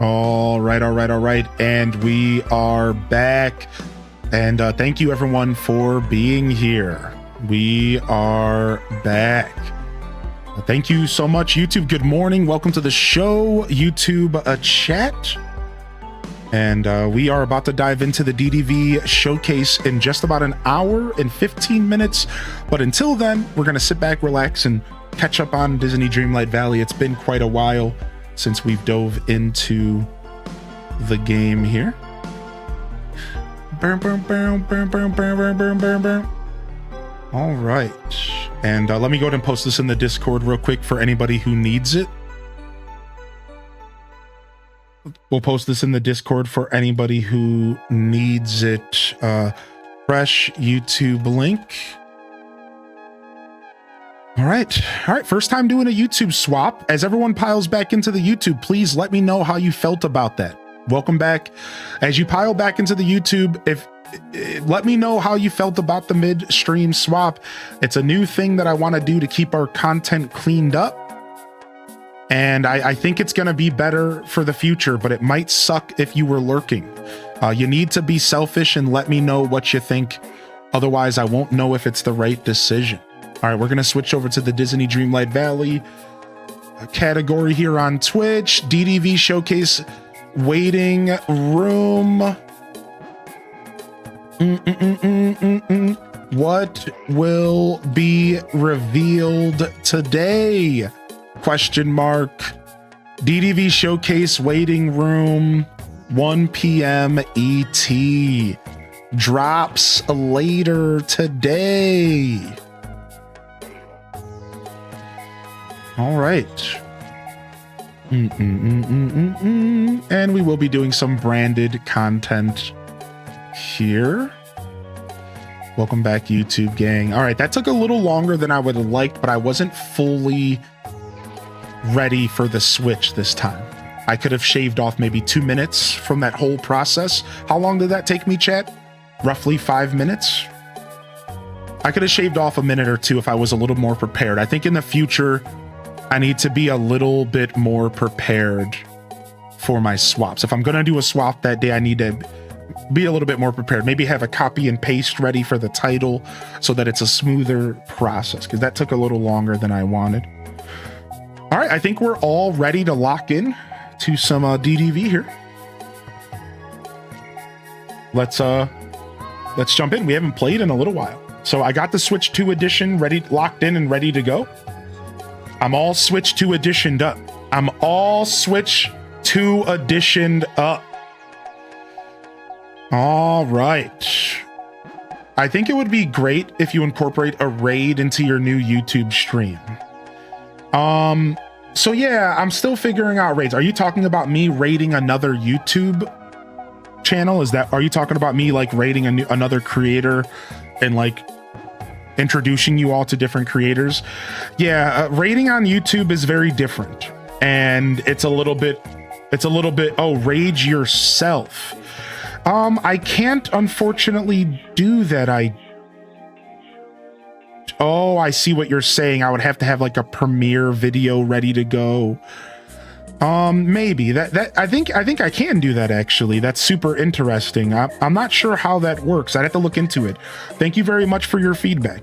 All right. And we are back. And thank you everyone for being here. We are back. Thank you so much, YouTube. Good morning. Welcome to the show, YouTube chat. And we are about to dive into the DDV showcase in just about an hour and 15 minutes. But until then, we're going to sit back, relax, and catch up on Disney Dreamlight Valley. It's been quite a while since we've dove into the game here. All right. And let me go ahead and post this in the Discord real quick for anybody who needs it. We'll post this in the Discord for anybody who needs it. Fresh YouTube link. All right. First time doing a YouTube swap. As everyone piles back into the YouTube, please let me know how you felt about that. Welcome back. As you pile back into the YouTube, let me know how you felt about the midstream swap. It's a new thing that I want to do to keep our content cleaned up. And I think it's going to be better for the future, but it might suck if you were lurking. You need to be selfish and let me know what you think. Otherwise, I won't know if it's the right decision. All right, we're going to switch over to the Disney Dreamlight Valley category here on Twitch. DDV Showcase Waiting Room. What will be revealed today? Question mark. DDV Showcase Waiting Room, 1 p.m. ET. Drops later today. All right. And we will be doing some branded content here. Welcome back, YouTube gang. All right, that took a little longer than I would have liked, but I wasn't fully ready for the switch this time. I could have shaved off maybe 2 minutes from that whole process. How long did that take me, chat? Roughly 5 minutes. I could have shaved off a minute or two if I was a little more prepared. I think in the future, I need to be a little bit more prepared for my swaps. If I'm going to do a swap that day, I need to be a little bit more prepared. Maybe have a copy and paste ready for the title so that it's a smoother process, because that took a little longer than I wanted. All right, I think we're all ready to lock in to some DDV here. Let's jump in. We haven't played in a little while. So I got the Switch 2 edition ready, locked in and ready to go. I'm all Switch 2 editioned up. I'm all Switch 2 editioned up. All right. I think it would be great if you incorporate a raid into your new YouTube stream. So yeah, I'm still figuring out raids. Are you talking about me raiding another YouTube channel? Are you talking about me like raiding another creator and like introducing you all to different creators? Yeah, raiding on YouTube is very different, and it's a little bit, oh, raid yourself. I can't unfortunately do that. Oh, I see what you're saying. I would have to have like a premiere video ready to go. Maybe that I think I can do that actually. That's super interesting. I'm not sure how that works. I'd have to look into it. Thank you very much for your feedback.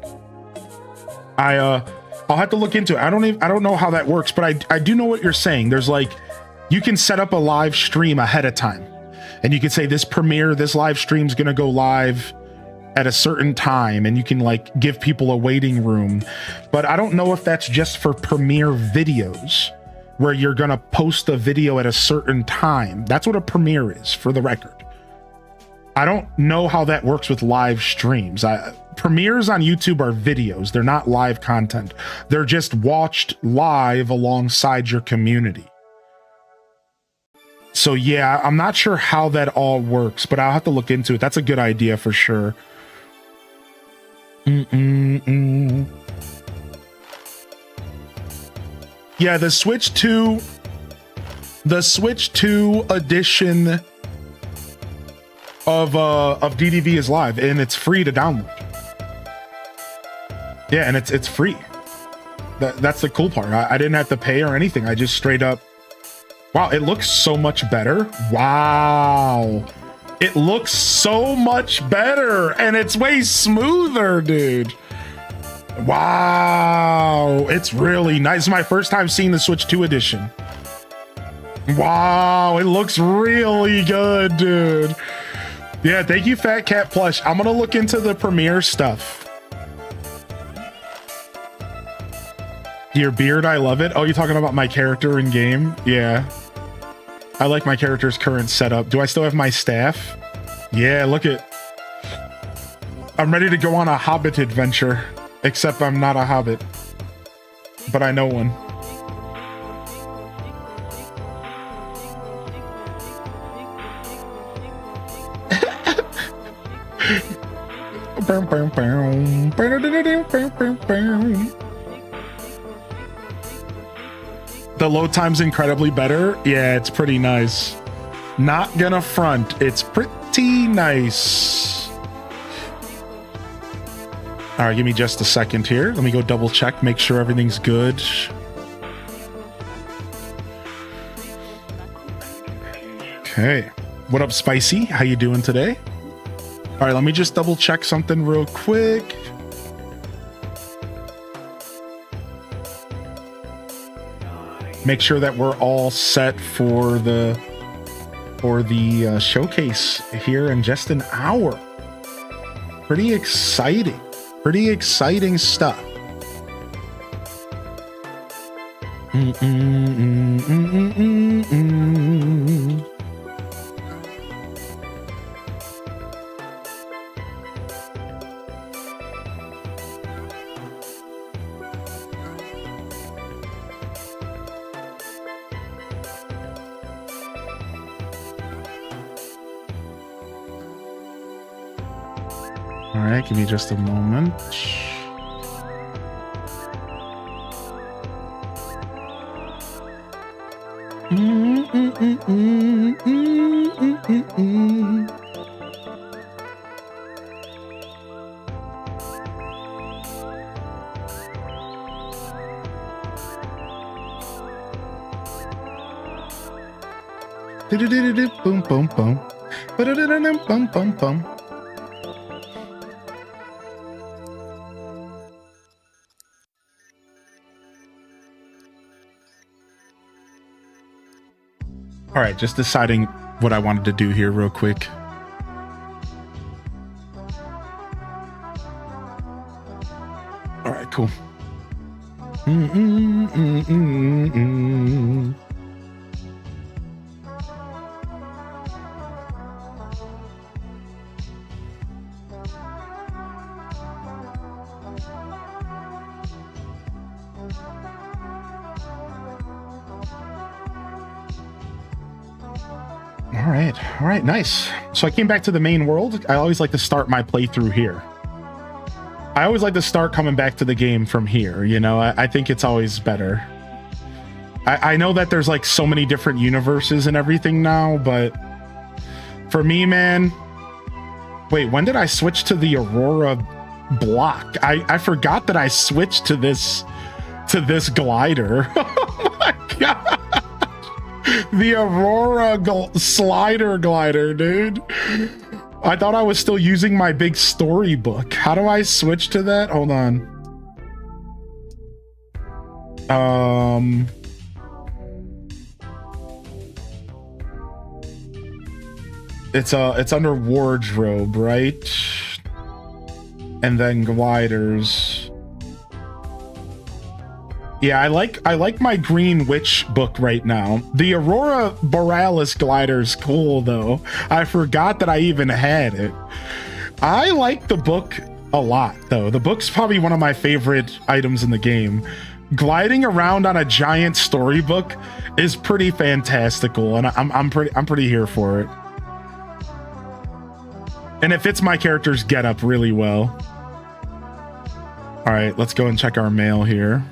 I'll have to look into it. I don't know how that works, but I do know what you're saying. There's like, you can set up a live stream ahead of time, and you can say this live stream's gonna go live at a certain time, and you can like give people a waiting room. But I don't know if that's just for premiere videos, where you're gonna post a video at a certain time. That's what a premiere is, for the record. I don't know how that works with live streams. Premieres on YouTube are videos. They're not live content. They're just watched live alongside your community. So yeah, I'm not sure how that all works, but I'll have to look into it. That's a good idea for sure. Yeah, the Switch 2 edition of DDV is live, and it's free to download. Yeah, and it's free. That's the cool part. I didn't have to pay or anything. I just straight up Wow, it looks so much better. Wow. It looks so much better, and it's way smoother, dude. Wow, it's really nice. It's my first time seeing the Switch 2 edition. Wow, it looks really good, dude. Yeah, thank you, Fat Cat Plush. I'm gonna look into the Premiere stuff. Your beard, I love it. Oh, you're talking about my character in game? Yeah. I like my character's current setup. Do I still have my staff? Yeah, look at... I'm ready to go on a Hobbit adventure. Except I'm not a Hobbit. But I know one. The load time's incredibly better. Yeah, it's pretty nice. Not gonna front. It's pretty nice. All right, give me just a second here. Let me go double check, make sure everything's good. Okay. What up, Spicy? How you doing today? All right, let me just double check something real quick. Make sure that we're all set for the showcase here in just an hour. Pretty exciting stuff. All right, give me just a moment. Boom, boom, boom. Boom, boom, boom. All right, just deciding what I wanted to do here real quick. All right, cool. All right, nice. So I came back to the main world. I always like to start my playthrough here. I always like to start coming back to the game from here, you know? I think it's always better. I know that there's like so many different universes and everything now, but for me, man... Wait, when did I switch to the Aurora block? I forgot that I switched to this glider. Oh my god! The Aurora slider glider, dude. I thought I was still using my big storybook. How do I switch to that? Hold on. It's under wardrobe, right? And then gliders. Yeah, I like my Green Witch book right now. The Aurora Borealis glider is cool, though. I forgot that I even had it. I like the book a lot, though. The book's probably one of my favorite items in the game. Gliding around on a giant storybook is pretty fantastical, and I'm pretty here for it. And it fits my character's getup really well. All right, let's go and check our mail here.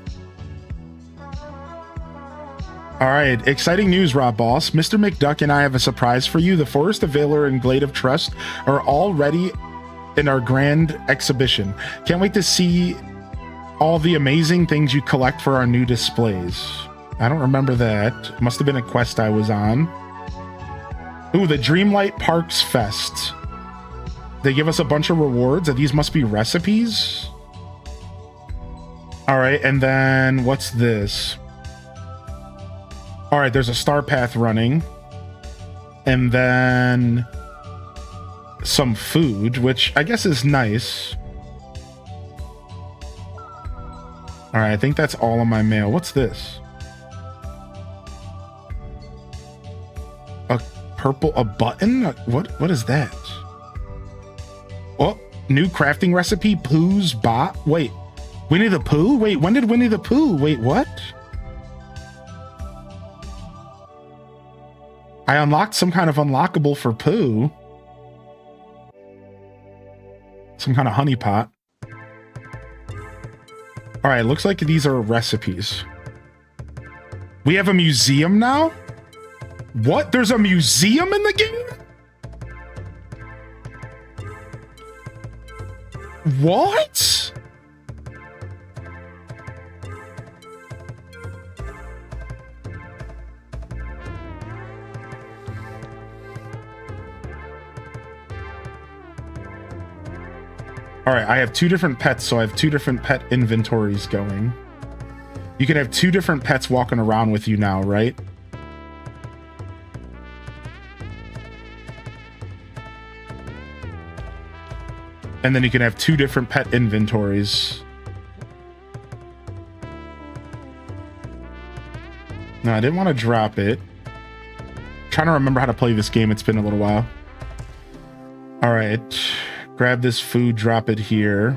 All right, exciting news, Rob Boss. Mr. McDuck and I have a surprise for you. The Forest of Valor and Glade of Trust are all ready in our grand exhibition. Can't wait to see all the amazing things you collect for our new displays. I don't remember that. Must have been a quest I was on. Ooh, the Dreamlight Parks Fest. They give us a bunch of rewards, and these must be recipes. All right, and then what's this? All right, there's a star path running. And then some food, which I guess is nice. All right, I think that's all of my mail. What's this? A button? What is that? Oh, new crafting recipe, Pooh's bot. Wait, Winnie the Pooh? Wait, when did Winnie the Pooh? Wait, what? I unlocked some kind of unlockable for Pooh. Some kind of honey pot. All right, looks like these are recipes. We have a museum now? What? There's a museum in the game? What? All right, I have 2 different pets, so I have 2 different pet inventories going. You can have 2 different pets walking around with you now, right? And then you can have 2 different pet inventories. No, I didn't want to drop it. I'm trying to remember how to play this game. It's been a little while. All right. Grab this food, drop it here.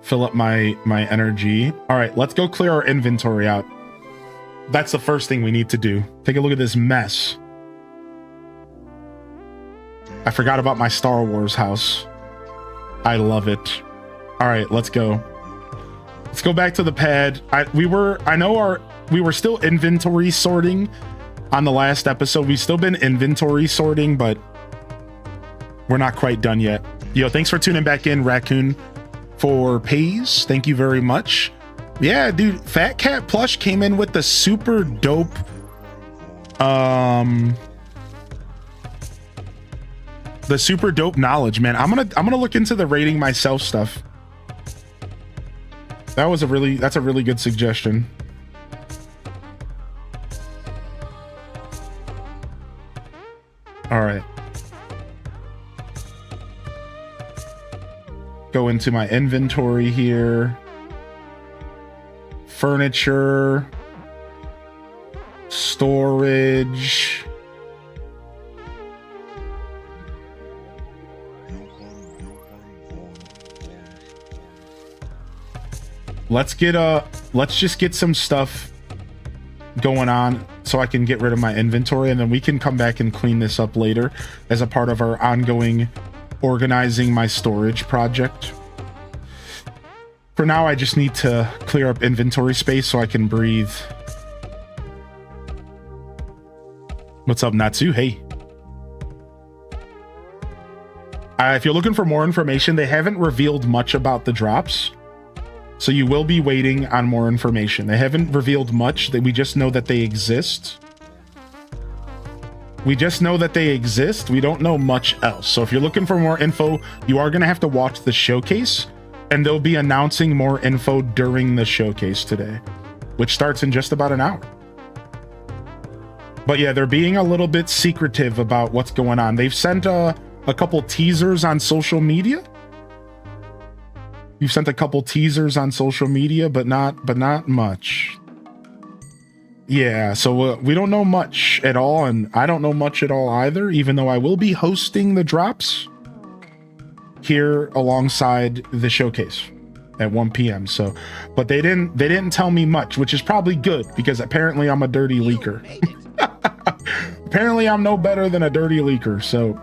Fill up my energy. All right, let's go clear our inventory out. That's the first thing we need to do. Take a look at this mess. I forgot about my Star Wars house. I love it. All right, let's go. Let's go back to the pad. We were still inventory sorting on the last episode. We've still been inventory sorting, but we're not quite done yet. Yo, thanks for tuning back in, Raccoon, for pays. Thank you very much. Yeah, dude, Fat Cat Plush came in with the super dope the super dope knowledge, man. I'm gonna look into the rating myself stuff. That's a really good suggestion. All right. Go into my inventory here. Furniture. Storage. Let's just get some stuff going on so I can get rid of my inventory, and then we can come back and clean this up later as a part of our ongoing organizing my storage project. For now, I just need to clear up inventory space so I can breathe. What's up, Natsu? Hey. If you're looking for more information, they haven't revealed much about the drops. So you will be waiting on more information. They haven't revealed much. We just know that they exist. We just know that they exist. We don't know much else. So if you're looking for more info, you are going to have to watch the showcase. And they'll be announcing more info during the showcase today, which starts in just about an hour. But yeah, they're being a little bit secretive about what's going on. They've sent a couple teasers on social media. You've sent a couple teasers on social media, but not much. Yeah, so we don't know much at all, and I don't know much at all either, even though I will be hosting the drops here alongside the showcase at 1 p.m. So, but they didn't tell me much, which is probably good because apparently I'm a dirty leaker. Apparently I'm no better than a dirty leaker, so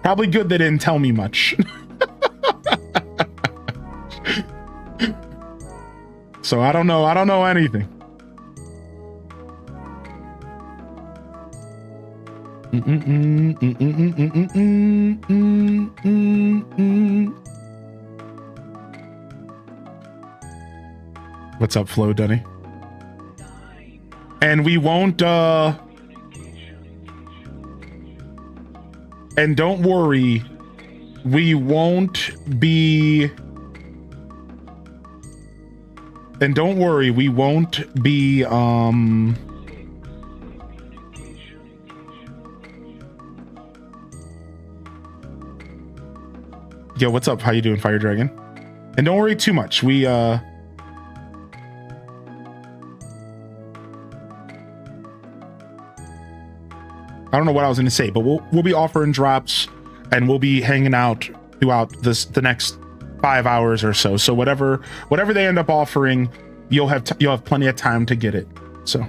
probably good they didn't tell me much. So I don't know anything. What's up, Flo Dunny? And we won't, and don't worry, we won't be, and don't worry, we won't be, yo, what's up? How you doing, Fire Dragon? And don't worry too much. We, I don't know what I was going to say, but we'll be offering drops and we'll be hanging out throughout the next 5 hours or so. So whatever they end up offering, you'll have plenty of time to get it. So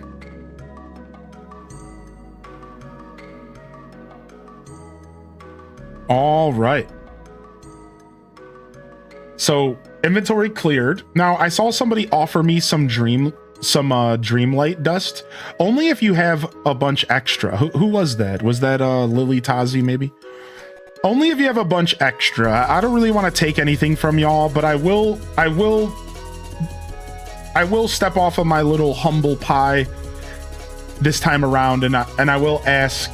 all right. So inventory cleared. Now I saw somebody offer me some Dreamlight dust, only if you have a bunch extra. Who was that? Was that Lily Tazi maybe? Only if you have a bunch extra. I don't really want to take anything from y'all, but I will step off of my little humble pie this time around, and I will ask,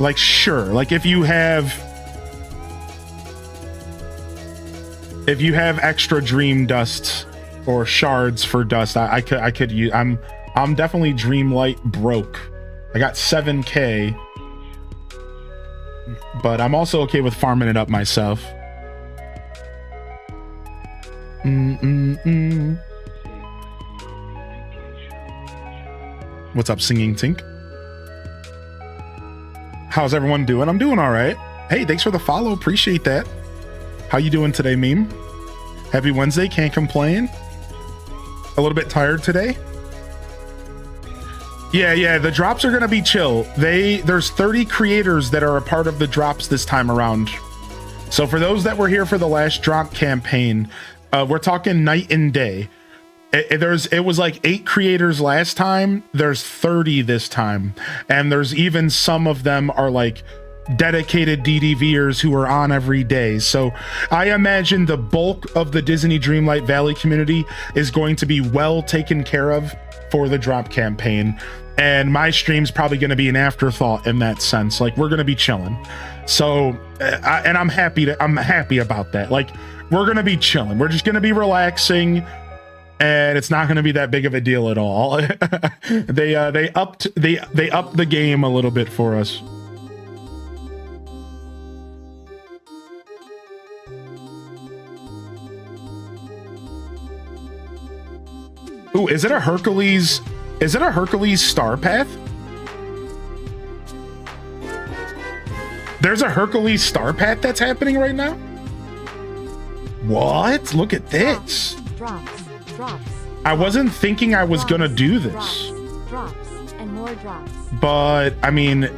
like, sure, like if you have extra dream dust or shards for dust, I could use. I'm definitely Dreamlight broke. I got 7K, but I'm also okay with farming it up myself. What's up, Singing Tink? How's everyone doing? I'm doing all right. Hey, thanks for the follow. Appreciate that. How you doing today, Meme? Happy Wednesday. Can't complain. A little bit tired today. Yeah, the drops are gonna be chill. There's 30 creators that are a part of the drops this time around. So for those that were here for the last drop campaign, we're talking night and day. It was like 8 creators last time. There's 30 this time, and there's even some of them are like dedicated DDVers who are on every day. So I imagine the bulk of the Disney Dreamlight Valley community is going to be well taken care of for the drop campaign, and my stream's probably going to be an afterthought in that sense. Like, we're going to be chilling. So I'm happy about that. Like, we're going to be chilling. We're just going to be relaxing, and it's not going to be that big of a deal at all. They upped the game a little bit for us. Ooh, is it a Hercules star path? There's a Hercules star path that's happening right now? What? Look at this. Drops. I wasn't thinking I was gonna do this. Drops and more drops. But I mean,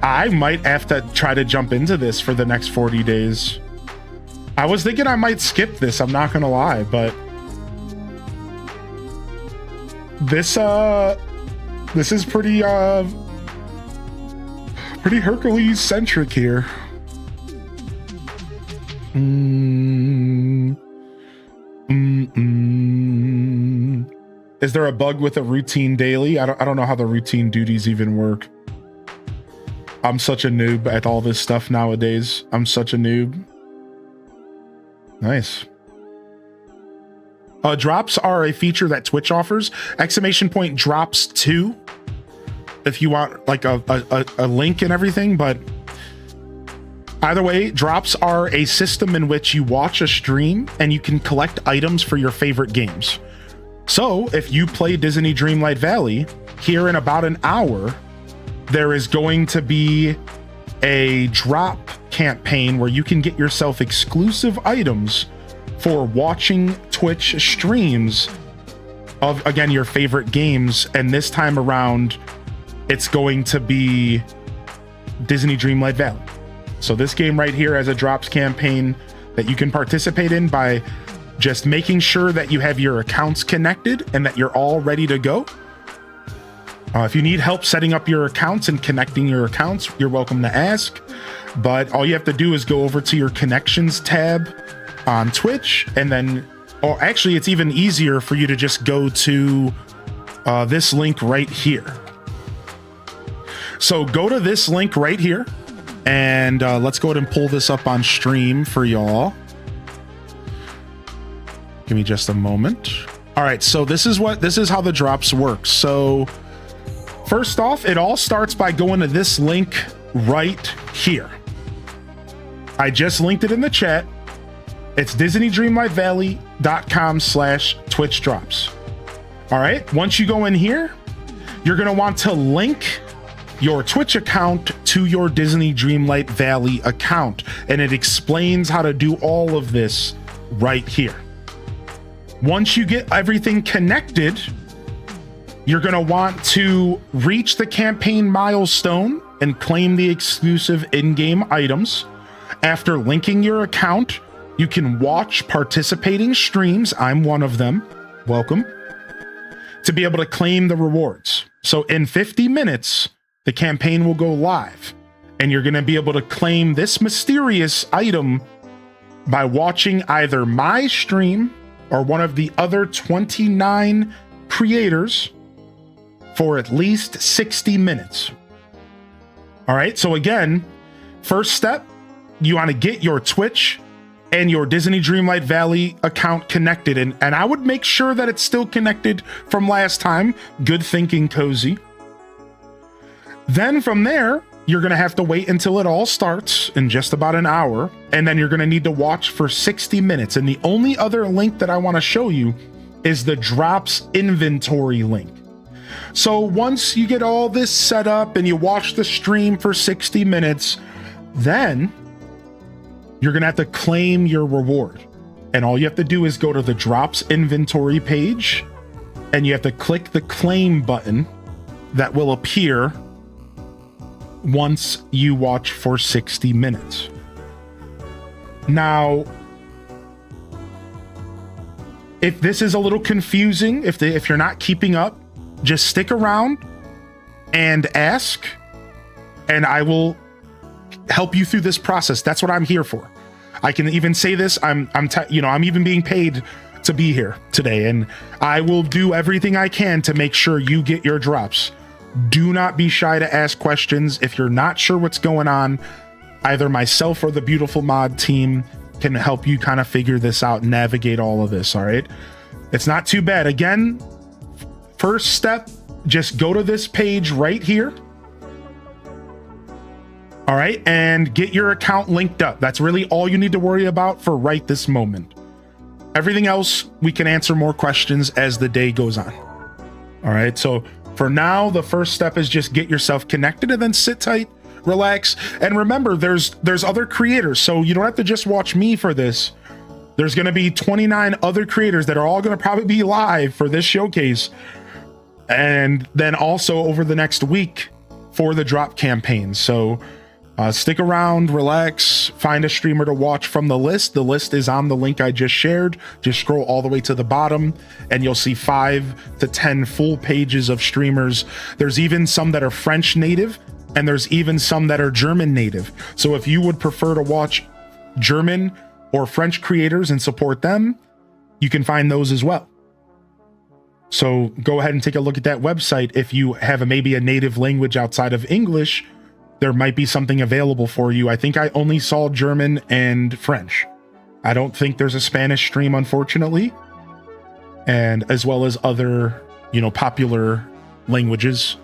I might have to try to jump into this for the next 40 days. I was thinking I might skip this, I'm not gonna lie, but this is pretty Hercules centric here. Is there a bug with a routine daily? I don't know how the routine duties even work. I'm such a noob at all this stuff nowadays. I'm such a noob. Nice. Drops are a feature that Twitch offers. Exclamation point drops 2 if you want like a link and everything, but either way, drops are a system in which you watch a stream and you can collect items for your favorite games. So if you play Disney Dreamlight Valley, here in about an hour, there is going to be a drop campaign where you can get yourself exclusive items for watching Twitch streams of, again, your favorite games. And this time around, it's going to be Disney Dreamlight Valley. So this game right here has a drops campaign that you can participate in by just making sure that you have your accounts connected and that you're all ready to go. If you need help setting up your accounts and connecting your accounts, you're welcome to ask. But all you have to do is go over to your connections tab on Twitch, and then, or actually it's even easier for you to just go to this link right here. So go to this link right here, and let's go ahead and pull this up on stream for y'all. Give me just a moment. All right, so this is how the drops work. So first off, it all starts by going to this link right here. I just linked it in the chat. It's DisneyDreamlightValley.com/Twitch drops. All right, once you go in here, you're gonna want to link your Twitch account to your Disney Dreamlight Valley account, and it explains how to do all of this right here. Once you get everything connected, you're going to want to reach the campaign milestone and claim the exclusive in-game items. After linking your account, you can watch participating streams. I'm one of them. Welcome. To be able to claim the rewards. So in 50 minutes, the campaign will go live, and you're going to be able to claim this mysterious item by watching either my stream or one of the other 29 creators for at least 60 minutes. All right, so again, first step, you want to get your Twitch and your Disney Dreamlight Valley account connected, and I would make sure that it's still connected from last time. Good thinking, Cozy. Then from there, you're going to have to wait until it all starts in just about an hour, and then you're going to need to watch for 60 minutes. And the only other link that I want to show you is the drops inventory link. So once you get all this set up and you watch the stream for 60 minutes, then you're going to have to claim your reward. And all you have to do is go to the drops inventory page, and you have to click the claim button that will appear once you watch for 60 minutes. Now, if this is a little confusing, if you're not keeping up, just stick around and ask, and I will help you through this process. That's what I'm here for. I can even say this, I'm even being paid to be here today, and I will do everything I can to make sure you get your drops. Do not be shy to ask questions. If you're not sure what's going on, either myself or the beautiful mod team can help you kind of figure this out and navigate all of this. All right, it's not too bad. Again, first step, just go to this page right here. All right, and get your account linked up. That's really all you need to worry about for right this moment. Everything else, we can answer more questions as the day goes on. All right, so for now, the first step is just get yourself connected, and then sit tight, relax, and remember, there's other creators, so you don't have to just watch me for this. There's going to be 29 other creators that are all going to probably be live for this showcase, and then also over the next week for the drop campaign. So stick around, relax, find a streamer to watch from the list. The list is on the link I just shared. Just scroll all the way to the bottom and you'll see 5 to 10 full pages of streamers. There's even some that are French native, and there's even some that are German native. So if you would prefer to watch German or French creators and support them, you can find those as well. So go ahead and take a look at that website. If you have maybe a native language outside of English, there might be something available for you. I think I only saw German and French. I don't think there's a Spanish stream, unfortunately. And as well as other, popular languages.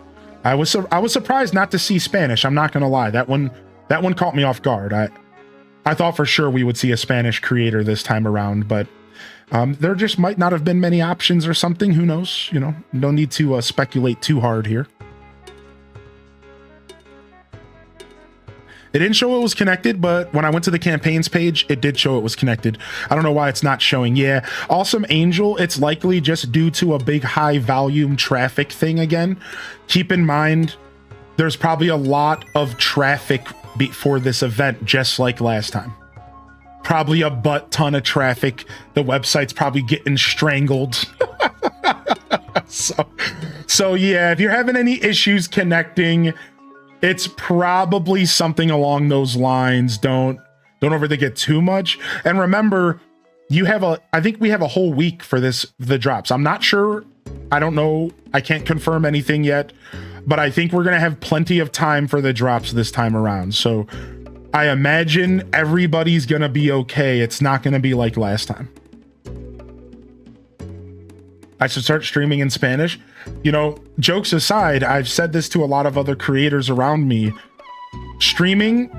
I was surprised not to see Spanish. I'm not going to lie. That one caught me off guard. I thought for sure we would see a Spanish creator this time around, but there just might not have been many options or something. Who knows? No need to speculate too hard here. It didn't show it was connected, but when I went to the campaigns page, it did show it was connected. I don't know why it's not showing. Yeah, Awesome Angel, it's likely just due to a big high volume traffic thing again. Keep in mind, there's probably a lot of traffic for this event, just like last time. Probably a butt ton of traffic. The website's probably getting strangled. So yeah, if you're having any issues connecting, it's probably something along those lines. Don't overthink it too much. And remember, I think we have a whole week for the drops. I'm not sure. I don't know. I can't confirm anything yet, but I think we're going to have plenty of time for the drops this time around. So I imagine everybody's going to be okay. It's not going to be like last time. I should start streaming in Spanish. You know, jokes aside, I've said this to a lot of other creators around me. Streaming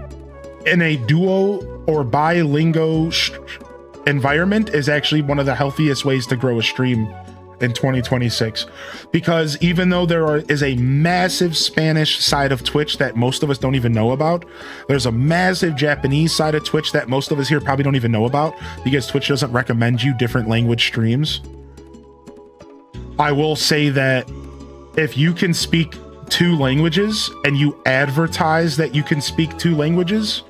in a duo or bilingual environment is actually one of the healthiest ways to grow a stream in 2026, because even though is a massive Spanish side of Twitch that most of us don't even know about, there's a massive Japanese side of Twitch that most of us here probably don't even know about, because Twitch doesn't recommend you different language streams. I will say that if you can speak 2 languages and you advertise that you can speak 2 languages,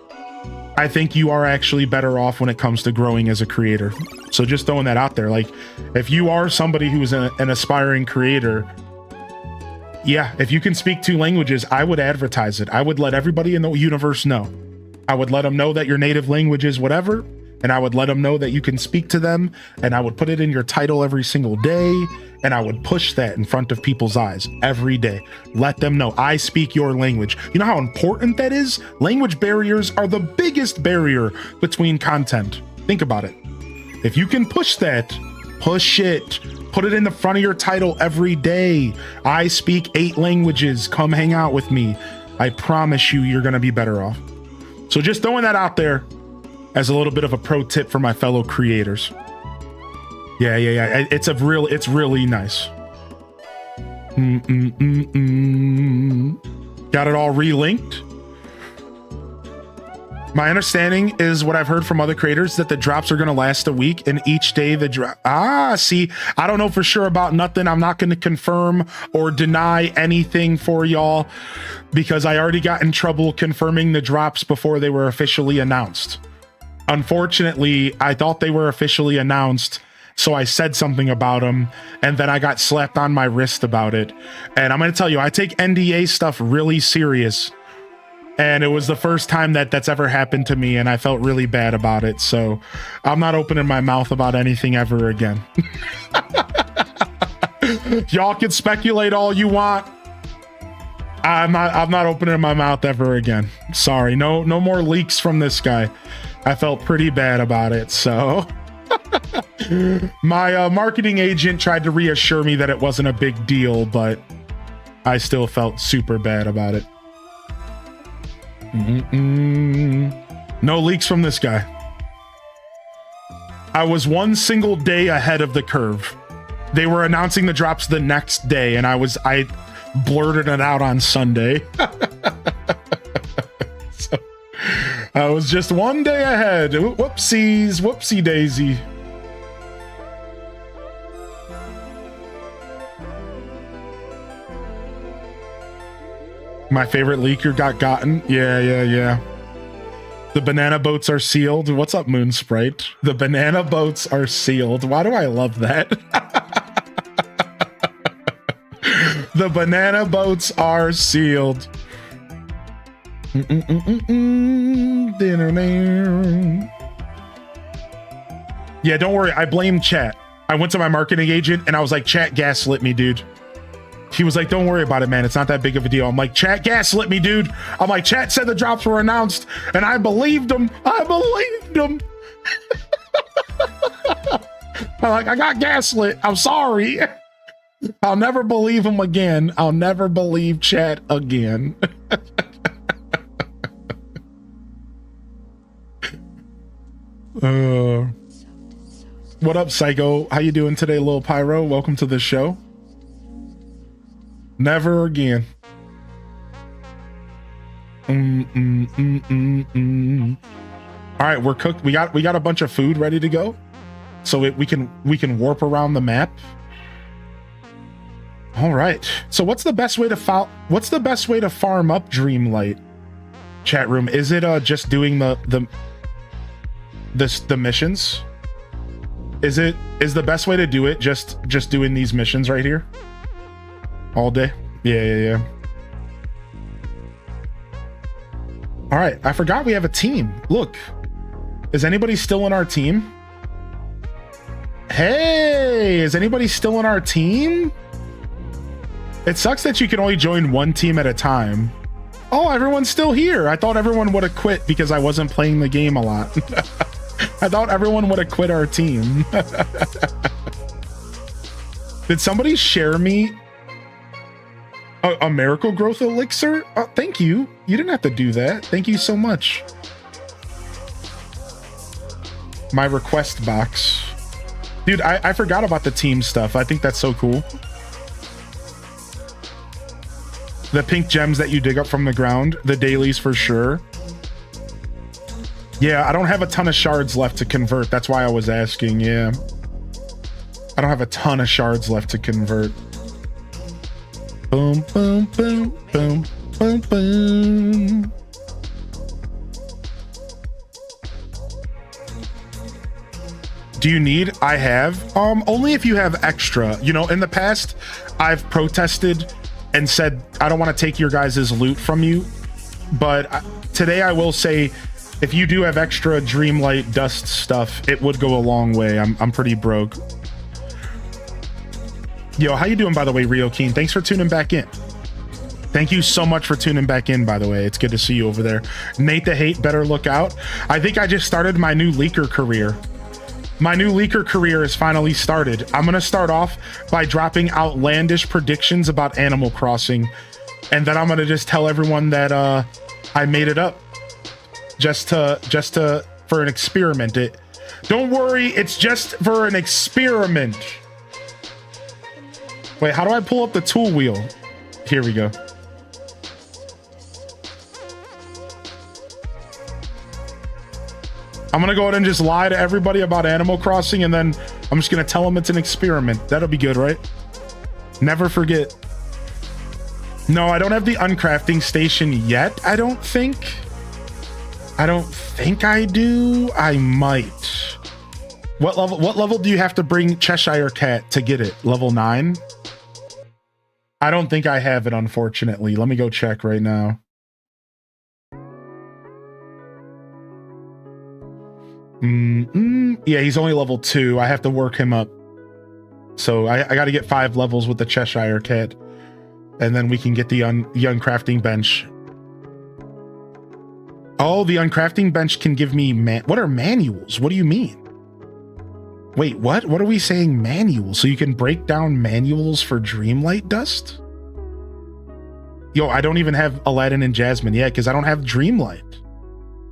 I think you are actually better off when it comes to growing as a creator. So just throwing that out there. Like, if you are somebody who is an aspiring creator, yeah, if you can speak 2 languages, I would advertise it. I would let everybody in the universe know. I would let them know that your native language is whatever, and I would let them know that you can speak to them, and I would put it in your title every single day, and I would push that in front of people's eyes every day. Let them know I speak your language. You know how important that is? Language barriers are the biggest barrier between content. Think about it. If you can push that, push it. Put it in the front of your title every day. I speak 8 languages. Come hang out with me. I promise you, you're going to be better off. So just throwing that out there as a little bit of a pro tip for my fellow creators. Yeah. It's really nice. Got it all relinked. My understanding is what I've heard from other creators that the drops are going to last a week, and each day the drop. See, I don't know for sure about nothing. I'm not going to confirm or deny anything for y'all because I already got in trouble confirming the drops before they were officially announced. Unfortunately, I thought they were officially announced, so I said something about them, and then I got slapped on my wrist about it. And I'm going to tell you, I take NDA stuff really serious. And it was the first time that's ever happened to me, and I felt really bad about it. So I'm not opening my mouth about anything ever again. Y'all can speculate all you want. I'm not opening my mouth ever again. Sorry, no more leaks from this guy. I felt pretty bad about it. So my marketing agent tried to reassure me that it wasn't a big deal, but I still felt super bad about it. No leaks from this guy. I was one single day ahead of the curve. They were announcing the drops the next day, and I blurted it out on Sunday. So I was just one day ahead. Whoopsies, whoopsie daisy. My favorite leaker got gotten. Yeah. The banana boats are sealed. What's up, Moon Sprite? The banana boats are sealed. Why do I love that? The banana boats are sealed. Yeah, don't worry. I blame chat. I went to my marketing agent and I was like, chat gaslit me, dude. He was like, don't worry about it, man. It's not that big of a deal. I'm like, chat gaslit me, dude. I'm like, chat said the drops were announced, and I believed him. I'm like, I got gaslit. I'm sorry. I'll never believe him again. I'll never believe chat again. What up, Psycho? How you doing today, Lil Pyro? Welcome to the show. Never again. All right, we're cooked. We got a bunch of food ready to go, so we can warp around the map. All right. So what's the best way to farm up Dreamlight? Chat room, is it just doing the missions? Is the best way to do it just doing these missions right here? All day? Yeah. All right, I forgot we have a team. Look, is anybody still in our team? Hey, is anybody still on our team? It sucks that you can only join one team at a time. Oh, everyone's still here. I thought everyone would have quit because I wasn't playing the game a lot. I thought everyone would have quit our team. Did somebody share me a miracle growth elixir? Oh, thank you. You didn't have to do that. Thank you so much. My request box. Dude, I forgot about the team stuff. I think that's so cool. The pink gems that you dig up from the ground, the dailies for sure. Yeah, I don't have a ton of shards left to convert. That's why I was asking, yeah. I don't have a ton of shards left to convert. Boom, boom, boom, boom, boom, boom. Do you need? I have. Only if you have extra. You know, in the past, I've protested and said, I don't want to take your guys' loot from you. But today I will say, if you do have extra Dreamlight dust stuff, it would go a long way. I'm pretty broke. Yo, how you doing, by the way, Rio Keen? Thanks for tuning back in. Thank you so much for tuning back in, by the way. It's good to see you over there. Nate the Hate, better look out. I think I just started my new leaker career. My new leaker career has finally started. I'm going to start off by dropping outlandish predictions about Animal Crossing. And then I'm going to just tell everyone that I made it up. Just to for an experiment. Don't worry, it's just for an experiment. Wait, how do I pull up the tool wheel? Here we go. I'm gonna go ahead and just lie to everybody about Animal Crossing, and then I'm just gonna tell them it's an experiment. That'll be good, right? Never forget. No, I don't have the uncrafting station yet, I don't think. I don't think I do. I might. What level do you have to bring Cheshire Cat to get it? Level 9? I don't think I have it, unfortunately. Let me go check right now. Yeah, he's only level 2. I have to work him up. So I got to get 5 levels with the Cheshire Cat. And then we can get the uncrafting bench. Oh, the uncrafting bench can give me what are manuals? What do you mean? Wait, what? What are we saying manuals? So you can break down manuals for Dreamlight dust? Yo, I don't even have Aladdin and Jasmine yet because I don't have Dreamlight.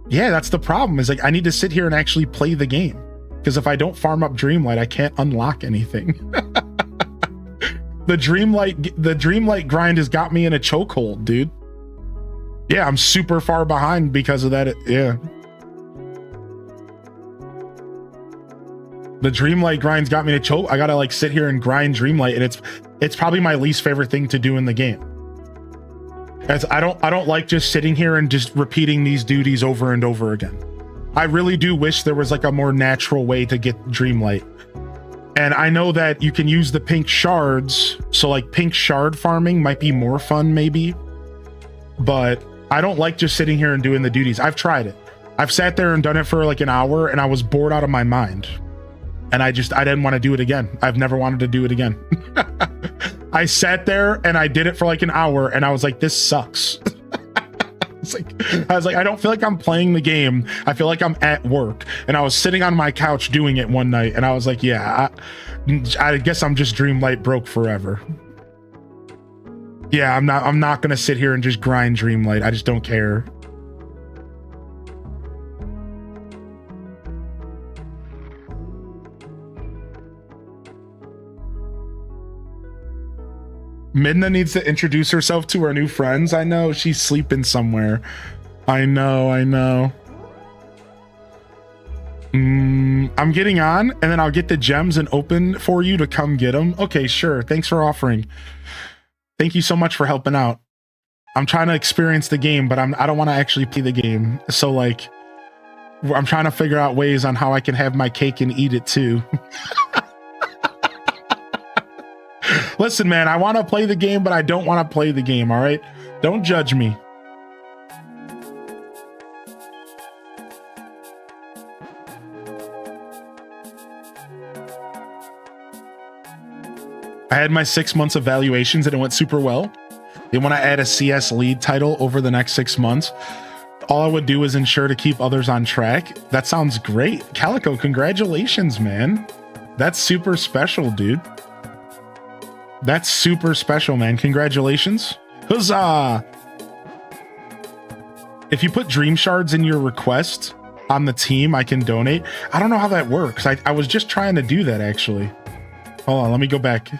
Yeah, that's the problem. Is like I need to sit here and actually play the game. Because if I don't farm up Dreamlight, I can't unlock anything. The Dreamlight grind has got me in a chokehold, dude. Yeah, I'm super far behind because of that. Yeah. The Dreamlight grind's got me to choke. I gotta like sit here and grind Dreamlight, and it's probably my least favorite thing to do in the game. As I don't like just sitting here and just repeating these duties over and over again. I really do wish there was like a more natural way to get Dreamlight. And I know that you can use the pink shards, so like pink shard farming might be more fun maybe. But I don't like just sitting here and doing the duties. I've tried it. I've sat there and done it for like an hour and I was bored out of my mind. And I didn't want to do it again. I've never wanted to do it again. I sat there and I did it for like an hour and I was like, this sucks. I was like, I don't feel like I'm playing the game. I feel like I'm at work. And I was sitting on my couch doing it one night and I was like, yeah, I guess I'm just Dreamlight broke forever. Yeah, I'm not gonna sit here and just grind Dreamlight. I just don't care. Midna needs to introduce herself to her new friends. I know, she's sleeping somewhere. I know. I'm getting on, and then I'll get the gems and open for you to come get them. Okay, sure. Thanks for offering. Thank you so much for helping out. I'm trying to experience the game, but I don't want to actually play the game. So like, I'm trying to figure out ways on how I can have my cake and eat it too. Listen, man, I want to play the game, but I don't want to play the game, all right? Don't judge me. I had my 6 months evaluations and it went super well. They want to add a CS lead title over the next 6 months. All I would do is ensure to keep others on track. That sounds great. Calico, congratulations, man. That's super special, dude. That's super special, man. Congratulations. Huzzah! If you put dream shards in your request on the team, I can donate. I don't know how that works. I was just trying to do that, actually. Hold on, let me go back.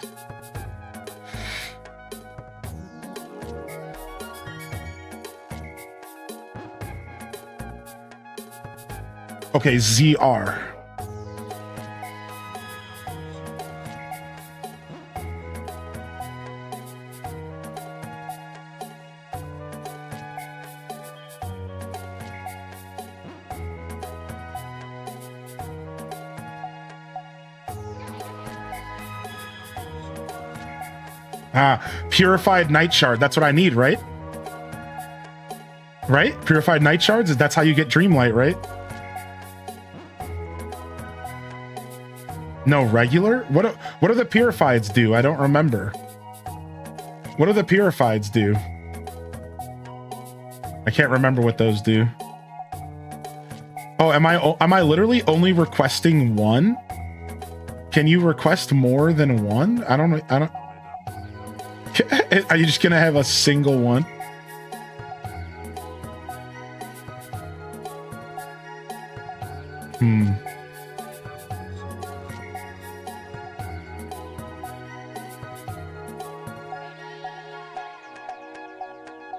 Okay, ZR. Purified night shard. That's what I need, right? Right? Purified night shards. That's how you get Dreamlight, right? No, regular? What do the purifieds do? I don't remember. What do the purifieds do? I can't remember what those do. Oh, am I literally only requesting one? Can you request more than one? I don't. Are you just gonna have a single one?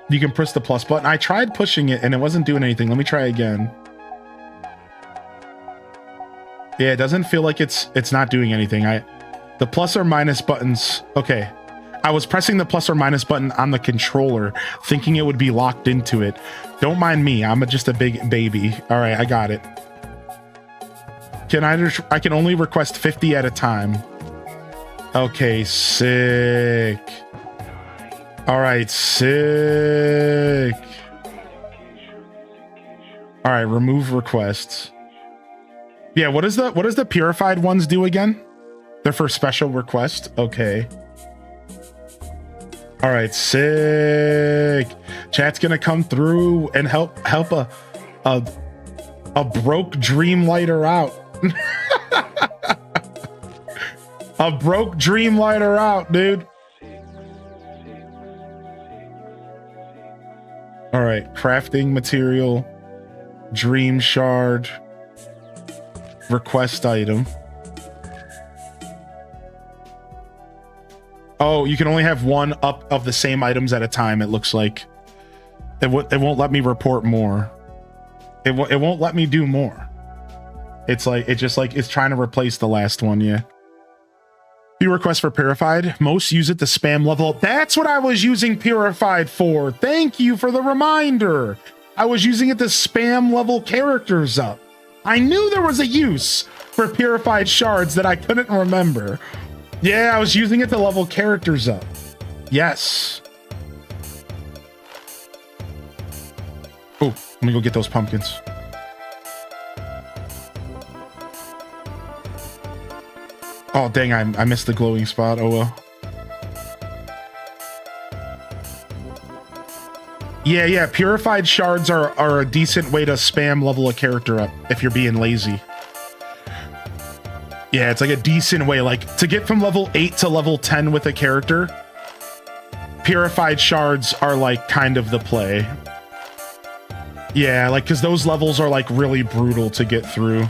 You can press the plus button. I tried pushing it and it wasn't doing anything. Let me try again. Yeah, it doesn't feel like it's not doing anything. The plus or minus buttons. Okay. I was pressing the plus or minus button on the controller, thinking it would be locked into it. Don't mind me. I'm just a big baby. All right, I got it. I can only request 50 at a time. Okay, sick. All right, sick. All right, remove requests. Yeah, what does the purified ones do again? They're for special request. Okay. All right, sick. Chat's gonna come through and help a broke Dreamlighter out. A broke Dreamlighter out, dude. All right, crafting material, dream shard, request item. Oh, you can only have one up of the same items at a time. It looks like it won't let me report more. It won't let me do more. It's trying to replace the last one. Yeah. You request for purified. Most use it to spam level. That's what I was using purified for. Thank you for the reminder. I was using it to spam level characters up. I knew there was a use for purified shards that I couldn't remember. Yeah, I was using it to level characters up. Yes. Oh, let me go get those pumpkins. Oh, dang, I missed the glowing spot. Oh, well. Yeah, purified shards are a decent way to spam level a character up if you're being lazy. Yeah, it's like a decent way, like to get from level 8 to level 10 with a character. Purified shards are like kind of the play. Yeah, like because those levels are like really brutal to get through.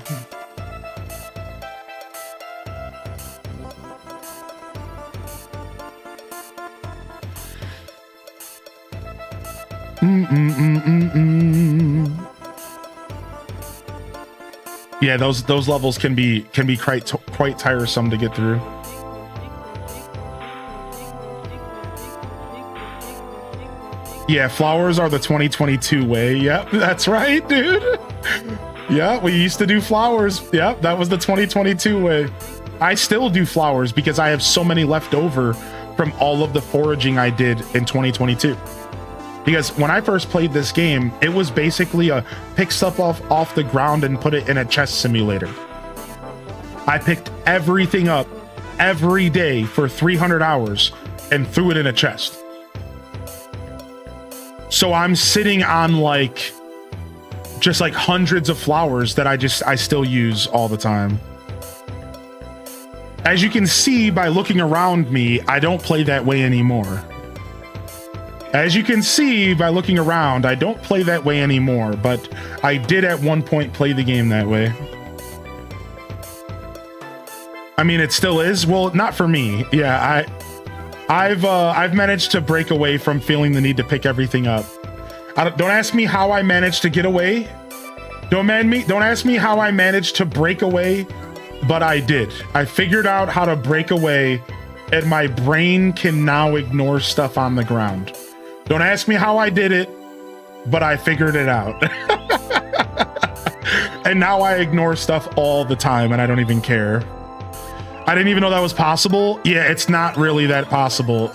Yeah, those levels can be quite tiresome to get through. Yeah, flowers are the 2022 way. Yep, that's right, dude. Yeah, we used to do flowers. Yep, that was the 2022 way. I still do flowers because I have so many left over from all of the foraging I did in 2022. Because when I first played this game, it was basically a pick stuff off the ground and put it in a chest simulator. I picked everything up every day for 300 hours and threw it in a chest. So I'm sitting on like just like hundreds of flowers that I still use all the time. As you can see by looking around me, I don't play that way anymore. As you can see by looking around, I don't play that way anymore, but I did at one point play the game that way. I mean, it still is. Well, not for me. Yeah, I've managed to break away from feeling the need to pick everything up. Don't ask me how I managed to get away. Don't ask me how I managed to break away, but I did. I figured out how to break away, and my brain can now ignore stuff on the ground. Don't ask me how I did it, but I figured it out. And now I ignore stuff all the time, and I don't even care. I didn't even know that was possible. Yeah, it's not really that possible.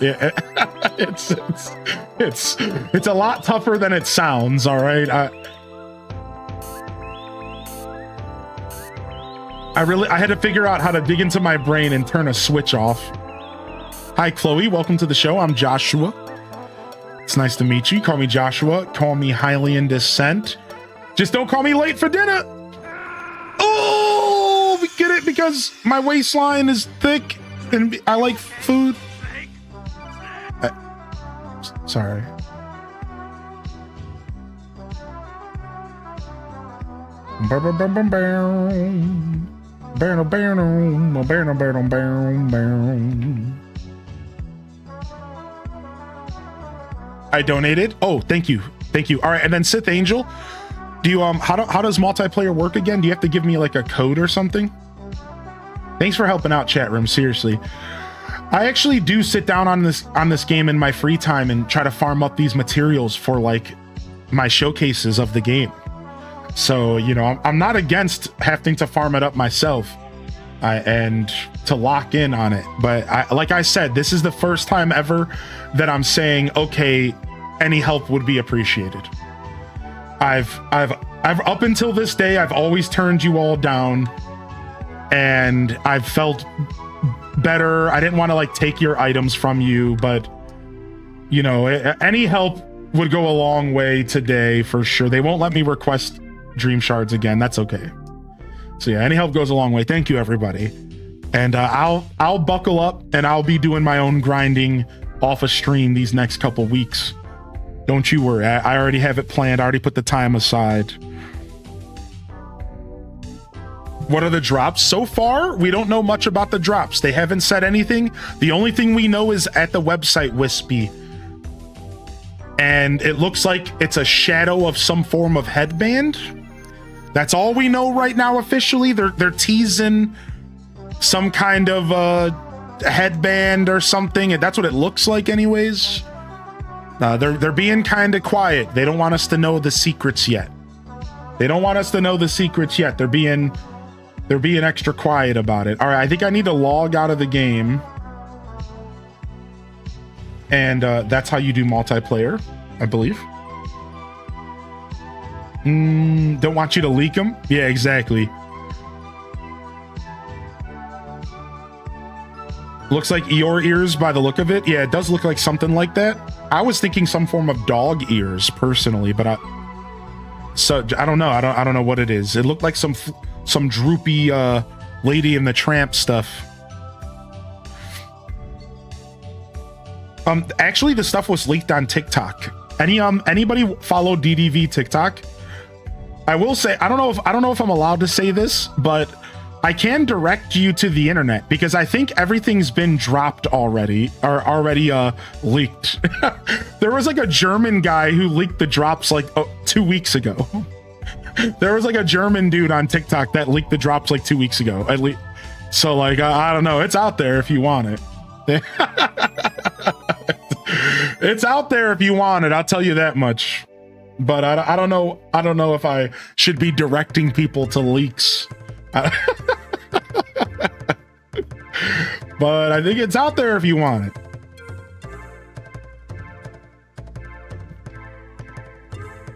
It's a lot tougher than it sounds. All right. I had to figure out how to dig into my brain and turn a switch off. Hi, Chloe. Welcome to the show. I'm Joshua. It's nice to meet you. Call me Joshua. Call me highly in descent. Just don't call me late for dinner. Oh, we get it because my waistline is thick and I like food. Sorry. I donated. Oh, thank you. Thank you. All right. And then Sith Angel, do you, how does multiplayer work again? Do you have to give me like a code or something? Thanks for helping out, chat room. Seriously. I actually do sit down on this game in my free time and try to farm up these materials for like my showcases of the game. So, you know, I'm not against having to farm it up myself and to lock in on it. But like I said, this is the first time ever that I'm saying, okay, any help would be appreciated. I've up until this day, I've always turned you all down, and I've felt better. I didn't want to like take your items from you, but you know, any help would go a long way today for sure. They won't let me request dream shards again. That's okay. So yeah, any help goes a long way. Thank you, everybody. And I'll buckle up and I'll be doing my own grinding off a stream these next couple weeks. Don't you worry. I already have it planned. I already put the time aside. What are the drops? So far, we don't know much about the drops. They haven't said anything. The only thing we know is at the website Wispy. And it looks like it's a shadow of some form of headband. That's all we know right now officially. They're teasing some kind of headband or something, and that's what it looks like anyways. They're being kind of quiet. They don't want us to know the secrets yet. They're being extra quiet about it. All right, I think I need to log out of the game. And that's how you do multiplayer, I believe. Don't want you to leak them. Yeah, exactly. Looks like Eeyore ears by the look of it. Yeah, it does look like something like that. I was thinking some form of dog ears personally, but I don't know. I don't know what it is. It looked like some droopy Lady and the Tramp stuff. Actually, the stuff was leaked on TikTok. Anybody follow DDV TikTok? I will say, I don't know if I'm allowed to say this, but I can direct you to the internet because I think everything's been dropped already or already leaked. There was like a German guy who leaked the drops like 2 weeks ago. There was like a German dude on TikTok that leaked the drops like 2 weeks ago. At least, so like I don't know. It's out there if you want it. It's out there if you want it. I'll tell you that much. But I don't know. I don't know if I should be directing people to leaks. But I think it's out there if you want it.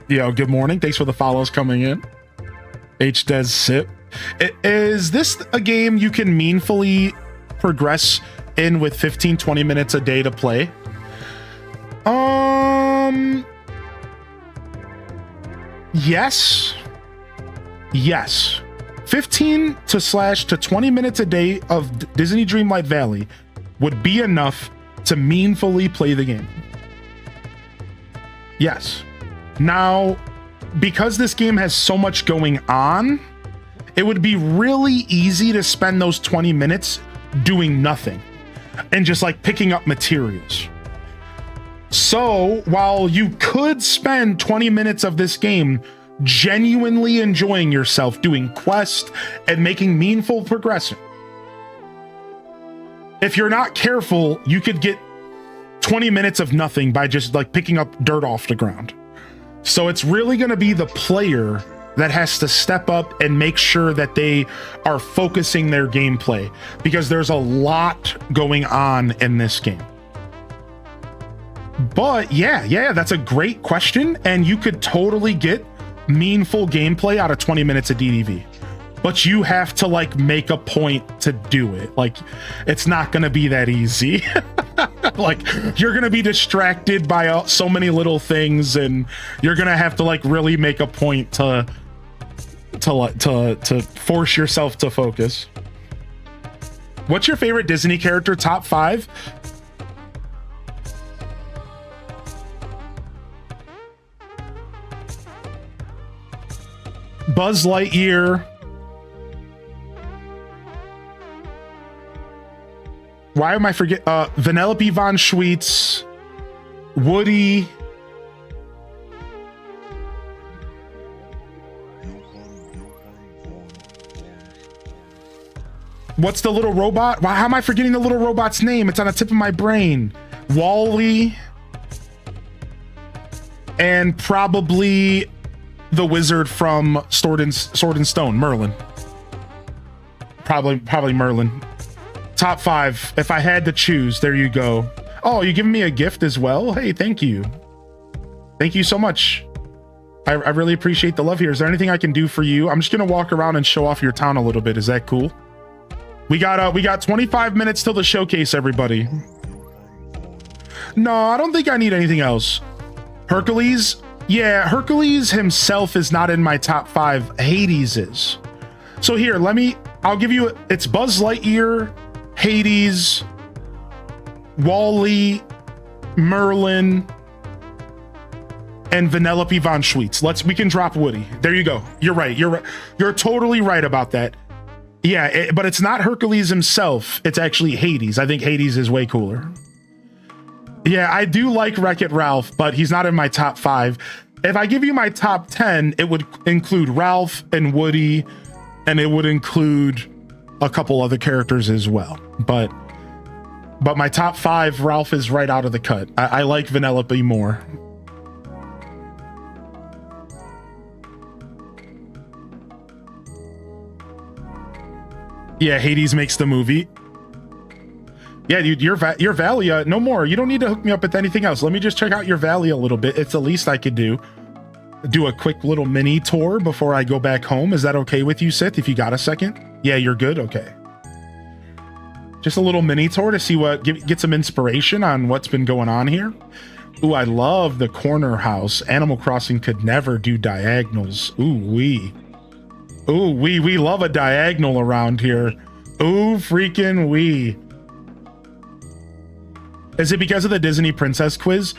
Yo, good morning. Thanks for the follows coming in. HDes Sip. Is this a game you can meaningfully progress in with 15, 20 minutes a day to play. Yes. 15 to 20 minutes a day of Disney Dreamlight Valley would be enough to meaningfully play the game. Yes. Now, because this game has so much going on, it would be really easy to spend those 20 minutes doing nothing and just like picking up materials. So while you could spend 20 minutes of this game genuinely enjoying yourself doing quests and making meaningful progression, if you're not careful, you could get 20 minutes of nothing by just like picking up dirt off the ground. So it's really going to be the player that has to step up and make sure that they are focusing their gameplay, because there's a lot going on in this game. But yeah, that's a great question, and you could totally get meaningful gameplay out of 20 minutes of DDV. But you have to like make a point to do it. Like, it's not going to be that easy. Like, you're going to be distracted by so many little things, and you're going to have to like really make a point to force yourself to focus. What's your favorite Disney character? Top 5? Buzz Lightyear. Why am I forget? Vanellope von Schweetz, Woody. What's the little robot? Why, how am I forgetting the little robot's name? It's on the tip of my brain. Wally. And probably the wizard from Sword and Stone, Merlin. Probably Merlin. Top 5. If I had to choose, there you go. Oh, you giving me a gift as well? Hey, thank you. Thank you so much. I really appreciate the love here. Is there anything I can do for you? I'm just gonna walk around and show off your town a little bit. Is that cool? We got 25 minutes till the showcase, everybody. No, I don't think I need anything else. Hercules? Yeah, Hercules himself is not in my top 5. Hades is. So here, I'll give you, it's Buzz Lightyear, Hades, Wally, Merlin, and Vanellope von Schweetz. We can drop Woody. There you go. You're right. You're totally right about that. Yeah, but it's not Hercules himself. It's actually Hades. I think Hades is way cooler. Yeah, I do like Wreck-It Ralph, but he's not in my top 5. If I give you my top 10, it would include Ralph and Woody, and it would include a couple other characters as well. But my top 5, Ralph is right out of the cut. I like Vanellope more. Yeah, Hades makes the movie. Yeah, dude, your Valley, no more. You don't need to hook me up with anything else. Let me just check out your Valley a little bit. It's the least I could do. Do a quick little mini tour before I go back home. Is that okay with you, Sith, if you got a second? Yeah, you're good? Okay. Just a little mini tour to see get some inspiration on what's been going on here. Ooh, I love the corner house. Animal Crossing could never do diagonals. Ooh, we love a diagonal around here. Ooh, freaking we. Is it because of the Disney Princess quiz?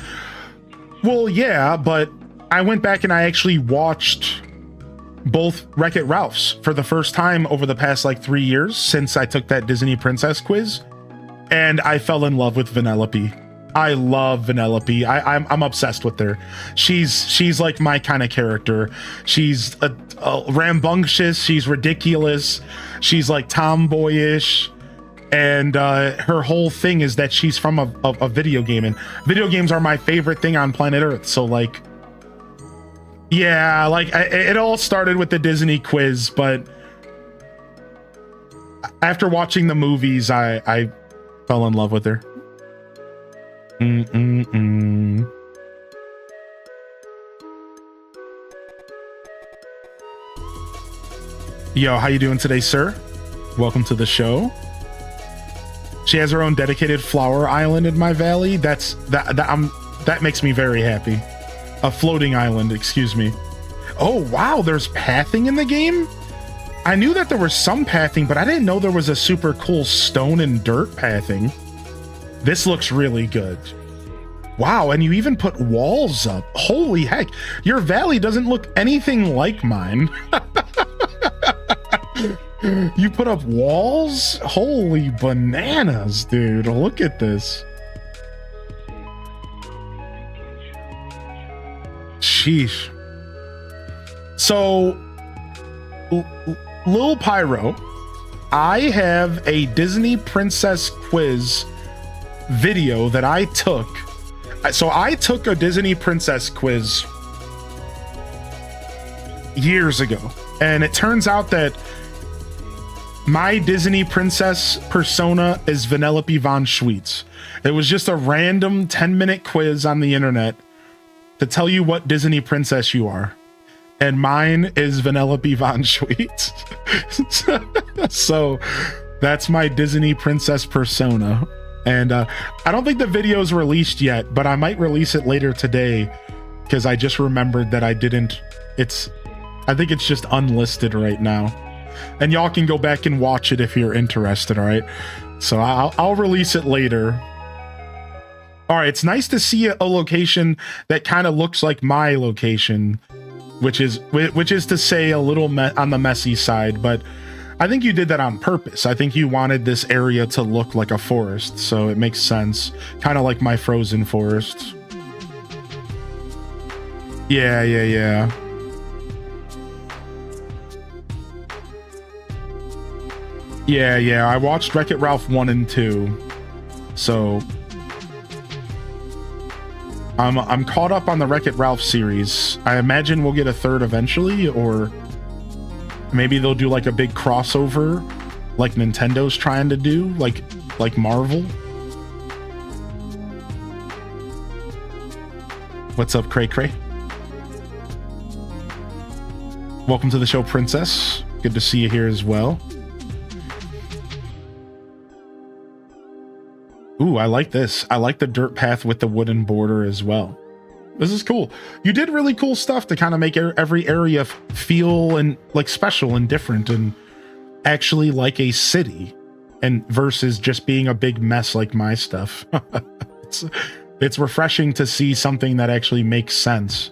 Well, yeah, but I went back and I actually watched both Wreck-It Ralphs for the first time over the past like 3 years since I took that Disney Princess quiz, and I fell in love with Vanellope. I love Vanellope. I'm obsessed with her. She's like my kind of character. She's a rambunctious. She's ridiculous. She's like tomboyish. And her whole thing is that she's from a video game, and video games are my favorite thing on planet Earth. So like, yeah, like it all started with the Disney quiz, but after watching the movies, I fell in love with her. Yo, how you doing today, sir? Welcome to the show. She has her own dedicated flower island in my valley. That makes me very happy. A floating island, excuse me. Oh wow, there's pathing in the game? I knew that there was some pathing, but I didn't know there was a super cool stone and dirt pathing. This looks really good. Wow, and you even put walls up. Holy heck, your valley doesn't look anything like mine. You put up walls? Holy bananas, dude. Look at this. Sheesh. So, Lil Pyro, I have a Disney Princess quiz video that I took. So I took a Disney Princess quiz years ago, and it turns out that my Disney Princess persona is Vanellope von Schweetz. It was just a random 10-minute quiz on the internet to tell you what Disney princess you are. And mine is Vanellope von Schweetz. So that's my Disney princess persona. And I don't think the video's released yet, but I might release it later today because I just remembered that I didn't. I think it's just unlisted right now. And y'all can go back and watch it if you're interested, all right? So I'll release it later. All right, it's nice to see a location that kind of looks like my location, which is to say a little on the messy side, but I think you did that on purpose. I think you wanted this area to look like a forest, so it makes sense. Kind of like my frozen forest. Yeah. Yeah, I watched Wreck-It Ralph 1 and 2, so I'm caught up on the Wreck-It Ralph series. I imagine we'll get a third eventually, or maybe they'll do like a big crossover like Nintendo's trying to do, like Marvel. What's up, Cray Cray? Welcome to the show, Princess. Good to see you here as well. Ooh, I like this. I like the dirt path with the wooden border as well. This is cool. You did really cool stuff to kind of make every area feel and like special and different and actually like a city, and versus just being a big mess like my stuff. It's refreshing to see something that actually makes sense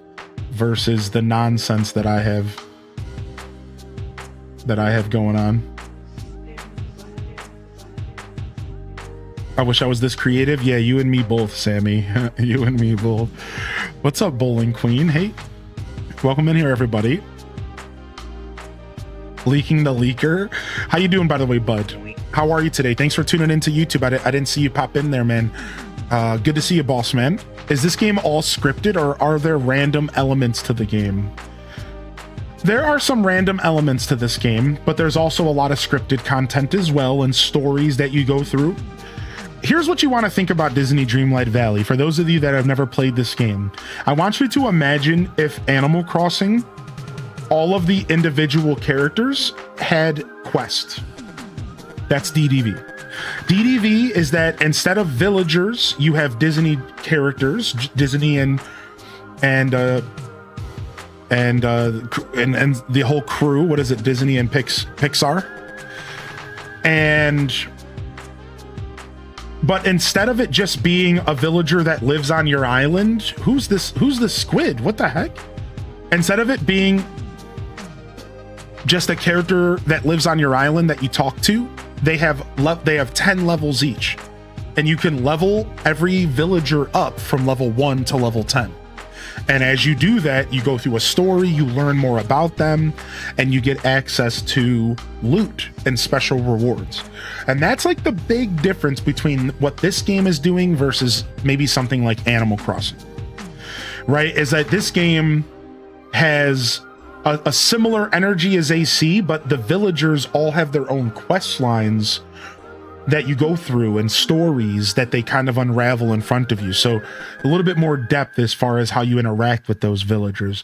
versus the nonsense that I have going on. I wish I was this creative. Yeah, you and me both, Sammy. You and me both. What's up, Bowling Queen? Hey, welcome in here, everybody. Leaking the Leaker. How you doing, by the way, bud? How are you today? Thanks for tuning into YouTube. I didn't see you pop in there, man. Good to see you, boss man. Is this game all scripted, or are there random elements to the game? There are some random elements to this game, but there's also a lot of scripted content as well, and stories that you go through. Here's what you want to think about Disney Dreamlight Valley. For those of you that have never played this game, I want you to imagine if Animal Crossing, all of the individual characters had quests. That's DDV. DDV is that instead of villagers, you have Disney characters, Disney and the whole crew. What is it? Disney and Pixar. But instead of it just being a villager that lives on your island, who's this squid? What the heck? Instead of it being just a character that lives on your island that you talk to, they have 10 levels each, and you can level every villager up from level 1 to level 10. And as you do that, you go through a story, you learn more about them, and you get access to loot and special rewards. And that's like the big difference between what this game is doing versus maybe something like Animal Crossing, right? Is that this game has a similar energy as AC, but the villagers all have their own quest lines that you go through and stories that they kind of unravel in front of you. So a little bit more depth as far as how you interact with those villagers.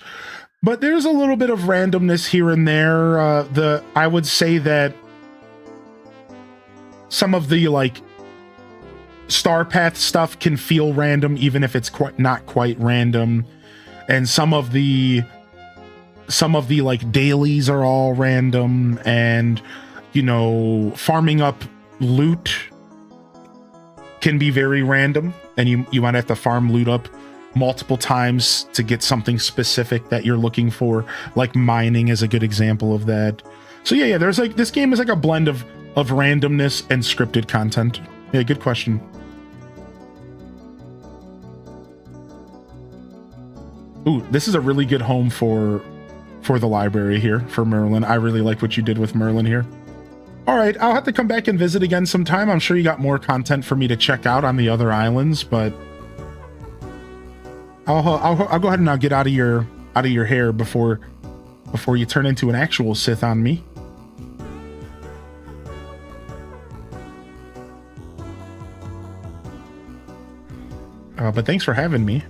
But there's a little bit of randomness here and there. I would say that some of the like Star Path stuff can feel random, even if it's not quite random. And some of the like dailies are all random, and you know, farming up loot can be very random, and you might have to farm loot up multiple times to get something specific that you're looking for. Like mining is a good example of that. So yeah, there's like, this game is like a blend of randomness and scripted content. Yeah, good question. Ooh, this is a really good home for the library here, for Merlin. I really like what you did with Merlin here. All right, I'll have to come back and visit again sometime. I'm sure you got more content for me to check out on the other islands, but I'll go ahead and now get out of your hair before you turn into an actual Sith on me. But thanks for having me.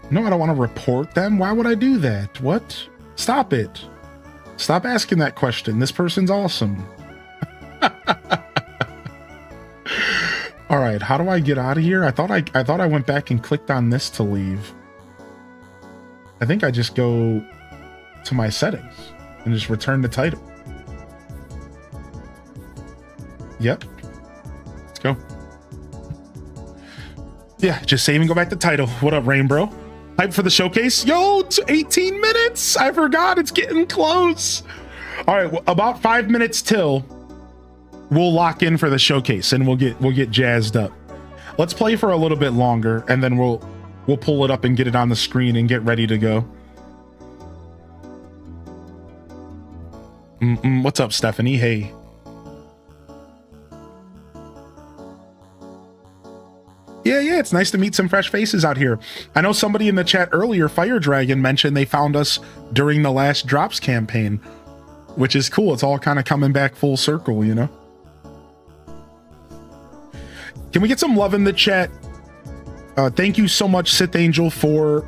No, I don't want to report them. Why would I do that? What? Stop it. Stop asking that question. This person's awesome. All right, how do I get out of here? I thought I went back and clicked on this to leave. I think I just go to my settings and just return the title. Yep. Let's go. Yeah, just save and go back to title. What up, Rain Bro? Hype for the showcase? Yo, 18 minutes! I forgot, it's getting close. All right, well, about 5 minutes till we'll lock in for the showcase, and we'll get jazzed up. Let's play for a little bit longer, and then we'll pull it up and get it on the screen and get ready to go. What's up, Stephanie? Hey. Yeah, it's nice to meet some fresh faces out here. I know somebody in the chat earlier, Fire Dragon, mentioned they found us during the last Drops campaign, which is cool. It's all kind of coming back full circle, you know? Can we get some love in the chat? Thank you so much, Sith Angel, for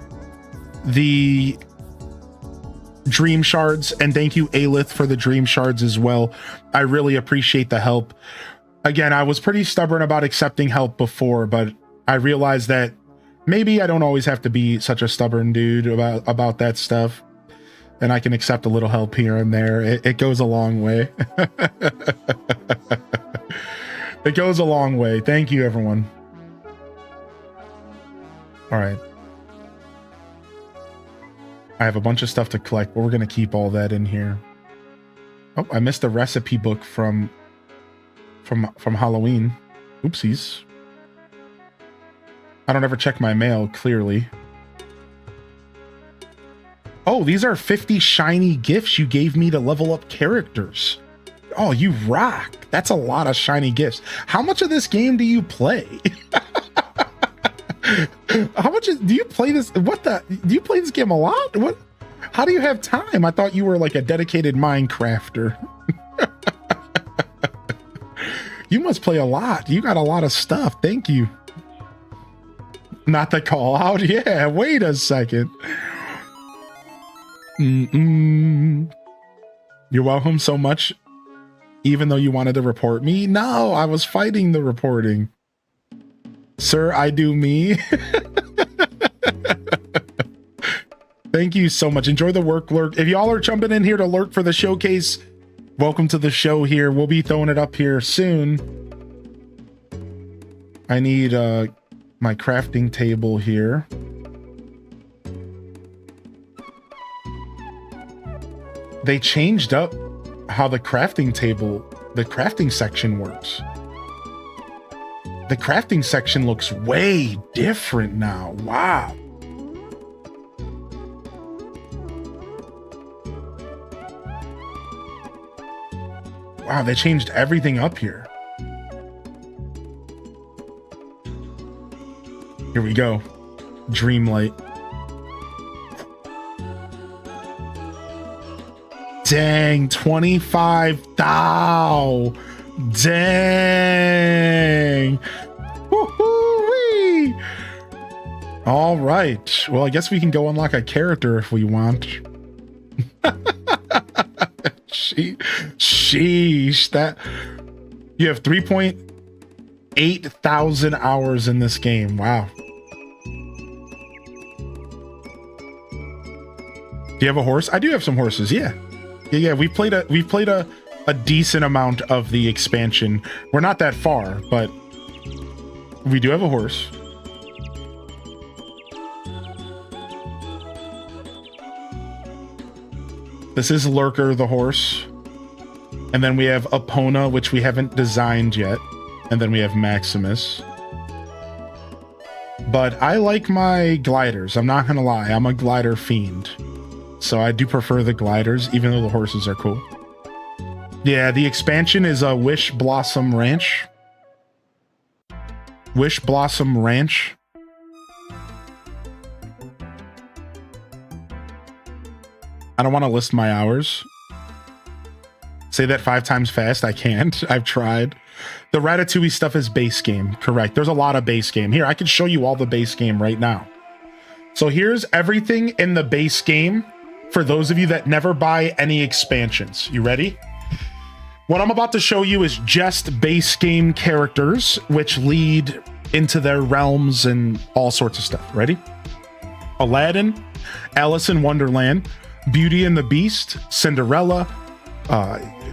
the Dream Shards, and thank you, Aelith, for the Dream Shards as well. I really appreciate the help. Again, I was pretty stubborn about accepting help before, but I realized that maybe I don't always have to be such a stubborn dude about that stuff, and I can accept a little help here and there. It goes a long way. It goes a long way. Thank you, everyone. All right. I have a bunch of stuff to collect, but we're going to keep all that in here. Oh, I missed the recipe book from Halloween. Oopsies. I don't ever check my mail, clearly. Oh, these are 50 shiny gifts you gave me to level up characters. Oh, you rock. That's a lot of shiny gifts. How much of this game do you play? How much do you play this? Do you play this game a lot? What? How do you have time? I thought you were like a dedicated Minecrafter. You must play a lot. You got a lot of stuff. Thank you. Not the call out. Yeah, wait a second. You're welcome so much. Even though you wanted to report me? No, I was fighting the reporting. Sir, I do me. Thank you so much. Enjoy the work, lurk. If y'all are jumping in here to lurk for the showcase, welcome to the show here. We'll be throwing it up here soon. I need my crafting table here. They changed up how the crafting section works. The crafting section looks way different now. Wow. Wow, they changed everything up here. Here we go. Dreamlight. Dang, 25 thou. Dang. Woo-hoo-wee. All right. Well, I guess we can go unlock a character if we want. Sheesh. You have 3.8 thousand hours in this game. Wow. Do you have a horse? I do have some horses. Yeah. Yeah. We've played a decent amount of the expansion. We're not that far, but we do have a horse. This is Lurker, the horse. And then we have Epona, which we haven't designed yet. And then we have Maximus. But I like my gliders. I'm not gonna lie. I'm a glider fiend. So I do prefer the gliders, even though the horses are cool. Yeah, the expansion is a Wish Blossom Ranch. Wish Blossom Ranch. I don't want to list my hours. Say that 5 times fast. I can't. I've tried. The Ratatouille stuff is base game. Correct. There's a lot of base game. Here, I can show you all the base game right now. So here's everything in the base game for those of you that never buy any expansions. You ready? What I'm about to show you is just base game characters, which lead into their realms and all sorts of stuff. Ready? Aladdin, Alice in Wonderland, Beauty and the Beast, Cinderella.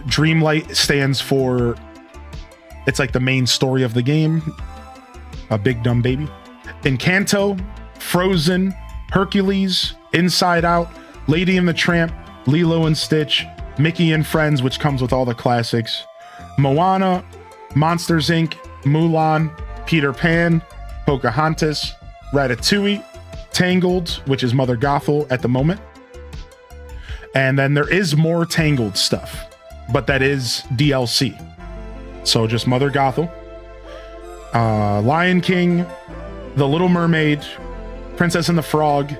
Dreamlight stands for, it's like the main story of the game. A big dumb baby. Encanto, Frozen, Hercules, Inside Out, Lady and the Tramp, Lilo and Stitch, Mickey and Friends, which comes with all the classics, Moana, Monsters Inc., Mulan, Peter Pan, Pocahontas, Ratatouille, Tangled, which is Mother Gothel at the moment. And then there is more Tangled stuff, but that is DLC. So just Mother Gothel, Lion King, The Little Mermaid, Princess and the Frog,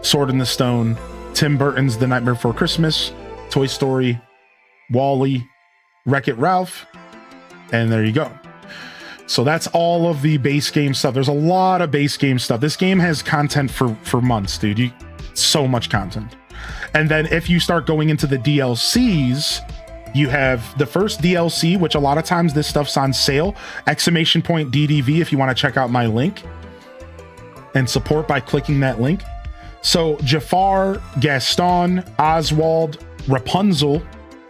Sword in the Stone, Tim Burton's The Nightmare Before Christmas, Toy Story, WALL-E, Wreck-It Ralph, and there you go. So that's all of the base game stuff. There's a lot of base game stuff. This game has content for months, dude. So much content. And then if you start going into the DLCs, you have the first DLC, which a lot of times this stuff's on sale, !DDV if you want to check out my link and support by clicking that link. So Jafar, Gaston, Oswald, Rapunzel,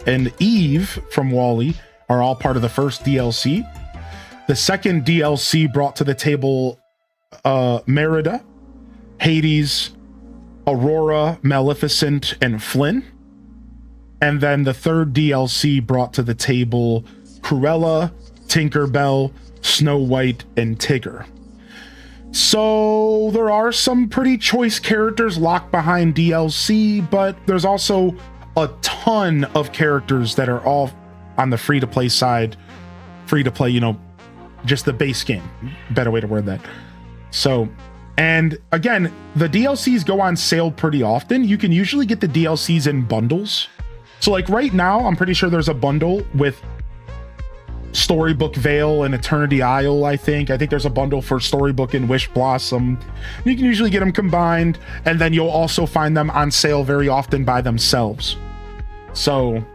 and Eve from WALL-E are all part of the first DLC. The second DLC brought to the table Merida, Hades, Aurora, Maleficent, and Flynn. And then the third DLC brought to the table Cruella, Tinkerbell, Snow White, and Tigger. So there are some pretty choice characters locked behind DLC, but there's also a ton of characters that are all on the free-to-play side. Free-to-play, you know, just the base game. Better way to word that. So, and again, the DLCs go on sale pretty often. You can usually get the DLCs in bundles. So like right now, I'm pretty sure there's a bundle with Storybook Vale and Eternity Isle, I think. I think there's a bundle for Storybook and Wish Blossom. You can usually get them combined, and then you'll also find them on sale very often by themselves. So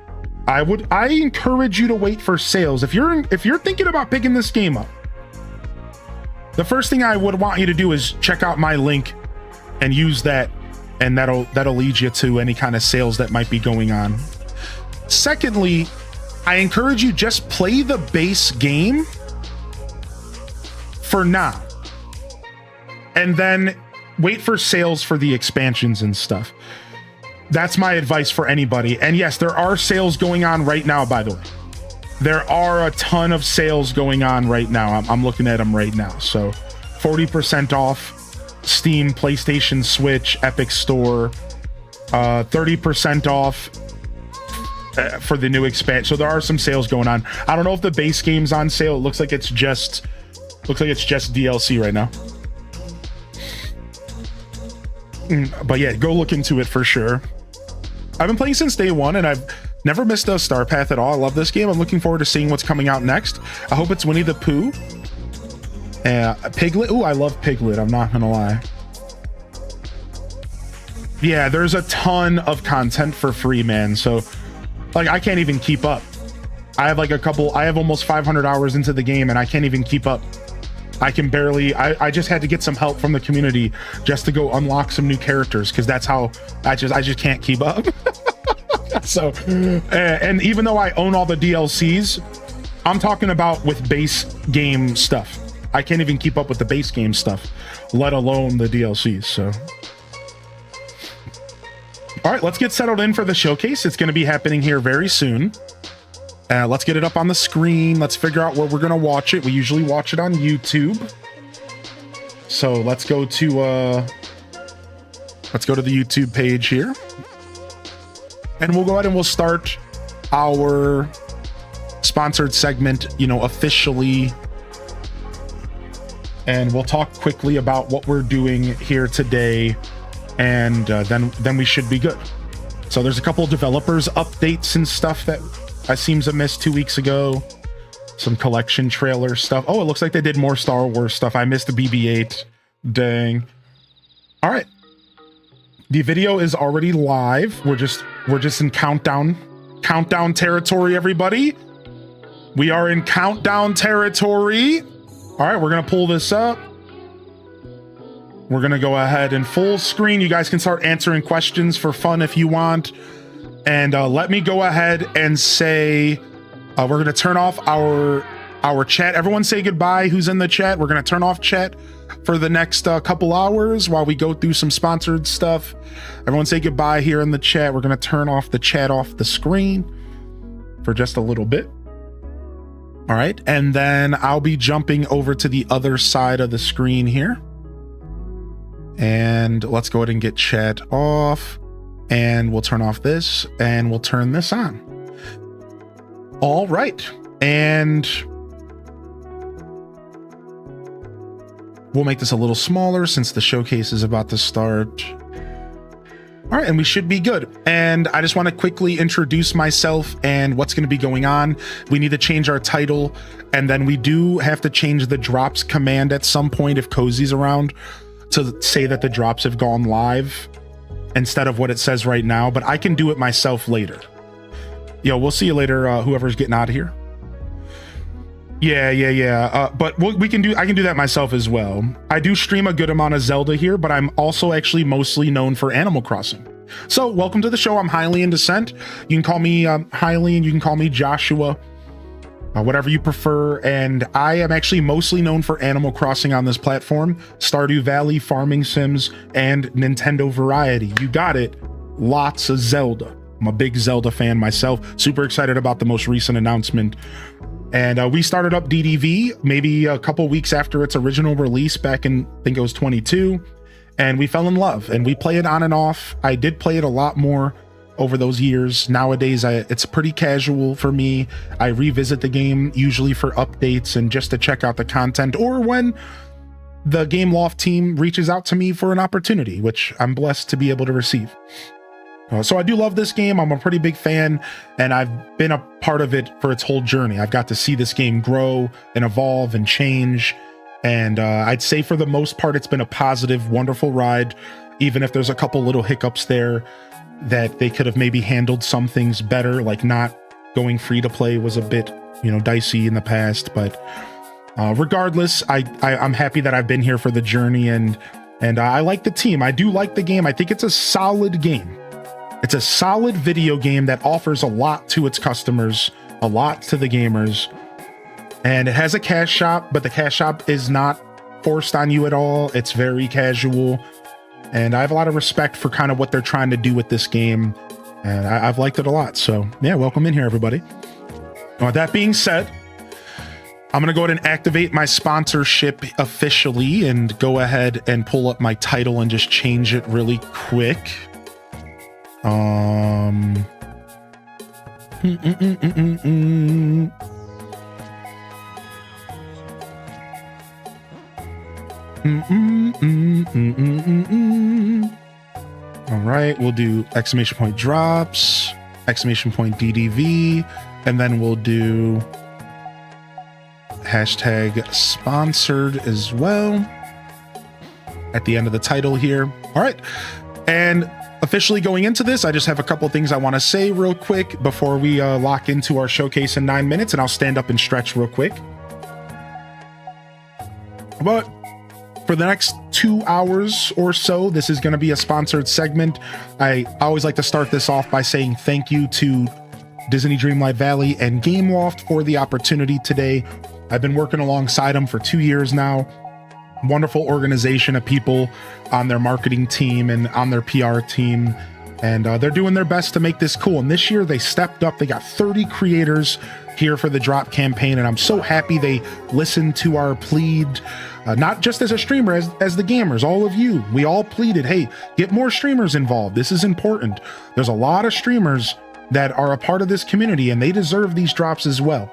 I encourage you to wait for sales. If you're thinking about picking this game up, the first thing I would want you to do is check out my link and use that, and that'll lead you to any kind of sales that might be going on. Secondly, I encourage you just play the base game for now, and then wait for sales for the expansions and stuff. That's my advice for anybody. And yes, there are sales going on right now, by the way. There are a ton of sales going on right now. I'm looking at them right now. So 40% off Steam, PlayStation, Switch, Epic Store, 30% off for the new expansion. So there are some sales going on. I don't know if the base game's on sale. It looks like it's just DLC right now. But yeah, go look into it for sure. I've been playing since day one, and I've never missed a Star Path at all. I love this game. I'm looking forward to seeing what's coming out next. I hope it's Winnie the Pooh. Piglet. Ooh, I love Piglet. I'm not gonna lie. Yeah, there's a ton of content for free, man. So like, I can't even keep up. I have like I have almost 500 hours into the game and I can't even keep up. I can barely, I just had to get some help from the community just to go unlock some new characters, because that's how I just can't keep up. So, and even though I own all the DLCs, I'm talking about with base game stuff. I can't even keep up with the base game stuff, let alone the DLCs. So, all right, let's get settled in for the showcase. It's going to be happening here very soon. Let's get it up on the screen. Let's figure out where we're going to watch it. We usually watch it on YouTube. So let's go to the YouTube page here. And we'll go ahead and we'll start our sponsored segment, officially. And we'll talk quickly about what we're doing here today. And then we should be good. So there's a couple of developers updates and stuff that I seems to miss 2 weeks ago. Some collection trailer stuff. Oh, it looks like they did more Star Wars stuff. I missed the BB-8. Dang. All right. The video is already live. We're just in countdown territory, everybody. We are in countdown territory. All right, we're gonna pull this up. We're gonna go ahead and full screen. You guys can start answering questions for fun if you want. And let me go ahead and say, we're going to turn off our chat. Everyone say goodbye who's in the chat. We're going to turn off chat for the next couple hours while we go through some sponsored stuff. Everyone say goodbye here in the chat. We're going to turn off the chat off the screen for just a little bit. All right. And then I'll be jumping over to the other side of the screen here. And let's go ahead and get chat off. And we'll turn off this and we'll turn this on. All right. And we'll make this a little smaller since the showcase is about to start. All right, and we should be good. And I just want to quickly introduce myself and what's going to be going on. We need to change our title, and then we do have to change the drops command at some point if Cozy's around to say that the drops have gone live instead of what it says right now, but I can do it myself later. We'll see you later, whoever's getting out of here. But I can do that myself as well. I do stream a good amount of Zelda here, but I'm also actually mostly known for Animal Crossing. So welcome to the show. I'm Highly in Descent. You can call me Highly, and you can call me Joshua, whatever you prefer. And I am actually mostly known for Animal Crossing on this platform, Stardew Valley, Farming Sims, and Nintendo Variety. You got it. Lots of Zelda. I'm a big Zelda fan myself. Super excited about the most recent announcement. And we started up DDV maybe a couple weeks after its original release back in, I think it was 22. And we fell in love and we play it on and off. I did play it a lot more over those years. Nowadays, it's pretty casual for me. I revisit the game usually for updates and just to check out the content, or when the Game Loft team reaches out to me for an opportunity, which I'm blessed to be able to receive. So I do love this game. I'm a pretty big fan, and I've been a part of it for its whole journey. I've got to see this game grow and evolve and change. And I'd say for the most part, it's been a positive, wonderful ride, even if there's a couple little hiccups there that they could have maybe handled some things better, like not going free to play was a bit, dicey in the past. But regardless, I'm happy that I've been here for the journey, and I like the team. I do like the game. I think it's a solid game. It's a solid video game that offers a lot to its customers, a lot to the gamers. And it has a cash shop, but the cash shop is not forced on you at all. It's very casual. And I have a lot of respect for kind of what they're trying to do with this game. And I've liked it a lot. So yeah, welcome in here, everybody. With that being said, I'm going to go ahead and activate my sponsorship officially and go ahead and pull up my title and just change it really quick. All right, we'll do exclamation point drops, exclamation point DDV, and then we'll do hashtag sponsored as well at the end of the title here. All right, and officially going into this, I just have a couple things I want to say real quick before we lock into our showcase in 9 minutes, and I'll stand up and stretch real quick. But for the next 2 hours or so, this is going to be a sponsored segment. I always like to start this off by saying thank you to Disney Dreamlight Valley and Gameloft for the opportunity today. I've been working alongside them for 2 years now. Wonderful organization of people on their marketing team and on their PR team, and they're doing their best to make this cool. And this year they stepped up. They got 30 creators here for the drop campaign, and I'm so happy they listened to our plead, not just as a streamer, as the gamers, all of you. We all pleaded, hey, get more streamers involved. This is important. There's a lot of streamers that are a part of this community, and they deserve these drops as well.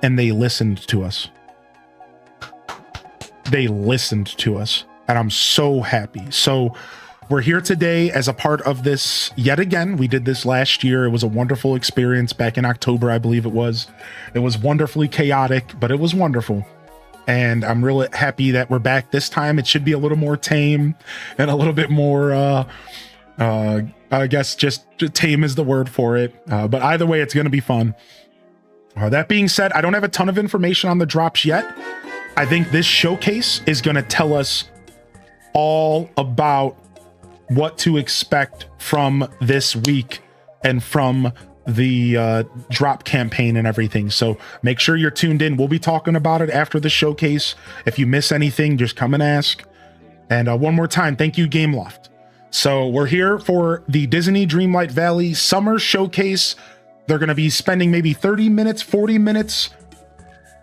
And they listened to us. They listened to us, and I'm so happy. So we're here today as a part of this yet again. We did this last year. It was a wonderful experience back in October, I believe it was. It was wonderfully chaotic, but it was wonderful. And I'm really happy that we're back this time. It should be a little more tame and a little bit more, I guess just tame is the word for it. But either way, it's going to be fun. That being said, I don't have a ton of information on the drops yet. I think this showcase is going to tell us all about what to expect from this week and from the drop campaign and everything. So make sure you're tuned in. We'll be talking about it after the showcase. If you miss anything, just come and ask. And one more time, thank you, Gameloft. So we're here for the Disney Dreamlight Valley Summer Showcase. They're going to be spending maybe 30 minutes, 40 minutes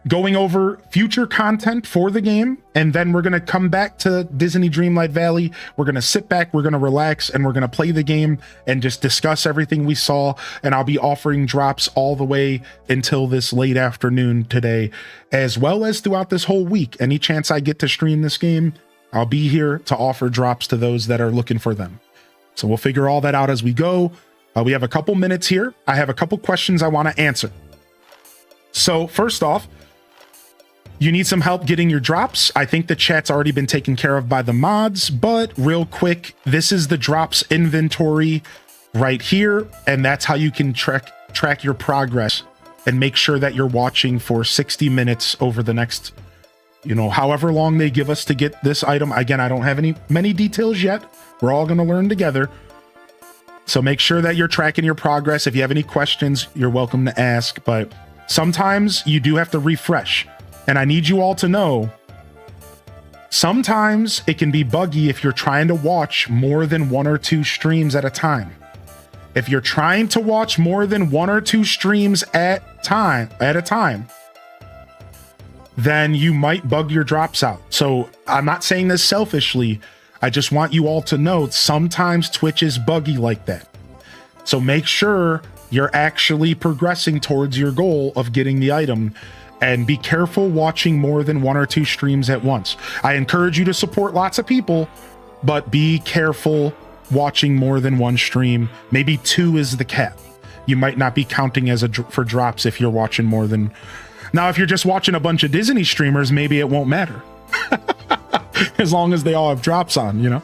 going over future content for the game, and then we're going to come back to Disney Dreamlight Valley. We're going to sit back, we're going to relax, and we're going to play the game and just discuss everything we saw. And I'll be offering drops all the way until this late afternoon today, as well as throughout this whole week. Any chance I get to stream this game, I'll be here to offer drops to those that are looking for them. So we'll figure all that out as we go. We have a couple minutes here. I have a couple questions I want to answer. So first off, you need some help getting your drops. I think the chat's already been taken care of by the mods, but real quick, this is the drops inventory right here, and that's how you can track your progress and make sure that you're watching for 60 minutes over the next, however long they give us to get this item. Again, I don't have many details yet. We're all going to learn together. So make sure that you're tracking your progress. If you have any questions, you're welcome to ask, but sometimes you do have to refresh. And I need you all to know, sometimes it can be buggy if you're trying to watch more than 1 or 2 streams at a time. If you're trying to watch more than 1 or 2 streams at a time, then you might bug your drops out. So I'm not saying this selfishly. I just want you all to know sometimes Twitch is buggy like that. So make sure you're actually progressing towards your goal of getting the item. And be careful watching more than 1 or 2 streams at once. I encourage you to support lots of people, but be careful watching more than 1 stream. Maybe 2 is the cap. You might not be counting for drops if you're watching more than... Now, if you're just watching a bunch of Disney streamers, maybe it won't matter. As long as they all have drops on,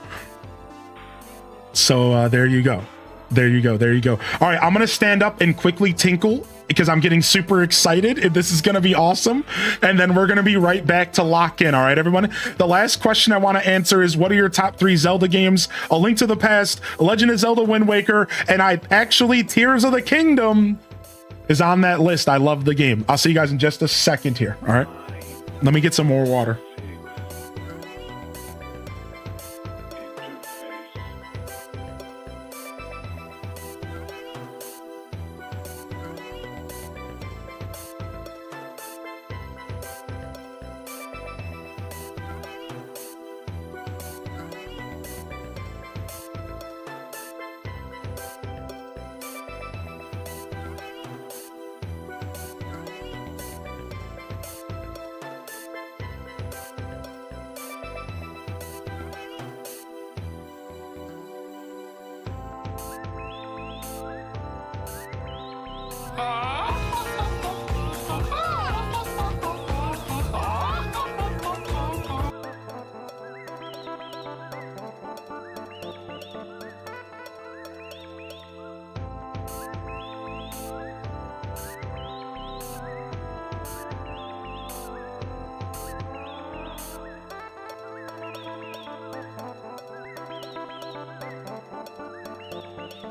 So there you go. There you go. There you go. All right, I'm going to stand up and quickly tinkle because I'm getting super excited. This is going to be awesome. And then we're going to be right back to lock in. All right, everyone. The last question I want to answer is, what are your top 3 Zelda games? A Link to the Past, Legend of Zelda Wind Waker, and Tears of the Kingdom is on that list. I love the game. I'll see you guys in just a second here. All right. Let me get some more water.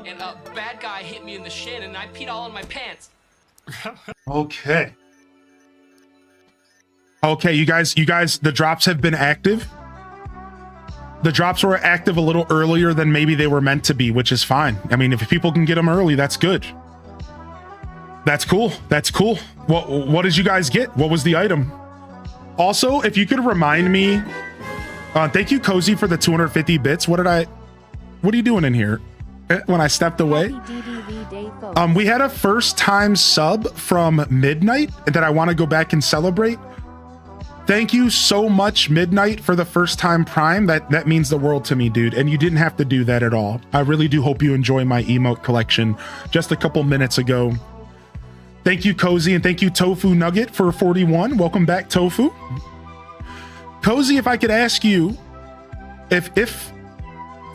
and a bad guy hit me in the shin, and I peed all in my pants. Okay. Okay, you guys, the drops have been active. The drops were active a little earlier than maybe they were meant to be, which is fine. I mean, if people can get them early, that's good. That's cool. That's cool. What did you guys get? What was the item? Also, if you could remind me, thank you, Cozy, for the 250 bits. What are you doing in here? When I stepped away, we had a first time sub from Midnight that I want to go back and celebrate. Thank you so much, Midnight, for the first time Prime. That means the world to me, dude. And you didn't have to do that at all. I really do hope you enjoy my emote collection just a couple minutes ago. Thank you, Cozy, and thank you, Tofu Nugget, for 41. Welcome back, Tofu. Cozy, if I could ask you, if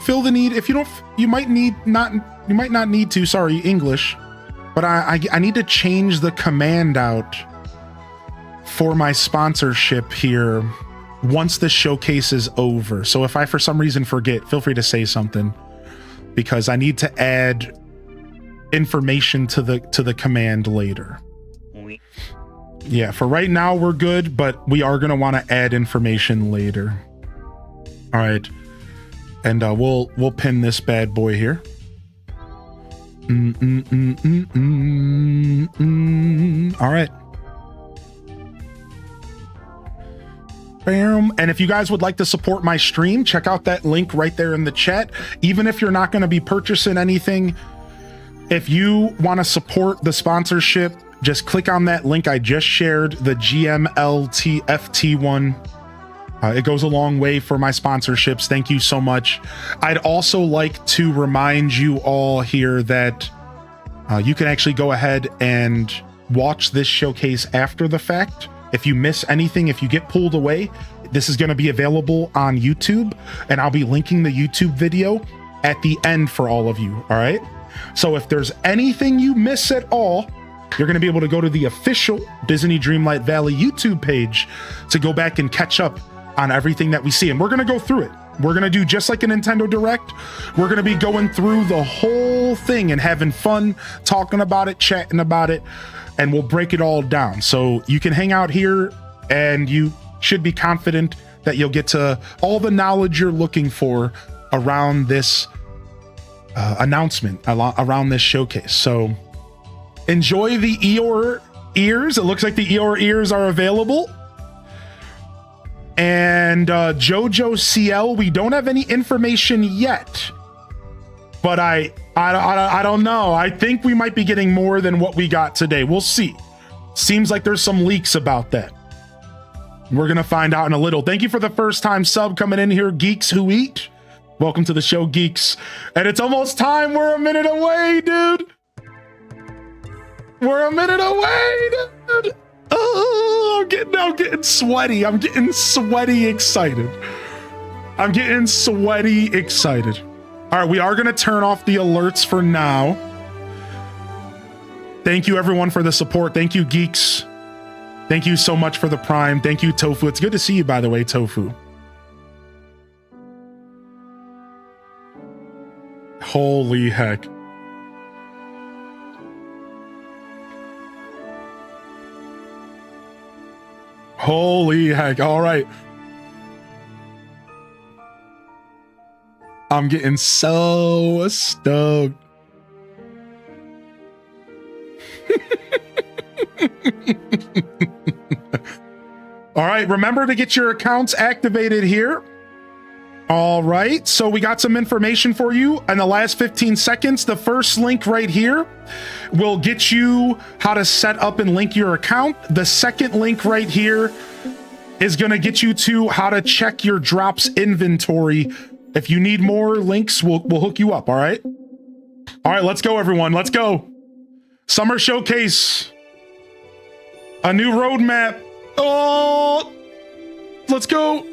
fill the need, if you don't, you might not need to, sorry, English, but I need to change the command out for my sponsorship here once the showcase is over. So if I for some reason forget, feel free to say something, because I need to add information to the command later. Yeah, for right now we're good, but we are going to want to add information later. All right. And we'll pin this bad boy here. All right. Bam. And if you guys would like to support my stream, check out that link right there in the chat. Even if you're not going to be purchasing anything, if you want to support the sponsorship, just click on that link I just shared, the GMLTFT one. It goes a long way for my sponsorships. Thank you so much. I'd also like to remind you all here that you can actually go ahead and watch this showcase after the fact. If you miss anything, if you get pulled away, this is going to be available on YouTube, and I'll be linking the YouTube video at the end for all of you. All right. So if there's anything you miss at all, you're going to be able to go to the official Disney Dreamlight Valley YouTube page to go back and catch up on everything that we see. And we're going to go through it. We're going to do just like a Nintendo Direct. We're going to be going through the whole thing and having fun, talking about it, chatting about it, and we'll break it all down. So you can hang out here and you should be confident that you'll get to all the knowledge you're looking for around this announcement, around this showcase. So enjoy the Eeyore ears. It looks like the Eeyore ears are available. And JoJo CL, we don't have any information yet, but I don't know. I think we might be getting more than what we got today. We'll see. Seems like there's some leaks about that. We're gonna find out in a little. Thank you for the first time sub coming in here, Geeks Who Eat. Welcome to the show, Geeks. And it's almost time. We're a minute away, dude. We're a minute away, dude. Oh, I'm getting sweaty. I'm getting sweaty excited. I'm getting sweaty excited. All right, we are going to turn off the alerts for now. Thank you, everyone, for the support. Thank you, Geeks. Thank you so much for the Prime. Thank you, Tofu. It's good to see you, by the way, Tofu. Holy heck. Holy heck. All right. I'm getting so stoked. All right. Remember to get your accounts activated here. All right. So we got some information for you in the last 15 seconds. The first link right here will get you how to set up and link your account. The second link right here is going to get you to how to check your drops inventory. If you need more links, we'll hook you up. All right. All right. Let's go, everyone. Let's go. Summer Showcase. A new roadmap. Oh, let's go.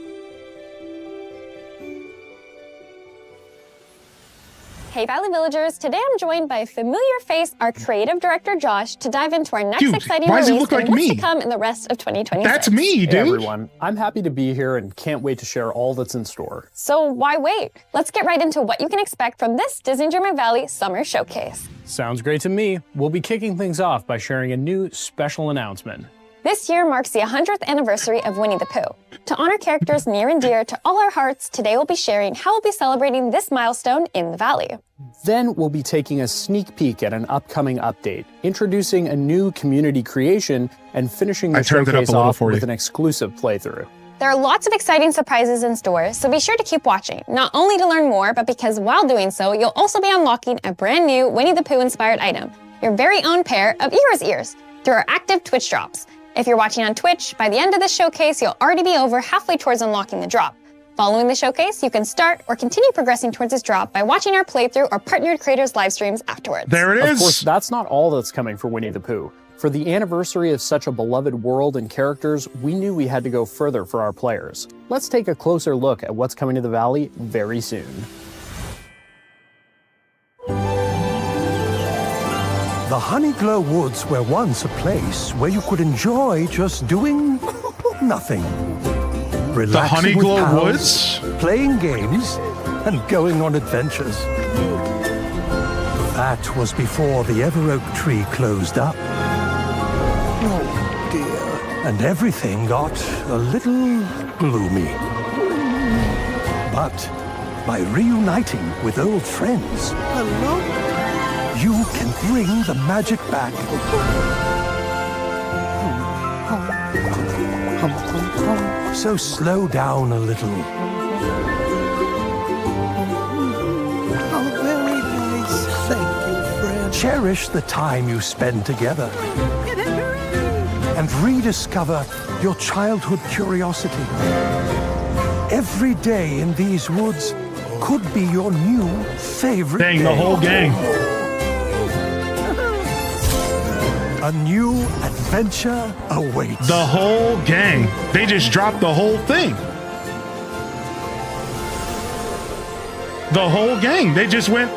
Hey Valley Villagers, today I'm joined by a familiar face, our creative director Josh, to dive into our next exciting why does he release look like and what's me? to come in the rest of 2026. That's me, dude. Hey everyone, I'm happy to be here and can't wait to share all that's in store. So why wait? Let's get right into what you can expect from this Disney Dreamlight Valley Summer Showcase. Sounds great to me. We'll be kicking things off by sharing a new special announcement. This year marks the 100th anniversary of Winnie the Pooh. To honor characters near and dear to all our hearts, today we'll be sharing how we'll be celebrating this milestone in the Valley. Then we'll be taking a sneak peek at an upcoming update, introducing a new community creation, and finishing the showcase off with an exclusive playthrough. There are lots of exciting surprises in store, so be sure to keep watching, not only to learn more, but because while doing so, you'll also be unlocking a brand new Winnie the Pooh inspired item, your very own pair of Eeyore's ears, through our active Twitch drops. If you're watching on Twitch, by the end of the showcase, you'll already be over halfway towards unlocking the drop. Following the showcase, you can start or continue progressing towards this drop by watching our playthrough or partnered creators' live streams afterwards. There it is. Of course, that's not all that's coming for Winnie the Pooh. For the anniversary of such a beloved world and characters, we knew we had to go further for our players. Let's take a closer look at what's coming to the Valley very soon. The Honeyglow Woods were once a place where you could enjoy just doing nothing. Relaxing with Honeyglow pals, Woods? playing games, and going on adventures. That was before the Ever Oak tree closed up. Oh dear. And everything got a little gloomy. But by reuniting with old friends, you can bring the magic back. So slow down a little. Oh, very nice. Thank you, friend. Cherish the time you spend together. And rediscover your childhood curiosity. Every day in these woods could be your new favorite Dang, day. the whole gang. A new adventure awaits. The whole gang. They just dropped the whole thing. The whole gang. They just went.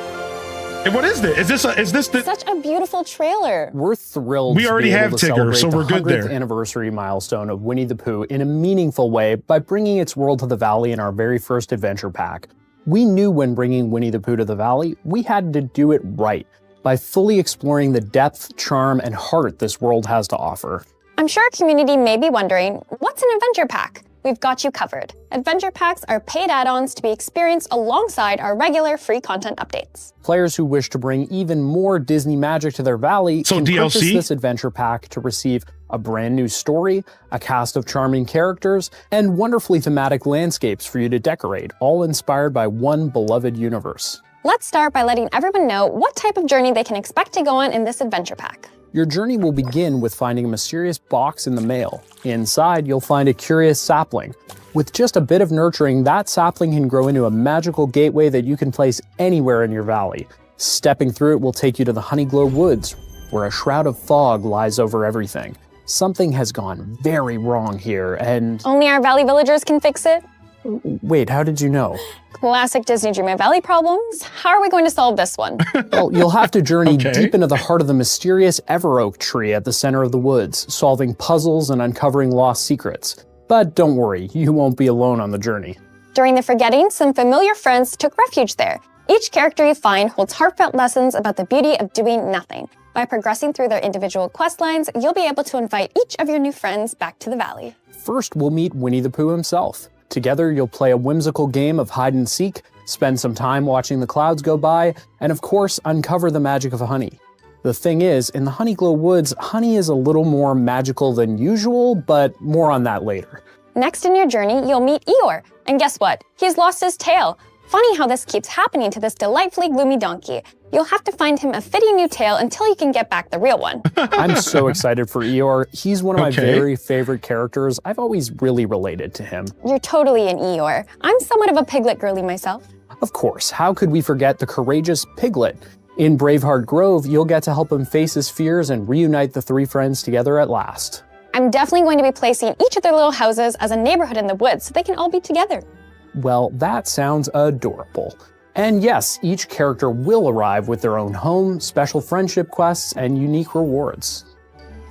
What is this? Is this the? Such a beautiful trailer. We're thrilled We already to be have able to Tigger, so celebrate we're good the 100th there. anniversary milestone of Winnie the Pooh in a meaningful way by bringing its world to the Valley in our very first adventure pack. We knew when bringing Winnie the Pooh to the Valley, we had to do it right, by fully exploring the depth, charm, and heart this world has to offer. I'm sure our community may be wondering, what's an adventure pack? We've got you covered. Adventure packs are paid add-ons to be experienced alongside our regular free content updates. Players who wish to bring even more Disney magic to their Valley can purchase this adventure pack to receive a brand new story, a cast of charming characters, and wonderfully thematic landscapes for you to decorate, all inspired by one beloved universe. Let's start by letting everyone know what type of journey they can expect to go on in this adventure pack. Your journey will begin with finding a mysterious box in the mail. Inside, you'll find a curious sapling. With just a bit of nurturing, that sapling can grow into a magical gateway that you can place anywhere in your valley. Stepping through it will take you to the Honeyglow Woods, where a shroud of fog lies over everything. Something has gone very wrong here, and... Only our Valley Villagers can fix it? Wait, how did you know? Classic Disney Dreamlight Valley problems. How are we going to solve this one? Well, you'll have to journey deep into the heart of the mysterious Ever Oak tree at the center of the woods, solving puzzles and uncovering lost secrets. But don't worry, you won't be alone on the journey. During the forgetting, some familiar friends took refuge there. Each character you find holds heartfelt lessons about the beauty of doing nothing. By progressing through their individual quest lines, you'll be able to invite each of your new friends back to the valley. First, we'll meet Winnie the Pooh himself. Together, you'll play a whimsical game of hide and seek, spend some time watching the clouds go by, and of course, uncover the magic of honey. The thing is, in the Honeyglow Woods, honey is a little more magical than usual, but more on that later. Next in your journey, you'll meet Eeyore. And guess what? He's lost his tail. Funny how this keeps happening to this delightfully gloomy donkey. You'll have to find him a fitting new tail until you can get back the real one. I'm so excited for Eeyore. He's one of my very favorite characters. I've always really related to him. You're totally an Eeyore. I'm somewhat of a piglet girly myself. Of course, how could we forget the courageous Piglet? In Braveheart Grove, you'll get to help him face his fears and reunite the three friends together at last. I'm definitely going to be placing each of their little houses as a neighborhood in the woods so they can all be together. Well, that sounds adorable. And yes, each character will arrive with their own home, special friendship quests, and unique rewards.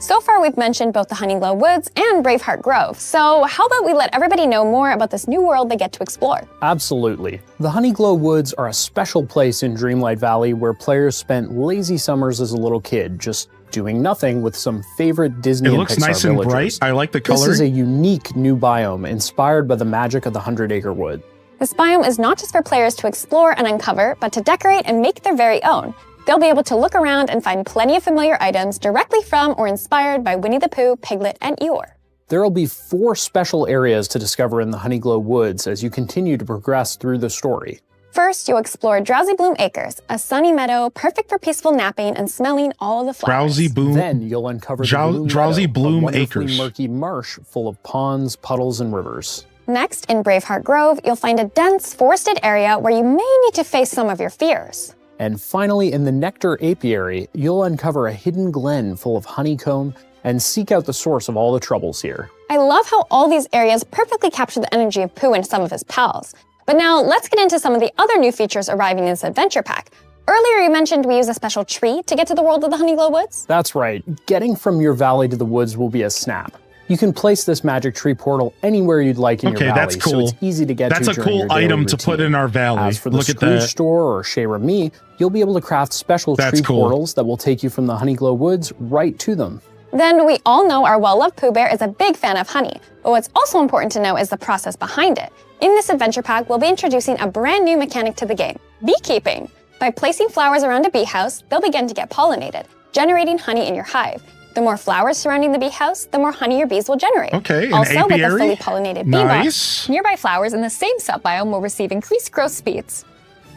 So far, we've mentioned both the Honeyglow Woods and Braveheart Grove, so how about we let everybody know more about this new world they get to explore? Absolutely. The Honeyglow Woods are a special place in Dreamlight Valley where players spent lazy summers as a little kid, just doing nothing with some favorite Disney It and looks Pixar nice and villagers. bright. I like the color. This is a unique new biome inspired by the magic of the 100-Acre Wood. This biome is not just for players to explore and uncover, but to decorate and make their very own. They'll be able to look around and find plenty of familiar items directly from or inspired by Winnie the Pooh, Piglet, and Eeyore. There will be 4 special areas to discover in the Honeyglow Woods as you continue to progress through the story. First, you'll explore Drowsy Bloom Acres, a sunny meadow perfect for peaceful napping and smelling all of the flowers. Drowsy Bloom. Then you'll uncover the Bloom Drowsy Meadow, Bloom a wonderfully Acres. murky marsh full of ponds, puddles, and rivers. Next, in Braveheart Grove, you'll find a dense, forested area where you may need to face some of your fears. And finally, in the Nectar Apiary, you'll uncover a hidden glen full of honeycomb and seek out the source of all the troubles here. I love how all these areas perfectly capture the energy of Pooh and some of his pals. But now, let's get into some of the other new features arriving in this adventure pack. Earlier you mentioned we use a special tree to get to the world of the Honeyglow Woods? That's right, getting from your valley to the woods will be a snap. You can place this magic tree portal anywhere you'd like in your valley, that's cool. so it's easy to get That's to a during cool your daily item to routine. put in our valley. As for the Look at Scrooge that. store or Chez Remy, you'll be able to craft special That's tree cool. portals that will take you from the Honeyglow Woods right to them. Then we all know our well-loved Pooh Bear is a big fan of honey, but what's also important to know is the process behind it. In this adventure pack, we'll be introducing a brand new mechanic to the game, beekeeping. By placing flowers around a bee house, they'll begin to get pollinated, generating honey in your hive. The more flowers surrounding the bee house, the more honey your bees will generate. Okay, an also, with the apiary? fully pollinated bee Nice. box, nearby flowers in the same sub-biome will receive increased growth speeds.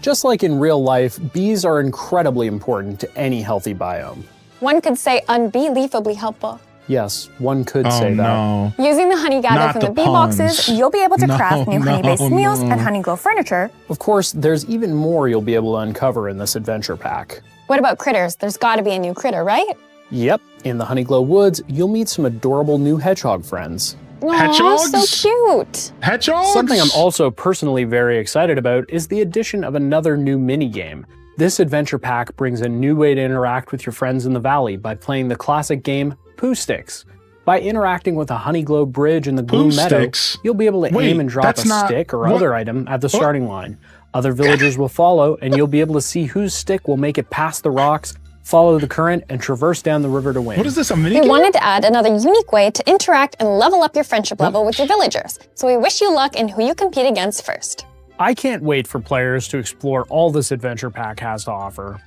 Just like in real life, bees are incredibly important to any healthy biome. One could say unbelievably helpful. Yes, one could Oh say that. no. Using the honey gathered Not from the the bee puns. boxes, you'll be able to No, craft new honey-based no, meals no. and Honeyglow furniture. Of course, there's even more you'll be able to uncover in this adventure pack. What about critters? There's gotta be a new critter, right? Yep, in the Honeyglow Woods, you'll meet some adorable new hedgehog friends. Aw, Hedgehogs? so cute. Hedgehogs? Something I'm also personally very excited about is the addition of another new minigame. This adventure pack brings a new way to interact with your friends in the valley by playing the classic game Pooh Sticks. By interacting with a Honeyglow bridge in the Pooh Bloom Meadow, Sticks? you'll be able to Wait, aim and drop a that's not- stick or what? other item at the starting line. Other villagers will follow, and you'll be able to see whose stick will make it past the rocks, follow the current, and traverse down the river to win. What is this, a We minigame? wanted to add another unique way to interact and level up your friendship level with your villagers. So we wish you luck in who you compete against first. I can't wait for players to explore all this adventure pack has to offer.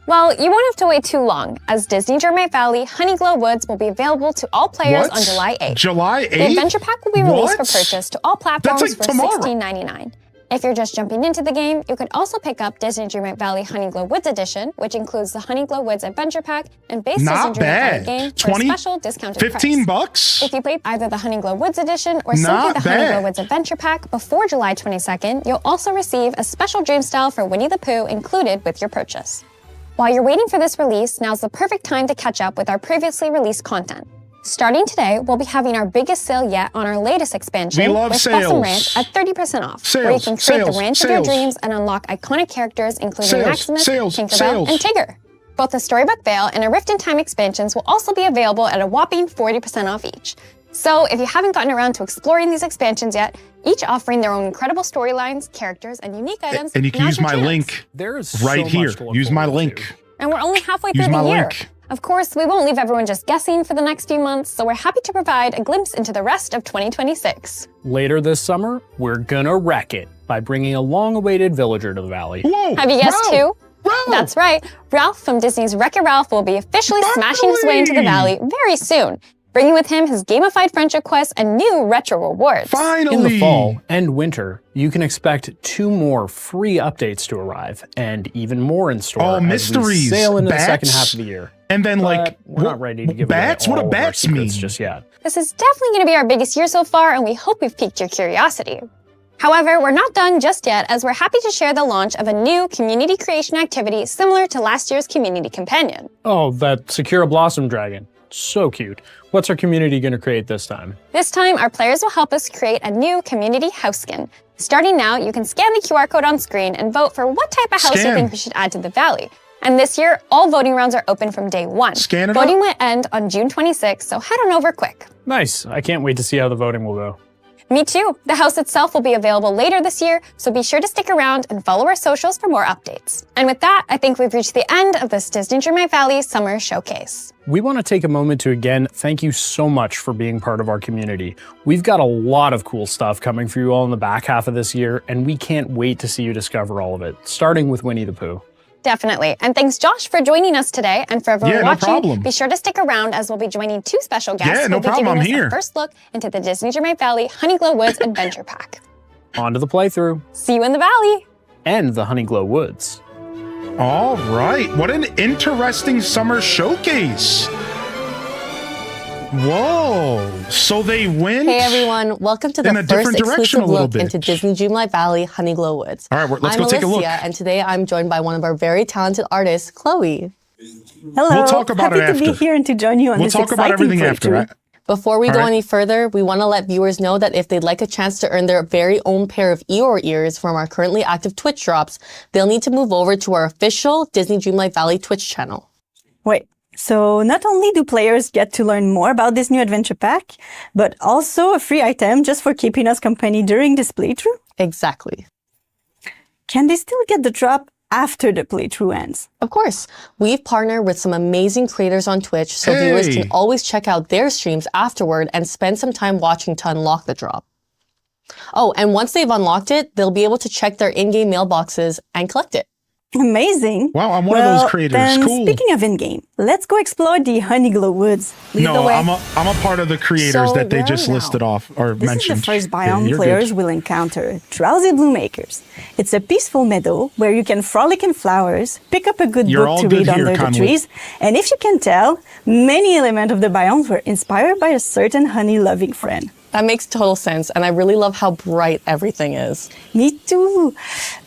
Well, you won't have to wait too long, as Disney Dreamlight Valley Honeyglow Woods will be available to all players What? on July 8th. July 8th? The adventure pack will be released What? for purchase to all platforms like for tomorrow. $16.99. If you're just jumping into the game, you can also pick up Disney Dreamlight Valley Honeyglow Woods Edition, which includes the Honeyglow Woods Adventure Pack and base Not Disney Dreamlight Valley bad. game for a 20? special discounted 15 price. bucks? If you played either the Honeyglow Woods Edition or simply Not the bad. Honeyglow Woods Adventure Pack before July 22nd, you'll also receive a special dream style for Winnie the Pooh included with your purchase. While you're waiting for this release, now's the perfect time to catch up with our previously released content. Starting today, we'll be having our biggest sale yet on our latest expansion, We love with sales. Blossom Ranch at 30% off, where you Sales, can create sales, the ranch of your sales. dreams and unlock iconic characters including Sales, Maximus, sales, Tinkerbell, sales. and Tigger. Both the Storybook Vale and a Rift in Time expansions will also be available at a whopping 40% off each. So if you haven't gotten around to exploring these expansions yet, each offering their own incredible storylines, characters, and unique items, And you can now's use your my chance. link There is right so here. much to look Use my forward link. to. And we're only halfway Use through my the year. link. Of course, we won't leave everyone just guessing for the next few months, so we're happy to provide a glimpse into the rest of 2026. Later this summer, we're gonna wreck it by bringing a long-awaited villager to the valley. Whoa! Have you guessed Ralph! too? Ralph! That's right. Ralph from Disney's Wreck-It Ralph will be officially smashing his way into the valley very soon, bringing with him his gamified friendship quests and new retro rewards. Finally! In the fall and winter, you can expect 2 more free updates to arrive, and even more in store Oh, as we mysteries, sail into the bats, second half of the year. And then, like, But we're not ready to give bats? away What all do of our bats mean? secrets just yet. This is definitely going to be our biggest year so far, and we hope we've piqued your curiosity. However, we're not done just yet, as we're happy to share the launch of a new community creation activity similar to last year's Community Companion. Oh, that Sakura Blossom Dragon. So cute. What's our community going to create this time? This time, our players will help us create a new community house skin. Starting now, you can scan the QR code on screen and vote for what type of house you think we should add to the valley. And this year, all voting rounds are open from day 1. Scan it Voting up. will end on June 26th, so head on over quick. Nice. I can't wait to see how the voting will go. Me too. The house itself will be available later this year, so be sure to stick around and follow our socials for more updates. And with that, I think we've reached the end of this Disney Dreamlight Valley Summer Showcase. We want to take a moment to again thank you so much for being part of our community. We've got a lot of cool stuff coming for you all in the back half of this year, and we can't wait to see you discover all of it, starting with Winnie the Pooh. Definitely. And thanks, Josh, for joining us today. And for everyone watching, problem. be sure to stick around as we'll be joining 2 special guests Yeah, who no will be problem, giving I'm us here. a first look into the Disney Dreamlight Valley Honeyglow Woods Adventure Pack. On to the playthrough See you in the valley! and the Honeyglow Woods. All right. What an interesting summer showcase. Whoa. So they went. Hey everyone, welcome to in the a first different direction exclusive a little look bit. into Disney Dreamlight Valley Honeyglow Woods. All right, let's I'm go take a look. Alicia, and today I'm joined by one of our very talented artists, Chloe. Hello. We'll talk about Happy it to after. be here and to join you on We'll this talk about exciting everything after. playthrough. Before we go right. any further, we want to let viewers know that if they'd like a chance to earn their very own pair of Eeyore ears from our currently active Twitch drops, they'll need to move over to our official Disney Dreamlight Valley Twitch channel. Wait, so not only do players get to learn more about this new adventure pack, but also a free item just for keeping us company during this playthrough? Exactly. Can they still get the drop after the playthrough ends? Of course, we've partnered with some amazing creators on Twitch, so viewers Hey. can always check out their streams afterward and spend some time watching to unlock the drop. Oh, and once they've unlocked it, they'll be able to check their in-game mailboxes and collect it. Amazing. Wow, I'm one of those creators. Then, Cool. speaking of in-game, let's go explore the Honeyglow Woods. Lead the No, way. I'm a part of the creators So, that they where just are we listed now? off or This mentioned. is the first Yeah, biome you're players good. will encounter Drowsy Blue Makers. It's a peaceful meadow where you can frolic in flowers, pick up a good You're book all to good read here, under the Conwood. trees, and if you can tell, many elements of the biomes were inspired by a certain honey-loving friend. That makes total sense, and I really love how bright everything is. Me too.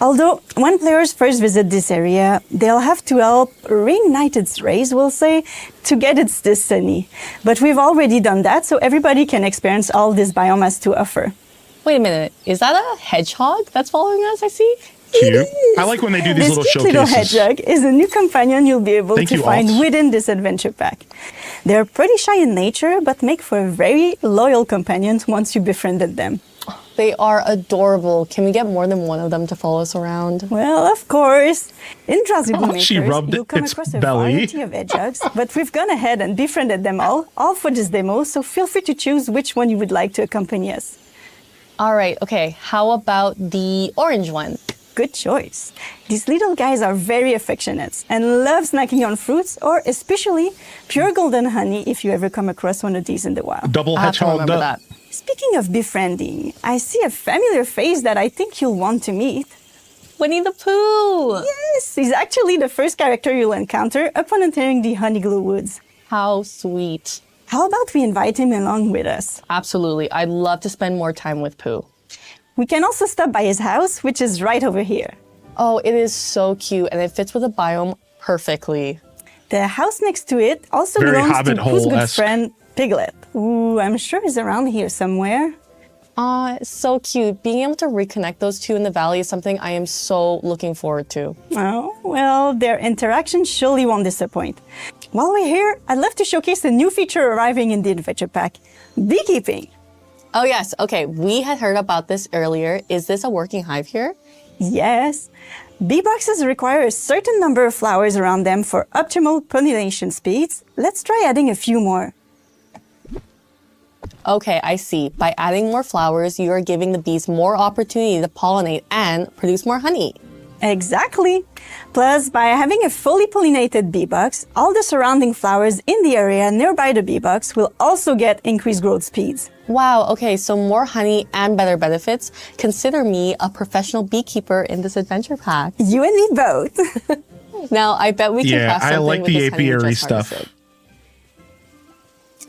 Although, when players first visit this area, they'll have to help reignite its rays, we'll say, to get its destiny. But we've already done that, so everybody can experience all this biome has to offer. Wait a minute, is that a hedgehog that's following us, I see? Cute. I like when they do these This little cute little showcases. hedgehog is a new companion you'll be able Thank to you, find Alt. within this adventure pack. They're pretty shy in nature, but make for very loyal companions once you befriended them. They are adorable. Can we get more than one of them to follow us around? Well, of course. In Drowsy Blue Oh, she Makers, rubbed you'll come its across a belly. variety of hedgehogs, but we've gone ahead and befriended them all for this demo, so feel free to choose which one you would like to accompany us. All right, okay, how about the orange one? Good choice. These little guys are very affectionate and love snacking on fruits, or especially pure golden honey if you ever come across one of these in the wild. Double I have to hedgehog. remember that. Speaking of befriending, I see a familiar face that I think you'll want to meet. Winnie the Pooh! Yes, he's actually the first character you'll encounter upon entering the Honeyglow Woods. How sweet. How about we invite him along with us? Absolutely, I'd love to spend more time with Pooh. We can also stop by his house, which is right over here. Oh, it is so cute, and it fits with the biome perfectly. The house next to it also Very belongs Hobbit to Pooh's good Hole-esque. friend, Piglet. Ooh, I'm sure he's around here somewhere. Aw, it's so cute. Being able to reconnect those two in the valley is something I am so looking forward to. Oh, well, their interaction surely won't disappoint. While we're here, I'd love to showcase a new feature arriving in the adventure pack, beekeeping. Oh yes, okay, we had heard about this earlier. Is this a working hive here? Yes. Bee boxes require a certain number of flowers around them for optimal pollination speeds. Let's try adding a few more. Okay, I see. By adding more flowers, you are giving the bees more opportunity to pollinate and produce more honey. Exactly. Plus, by having a fully pollinated bee box, all the surrounding flowers in the area nearby the bee box will also get increased growth speeds. Wow, okay, so more honey and better benefits. Consider me a professional beekeeper in this adventure pack. You and me both. Now, I bet we can Yeah, craft I something like with the this honey we apiary just stuff. harvested.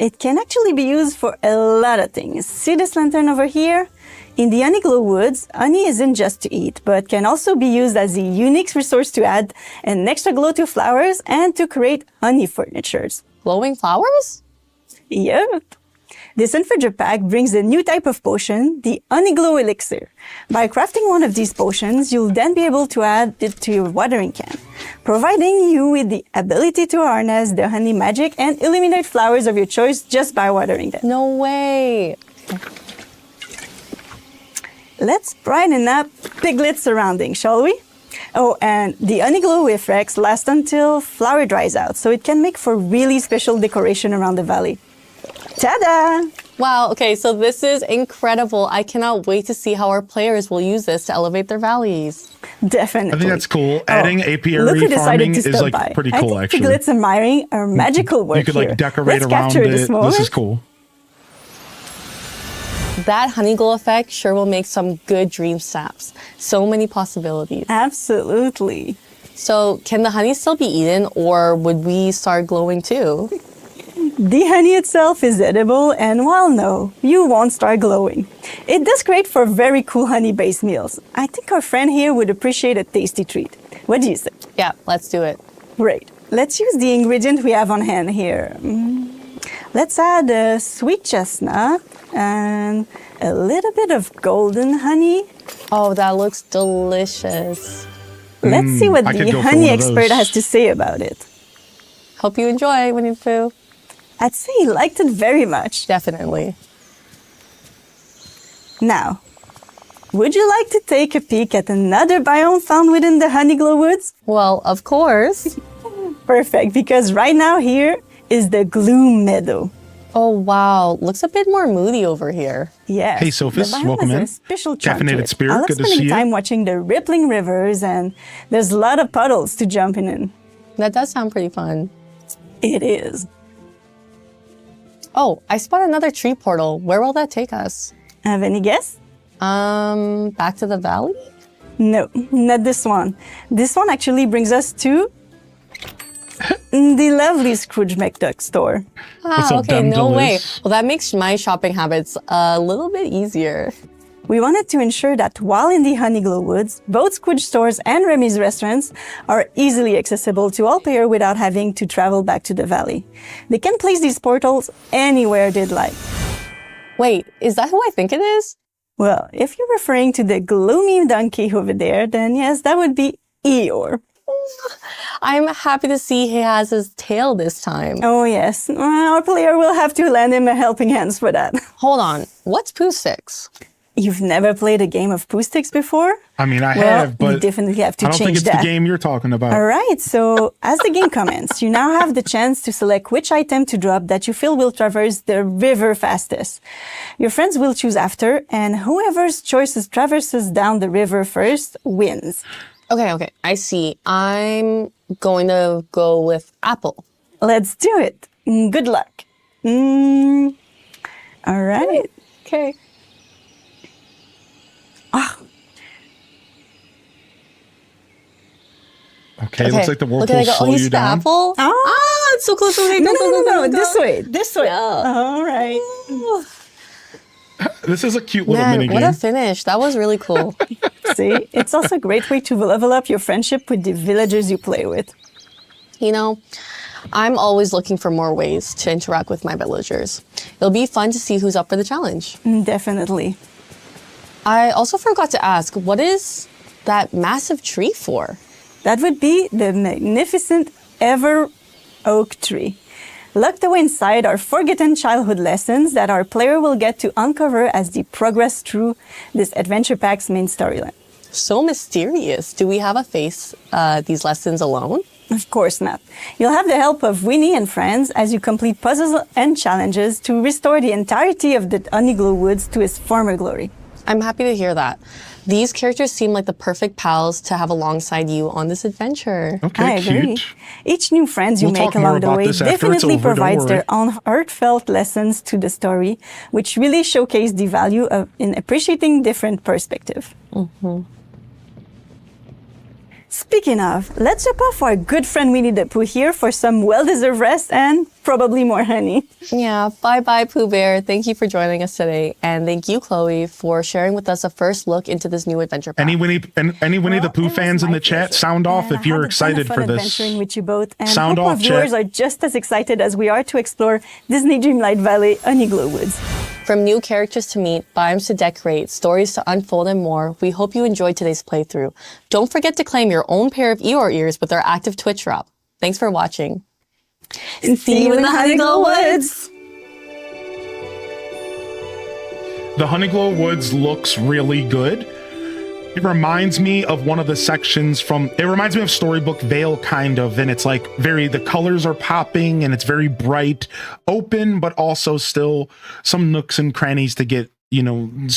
It can actually be used for a lot of things. See this lantern over here? In the Honeyglow Woods, honey isn't just to eat, but can also be used as a unique resource to add an extra glow to flowers and to create honey furnitures. Glowing flowers? Yep. This infuser pack brings a new type of potion, the Honeyglow Elixir. By crafting one of these potions, you'll then be able to add it to your watering can, providing you with the ability to harness the honey magic and illuminate flowers of your choice just by watering them. No way. Let's brighten up Piglet's surroundings, shall we? Oh, and the Honeyglow effects last until flower dries out, so it can make for really special decoration around the valley. Ta-da! Wow, okay, so this is incredible. I cannot wait to see how our players will use this to elevate their valleys. Definitely. I think that's cool. Adding apiary look who decided farming to is stop like by. pretty I cool, think actually. Piglet's admiring our magical work You could like here. decorate Let's around capture it. this moment. This is cool. That honey glow effect sure will make some good dream snaps. So many possibilities. Absolutely. So can the honey still be eaten or would we start glowing too? The honey itself is edible, and while no, you won't start glowing. It does great for very cool honey-based meals. I think our friend here would appreciate a tasty treat. What do you say? Yeah, let's do it. Great. Let's use the ingredient we have on hand here. Let's add a sweet chestnut and a little bit of golden honey. Oh, that looks delicious. Let's see what I could the go for honey one of expert those. has to say about it. Hope you enjoy, Winnie the Pooh. I'd say he liked it very much. Definitely. Now, would you like to take a peek at another biome found within the Honeyglow Woods? Well, of course. Perfect, because right now here is the Gloom Meadow. Oh, wow. Looks a bit more moody over here. Yes. Hey, Sophis, the biome welcome has in. A special charm to Caffeinated it. Spirit, I love good to spending see you. time watching the rippling rivers, and there's a lot of puddles to jump in. That does sound pretty fun. It is. Oh, I spot another tree portal. Where will that take us? Have any guess? Back to the valley? No, not this one. This one actually brings us to the lovely Scrooge McDuck store. What's Ah, up, okay, Dum no way. Dillis? Well, that makes my shopping habits a little bit easier. We wanted to ensure that while in the Honeyglow Woods, both Scrooge stores and Remy's restaurants are easily accessible to all players without having to travel back to the valley. They can place these portals anywhere they'd like. Wait, is that who I think it is? Well, if you're referring to the gloomy donkey over there, then yes, that would be Eeyore. I'm happy to see he has his tail this time. Oh yes, our player will have to lend him a helping hand for that. Hold on, what's Pooh Sticks? You've never played a game of Pooh Sticks before? I mean, I Well, have, but you definitely have to I don't think change it's that. the game you're talking about. All right, so as the game commences, you now have the chance to select which item to drop that you feel will traverse the river fastest. Your friends will choose after, and whoever's choices traverses down the river first wins. Okay, I see. I'm going to go with apple. Let's do it. Good luck. All right. Okay. Okay, looks like the Look whirlpool at it go. slow Oh, you he's the down. apple? Oh. Ah, it's so close. Okay, No, go. this way, this way. Yeah. All right. This is a cute little Man, mini what a game. finish. That was really cool. See, it's also a great way to level up your friendship with the villagers you play with. You know, I'm always looking for more ways to interact with my villagers. It'll be fun to see who's up for the challenge. Definitely. I also forgot to ask, what is that massive tree for? That would be the magnificent Ever Oak Tree. Locked away inside are forgotten childhood lessons that our player will get to uncover as they progress through this adventure pack's main storyline. So mysterious. Do we have to face these lessons alone? Of course not. You'll have the help of Winnie and friends as you complete puzzles and challenges to restore the entirety of the Honeyglow Woods to its former glory. I'm happy to hear that. These characters seem like the perfect pals to have alongside you on this adventure. Okay, I agree. cute. Each new friends you We'll make talk more along the about way this after it's definitely over, don't provides their worry. own heartfelt lessons to the story, which really showcase the value of in appreciating different perspective. Speaking of, let's drop off our good friend Winnie the Pooh here for some well-deserved rest and probably more honey. Yeah, bye-bye, Pooh Bear. Thank you for joining us today. And thank you, Chloe, for sharing with us a first look into this new adventure path. Any Winnie the Pooh fans in the chat, sound off if you're excited for this. Adventuring with you both, and Sound hope our off, viewers chat. are just as excited as we are to explore Disney Dreamlight Valley Honeyglow Woods. From new characters to meet, biomes to decorate, stories to unfold, and more, we hope you enjoyed today's playthrough. Don't forget to claim your own pair of Eeyore ears with our active Twitch drop. Thanks for watching. And see you in the Honeyglow Woods! The Honeyglow Woods looks really good. It reminds me of one of the sections it reminds me of Storybook Vale, kind of, and it's like the colors are popping and it's very bright, open, but also still some nooks and crannies to get,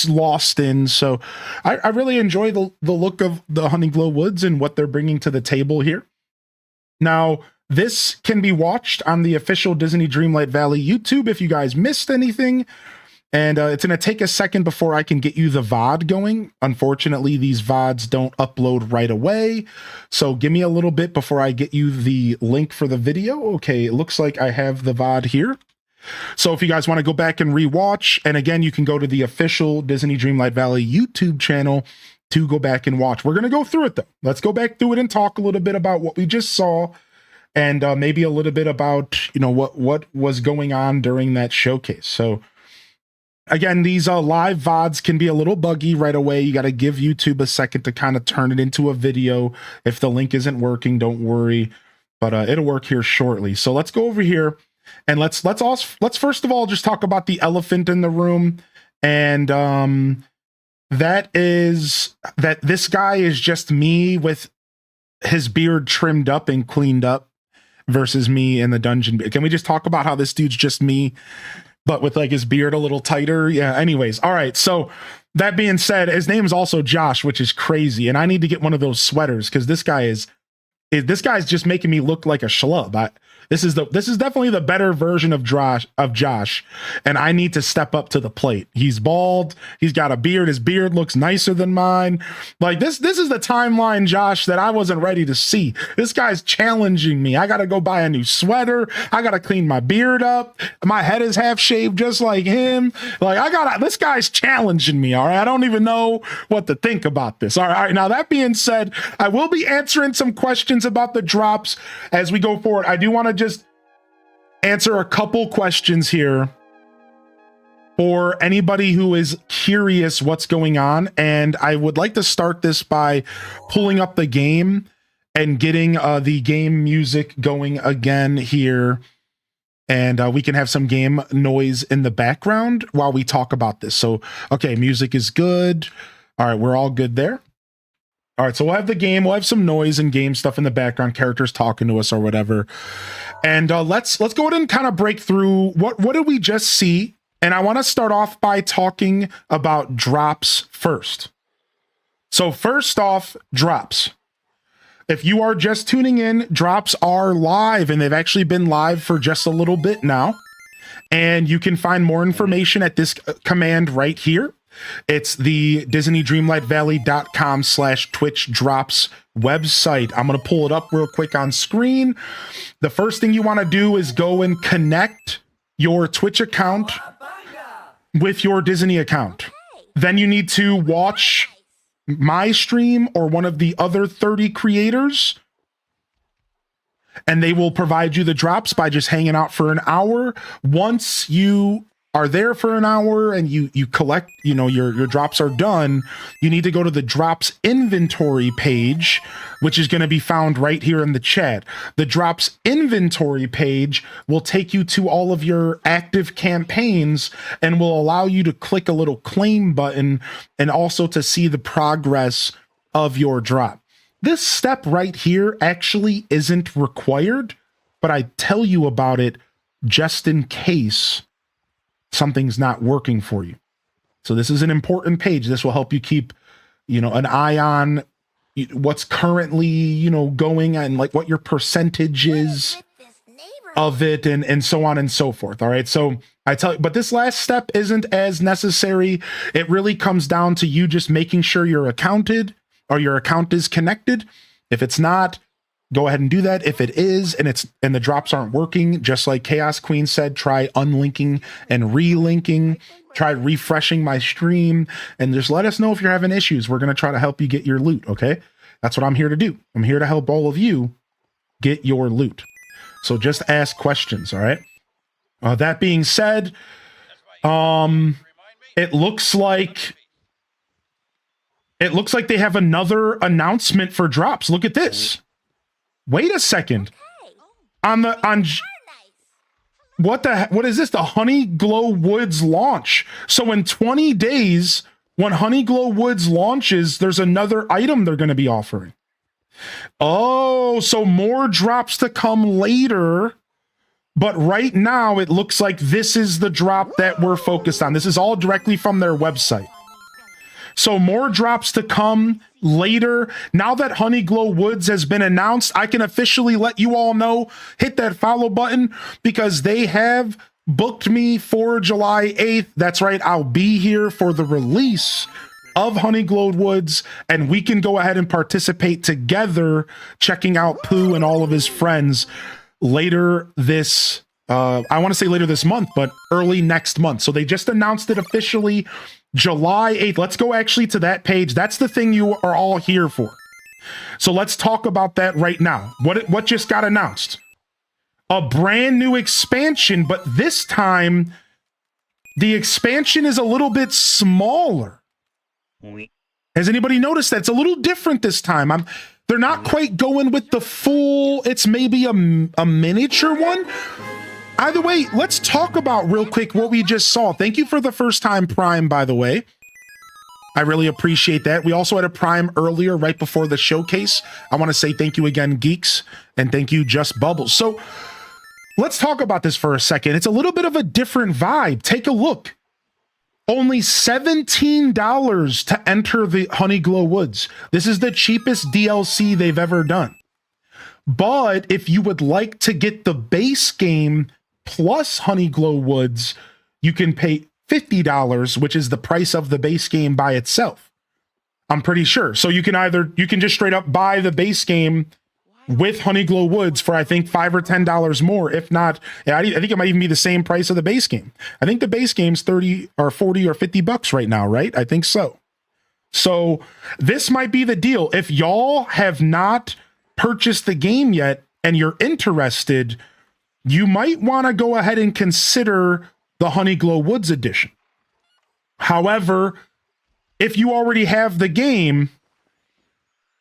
lost in. So I really enjoy the look of the Honeyglow Woods and what they're bringing to the table here. Now, this can be watched on the official Disney Dreamlight Valley YouTube if you guys missed anything. And it's going to take a second before I can get you the VOD going. Unfortunately, these VODs don't upload right away. So give me a little bit before I get you the link for the video. Okay, it looks like I have the VOD here. So if you guys want to go back and rewatch, and again, you can go to the official Disney Dreamlight Valley YouTube channel to go back and watch. We're going to go through it though. Let's go back through it and talk a little bit about what we just saw, and maybe a little bit about, what was going on during that showcase. So again, these live VODs can be a little buggy right away. You got to give YouTube a second to kind of turn it into a video. If the link isn't working, don't worry, but it'll work here shortly. So let's go over here and let's first of all just talk about the elephant in the room. And that this guy is just me with his beard trimmed up and cleaned up versus me in the dungeon. Can we just talk about how this dude's just me, but with like his beard a little tighter? Yeah, anyways. All right. So that being said, his name is also Josh, which is crazy. And I need to get one of those sweaters because this guy's just making me look like a schlub. This is definitely the better version of Josh, and I need to step up to the plate. He's bald. He's got a beard. His beard looks nicer than mine. Like this is the timeline Josh that I wasn't ready to see. This guy's challenging me. I got to go buy a new sweater. I got to clean my beard up. My head is half shaved just like him. Like this guy's challenging me. All right. I don't even know what to think about this. All right. Now that being said, I will be answering some questions about the drops as we go forward. I do want to just answer a couple questions here for anybody who is curious what's going on. And I would like to start this by pulling up the game and getting the game music going again here. And we can have some game noise in the background while we talk about this. So, okay, music is good. All right, we're all good there. All right, so we'll have the game, we'll have some noise and game stuff in the background, characters talking to us or whatever. And let's go ahead and kind of break through what did we just see? And I want to start off by talking about drops first. So first off, drops. If you are just tuning in, drops are live, and they've actually been live for just a little bit now. And you can find more information at this command right here. It's the DisneyDreamlightValley.com/Twitch drops website. I'm going to pull it up real quick on screen. The first thing you want to do is go and connect your Twitch account with your Disney account. Then you need to watch my stream or one of the other 30 creators, and they will provide you the drops by just hanging out for an hour. Once you are there for an hour and you collect, your drops are done, you need to go to the drops inventory page, which is going to be found right here in the chat. The drops inventory page will take you to all of your active campaigns and will allow you to click a little claim button and also to see the progress of your drop. This step right here actually isn't required, but I tell you about it just in case something's not working for you. So this is an important page. This will help you keep, an eye on what's currently, going and like what your percentage is of it and so on and so forth. All right. So I tell you, but this last step isn't as necessary. It really comes down to you just making sure you're accounted or your account is connected. If it's not, go ahead and do that. If it is, and the drops aren't working, just like Chaos Queen said, try unlinking and relinking. Try refreshing my stream, and just let us know if you're having issues. We're going to try to help you get your loot, okay? That's what I'm here to do. I'm here to help all of you get your loot. So just ask questions, all right? That being said, it looks like they have another announcement for drops. Look at this. Wait a second. What is this? The Honey Glow Woods launch. So in 20 days, when Honey Glow Woods launches, there's another item they're going to be offering. Oh, so more drops to come later. But right now, it looks like this is the drop that we're focused on. This is all directly from their website. So more drops to come later. Now that Honey Glow Woods has been announced, I can officially let you all know, hit that follow button, because they have booked me for July 8th. That's right, I'll be here for the release of Honey Glow Woods, and we can go ahead and participate together, checking out Pooh and all of his friends later this I want to say later this month, but early next month. So they just announced it officially July 8th. Let's go actually to that page. That's the thing you are all here for. So let's talk about that right now. What just got announced? A brand new expansion, but this time the expansion is a little bit smaller. Has anybody noticed that? It's a little different this time. They're not quite going with the full, it's maybe a miniature one. Either way, let's talk about real quick what we just saw. Thank you for the first time Prime, by the way. I really appreciate that. We also had a Prime earlier, right before the showcase. I want to say thank you again, Geeks, and thank you, Just Bubbles. So let's talk about this for a second. It's a little bit of a different vibe. Take a look. Only $17 to enter the Honey Glow Woods. This is the cheapest DLC they've ever done. But if you would like to get the base game plus Honey Glow Woods, you can pay $50, which is the price of the base game by itself. I'm pretty sure. So you can just straight up buy the base game with Honey Glow Woods for, I think, $5 or $10 more. If not, I think it might even be the same price of the base game. I think the base game's 30 or 40 or 50 bucks right now, right? I think so. So this might be the deal. If y'all have not purchased the game yet and you're interested, you might want to go ahead and consider the Honey Glow Woods edition. However, if you already have the game,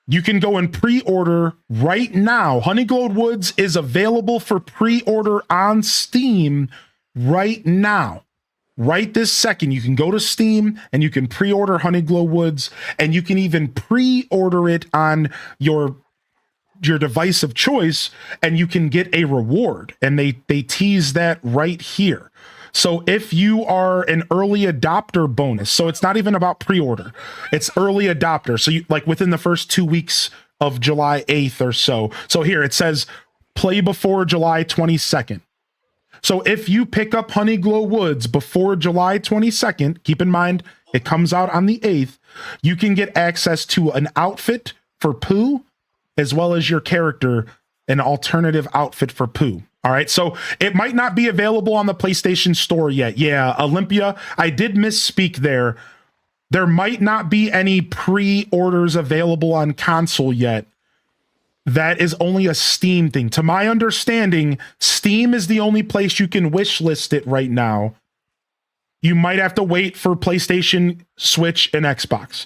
you can go and pre-order right now. Honey Glow Woods is available for pre-order on Steam right now. Right this second, you can go to Steam and you can pre-order Honey Glow Woods, and you can even pre-order it on your device of choice, and you can get a reward. And they tease that right here. So if you are an early adopter bonus, so it's not even about pre-order, it's early adopter. So you, like, within the first 2 weeks of July 8th or so. So here it says play before July 22nd. So if you pick up Honey Glow Woods before July 22nd, keep in mind it comes out on the 8th, you can get access to an outfit for Pooh, as well as your character, an alternative outfit for Pooh. All right, so it might not be available on the PlayStation Store yet. Yeah, Olympia, I did misspeak there. There might not be any pre-orders available on console yet. That is only a Steam thing. To my understanding, Steam is the only place you can wish list it right now. You might have to wait for PlayStation, Switch, and Xbox.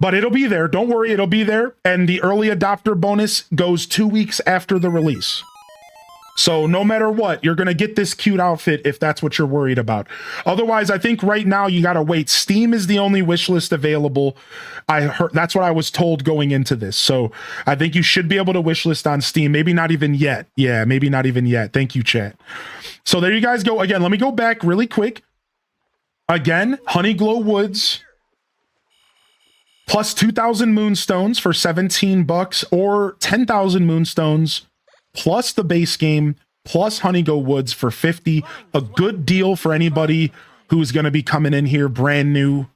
But it'll be there. Don't worry, it'll be there. And the early adopter bonus goes 2 weeks after the release. So no matter what, you're going to get this cute outfit if that's what you're worried about. Otherwise, I think right now you got to wait. Steam is the only wish list available. I heard that's what I was told going into this. So I think you should be able to wish list on Steam. Maybe not even yet. Yeah, maybe not even yet. Thank you, chat. So there you guys go. Again, let me go back really quick. Again, Honey Glow Woods plus 2,000 moonstones for 17 bucks, or 10,000 moonstones plus the base game, plus Honey Glow Woods for 50. A good deal for anybody who's going to be coming in here brand new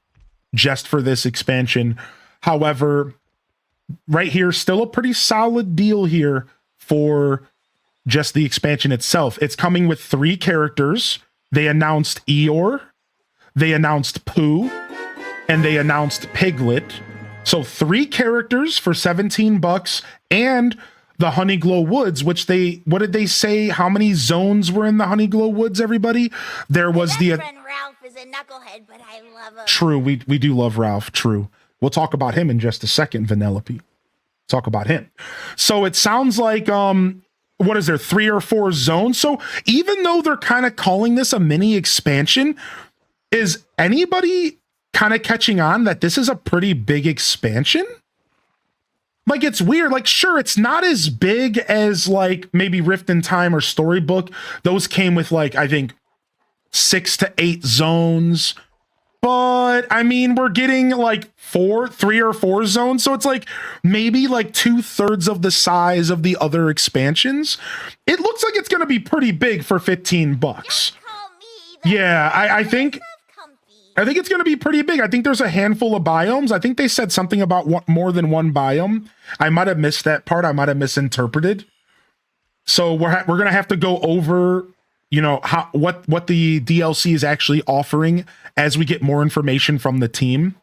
just for this expansion. However, right here, still a pretty solid deal here for just the expansion itself. It's coming with 3 characters. They announced Eeyore, they announced Pooh, and they announced Piglet. So 3 characters for 17 bucks, and the Honeyglow Woods, which what did they say? How many zones were in the Honeyglow Woods, everybody? There was My friend Ralph is a knucklehead, but I love him. True, we do love Ralph, true. We'll talk about him in just a second, Vanellope. Talk about him. So it sounds like, what is there, 3 or 4 zones? So even though they're kind of calling this a mini expansion, is anybody kind of catching on that this is a pretty big expansion? Like, it's weird. Like, sure, it's not as big as like maybe Rift in Time or Storybook. Those came with like, I think 6 to 8 zones. But I mean, we're getting like 3 or 4 zones. So it's like maybe like 2/3 of the size of the other expansions. It looks like it's going to be pretty big for 15 bucks. Yeah, I think it's going to be pretty big. I think there's a handful of biomes. I think they said something about more than 1 biome. I might have missed that part. I might have misinterpreted. So we're going to have to go over, you know, what the DLC is actually offering as we get more information from the team.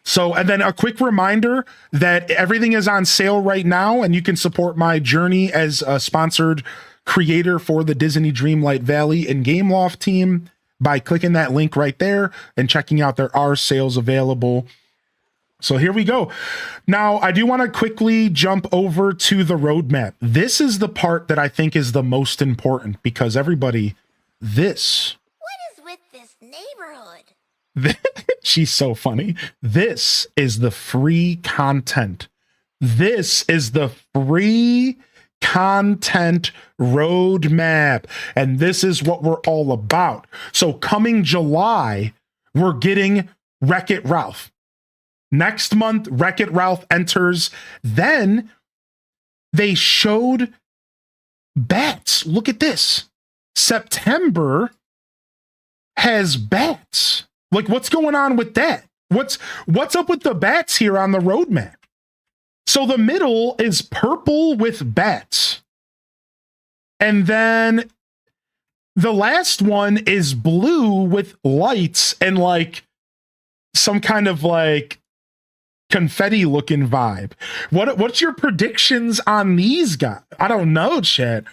So, and then a quick reminder that everything is on sale right now, and you can support my journey as a sponsored creator for the Disney Dreamlight Valley and Gameloft team by clicking that link right there and checking out there are sales available. So here we go. Now, I do want to quickly jump over to the roadmap. This is the part that I think is the most important because everybody, this. What is with this neighborhood? She's so funny. This is the free content. This is the free content roadmap. And this is what we're all about. So coming July, we're getting Wreck-It Ralph. Next month, Wreck-It Ralph enters. Then they showed bats. Look at this. September has bats. Like, what's going on with that? What's up with the bats here on the roadmap? So the middle is purple with bats. And then the last one is blue with lights and like some kind of like confetti looking vibe. What's your predictions on these guys? I don't know, Chad.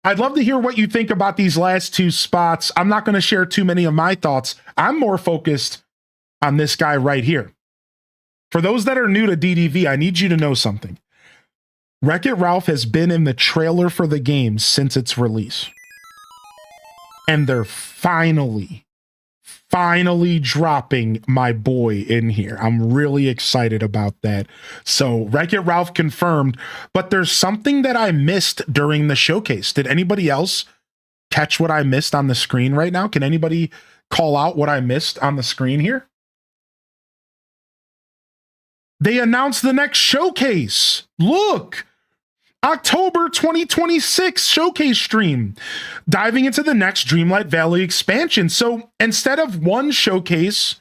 I'd love to hear what you think about these last 2 spots. I'm not going to share too many of my thoughts. I'm more focused on this guy right here. For those that are new to DDV, I need you to know something. Wreck-It Ralph has been in the trailer for the game since its release. And they're finally dropping my boy in here. I'm really excited about that. So Wreck-It Ralph confirmed, but there's something that I missed during the showcase. Did anybody else catch what I missed on the screen right now? Can anybody call out what I missed on the screen here? They announced the next showcase. Look, October 2026 showcase stream, diving into the next Dreamlight Valley expansion. So instead of one showcase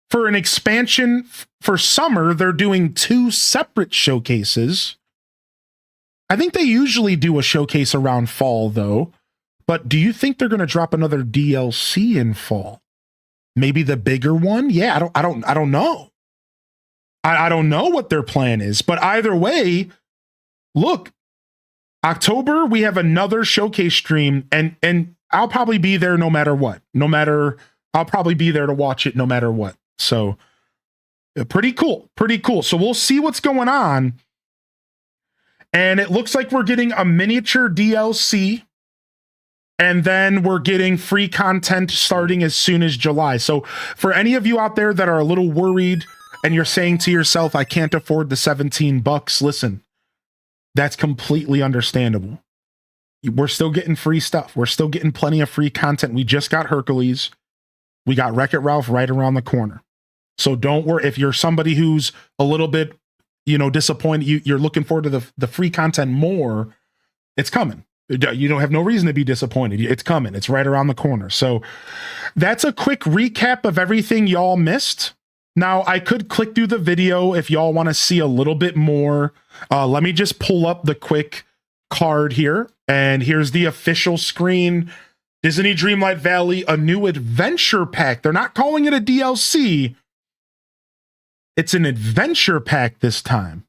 for an expansion for summer, they're doing 2 separate showcases. I think they usually do a showcase around fall though. But do you think they're going to drop another DLC in fall? Maybe the bigger one? Yeah, I don't know. I don't know what their plan is, but either way, look, October, we have another showcase stream and I'll probably be there no matter what. I'll probably be there to watch it no matter what. So pretty cool. So we'll see what's going on. And it looks like we're getting a miniature DLC and then we're getting free content starting as soon as July. So for any of you out there that are a little worried and you're saying to yourself, I can't afford the 17 bucks. Listen, that's completely understandable. We're still getting free stuff. We're still getting plenty of free content. We just got Hercules. We got Wreck-It Ralph right around the corner. So don't worry. If you're somebody who's a little bit, disappointed, you're looking forward to the free content more, it's coming. You don't have no reason to be disappointed. It's coming. It's right around the corner. So that's a quick recap of everything y'all missed. Now, I could click through the video if y'all want to see a little bit more. Let me just pull up the quick card here. And here's the official screen. Disney Dreamlight Valley, a new adventure pack. They're not calling it a DLC. It's an adventure pack this time.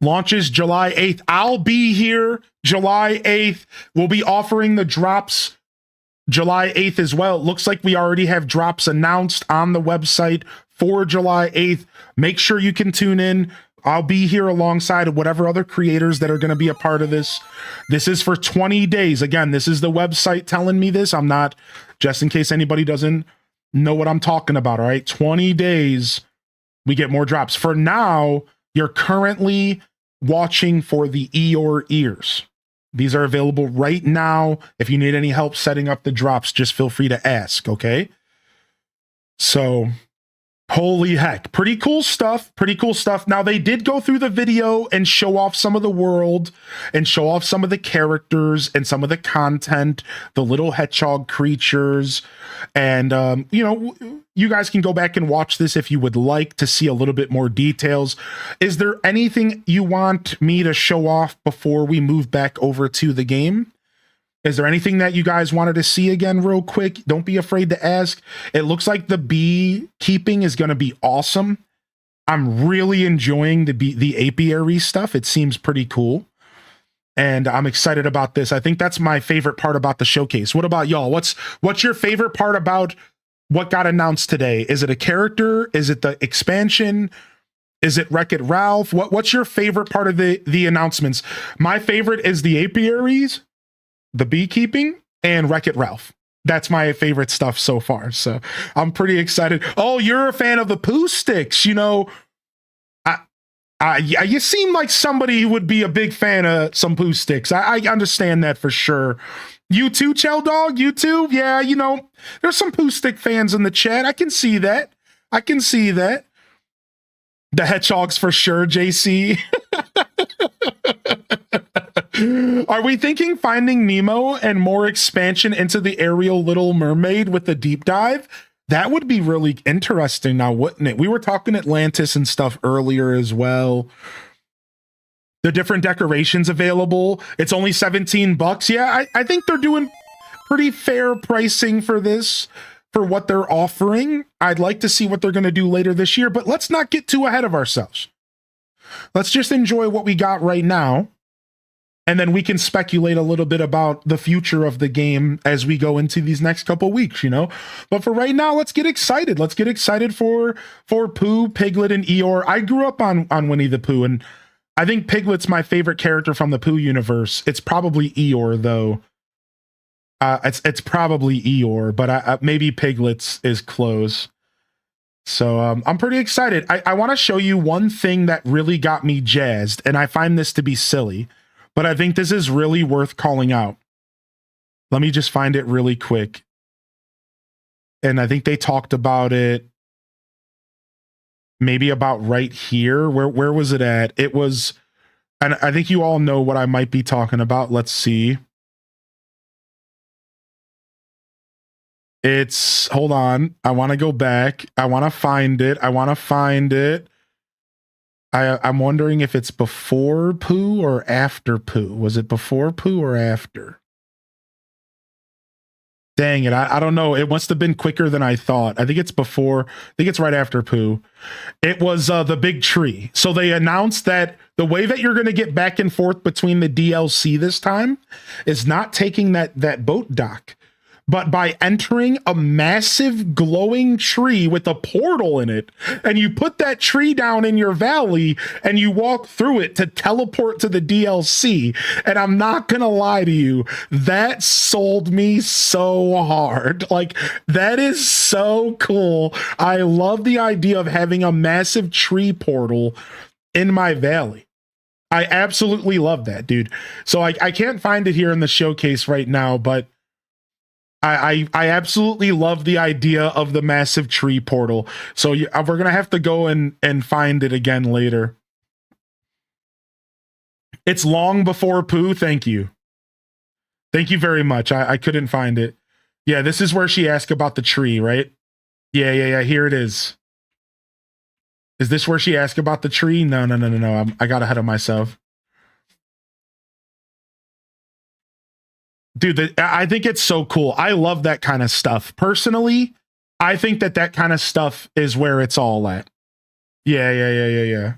Launches July 8th. I'll be here July 8th. We'll be offering the drops July 8th as well. It looks like we already have drops announced on the website for July 8th. Make sure you can tune in. I'll be here alongside of whatever other creators that are going to be a part of this. This is for 20 days. Again, this is the website telling me this. I'm not, just in case anybody doesn't know what I'm talking about, all right? 20 days, we get more drops. For now, you're currently watching for the Eeyore ears. These are available right now. If you need any help setting up the drops, just feel free to ask, okay? So, holy heck. Pretty cool stuff. Pretty cool stuff. Now, they did go through the video and show off some of the world and show off some of the characters and some of the content, the little hedgehog creatures. And, you know, you guys can go back and watch this if you would like to see a little bit more details. Is there anything you want me to show off before we move back over to the game? Is there anything that you guys wanted to see again real quick? Don't be afraid to ask. It looks like the bee keeping is going to be awesome. I'm really enjoying the apiary stuff. It seems pretty cool. And I'm excited about this. I think that's my favorite part about the showcase. What about y'all? What's your favorite part about what got announced today? Is it a character? Is it the expansion? Is it Wreck-It Ralph? What's your favorite part of the announcements? My favorite is the apiaries, the beekeeping, and Wreck-It Ralph. That's my favorite stuff so far. So I'm pretty excited. Oh, you're a fan of the poo sticks. You know, you seem like somebody who would be a big fan of some poo sticks. I understand that for sure. You too, Chell Dog? You too? Yeah, you know, there's some poo stick fans in the chat. I can see that. I can see that. The hedgehogs for sure, JC. Are we thinking Finding Nemo and more expansion into the Ariel Little Mermaid with the deep dive? That would be really interesting now, wouldn't it? We were talking Atlantis and stuff earlier as well. The different decorations available. It's only $17. Yeah, I think they're doing pretty fair pricing for this, for what they're offering. I'd like to see what they're going to do later this year, but let's not get too ahead of ourselves. Let's just enjoy what we got right now. And then we can speculate a little bit about the future of the game as we go into these next couple weeks, you know? But for right now, let's get excited. Let's get excited for Pooh, Piglet, and Eeyore. I grew up on Winnie the Pooh, and I think Piglet's my favorite character from the Pooh universe. It's probably Eeyore, though. It's probably Eeyore, but maybe Piglet's is close. So I'm pretty excited. I want to show you one thing that really got me jazzed, and I find this to be silly, but I think this is really worth calling out. Let me just find it really quick. And I think they talked about it maybe about right here. Where was it at? It was, and I think you all know what I might be talking about. Let's see. It's, hold on. I want to go back. I want to find it. I'm wondering if it's before Pooh or after Pooh. Was it before Pooh or after? Dang it. I don't know. It must have been quicker than I thought. I think it's before. I think it's right after Pooh. It was the big tree. So they announced that the way that you're going to get back and forth between the DLC this time is not taking that boat dock, but by entering a massive glowing tree with a portal in it. And you put that tree down in your valley and you walk through it to teleport to the DLC. And I'm not going to lie to you, that sold me so hard. Like, that is so cool. I love the idea of having a massive tree portal in my valley. I absolutely love that, dude. So I can't find it here in the showcase right now, but I absolutely love the idea of the massive tree portal. So we're going to have to go and find it again later. It's long before Pooh. Thank you. Thank you very much. I couldn't find it. Yeah, this is where she asked about the tree, right? Yeah. Here it is. Is this where she asked about the tree? No. I got ahead of myself. Dude, I think it's so cool. I love that kind of stuff. Personally, I think that kind of stuff is where it's all at. Yeah.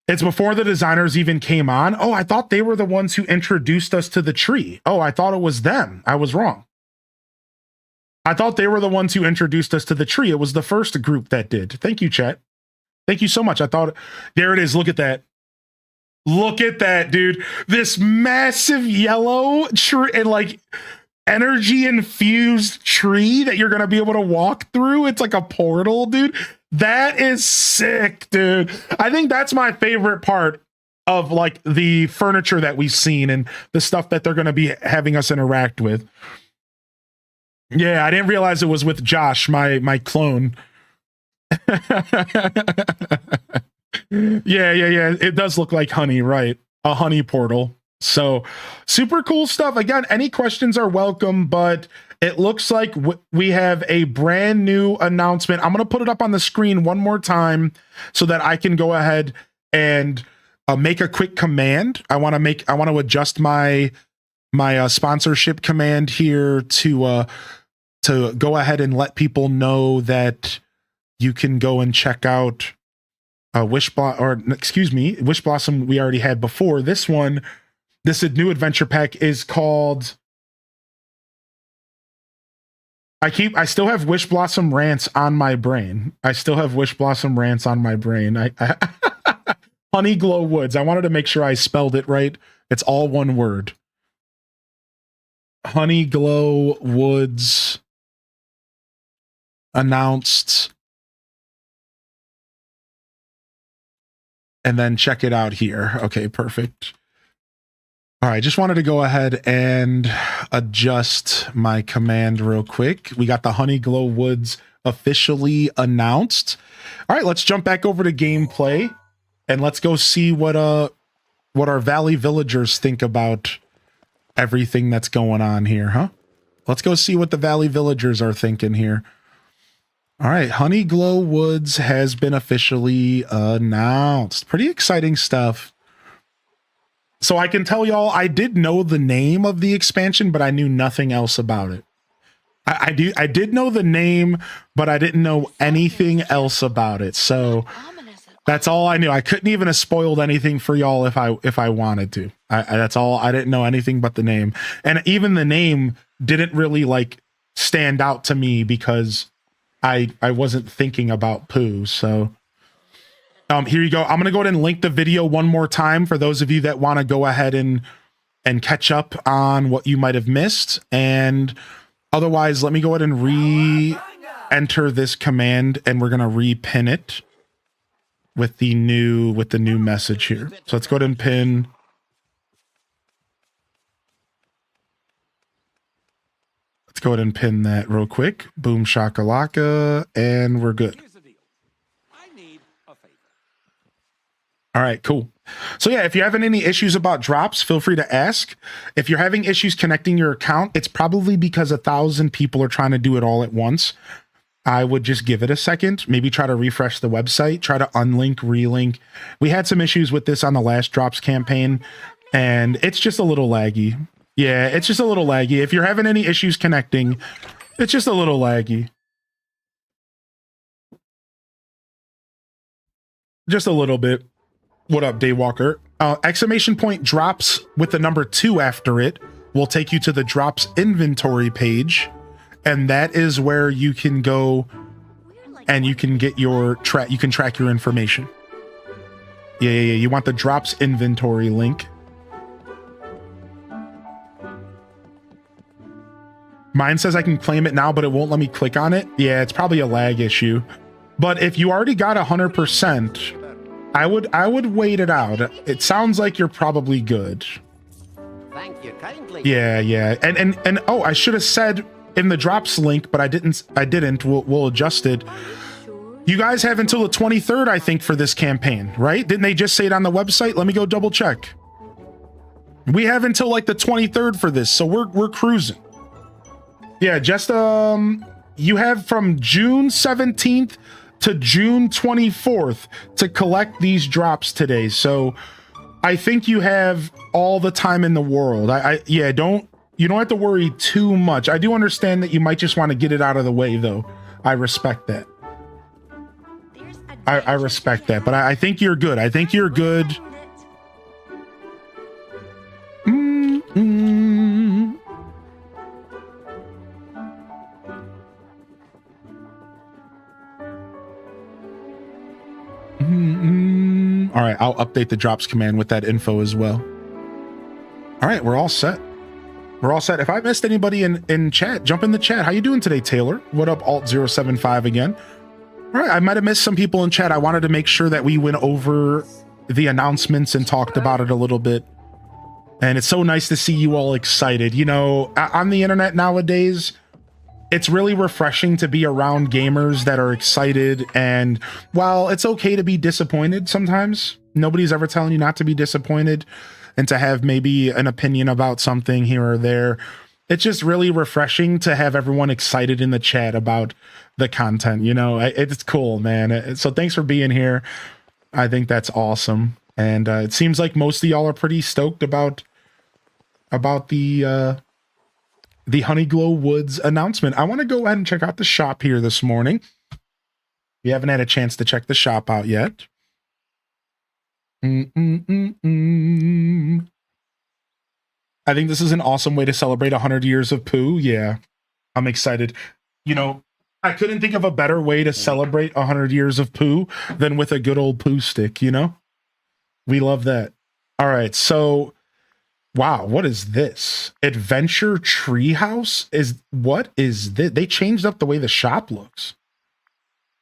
It's before the designers even came on. Oh, I thought they were the ones who introduced us to the tree. Oh, I thought it was them. I was wrong. I thought they were the ones who introduced us to the tree. It was the first group that did. Thank you, chat. Thank you so much. I thought, there it is. Look at that. Look at that, dude. This massive yellow tree and like energy infused tree that you're going to be able to walk through. It's like a portal, dude. That is sick, dude. I think that's my favorite part of like the furniture that we've seen and the stuff that they're going to be having us interact with. Yeah, I didn't realize it was with Josh, my clone. Yeah. It does look like honey, right? A honey portal. So super cool stuff. Again, any questions are welcome, but it looks like we have a brand new announcement. I'm going to put it up on the screen one more time so that I can go ahead and make a quick command. I want to adjust my sponsorship command here to go ahead and let people know that you can go and check out Wish Blossom we already had before. This new adventure pack is called, I still have Wish Blossom Rants on my brain. Honey Glow Woods. I wanted to make sure I spelled it right. It's all one word. Honey Glow Woods announced. And then check it out here. Okay, perfect. All right, just wanted to go ahead and adjust my command real quick. We got the Honey Glow Woods officially announced. All right, let's jump back over to gameplay and let's go see what our Valley villagers think about everything that's going on here, huh? Let's go see what the Valley villagers are thinking here. All right, Honey Glow Woods has been officially announced. Pretty exciting stuff. So I can tell y'all, I did know the name of the expansion, but I knew nothing else about it. I did know the name, but I didn't know anything else about it. So that's all I knew. I couldn't even have spoiled anything for y'all if I wanted to. That's all. I didn't know anything but the name, and even the name didn't really like stand out to me because I wasn't thinking about poo. So here you go. I'm gonna go ahead and link the video one more time for those of you that want to go ahead and catch up on what you might have missed. And otherwise, let me go ahead and re-enter this command, and we're gonna re-pin it with the new message here. So let's go ahead and pin. Let's go ahead and pin that real quick. Boom shakalaka, and we're good. All right, cool. So yeah, if you're having any issues about drops, feel free to ask. If you're having issues connecting your account, it's probably because 1,000 people are trying to do it all at once. I would just give it a second, maybe try to refresh the website, try to unlink, relink. We had some issues with this on the last drops campaign, and it's just a little laggy. Yeah, it's just a little laggy. If you're having any issues connecting, it's just a little laggy. Just a little bit. What up, Daywalker? Exclamation point drops with the number 2 after it will take you to the drops inventory page. And that is where you can go and you can get your you can track your information. Yeah. You want the drops inventory link. Mine says I can claim it now, but it won't let me click on it. Yeah, it's probably a lag issue. But if you already got 100%, I would wait it out. It sounds like you're probably good. Thank you kindly. Yeah. And oh, I should have said in the drops link, but I didn't. We'll adjust it. You guys have until the 23rd, I think, for this campaign, right? Didn't they just say it on the website? Let me go double check. We have until like the 23rd for this, so we're cruising. Yeah, just you have from June 17th to June 24th to collect these drops today. So I think you have all the time in the world. You don't have to worry too much. I do understand that you might just want to get it out of the way, though. I respect that. I respect that, but I think you're good. I think you're good. All right, I'll update the drops command with that info as well. All right, we're all set. We're all set. If I missed anybody in chat, jump in the chat. How you doing today, Taylor? What up, Alt075 again? All right, I might have missed some people in chat. I wanted to make sure that we went over the announcements and talked about it a little bit. And it's so nice to see you all excited. You know, on the internet nowadays, it's really refreshing to be around gamers that are excited. And while it's okay to be disappointed sometimes, nobody's ever telling you not to be disappointed and to have maybe an opinion about something here or there. It's just really refreshing to have everyone excited in the chat about the content. You know, it's cool, man. So thanks for being here. I think that's awesome. And it seems like most of y'all are pretty stoked about the Honeyglow Woods announcement. I want to go ahead and check out the shop here this morning. We haven't had a chance to check the shop out yet. I think this is an awesome way to celebrate 100 years of Pooh. Yeah, I'm excited. You know, I couldn't think of a better way to celebrate 100 years of Pooh than with a good old Pooh stick, you know? We love that. All right, so wow, what is this? Adventure Treehouse? What is this? They changed up the way the shop looks.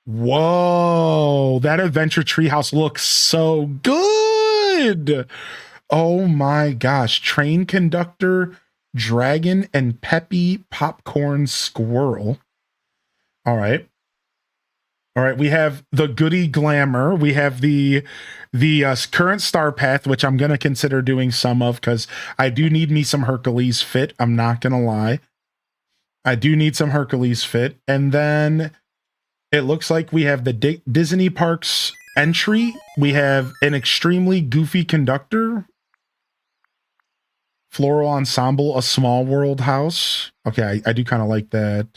Whoa, that Adventure Treehouse looks so good. Oh my gosh. Train conductor, dragon, and Peppy popcorn squirrel. All right. All right, we have the Goody Glamour. We have the current Star Path, which I'm going to consider doing some of because I do need me some Hercules fit. I'm not going to lie. I do need some Hercules fit. And then it looks like we have the Disney Parks entry. We have an extremely goofy conductor. Floral ensemble, a small world house. Okay, I do kind of like that.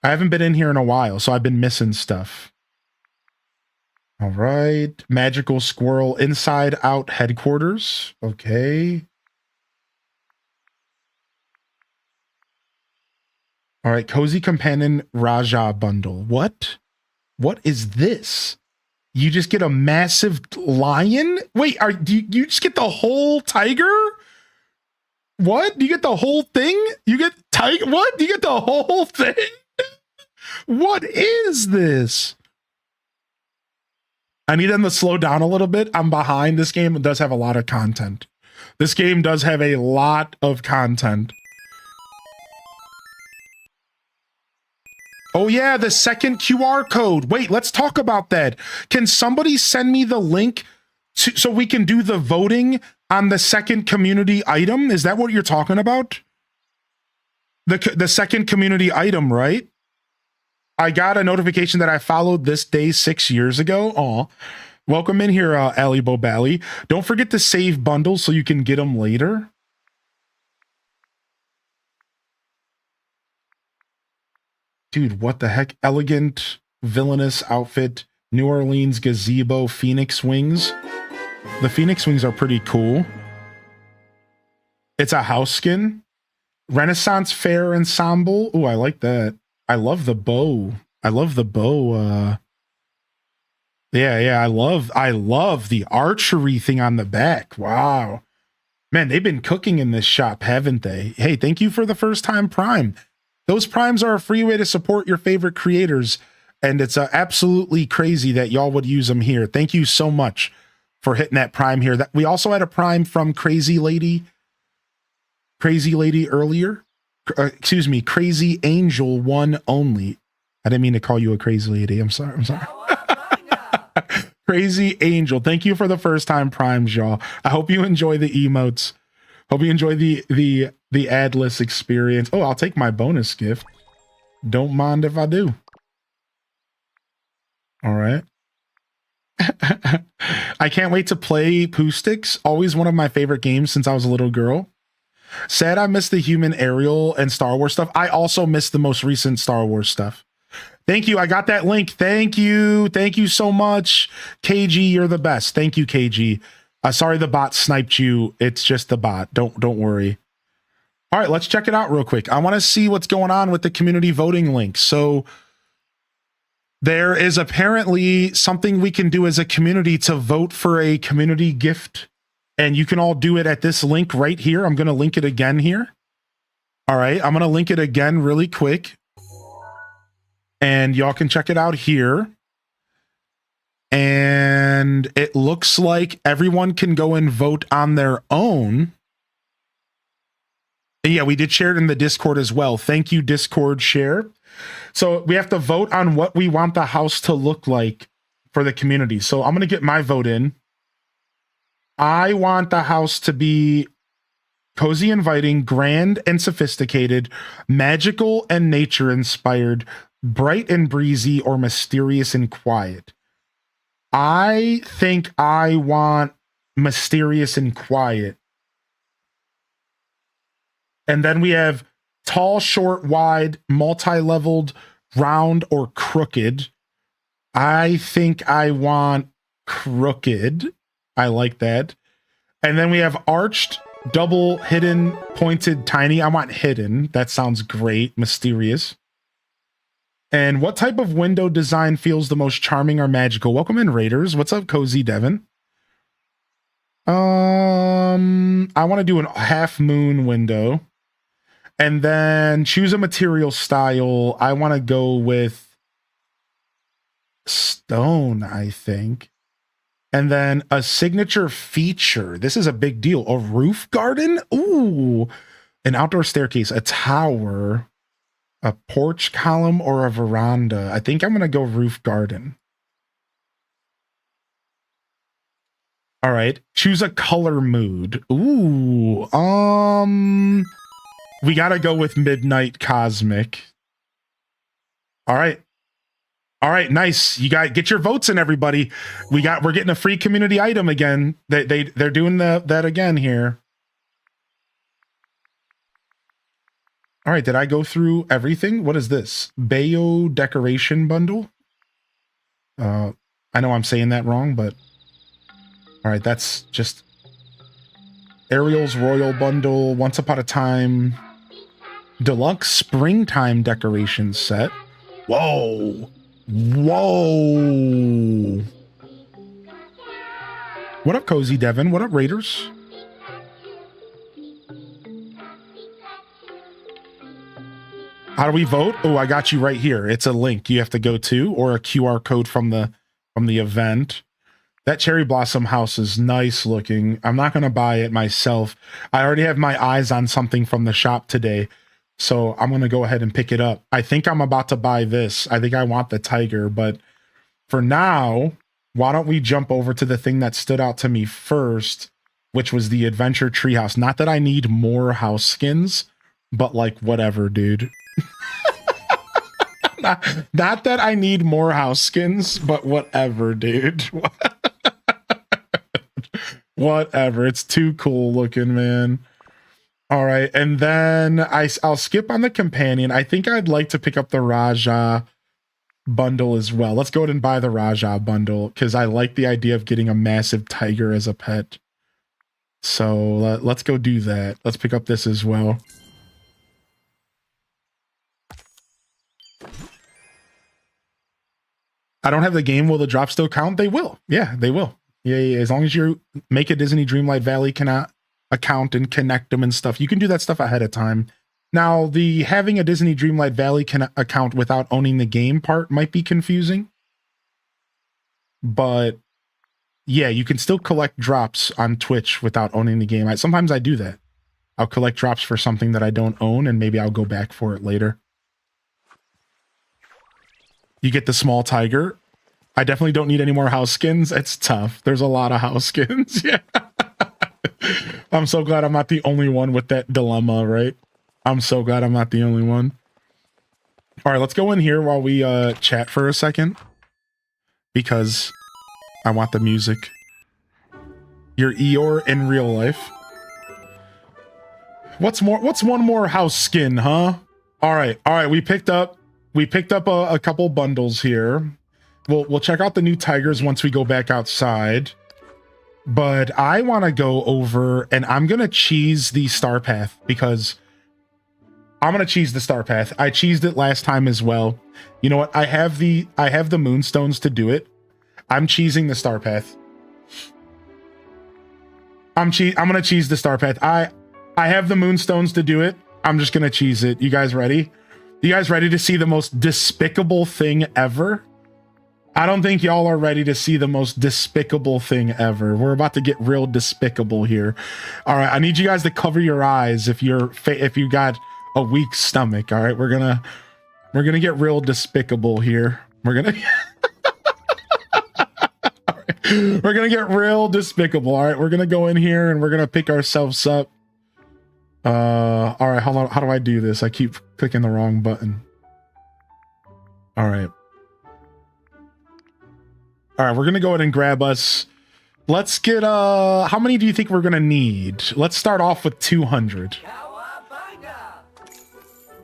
I haven't been in here in a while, so I've been missing stuff. All right. Magical Squirrel Inside Out Headquarters. Okay. All right. Cozy Companion Raja Bundle. What? What is this? You just get a massive lion? Wait, do you just get the whole tiger? What? Do you get the whole thing? You get tiger? What? Do you get the whole thing? What is this? I need them to slow down a little bit. I'm behind. This game does have a lot of content. This game does have a lot of content. Oh yeah, the second QR code. Wait, let's talk about that. Can somebody send me the link so we can do the voting on the second community item? Is that what you're talking about? The second community item, right? I got a notification that I followed this day 6 years ago. Aw. Welcome in here, Ali Bobali. Don't forget to save bundles so you can get them later. Dude, what the heck? Elegant, villainous outfit, New Orleans gazebo, Phoenix wings. The Phoenix wings are pretty cool. It's a house skin. Renaissance Fair ensemble. Oh, I like that. I love the bow. I love the bow. Yeah, I love the archery thing on the back. Wow. Man, they've been cooking in this shop, haven't they? Hey, thank you for the first time Prime. Those Primes are a free way to support your favorite creators, and it's absolutely crazy that y'all would use them here. Thank you so much for hitting that Prime here. That we also had a Prime from Crazy Lady earlier. Excuse me, Crazy Angel 1 only. I didn't mean to call you a crazy lady. I'm sorry. Crazy Angel. Thank you for the first time Primes, y'all. I hope you enjoy the emotes. Hope you enjoy the adless experience. Oh, I'll take my bonus gift. Don't mind if I do. All right. I can't wait to play Pooh Sticks. Always one of my favorite games since I was a little girl. Sad I missed the human Ariel and Star Wars stuff. I also missed the most recent Star Wars stuff. Thank you. I got that link. Thank you. Thank you so much. KG, you're the best. Thank you, KG. Sorry the bot sniped you. It's just the bot. Don't worry. All right, let's check it out real quick. I want to see what's going on with the community voting link. So there is apparently something we can do as a community to vote for a community gift. And you can all do it at this link right here. I'm going to link it again here. All right, I'm going to link it again really quick. And y'all can check it out here. And it looks like everyone can go and vote on their own. And yeah, we did share it in the Discord as well. Thank you, Discord share. So we have to vote on what we want the house to look like for the community. So I'm going to get my vote in. I want the house to be cozy, inviting, grand and sophisticated, magical and nature inspired, bright and breezy, or mysterious and quiet. I think I want mysterious and quiet. And then we have tall, short, wide, multi-leveled, round, or crooked. I think I want crooked. I like that. And then we have arched, double, hidden, pointed, tiny. I want hidden. That sounds great. Mysterious. And what type of window design feels the most charming or magical? Welcome in, Raiders. What's up, Cozy Devin? I want to do a half moon window. And then choose a material style. I want to go with stone, I think. And then a signature feature. This is a big deal. A roof garden? Ooh. An outdoor staircase, a tower, a porch column, or a veranda. I think I'm going to go roof garden. All right. Choose a color mood. Ooh. We got to go with Midnight Cosmic. All right. All right, nice. You got get your votes in, everybody. We're getting a free community item again. They're doing that again here. All right, did I go through everything? What is this? Bayo decoration bundle? I know I'm saying that wrong, but all right, that's just Ariel's Royal Bundle, Once Upon a Time, Deluxe Springtime Decoration Set. Whoa. Whoa. What up, Cozy Devin? What up, Raiders? How do we vote? Oh, I got you right here. It's a link you have to go to, or a QR code from the event. That cherry blossom house is nice looking. I'm not going to buy it myself. I already have my eyes on something from the shop today, so I'm going to go ahead and pick it up. I think I'm about to buy this. I think I want the tiger, but for now, why don't we jump over to the thing that stood out to me first, which was the adventure treehouse. Not that I need more house skins, but like whatever, dude. Not that I need more house skins, but whatever, dude. Whatever. It's too cool looking, man. All right, and then I'll skip on the companion. I think I'd like to pick up the Raja bundle as well. Let's go ahead and buy the Raja bundle because I like the idea of getting a massive tiger as a pet. So let's go do that. Let's pick up this as well. I don't have the game. Will the drop still count? They will. Yeah, they will. Yeah. As long as you make a Disney Dreamlight Valley account and connect them and stuff, you can do that stuff ahead of time. Now, the having a Disney Dreamlight Valley account without owning the game part might be confusing. But yeah, you can still collect drops on Twitch without owning the game. Sometimes I do that. I'll collect drops for something that I don't own, and maybe I'll go back for it later. You get the small tiger. I definitely don't need any more house skins. It's tough. There's a lot of house skins. Yeah. I'm so glad I'm not the only one with that dilemma, right? I'm so glad I'm not the only one. All right, let's go in here while we chat for a second. because I want the music. Your Eeyore in real life. What's one more house skin, huh? All right. We picked up a couple bundles here. We'll check out the new tigers once we go back outside. But I want to go over and I'm going to cheese the star path because I'm going to cheese the star path. I cheesed it last time as well. You know what? I have the moonstones to do it. I'm cheesing the star path. I'm going to cheese the star path. I have the moonstones to do it. I'm just going to cheese it. You guys ready? You guys ready to see the most despicable thing ever? I don't think y'all are ready to see the most despicable thing ever. We're about to get real despicable here. All right, I need you guys to cover your eyes if you got a weak stomach. All right, we're gonna get real despicable here. We're gonna we're gonna get real despicable. All right, we're gonna go in here and we're gonna pick ourselves up. All right, hold on. How do I do this? I keep clicking the wrong button. All right. All right, we're gonna go ahead and grab us. Let's get how many do you think we're gonna need? Let's start off with 200.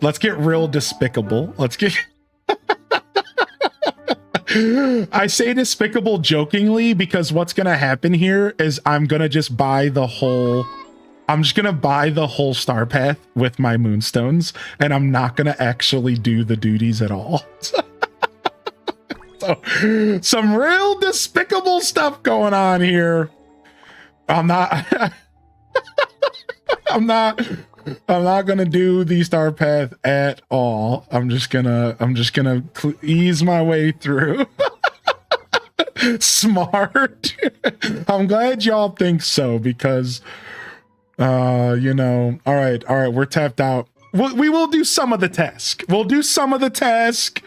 Let's get real despicable. Let's get I say despicable jokingly because what's gonna happen here is I'm just gonna buy the whole star path with my moonstones, and I'm not gonna actually do the duties at all. So, some real despicable stuff going on here. I'm not gonna do the star path at all. I'm just gonna ease my way through. Smart. I'm glad y'all think so because you know, all right, we're tapped out. We will do some of the task. We'll do some of the task,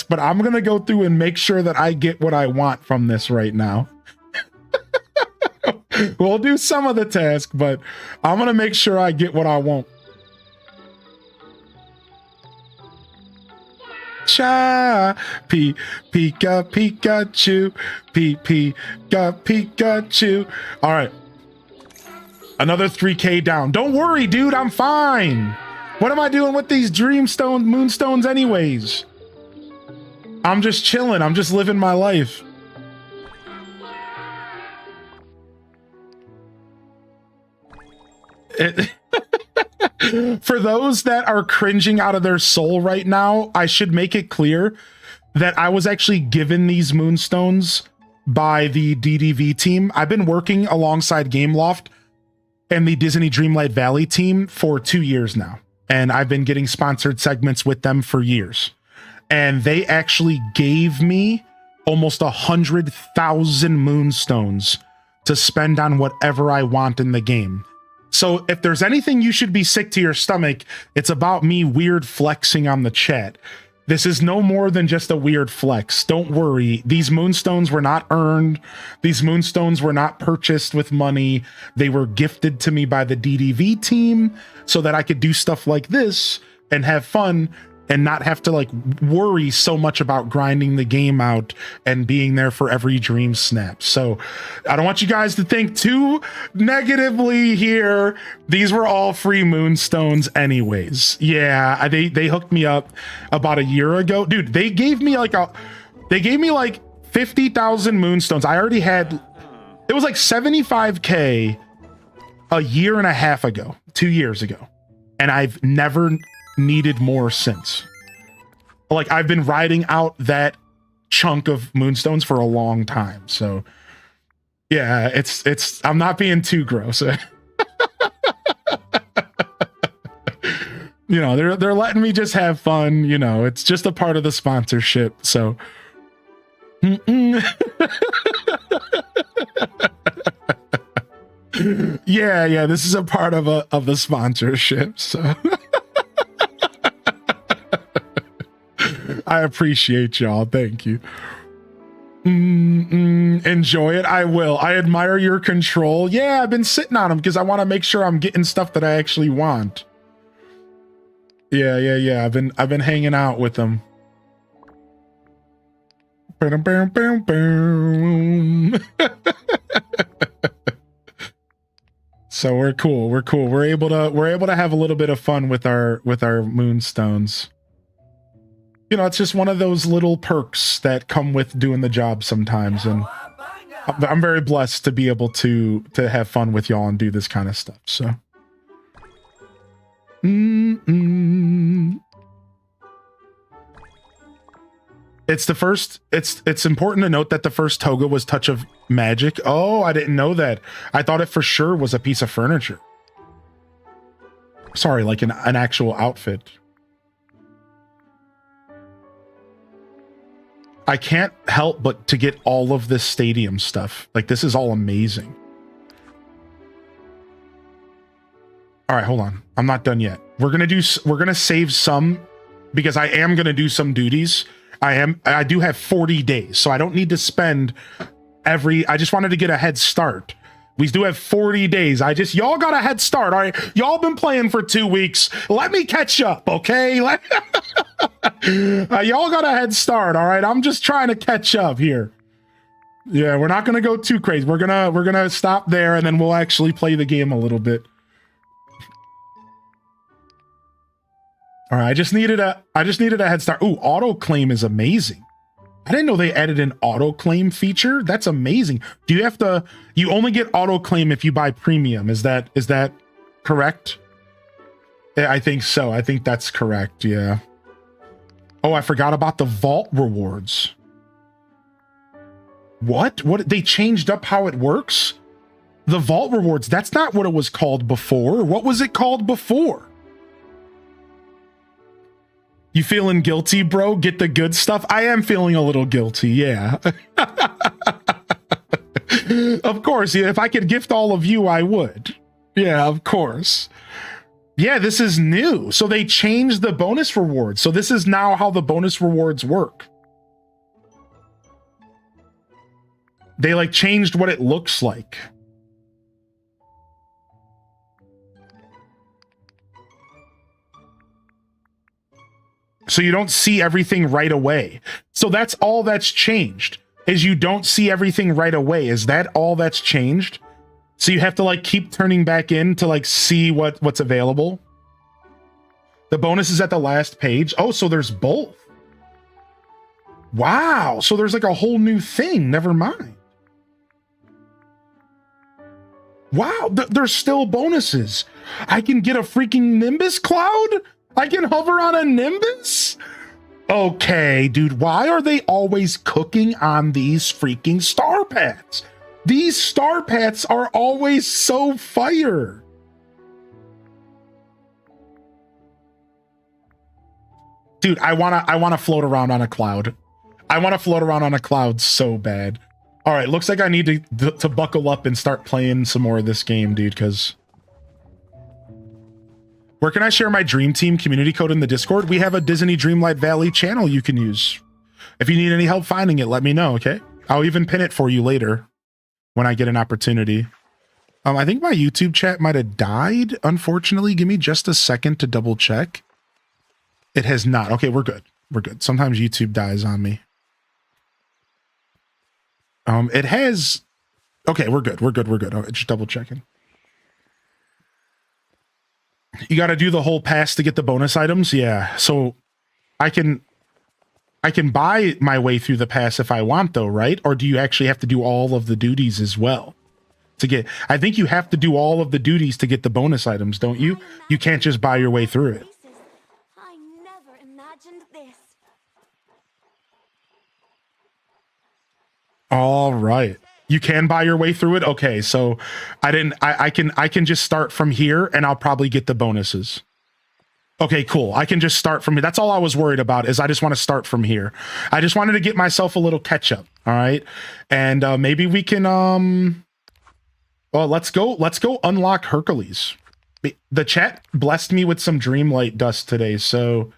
but I'm going to go through and make sure that I get what I want from this right now. We'll do some of the task, but I'm going to make sure I get what I want. Pikachu. Pikachu. All right. Another 3K down. Don't worry, dude. I'm fine. What am I doing with these moonstones anyways? I'm just chilling. I'm just living my life. For those that are cringing out of their soul right now, I should make it clear that I was actually given these moonstones by the DDV team. I've been working alongside Gameloft and the Disney Dreamlight Valley team for 2 years now. And I've been getting sponsored segments with them for years. And they actually gave me almost 100,000 moonstones to spend on whatever I want in the game. So if there's anything you should be sick to your stomach, it's about me weird flexing on the chat. This is no more than just a weird flex. Don't worry. These moonstones were not earned. These moonstones were not purchased with money. They were gifted to me by the DDV team so that I could do stuff like this and have fun and not have to like worry so much about grinding the game out and being there for every dream snap. So I don't want you guys to think too negatively here. These were all free moonstones anyways. Yeah, they hooked me up about a year ago. Dude, they gave me like 50,000 moonstones. I already had, it was like 75K a year and a half ago, 2 years ago. And I've never needed more since. Like I've been riding out that chunk of moonstones for a long time. So yeah, it's I'm not being too gross. You know, they're letting me just have fun, you know, it's just a part of the sponsorship. So yeah, this is a part of the sponsorship. So I appreciate y'all. Thank you. Enjoy it. I will. I admire your control. Yeah, I've been sitting on them because I want to make sure I'm getting stuff that I actually want. Yeah. I've been hanging out with them. Bam, bam, bam, bam. So we're cool. We're cool. We're able to have a little bit of fun with our moonstones. You know, it's just one of those little perks that come with doing the job sometimes, and I'm very blessed to be able to have fun with y'all and do this kind of stuff. So. It's important to note that the first toga was Touch of Magic. Oh, I didn't know that. I thought it for sure was a piece of furniture. Sorry, like an actual outfit. I can't help but to get all of this stadium stuff. Like, this is all amazing. All right, hold on. I'm not done yet. We're gonna save some because I am gonna do some duties. I do have 40 days, so I don't need to spend I just wanted to get a head start. We do have 40 days. Y'all got a head start, all right? Y'all been playing for 2 weeks. Let me catch up, okay? Y'all got a head start, all right? I'm just trying to catch up here. Yeah, we're not gonna go too crazy. We're gonna stop there, and then we'll actually play the game a little bit. All right, I just needed a head start. Ooh, auto claim is amazing. I didn't know they added an auto claim feature. That's amazing. Do you have to? You only get auto claim if you buy premium. Is that correct? Yeah, I think so. I think that's correct. Yeah. Oh, I forgot about the vault rewards. What? They changed up how it works? The vault rewards. That's not what it was called before. What was it called before? You feeling guilty, bro? Get the good stuff? I am feeling a little guilty, yeah. Of course, yeah, if I could gift all of you, I would. Yeah, of course. Yeah, this is new. So they changed the bonus rewards. So this is now how the bonus rewards work. They like changed what it looks like. So you don't see everything right away. So that's all that's changed, is you don't see everything right away. Is that all that's changed? So you have to like keep turning back in to like see what's available. The bonus is at the last page. Oh, so there's both. Wow. So there's like a whole new thing. Never mind. Wow. There's still bonuses. I can get a freaking Nimbus cloud. I can hover on a Nimbus? Okay, dude, why are they always cooking on these freaking star pats? These star pats are always so fire. Dude, I wanna float around on a cloud. I wanna float around on a cloud so bad. All right, looks like I need to buckle up and start playing some more of this game, dude, because... Where can I share my Dream Team community code in the Discord? We have a Disney Dreamlight Valley channel you can use. If you need any help finding it, let me know, okay? I'll even pin it for you later when I get an opportunity. I think my YouTube chat might have died, unfortunately. Give me just a second to double check. It has not. Okay, we're good. We're good. Sometimes YouTube dies on me. It has... Okay, we're good. We're good. We're good. Just double checking. You got to do the whole pass to get the bonus items. Yeah. So I can buy my way through the pass if I want though, right? Or do you actually have to do all of the duties as well to get, I think you have to do all of the duties to get the bonus items, don't you? You can't just buy your way through it. I never imagined this. All right. You can buy your way through it. Okay, so I can just start from here and I'll probably get the bonuses. Okay, cool. I can just start from here. That's all I was worried about, is I just want to start from here. I just wanted to get myself a little catch up. All right. And maybe we can well, let's go unlock Hercules. The chat blessed me with some Dreamlight dust today, so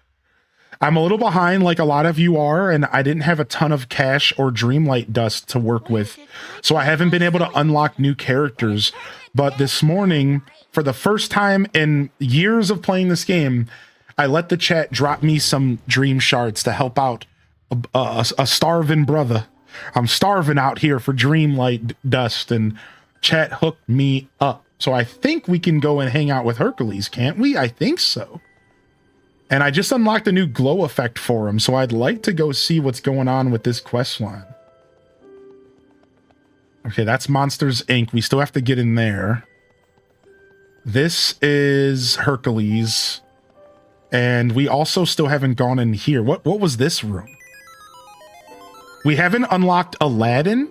I'm a little behind like a lot of you are, and I didn't have a ton of cash or Dreamlight dust to work with, so I haven't been able to unlock new characters. But this morning, for the first time in years of playing this game, I let the chat drop me some dream shards to help out a starving brother. I'm starving out here for Dreamlight dust, and chat hooked me up. So I think we can go and hang out with Hercules, can't we? I think so. And I just unlocked a new glow effect for him, so I'd like to go see what's going on with this quest line. Okay, that's Monsters, Inc. We still have to get in there. This is Hercules. And we also still haven't gone in here. What was this room? We haven't unlocked Aladdin.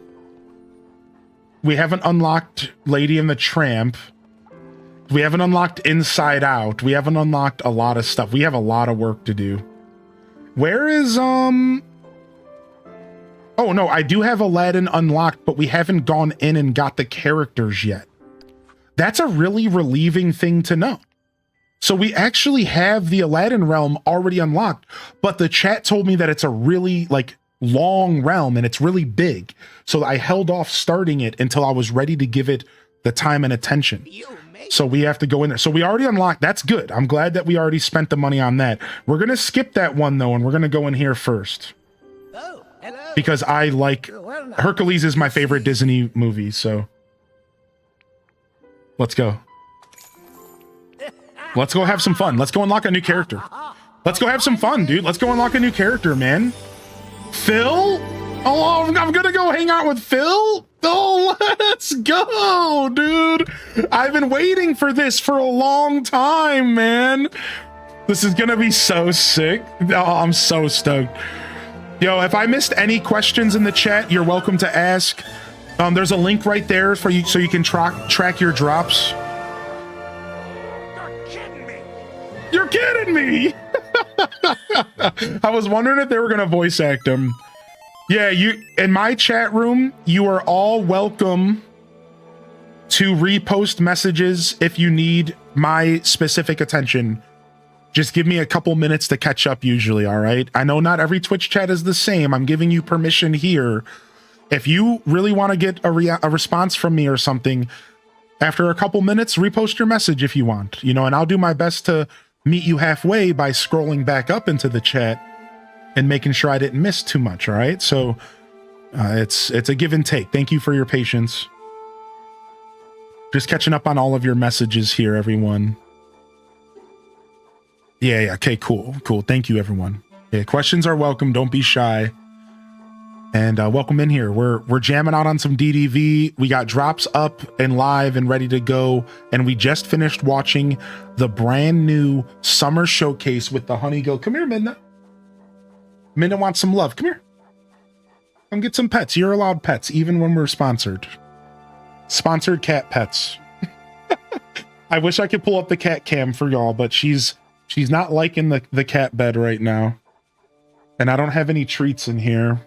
We haven't unlocked Lady and the Tramp. We haven't unlocked Inside Out. We haven't unlocked a lot of stuff. We have a lot of work to do. Where is, Oh, no, I do have Aladdin unlocked, but we haven't gone in and got the characters yet. That's a really relieving thing to know. So we actually have the Aladdin realm already unlocked, but the chat told me that it's a really, like, long realm and it's really big. So I held off starting it until I was ready to give it the time and attention. So we have to go in there. So we already unlocked. That's good. I'm glad that we already spent the money on that. We're going to skip that one though, and we're going to go in here first. Oh, hello. Because I like Hercules is my favorite Disney movie. So let's go. Let's go have some fun. Let's go unlock a new character. Let's go have some fun, dude. Let's go unlock a new character, man. Phil? Oh, I'm gonna go hang out with Phil? Oh, let's go, dude. I've been waiting for this for a long time, man. This is gonna be so sick. Oh, I'm so stoked. Yo, if I missed any questions in the chat, you're welcome to ask. There's a link right there for you so you can track your drops. You're kidding me. You're kidding me. I was wondering if they were gonna voice act him. Yeah, you in my chat room, you are all welcome to repost messages if you need my specific attention. Just give me a couple minutes to catch up usually, all right? I know not every Twitch chat is the same. I'm giving you permission here. If you really want to get a response from me or something, after a couple minutes, repost your message if you want, you know, and I'll do my best to meet you halfway by scrolling back up into the chat and making sure I didn't miss too much, all right? So it's a give and take. Thank you for your patience. Just catching up on all of your messages here, everyone. Yeah, okay, cool. Thank you, everyone. Yeah, questions are welcome. Don't be shy. And welcome in here. We're jamming out on some DDV. We got drops up and live and ready to go. And we just finished watching the brand new summer showcase with the Honeygill. Come here, Minna. Minna wants some love. Come here. Come get some pets. You're allowed pets, even when we're sponsored. Sponsored cat pets. I wish I could pull up the cat cam for y'all, but she's not liking the cat bed right now. And I don't have any treats in here.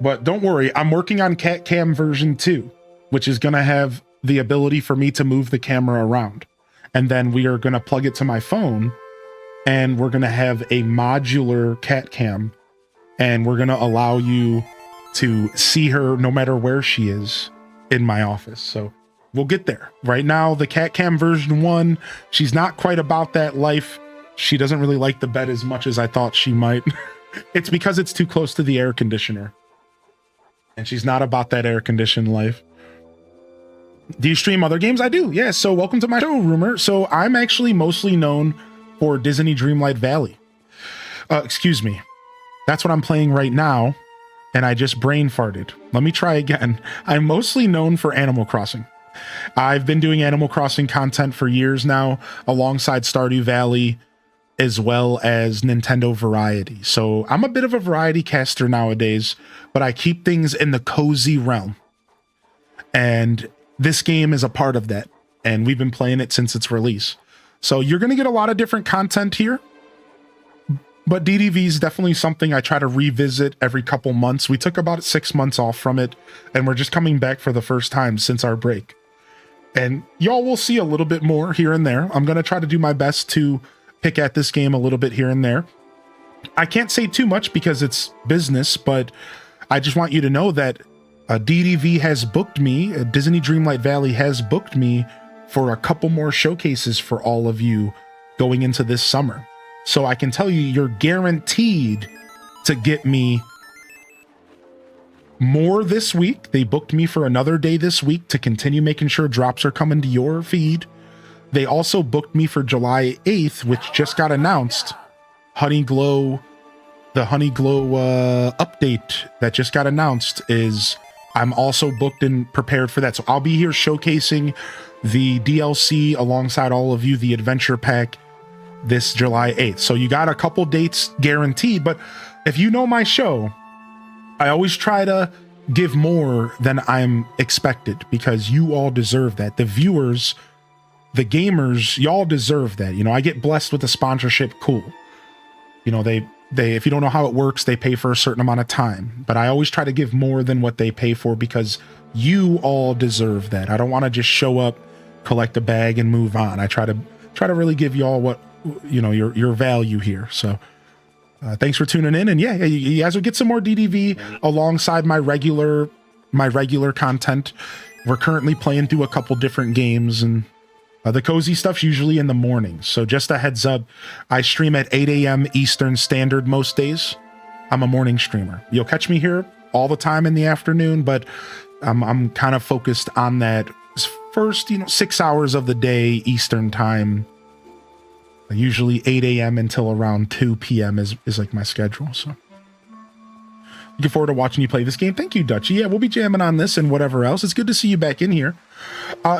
But don't worry, I'm working on cat cam version 2, which is going to have the ability for me to move the camera around. And then we are going to plug it to my phone, and we're going to have a modular cat cam, and we're going to allow you to see her no matter where she is in my office. So we'll get there. Right now, the cat cam version 1, she's not quite about that life. She doesn't really like the bed as much as I thought she might. It's because it's too close to the air conditioner. And she's not about that air conditioned life. Do you stream other games? I do. Yeah. So welcome to my show, Rumor. So I'm actually mostly known for Disney Dreamlight Valley. Excuse me. That's what I'm playing right now. And I just brain farted. Let me try again. I'm mostly known for Animal Crossing. I've been doing Animal Crossing content for years now, alongside Stardew Valley, as well as Nintendo Variety. So I'm a bit of a variety caster nowadays, but I keep things in the cozy realm. And this game is a part of that. And we've been playing it since its release. So you're going to get a lot of different content here. But DDV is definitely something I try to revisit every couple months. We took about 6 months off from it, and we're just coming back for the first time since our break. And y'all will see a little bit more here and there. I'm going to try to do my best to pick at this game a little bit here and there. I can't say too much because it's business, but I just want you to know that DDV has booked me, Disney Dreamlight Valley has booked me for a couple more showcases for all of you going into this summer. So I can tell you, you're guaranteed to get me more this week. They booked me for another day this week to continue making sure drops are coming to your feed. They also booked me for July 8th, which just got announced. Honeyglow, the Honeyglow update that just got announced is, I'm also booked and prepared for that. So I'll be here showcasing the DLC alongside all of you, the adventure pack, this July 8th. So you got a couple dates guaranteed, but if you know my show, I always try to give more than I'm expected because you all deserve that. The viewers, the gamers, y'all deserve that. You know, I get blessed with a sponsorship, cool. You know, they if you don't know how it works, they pay for a certain amount of time, but I always try to give more than what they pay for because you all deserve that. I don't want to just show up, collect a bag and move on. I try to really give you all what, you know, your value here. So thanks for tuning in, and yeah, you guys will get some more DDV alongside my regular content. We're currently playing through a couple different games, and the cozy stuff's usually in the morning. So just a heads up, I stream at 8 a.m. Eastern Standard most days. I'm a morning streamer. You'll catch me here all the time in the afternoon, but I'm kind of focused on that first, 6 hours of the day Eastern time. Usually 8 a.m. until around 2 p.m. is like my schedule. So looking forward to watching you play this game. Thank you, Dutchy. Yeah, we'll be jamming on this and whatever else. It's good to see you back in here.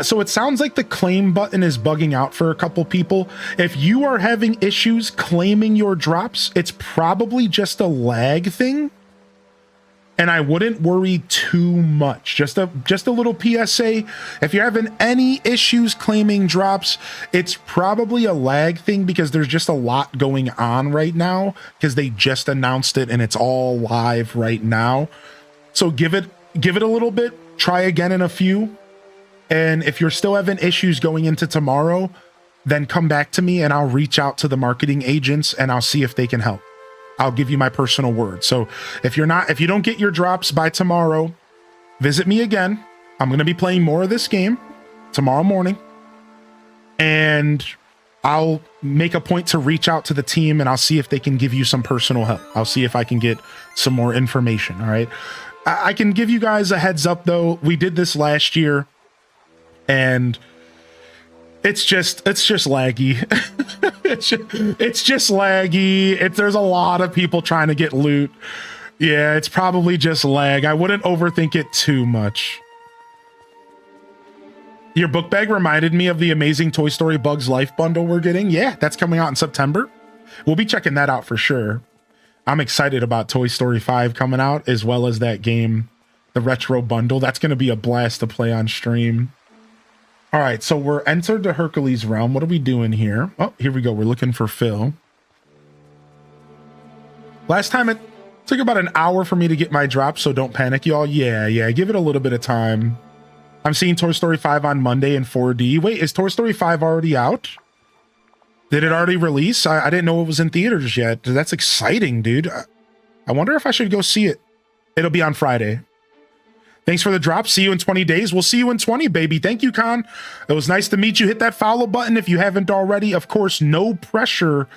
So it sounds like the claim button is bugging out for a couple people. If you are having issues claiming your drops, it's probably just a lag thing. And I wouldn't worry too much. Just a little PSA. If you're having any issues claiming drops, it's probably a lag thing because there's just a lot going on right now because they just announced it and it's all live right now. So give it a little bit. Try again in a few. And if you're still having issues going into tomorrow, then come back to me and I'll reach out to the marketing agents and I'll see if they can help. I'll give you my personal word. So if you don't get your drops by tomorrow, visit me again. I'm going to be playing more of this game tomorrow morning, and I'll make a point to reach out to the team and I'll see if they can give you some personal help. I'll see if I can get some more information. All right. I can give you guys a heads up though. We did this last year and it's just laggy. it's just laggy. There's a lot of people trying to get loot. Yeah, it's probably just lag. I wouldn't overthink it too much. Your book bag reminded me of the amazing Toy Story Bugs Life bundle we're getting. Yeah, that's coming out in September. We'll be checking that out for sure. I'm excited about Toy Story 5 coming out, as well as that game, the retro bundle. That's going to be a blast to play on stream. All right, so we're entered the Hercules realm. What are we doing here? Oh, here we go. We're looking for Phil. Last time it took about an hour for me to get my drop, so don't panic, y'all. Yeah, give it a little bit of time. I'm seeing Toy Story 5 on Monday in 4D. Wait, is Toy Story 5 already out? Did it already release? I didn't know it was in theaters yet. That's exciting, dude. I wonder if I should go see it. It'll be on Friday. Thanks for the drop. See you in 20 days. We'll see you in 20, baby. Thank you, Con. It was nice to meet you. Hit that follow button if you haven't already. Of course, no pressure.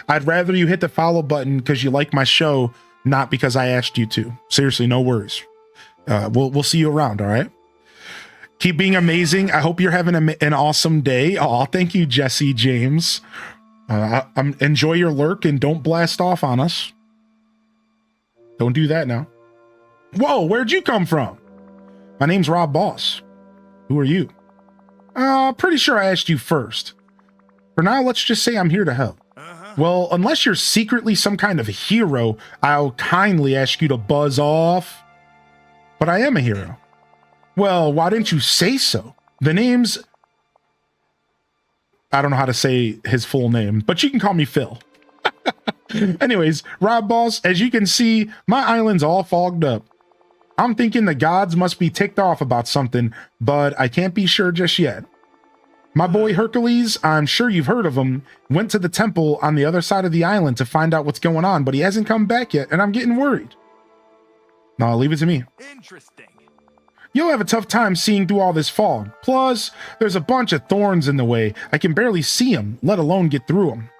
I'd rather you hit the follow button because you like my show, not because I asked you to. Seriously, no worries. We'll see you around, all right? Keep being amazing. I hope you're having an awesome day. Oh, thank you, Jesse James. Enjoy your lurk and don't blast off on us. Don't do that now. Whoa, where'd you come from? My name's Rob Boss. Who are you? Pretty sure I asked you first. For now, let's just say I'm here to help. Well, unless you're secretly some kind of hero, I'll kindly ask you to buzz off. But I am a hero. Well, why didn't you say so? The name's... I don't know how to say his full name, but you can call me Phil. Anyways, Rob Boss, as you can see, my island's all fogged up. I'm thinking the gods must be ticked off about something, but I can't be sure just yet. My boy Hercules, I'm sure you've heard of him, went to the temple on the other side of the island to find out what's going on, but he hasn't come back yet, and I'm getting worried. No, leave it to me. Interesting. You'll have a tough time seeing through all this fog. Plus, there's a bunch of thorns in the way. I can barely see them, let alone get through them.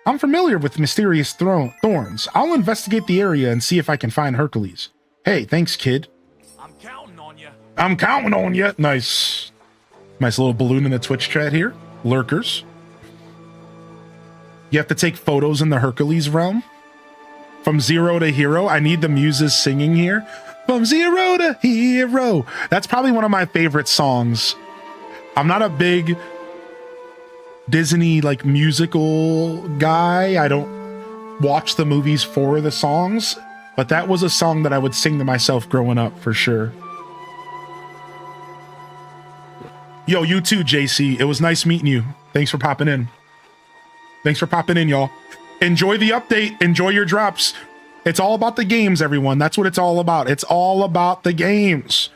I'm familiar with mysterious thorns. I'll investigate the area and see if I can find Hercules. Hey, thanks, kid. I'm counting on you. I'm counting on you. Nice. Nice little balloon in the Twitch chat here. Lurkers. You have to take photos in the Hercules realm. From zero to hero. I need the muses singing here. From zero to hero. That's probably one of my favorite songs. I'm not a big Disney like musical guy. I don't watch the movies for the songs, but that was a song that I would sing to myself growing up for sure. Yo, you too, JC. It was nice meeting you. Thanks for popping in. Thanks for popping in, y'all. Enjoy the update. Enjoy your drops. It's all about the games, everyone. That's what it's all about. It's all about the games.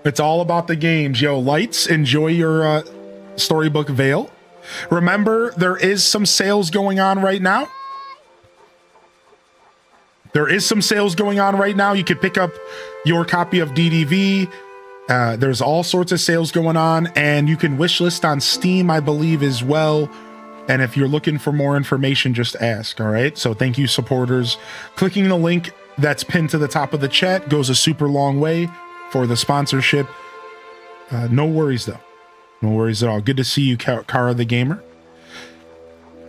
It's all about the games. Yo, Lights, enjoy your Storybook Veil. Remember, there is some sales going on right now. There is some sales going on right now. You could pick up your copy of DDV. There's all sorts of sales going on, and you can wishlist on Steam, I believe, as well. And if you're looking for more information, just ask, all right? So thank you, supporters. Clicking the link that's pinned to the top of the chat goes a super long way for the sponsorship. No worries, though. No worries at all. Good to see you, Kara the Gamer.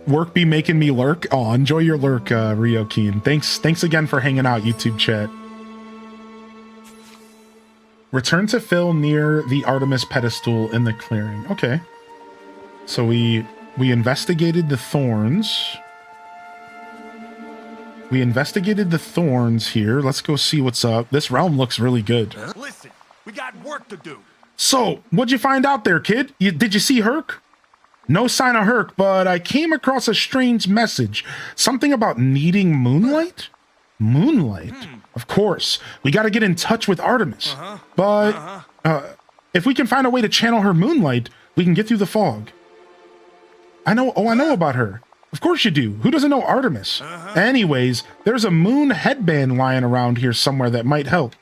Work be making me lurk. Oh, enjoy your lurk, Rio Keen. Thanks again for hanging out, YouTube chat. Return to Phil near the Artemis pedestal in the clearing. Okay. So we investigated the thorns. We investigated the thorns here. Let's go see what's up. This realm looks really good. Listen, we got work to do. So, what'd you find out there, kid? Did you see Herc? No sign of Herc, but I came across a strange message. Something about needing moonlight? Moonlight? Of course. We got to get in touch with Artemis. But if we can find a way to channel her moonlight, we can get through the fog. I know about her. Of course you do. Who doesn't know Artemis? Anyways, there's a moon headband lying around here somewhere that might help.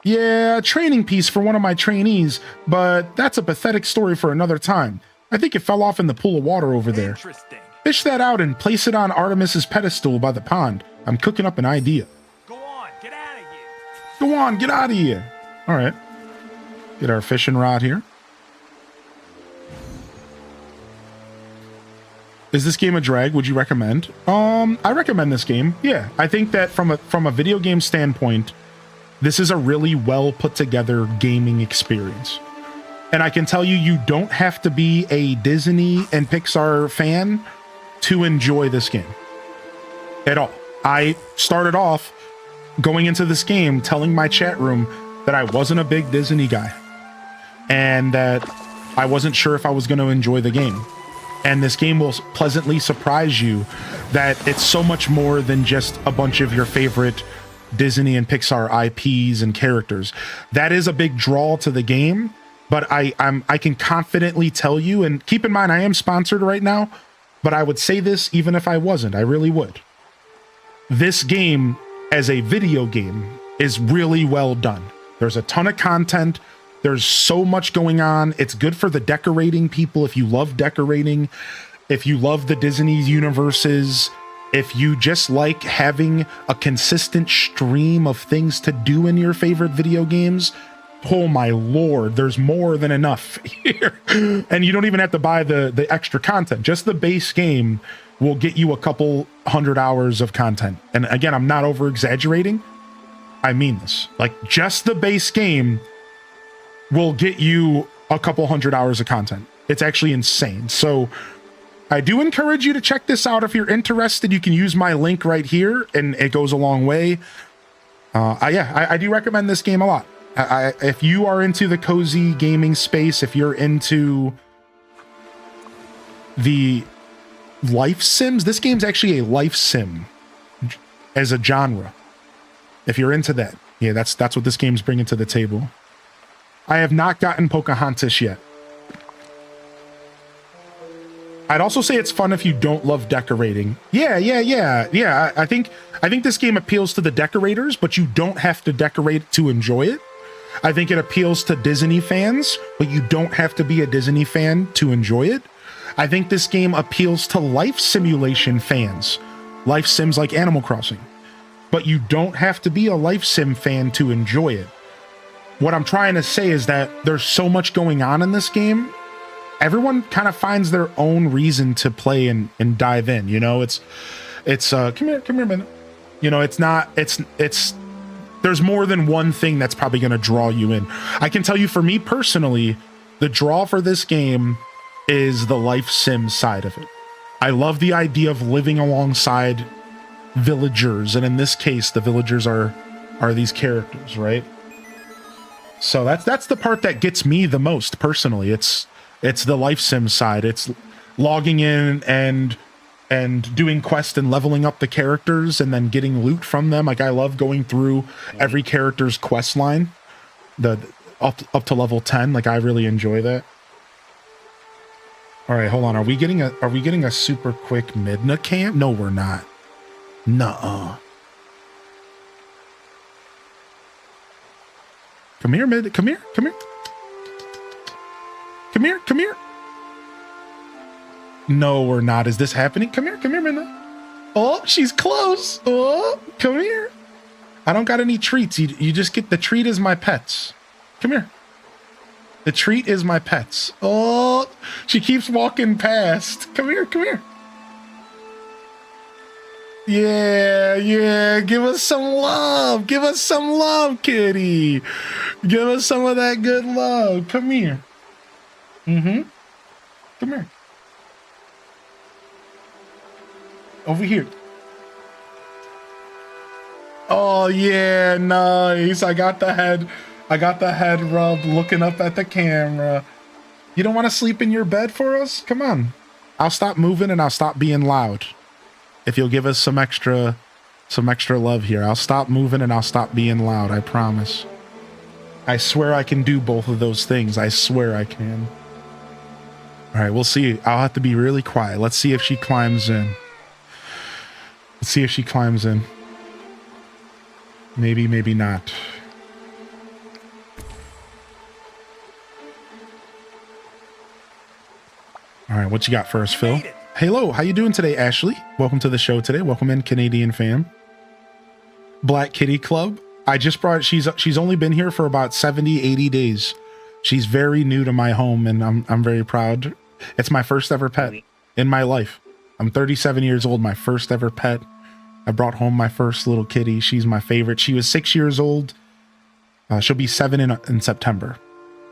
Yeah, a training piece for one of my trainees, but that's a pathetic story for another time. I think it fell off in the pool of water over there. Interesting. Fish that out and place it on Artemis's pedestal by the pond. I'm cooking up an idea. Go on, get out of here. Go on, get out of here. All right. Get our fishing rod here. Is this game a drag? Would you recommend? I recommend this game. Yeah, I think that from a video game standpoint, this is a really well put together gaming experience. And I can tell you, you don't have to be a Disney and Pixar fan to enjoy this game at all. I started off going into this game telling my chat room that I wasn't a big Disney guy and that I wasn't sure if I was going to enjoy the game. And this game will pleasantly surprise you that it's so much more than just a bunch of your favorite Disney and Pixar IPs and characters. That is a big draw to the game, but I can confidently tell you, and keep in mind I am sponsored right now, but I would say this even if I wasn't. I really would. This game as a video game is really well done. There's a ton of content. There's so much going on. It's good for the decorating people. If you love decorating, if you love the Disney universes, if you just like having a consistent stream of things to do in your favorite video games, oh my lord, there's more than enough here. And you don't even have to buy the extra content. Just the base game will get you a couple 100 hours of content. And again, I'm not over exaggerating. I mean this. Like, just the base game will get you a couple 100 hours of content. It's actually insane. So I do encourage you to check this out. If you're interested, you can use my link right here and it goes a long way. I do recommend this game a lot. If you are into the cozy gaming space, if you're into the life sims, this game's actually a life sim as a genre. If you're into that, yeah, that's what this game's bringing to the table. I have not gotten Pocahontas yet. I'd also say it's fun if you don't love decorating. Yeah. I think this game appeals to the decorators, but you don't have to decorate to enjoy it. I think it appeals to Disney fans, but you don't have to be a Disney fan to enjoy it. I think this game appeals to life simulation fans. Life sims like Animal Crossing. But you don't have to be a life sim fan to enjoy it. What I'm trying to say is that there's so much going on in this game. Everyone kind of finds their own reason to play and dive in. You know, it's come here a minute. You know, it's there's more than one thing that's probably going to draw you in. I can tell you, for me personally, the draw for this game is the life sim side of it. I love the idea of living alongside villagers, and in this case, the villagers are these characters, right? So that's the part that gets me the most personally. It's the life sim side. It's logging in and doing quests and leveling up the characters and then getting loot from them. Like, I love going through every character's quest line, the up to level 10. Like, I really enjoy that. All right, hold on. Are we getting a super quick Midna camp? No, we're not. Nuh-uh. Come here, Mid. Come here. Come here. Come here. Come here. No, we're not. Is this happening? Come here. Come here, Midna. Oh, she's close. Oh, come here. I don't got any treats. You just get the treat as my pets. Come here. The treat is my pets. Oh, she keeps walking past. Come here. Come here. Yeah, give us some love. Give us some love, kitty. Give us some of that good love. Come here. Come here. Over here. Oh, yeah, nice. I got the head rub looking up at the camera. You don't want to sleep in your bed for us? Come on. I'll stop moving and I'll stop being loud. If you'll give us some extra love here. I'll stop moving and I'll stop being loud, I promise. I swear I can do both of those things. I swear I can. All right, we'll see. I'll have to be really quiet. Let's see if she climbs in. Let's see if she climbs in. Maybe, maybe not. All right, what you got for us, Phil? Hello, how you doing today, Ashley? Welcome to the show today. Welcome in, Canadian fam. Black Kitty Club. I just brought, she's only been here for about 70, 80 days. She's very new to my home, and I'm very proud. It's my first ever pet in my life. I'm 37 years old, my first ever pet. I brought home my first little kitty. She's my favorite. She was 6 years old. She'll be 7 in September.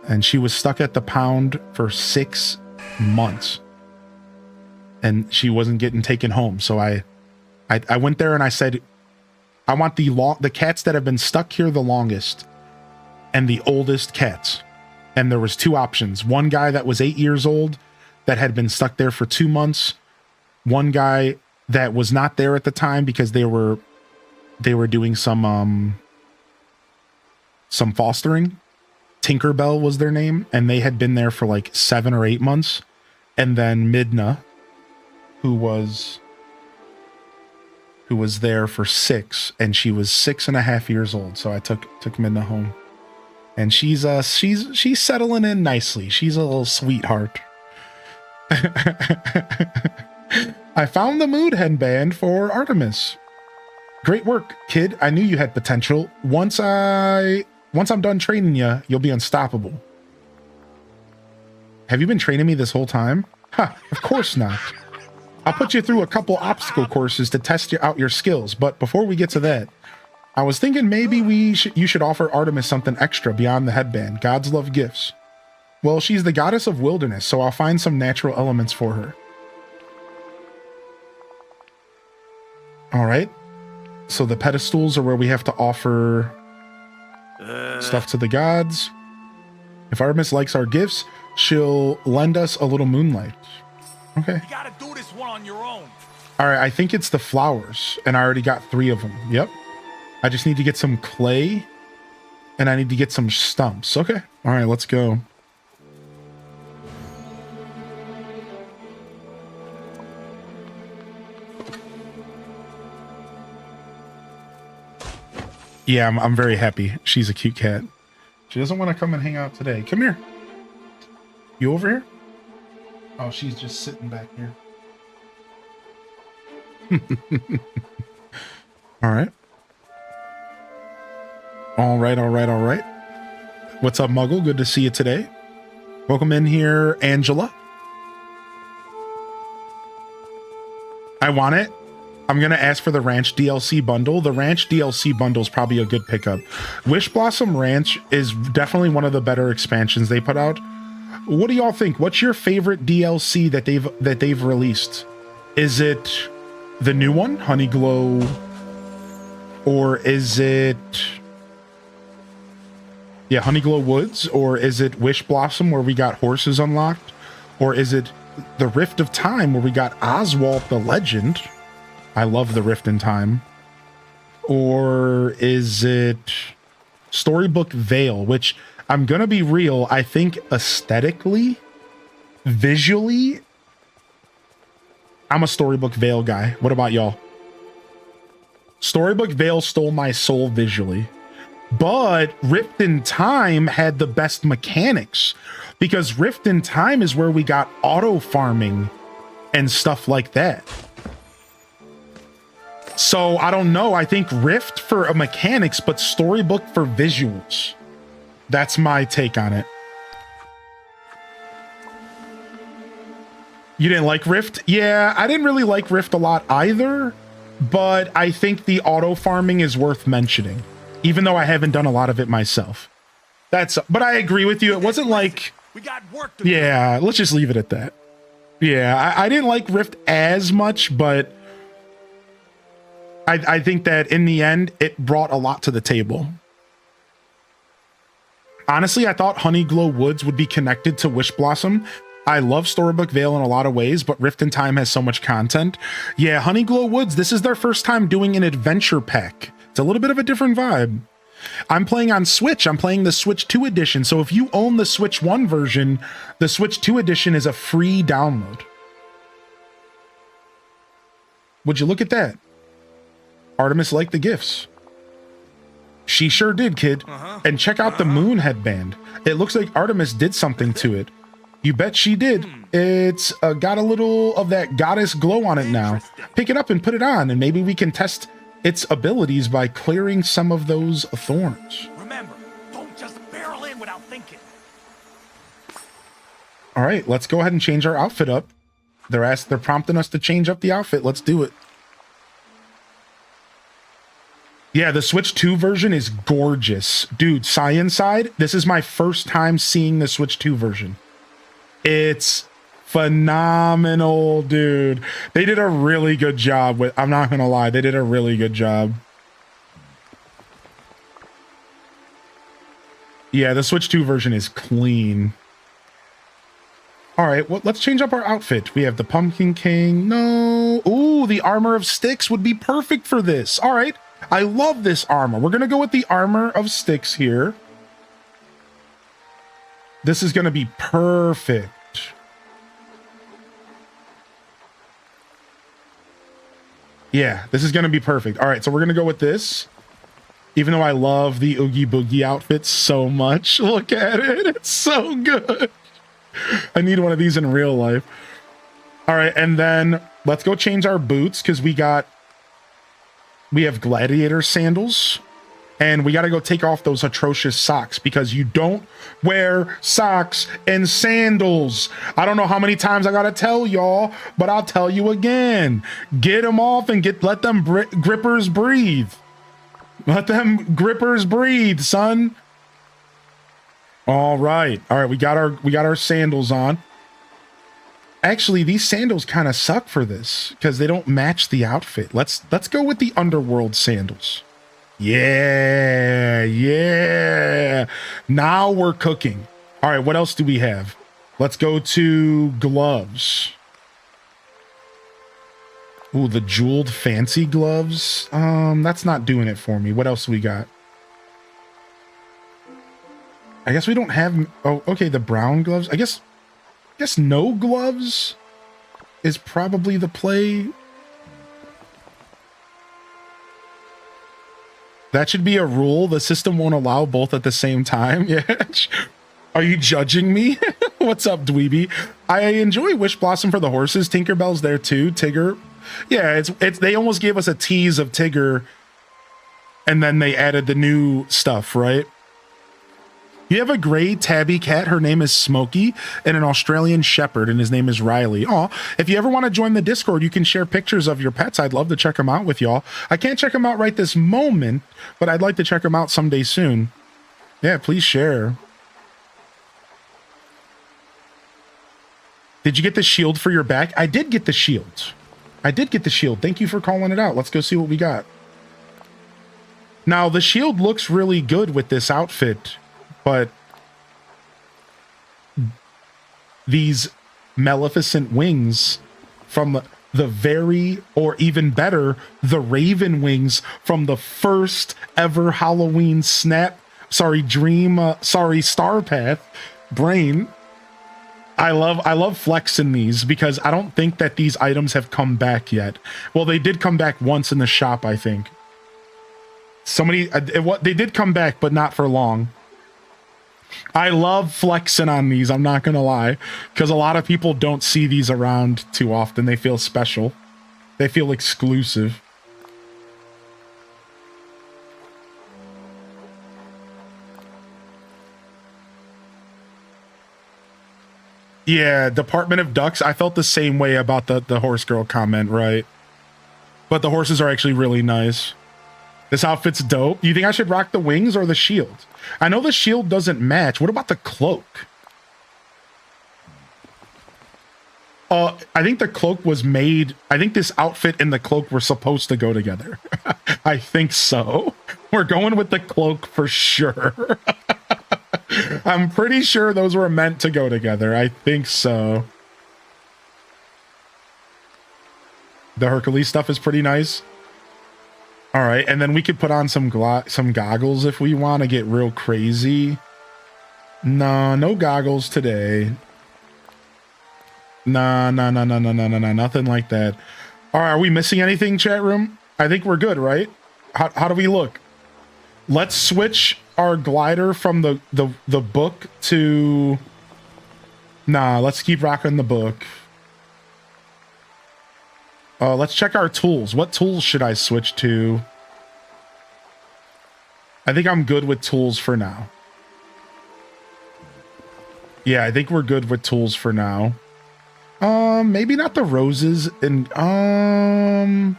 And she was stuck at the pound for 6 months. And she wasn't getting taken home. So I went there and I said, I want the cats that have been stuck here the longest and the oldest cats. And there was 2 options. One guy that was 8 years old that had been stuck there for 2 months. One guy that was not there at the time because they were doing some fostering. Tinkerbell was their name, and they had been there for like 7 or 8 months. And then Midna, who was there for 6, and she was 6.5 years old. So I took Midna home, and she's settling in nicely. She's a little sweetheart. I found the mood headband for Artemis. Great work, kid. I knew you had potential. Once I'm done training you, you'll be unstoppable. Have you been training me this whole time? Ha, of course not. I'll put you through a couple obstacle courses to test out your skills, but before we get to that, I was thinking maybe you should offer Artemis something extra beyond the headband. Gods love gifts. Well, she's the goddess of wilderness, so I'll find some natural elements for her. All right. So the pedestals are where we have to offer stuff to the gods. If Artemis likes our gifts, she'll lend us a little moonlight. Okay. You gotta do this one on your own. All right, I think it's the flowers, and I already got 3 of them. Yep. I just need to get some clay, and I need to get some stumps. Okay. All right, let's go. Yeah, I'm very happy. She's a cute cat. She doesn't want to come and hang out today. Come here. You over here? Oh, she's just sitting back here. All right. All right, all right, all right. What's up, Muggle? Good to see you today. Welcome in here, Angela. I want it. I'm going to ask for the Ranch DLC bundle. The Ranch DLC bundle is probably a good pickup. Wish Blossom Ranch is definitely one of the better expansions they put out. What do y'all think? What's your favorite DLC that they've released? Is it the new one, Honeyglow, or is it Honeyglow Woods, or is it Wish Blossom where we got horses unlocked, or is it the Rift of Time where we got Oswald the Legend? I love the Rift in Time. Or is it Storybook Vale, which I'm gonna be real, I think aesthetically, visually, I'm a Storybook Vale guy. What about y'all? Storybook Vale stole my soul visually, but Rift in Time had the best mechanics, because Rift in Time is where we got auto farming and stuff like that. So I don't know. I think Rift for a mechanics, but Storybook for visuals. That's my take on it. You didn't like Rift? Yeah, I didn't really like Rift a lot either, but I think the auto farming is worth mentioning, even though I haven't done a lot of it myself. But I agree with you. It wasn't like, We got work to do. yeah, let's just leave it at that. Yeah, I didn't like Rift as much, but I think that in the end, it brought a lot to the table. Honestly, I thought Honeyglow Woods would be connected to Wish Blossom. I love Storybook Vale in a lot of ways, but Rift in Time has so much content. Yeah, Honeyglow Woods, this is their first time doing an adventure pack. It's a little bit of a different vibe. I'm playing on Switch. I'm playing the Switch 2 edition. So if you own the Switch 1 version, the Switch 2 edition is a free download. Would you look at that? Artemis liked the gifts. She sure did, kid. And check out the moon headband. It looks like Artemis did something to it. You bet she did. It's got a little of that goddess glow on it now. Pick it up and put it on, and maybe we can test its abilities by clearing some of those thorns. Remember, don't just barrel in without thinking. All right, let's go ahead and change our outfit up. They're prompting us to change up the outfit. Let's do it. Yeah, the Switch 2 version is gorgeous. Dude, Science Side, this is my first time seeing the Switch 2 version. It's phenomenal, dude. They did a really good job with, I'm not gonna lie, they did a really good job. Yeah, the Switch 2 version is clean. All right, well, let's change up our outfit. We have the Pumpkin King. No. Ooh, the Armor of Styx would be perfect for this. All right. I love this armor. We're going to go with the Armor of Styx here. This is going to be perfect. Yeah, this is going to be perfect. All right, so we're going to go with this. Even though I love the Oogie Boogie outfit so much. Look at it. It's so good. I need one of these in real life. All right, and then let's go change our boots because we have gladiator sandals, and we got to go take off those atrocious socks because you don't wear socks and sandals. I don't know how many times I got to tell y'all, but I'll tell you again. Get them off and let them grippers breathe. Let them grippers breathe, son. All right. All right, we got our sandals on. Actually, these sandals kind of suck for this because they don't match the outfit. Let's go with the Underworld sandals. Yeah, yeah. Now we're cooking. All right, what else do we have? Let's go to gloves. Ooh, the jeweled fancy gloves. That's not doing it for me. What else we got? I guess we don't have. Oh, okay, the brown gloves. I guess no gloves is probably the play. That should be a rule. The system won't allow both at the same time. Yeah. Are you judging me? What's up, dweeby? I enjoy Wish Blossom for the horses. Tinkerbell's there too. Tigger. Yeah, it's they almost gave us a tease of Tigger and then they added the new stuff, right? You have a gray tabby cat. Her name is Smokey, and an Australian Shepherd, and his name is Riley. Oh, if you ever want to join the Discord, you can share pictures of your pets. I'd love to check them out with y'all. I can't check them out right this moment, but I'd like to check them out someday soon. Yeah, please share. Did you get the shield for your back? I did get the shield. I did get the shield. Thank you for calling it out. Let's go see what we got. Now, the shield looks really good with this outfit, but these Maleficent wings from the very, or even better, the Raven wings from the first ever Halloween Star Path Brain. I love flexing these because I don't think that these items have come back yet. Well, they did come back once in the shop, I think. They did come back, but not for long. I love flexing on these, I'm not gonna lie, because a lot of people don't see these around too often. They feel special. They feel exclusive. Yeah, Department of Ducks. I felt the same way about the horse girl comment, right? But the horses are actually really nice. This outfit's dope. You think I should rock the wings or the shield? I know the shield doesn't match. What about the cloak? I think the cloak was made... I think this outfit and the cloak were supposed to go together. I think so. We're going with the cloak for sure. I'm pretty sure those were meant to go together. I think so. The Hercules stuff is pretty nice. All right, and then we could put on some goggles if we want to get real crazy. No goggles today. No, nothing like that. All right, are we missing anything, chat room? I think we're good, right? How do we look? Let's switch our glider from the book to... Nah, let's keep rocking the book. Let's check our tools. What tools should I switch to? I think I'm good with tools for now. Yeah, I think we're good with tools for now. Maybe not the roses and I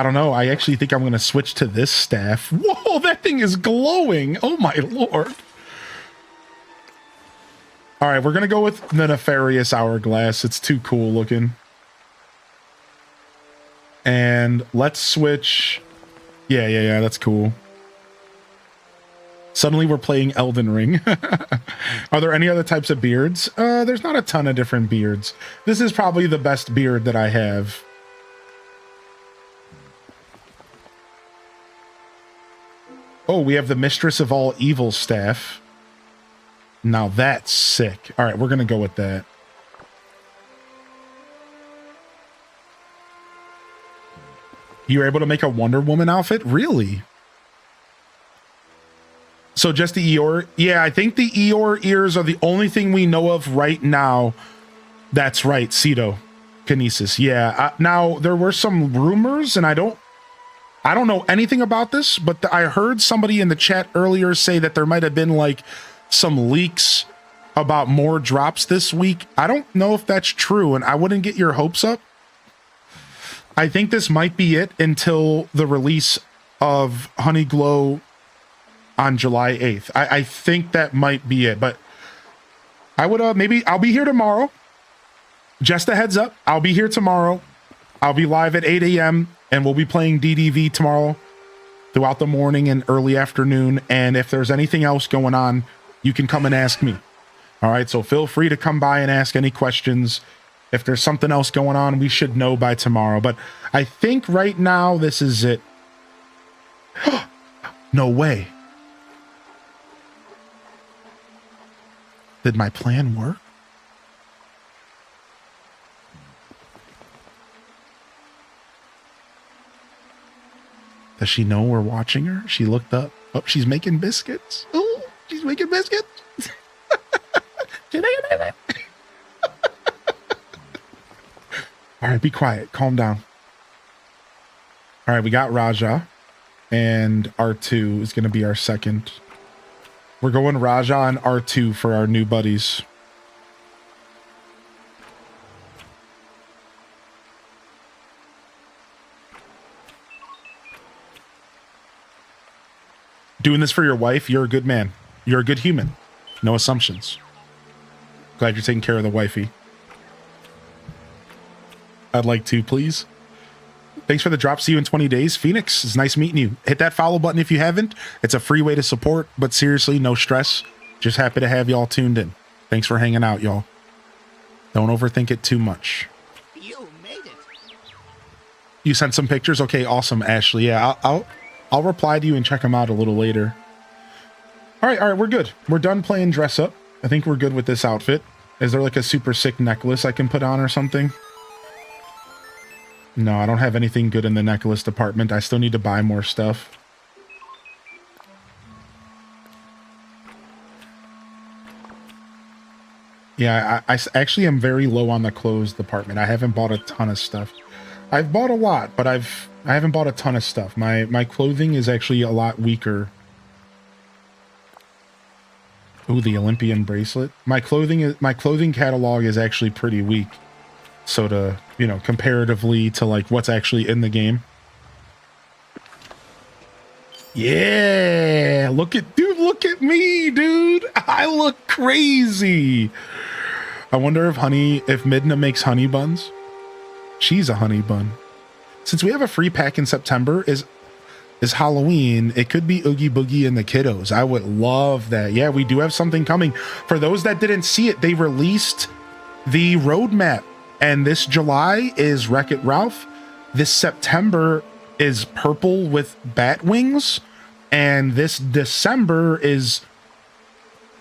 don't know. I actually think I'm going to switch to this staff. Whoa, that thing is glowing. Oh my lord. All right, we're going to go with the Nefarious Hourglass. It's too cool looking. And let's switch. Yeah, that's cool. Suddenly we're playing Elden Ring. Are there any other types of beards? There's not a ton of different beards. This is probably the best beard that I have. Oh, we have the Mistress of All Evil staff. Now that's sick. All right, we're going to go with that. You were able to make a Wonder Woman outfit? Really? So just the Eeyore? Yeah, I think the Eeyore ears are the only thing we know of right now. That's right, Ceto. Kinesis. Yeah. Now, there were some rumors, and I don't know anything about this, but I heard somebody in the chat earlier say that there might have been like some leaks about more drops this week. I don't know if that's true, and I wouldn't get your hopes up. I think this might be it until the release of Honeyglow on July 8th. I think that might be it, but I would maybe I'll be here tomorrow. Just a heads up, I'll be here tomorrow. I'll be live at 8 a.m. and we'll be playing DDV tomorrow throughout the morning and early afternoon. And if there's anything else going on, you can come and ask me. All right, so feel free to come by and ask any questions. If there's something else going on, we should know by tomorrow. But I think right now this is it. No way. Did my plan work? Does she know we're watching her? She looked up. Oh, she's making biscuits. Oh, she's making biscuits. All right, be quiet. Calm down. All right, we got Raja, and R2 is going to be our second. We're going Raja and R2 for our new buddies. Doing this for your wife, you're a good man. You're a good human. No assumptions. Glad you're taking care of the wifey. I'd like to, please. Thanks for the drop. See you in 20 days. Phoenix, it's nice meeting you. Hit that follow button if you haven't. It's a free way to support, but seriously, no stress. Just happy to have y'all tuned in. Thanks for hanging out, y'all. Don't overthink it too much. You made it. You sent some pictures? Okay, awesome, Ashley. Yeah, I'll reply to you and check them out a little later. All right, we're good. We're done playing dress up. I think we're good with this outfit. Is there like a super sick necklace I can put on or something? No, I don't have anything good in the necklace department. I still need to buy more stuff. Yeah, I actually am very low on the clothes department. I haven't bought a ton of stuff. I've bought a lot, but I haven't bought a ton of stuff. My clothing is actually a lot weaker. Ooh, the Olympian bracelet. My clothing catalog is actually pretty weak. So to, you know, comparatively to like what's actually in the game. Yeah, look at me, dude. I look crazy. I wonder if Midna makes honey buns. She's a honey bun. Since we have a free pack in September is Halloween, it could be Oogie Boogie and the kiddos. I would love that. Yeah, we do have something coming. For those that didn't see it, they released the roadmap. And this July is Wreck-It Ralph. This September is purple with bat wings. And this December is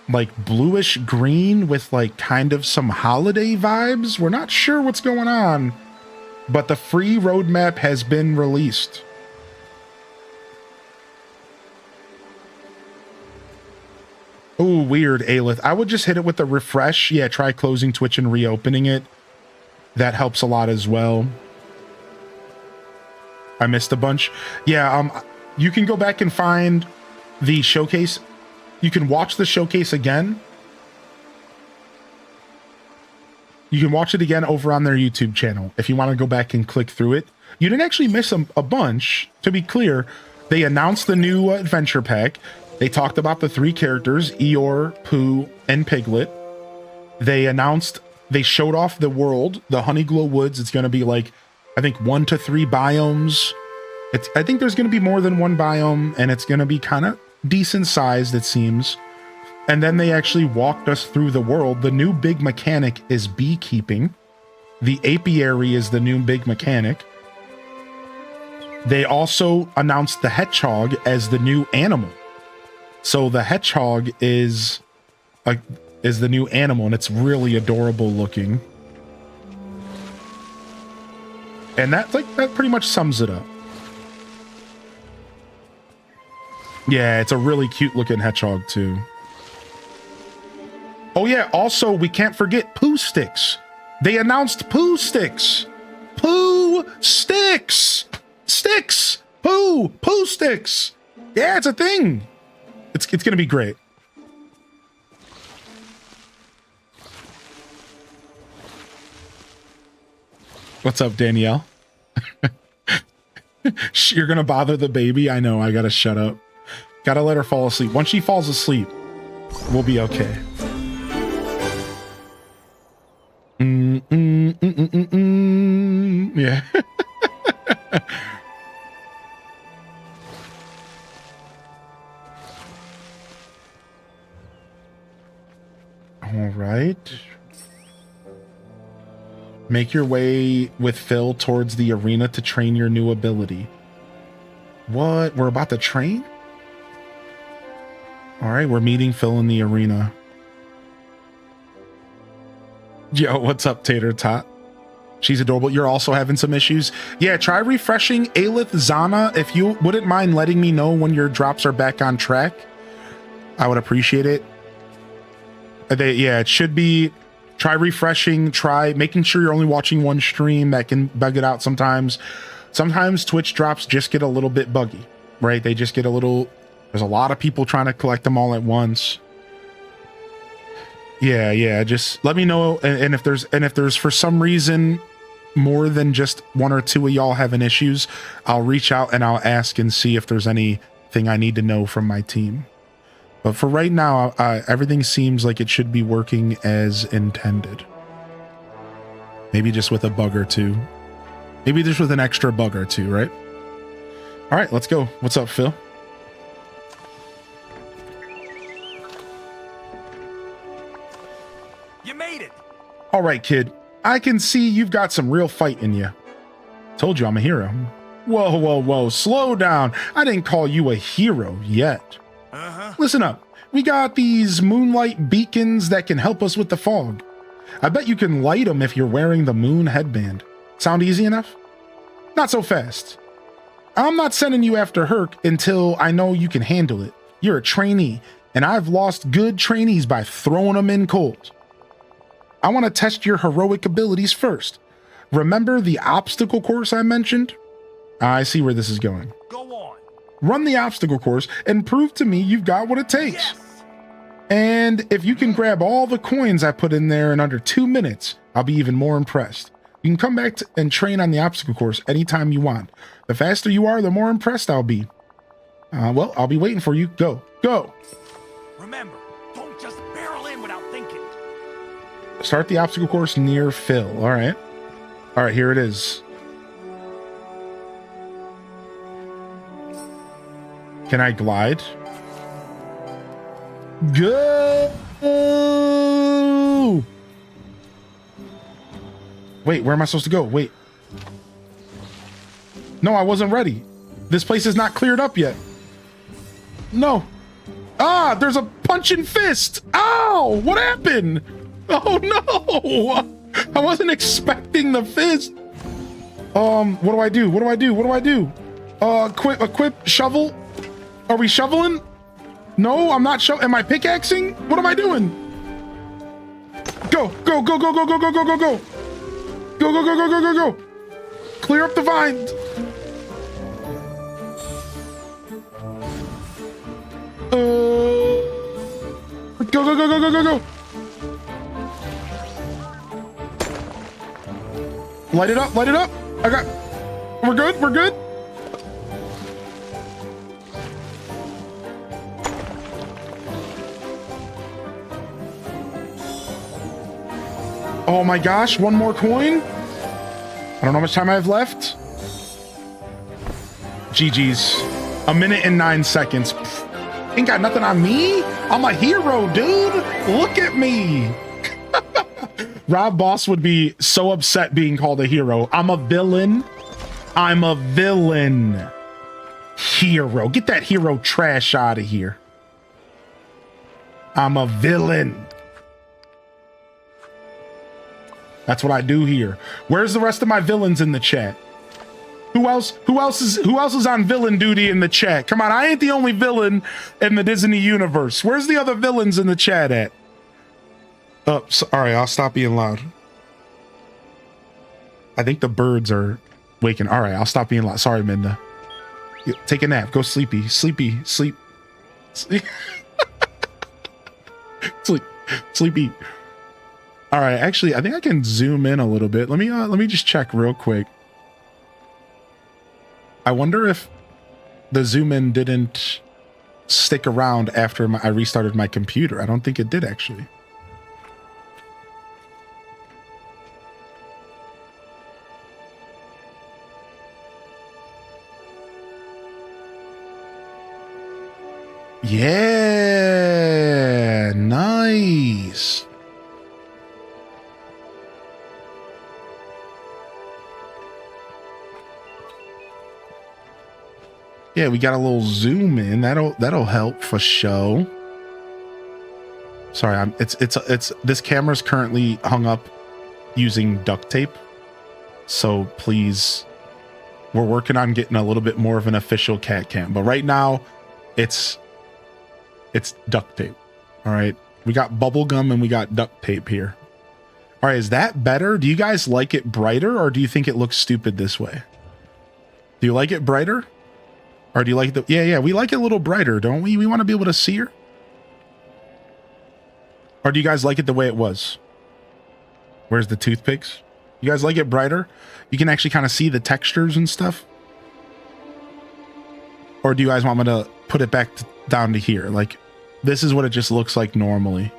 like bluish green with like kind of some holiday vibes. We're not sure what's going on, but the free roadmap has been released. Oh, weird, Aelith. I would just hit it with a refresh. Yeah, try closing Twitch and reopening it. That helps a lot as well. I missed a bunch. Yeah, you can go back and find the showcase. You can watch the showcase again. You can watch it again over on their YouTube channel if you want to go back and click through it. You didn't actually miss a bunch. To be clear, they announced the new adventure pack. They talked about the 3 characters, Eeyore, Pooh, and Piglet. They showed off the world, the Honeyglow Woods. It's going to be like, I think 1 to 3 biomes. I think there's going to be more than 1 biome, and it's going to be kind of decent sized, it seems. And then they actually walked us through the world. The new big mechanic is beekeeping. The apiary is the new big mechanic. They also announced the hedgehog as the new animal. So the hedgehog is the new animal, and it's really adorable looking. And that pretty much sums it up. Yeah, it's a really cute looking hedgehog too. Oh yeah, also we can't forget Pooh Sticks. They announced Pooh Sticks. Pooh Sticks. Sticks. Pooh Sticks. Yeah, it's a thing. It's gonna be great. What's up, Danielle? You're gonna bother the baby? I know, I gotta shut up. Gotta let her fall asleep. Once she falls asleep, we'll be okay. Yeah. All right. Make your way with Phil towards the arena to train your new ability. What? We're about to train? All right, we're meeting Phil in the arena. Yo, what's up, Tater Tot? She's adorable. You're also having some issues. Yeah, try refreshing Aelith Zana. If you wouldn't mind letting me know when your drops are back on track, I would appreciate it. Yeah, it should be. Try refreshing. Try making sure you're only watching one stream. That can bug it out sometimes. Sometimes Twitch drops just get a little bit buggy, right? They just get a little. There's a lot of people trying to collect them all at once. Yeah. Just let me know. And if there's for some reason more than just one or two of y'all having issues, I'll reach out and I'll ask and see if there's anything I need to know from my team. But for right now, everything seems like it should be working as intended. Maybe just with a bug or two. Maybe just with an extra bug or two, right? All right, let's go. What's up, Phil? You made it. All right, kid. I can see you've got some real fight in you. Told you I'm a hero. Whoa. Slow down. I didn't call you a hero yet. Listen up. We got these moonlight beacons that can help us with the fog. I bet you can light them if you're wearing the moon headband. Sound easy enough? Not so fast. I'm not sending you after Herc until I know you can handle it. You're a trainee, and I've lost good trainees by throwing them in cold. I want to test your heroic abilities first. Remember the obstacle course I mentioned? I see where this is going. Go on. Run the obstacle course and prove to me you've got what it takes. Yes. And if you can grab all the coins I put in there in under 2 minutes, I'll be even more impressed. You can come back and train on the obstacle course anytime you want. The faster you are, the more impressed I'll be. Well, I'll be waiting for you. Go. Remember, don't just barrel in without thinking. Start the obstacle course near Phil. All right, here it is. Can I glide? Go! Wait, where am I supposed to go? Wait. No, I wasn't ready. This place is not cleared up yet. No. Ah, there's a punching fist. Ow! What happened? Oh no! I wasn't expecting the fist. What do I do? Equip shovel. Are we shoveling? No, I'm not shoveling. Am I pickaxing? What am I doing? Go. Go. Clear up the vines. Go. Light it up. We're good. Oh my gosh, one more coin? I don't know how much time I have left. GG's. 1 minute and 9 seconds. Pfft, ain't got nothing on me? I'm a hero, dude. Look at me. Rob Boss would be so upset being called a hero. I'm a villain. Hero. Get that hero trash out of here. I'm a villain. That's what I do here. Where's the rest of my villains in the chat? Who else is on villain duty in the chat? Come on, I ain't the only villain in the Disney universe. Where's the other villains in the chat at? Oh, all right, I'll stop being loud. I think the birds are waking. All right, I'll stop being loud. Sorry, Minda. Take a nap. Go sleepy. Sleep. Sleepy. All right, actually, I think I can zoom in a little bit. Let me just check real quick. I wonder if the zoom in didn't stick around after I restarted my computer. I don't think it did, actually. Yeah, nice. Yeah, we got a little zoom in. That'll help for show. Sorry, it's this camera's currently hung up using duct tape. So please, we're working on getting a little bit more of an official cat cam. But right now, it's duct tape. All right. We got bubble gum and we got duct tape here. All right. Is that better? Do you guys like it brighter, or do you think it looks stupid this way? Do you like it brighter? Or do you like the... Yeah, we like it a little brighter, don't we? We want to be able to see her. Or do you guys like it the way it was? Where's the toothpicks? You guys like it brighter? You can actually kind of see the textures and stuff? Or do you guys want me to put it back down to here? Like, this is what it just looks like normally.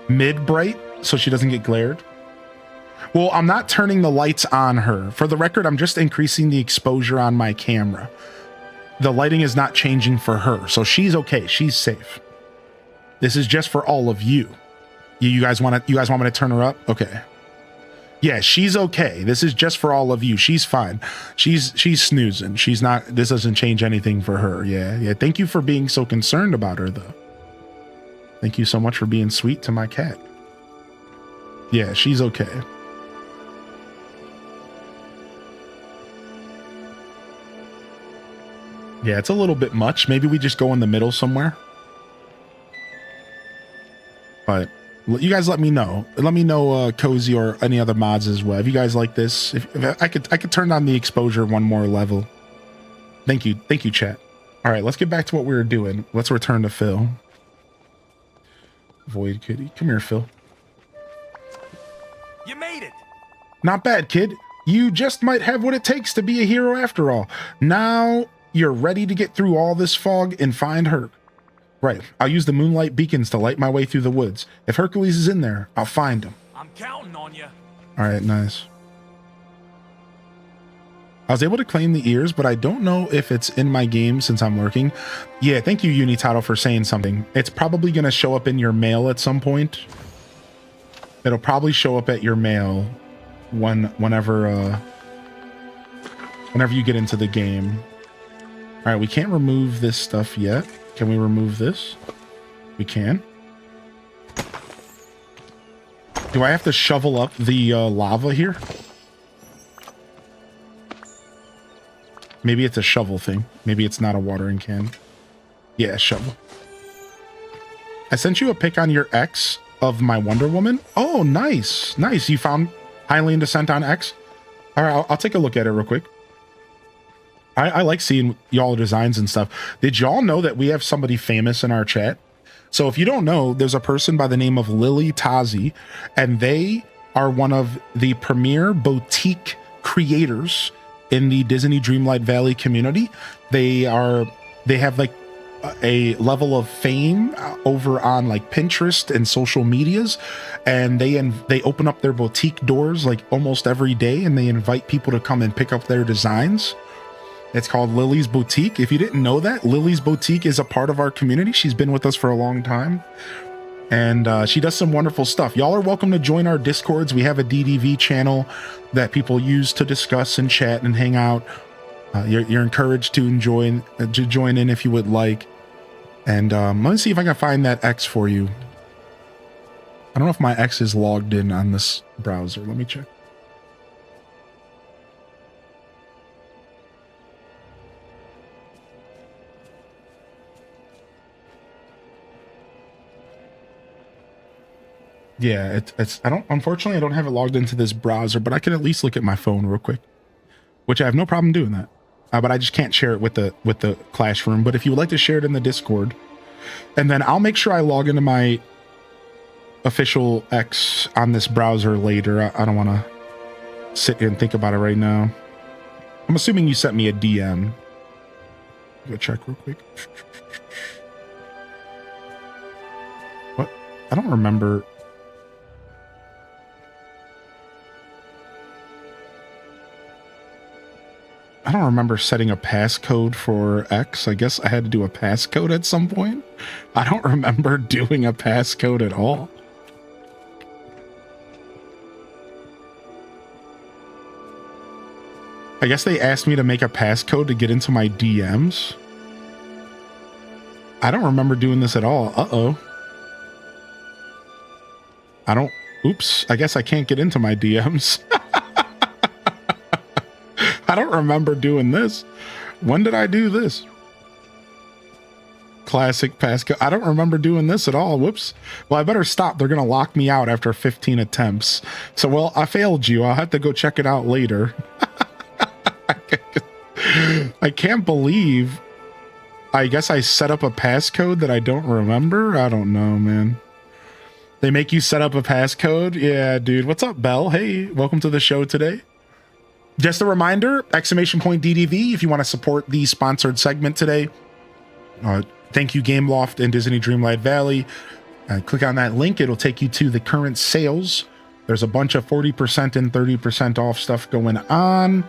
Mid-bright, so she doesn't get glared. Well, I'm not turning the lights on her. For the record, I'm just increasing the exposure on my camera. The lighting is not changing for her, so she's okay. She's safe. This is just for all of you. You guys want me to turn her up? Okay. Yeah, she's okay. This is just for all of you. She's fine. She's snoozing. She's not. This doesn't change anything for her. Yeah. Thank you for being so concerned about her, though. Thank you so much for being sweet to my cat. Yeah, she's okay. Yeah, it's a little bit much. Maybe we just go in the middle somewhere. But you guys let me know. Let me know, Cozy or any other mods as well. If you guys like this, if I could turn down the exposure one more level. Thank you, chat. All right, let's get back to what we were doing. Let's return to Phil. Void Kitty, come here, Phil. You made it. Not bad, kid. You just might have what it takes to be a hero after all. Now you're ready to get through all this fog and find Herc. Right. I'll use the moonlight beacons to light my way through the woods. If Hercules is in there, I'll find him. I'm counting on you. All right, nice. I was able to claim the ears, but I don't know if it's in my game since I'm lurking. Yeah, thank you, Unitato, for saying something. It's probably going to show up in your mail at some point. It'll probably show up at your mail whenever you get into the game. All right, we can't remove this stuff yet. Can we remove this? We can. Do I have to shovel up the lava here? Maybe it's a shovel thing. Maybe it's not a watering can. Yeah, shovel. I sent you a pic on your X of my Wonder Woman. Oh, nice. Nice. You found Highly in Descent on X? All right, I'll take a look at it real quick. I like seeing y'all designs and stuff. Did y'all know that we have somebody famous in our chat? So if you don't know, there's a person by the name of Lily Tazi, and they are one of the premier boutique creators in the Disney Dreamlight Valley community. They have like a level of fame over on like Pinterest and social medias, and they open up their boutique doors like almost every day, and they invite people to come and pick up their designs. It's called Lily's Boutique. If you didn't know that, Lily's Boutique is a part of our community. She's been with us for a long time, and she does some wonderful stuff. Y'all are welcome to join our Discords. We have a DDV channel that people use to discuss and chat and hang out. You're encouraged to join in if you would like. And let me see if I can find that X for you. I don't know if my X is logged in on this browser. Let me check. Yeah, unfortunately I don't have it logged into this browser, but I can at least look at my phone real quick, which I have no problem doing that. But I just can't share it with the Classroom. But if you would like to share it in the Discord, and then I'll make sure I log into my official X on this browser later. I don't want to sit here and think about it right now. I'm assuming you sent me a DM. Go check real quick. What? I don't remember. I don't remember setting a passcode for X. I guess I had to do a passcode at some point. I don't remember doing a passcode at all. I guess they asked me to make a passcode to get into my DMs. I don't remember doing this at all. Uh-oh. Oops, I guess I can't get into my DMs. I don't remember doing this. When did I do this? Classic passcode. I don't remember doing this at all. Whoops. Well, I better stop. They're going to lock me out after 15 attempts. So, well, I failed you. I'll have to go check it out later. I can't believe. I guess I set up a passcode that I don't remember. I don't know, man. They make you set up a passcode? Yeah, dude. What's up, Belle? Hey, welcome to the show today. Just a reminder, !DDV if you want to support the sponsored segment today. Thank you, Gameloft and Disney Dreamlight Valley. Click on that link. It'll take you to the current sales. There's a bunch of 40% and 30% off stuff going on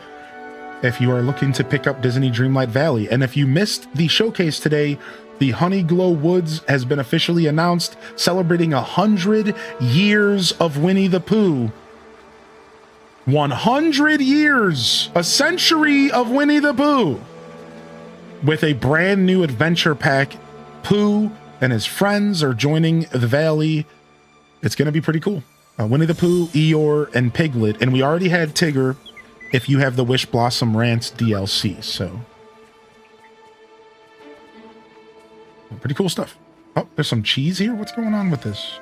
if you are looking to pick up Disney Dreamlight Valley. And if you missed the showcase today, the Honeyglow Woods has been officially announced, celebrating 100 years of Winnie the Pooh. 100 years, a century of Winnie the Pooh, with a brand new adventure pack. Pooh and his friends are joining the valley. It's going to be pretty cool. Winnie the Pooh, Eeyore, and Piglet. And we already had Tigger if you have the Wish Blossom Rants DLC. So pretty cool stuff. Oh, there's some cheese here. What's going on with this?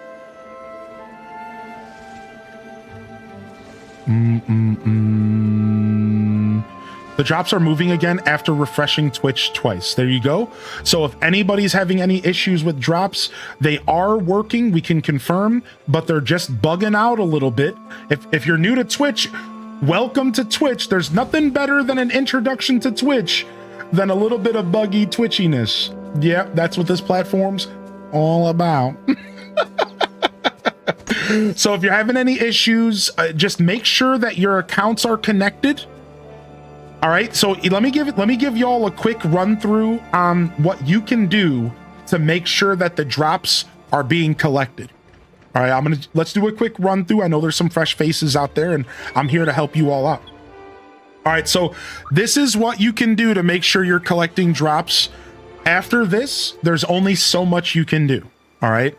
The drops are moving again after refreshing Twitch twice. There you go. So if anybody's having any issues with drops, they are working, we can confirm, but they're just bugging out a little bit. If you're new to Twitch, welcome to Twitch. There's nothing better than an introduction to Twitch than a little bit of buggy twitchiness. Yeah, that's what this platform's all about. So if you're having any issues, just make sure that your accounts are connected. All right, so let me give y'all a quick run through on what you can do to make sure that the drops are being collected. All right, let's do a quick run through. I know there's some fresh faces out there, and I'm here to help you all out. All right, so this is what you can do to make sure you're collecting drops. After this, there's only so much you can do. All right,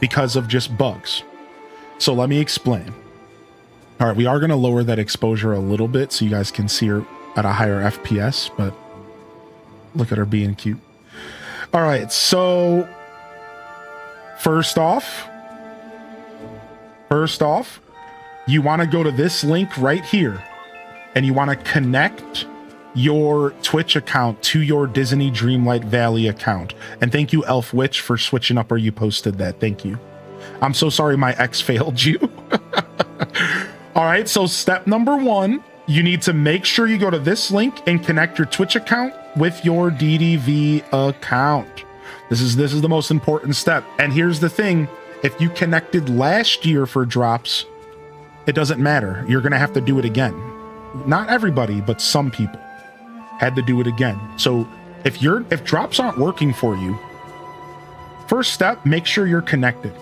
because of just bugs. So let me explain. All right, we are going to lower that exposure a little bit so you guys can see her at a higher FPS, but look at her being cute. All right, so first off, you want to go to this link right here, and you want to connect your Twitch account to your Disney Dreamlight Valley account. And thank you, Elf Witch, for switching up where you posted that. Thank you. I'm so sorry my ex failed you. All right, so step number 1, you need to make sure you go to this link and connect your Twitch account with your DDV account. This is the most important step. And here's the thing, if you connected last year for drops, it doesn't matter. You're going to have to do it again. Not everybody, but some people had to do it again. So if drops aren't working for you, first step, make sure you're connected.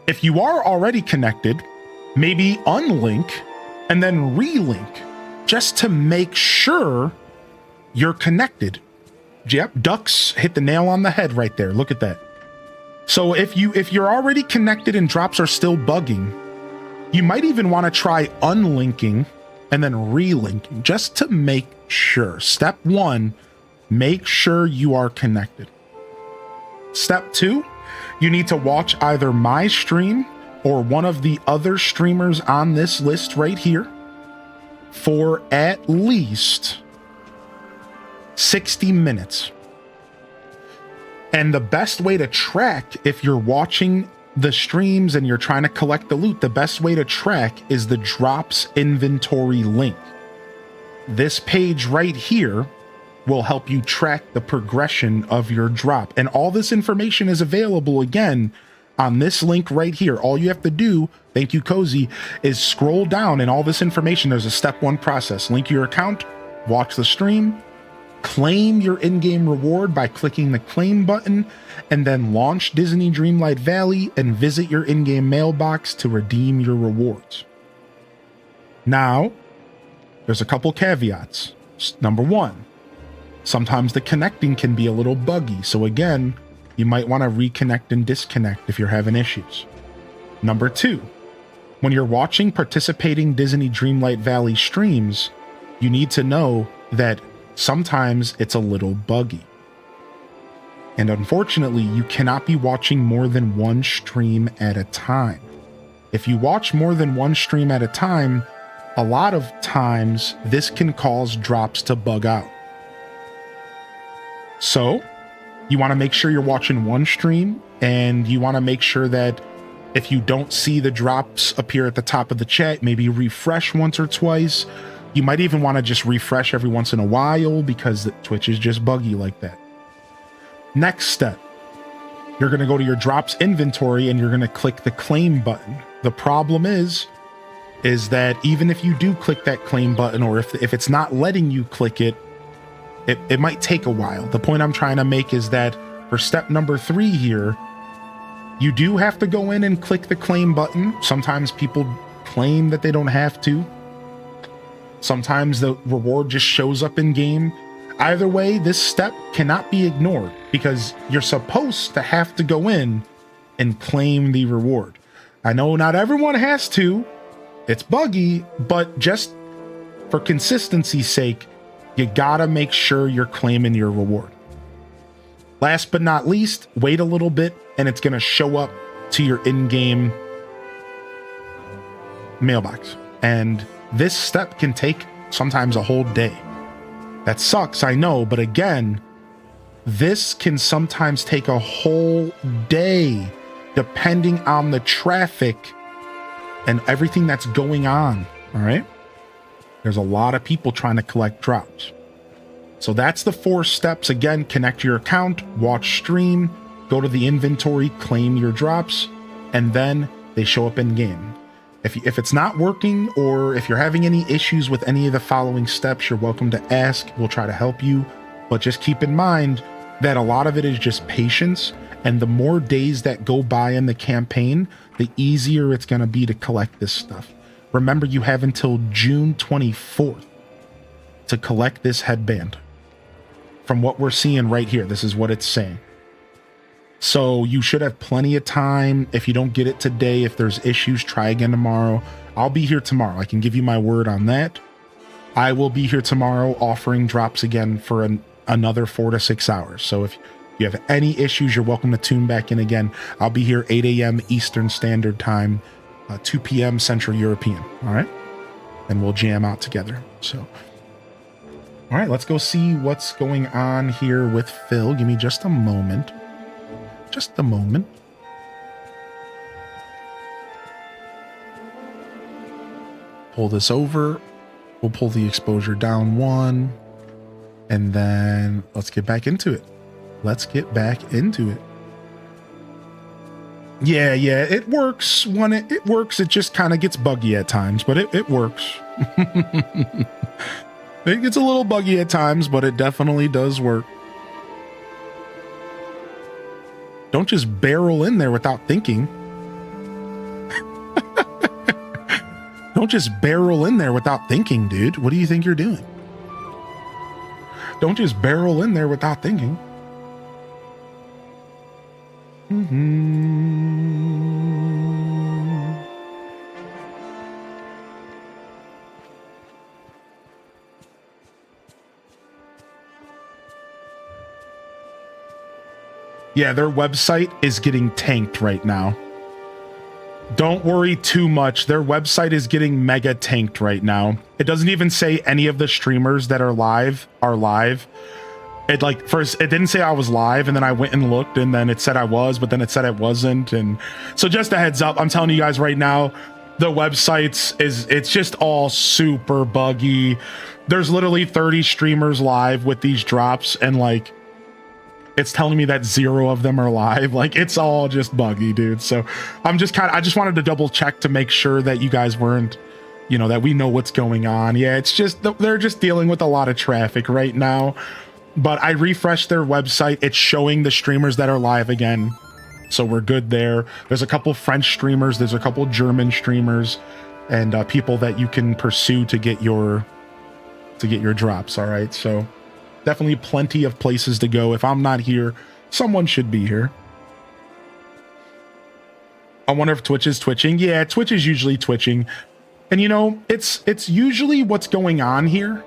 If you are already connected, maybe unlink and then relink just to make sure you're connected. Yep, Ducks hit the nail on the head right there. Look at that. So if you're already connected and drops are still bugging, you might even want to try unlinking and then relinking just to make sure. Step 1, make sure you are connected. Step 2, you need to watch either my stream or one of the other streamers on this list right here for at least 60 minutes. And the best way to track, if you're watching the streams and you're trying to collect the loot, the best way to track is the drops inventory link. This page right here will help you track the progression of your drop. And all this information is available again on this link right here. All you have to do, thank you, Cozy, is scroll down and all this information. There's a step 1 process. Link your account, watch the stream, claim your in-game reward by clicking the claim button, and then launch Disney Dreamlight Valley and visit your in-game mailbox to redeem your rewards. Now, there's a couple caveats. Number 1, sometimes the connecting can be a little buggy. So again, you might want to reconnect and disconnect if you're having issues. Number 2, when you're watching participating Disney Dreamlight Valley streams, you need to know that sometimes it's a little buggy. And unfortunately, you cannot be watching more than one stream at a time. If you watch more than one stream at a time, a lot of times this can cause drops to bug out. So you want to make sure you're watching one stream, and you want to make sure that if you don't see the drops appear at the top of the chat, maybe refresh once or twice. You might even want to just refresh every once in a while because Twitch is just buggy like that. Next step, you're going to go to your drops inventory and you're going to click the claim button. The problem is that even if you do click that claim button, or if it's not letting you click it, it might take a while. The point I'm trying to make is that for step number 3 here, you do have to go in and click the claim button. Sometimes people claim that they don't have to. Sometimes the reward just shows up in game. Either way, this step cannot be ignored because you're supposed to have to go in and claim the reward. I know not everyone has to. It's buggy, but just for consistency's sake, you gotta make sure you're claiming your reward. Last but not least, wait a little bit and it's gonna show up to your in-game mailbox. And this step can take sometimes a whole day. That sucks, I know, but again, this can sometimes take a whole day depending on the traffic and everything that's going on, all right? There's a lot of people trying to collect drops. So that's the 4 steps. Again, connect your account, watch stream, go to the inventory, claim your drops, and then they show up in game. If it's not working, or if you're having any issues with any of the following steps, you're welcome to ask. We'll try to help you. But just keep in mind that a lot of it is just patience. And the more days that go by in the campaign, the easier it's going to be to collect this stuff. Remember, you have until June 24th to collect this headband. From what we're seeing right here, this is what it's saying. So you should have plenty of time. If you don't get it today, if there's issues, try again tomorrow. I'll be here tomorrow. I can give you my word on that. I will be here tomorrow offering drops again for another 4 to 6 hours. So if you have any issues, you're welcome to tune back in again. I'll be here 8 a.m. Eastern Standard Time, 2 p.m. Central European. All right. And we'll jam out together. So, all right, let's go see what's going on here with Phil. Give me just a moment. Just a moment. Pull this over. We'll pull the exposure down 1. And then let's get back into it. Let's get back into it. Yeah, it works when it works. It just kind of gets buggy at times, but it works. It gets a little buggy at times, but it definitely does work. Don't just barrel in there without thinking. Don't just barrel in there without thinking, dude. What do you think you're doing? Don't just barrel in there without thinking. Yeah, their website is getting tanked right now. Don't worry too much. Their website is getting mega tanked right now. It doesn't even say any of the streamers that are live are live. It like first it didn't say I was live, and then I went and looked, and then it said I was, but then it said it wasn't. And so just a heads up, I'm telling you guys right now, the websites it's just all super buggy. There's literally 30 streamers live with these drops, and like it's telling me that 0 of them are live. Like it's all just buggy, dude. So I just wanted to double check to make sure that you guys weren't, that we know what's going on. Yeah, it's just they're just dealing with a lot of traffic right now. But I refreshed their website. It's showing the streamers that are live again. So we're good there. There's a couple French streamers. There's a couple German streamers, and people that you can pursue to get your drops. All right. So definitely plenty of places to go. If I'm not here, someone should be here. I wonder if Twitch is twitching. Yeah, Twitch is usually twitching. And it's usually what's going on here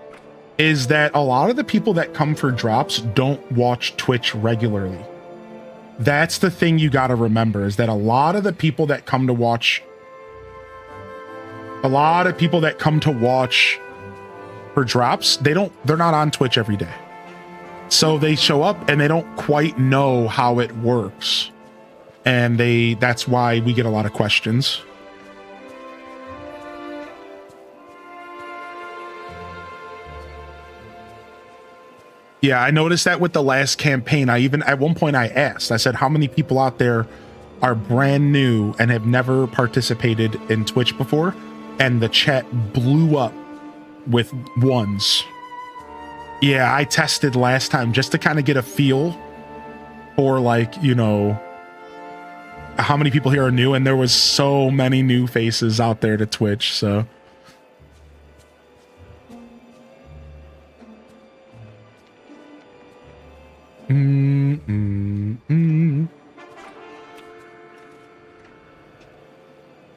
is that a lot of the people that come for drops don't watch Twitch regularly. That's the thing you got to remember, is that a lot of the people that come to watch for drops, they're not on Twitch every day. So they show up and they don't quite know how it works. And that's why we get a lot of questions. Yeah, I noticed that with the last campaign. At one point I asked, I said, how many people out there are brand new and have never participated in Twitch before? And the chat blew up with ones. Yeah, I tested last time just to kind of get a feel for, like, you know, how many people here are new, and there was so many new faces out there to Twitch, so.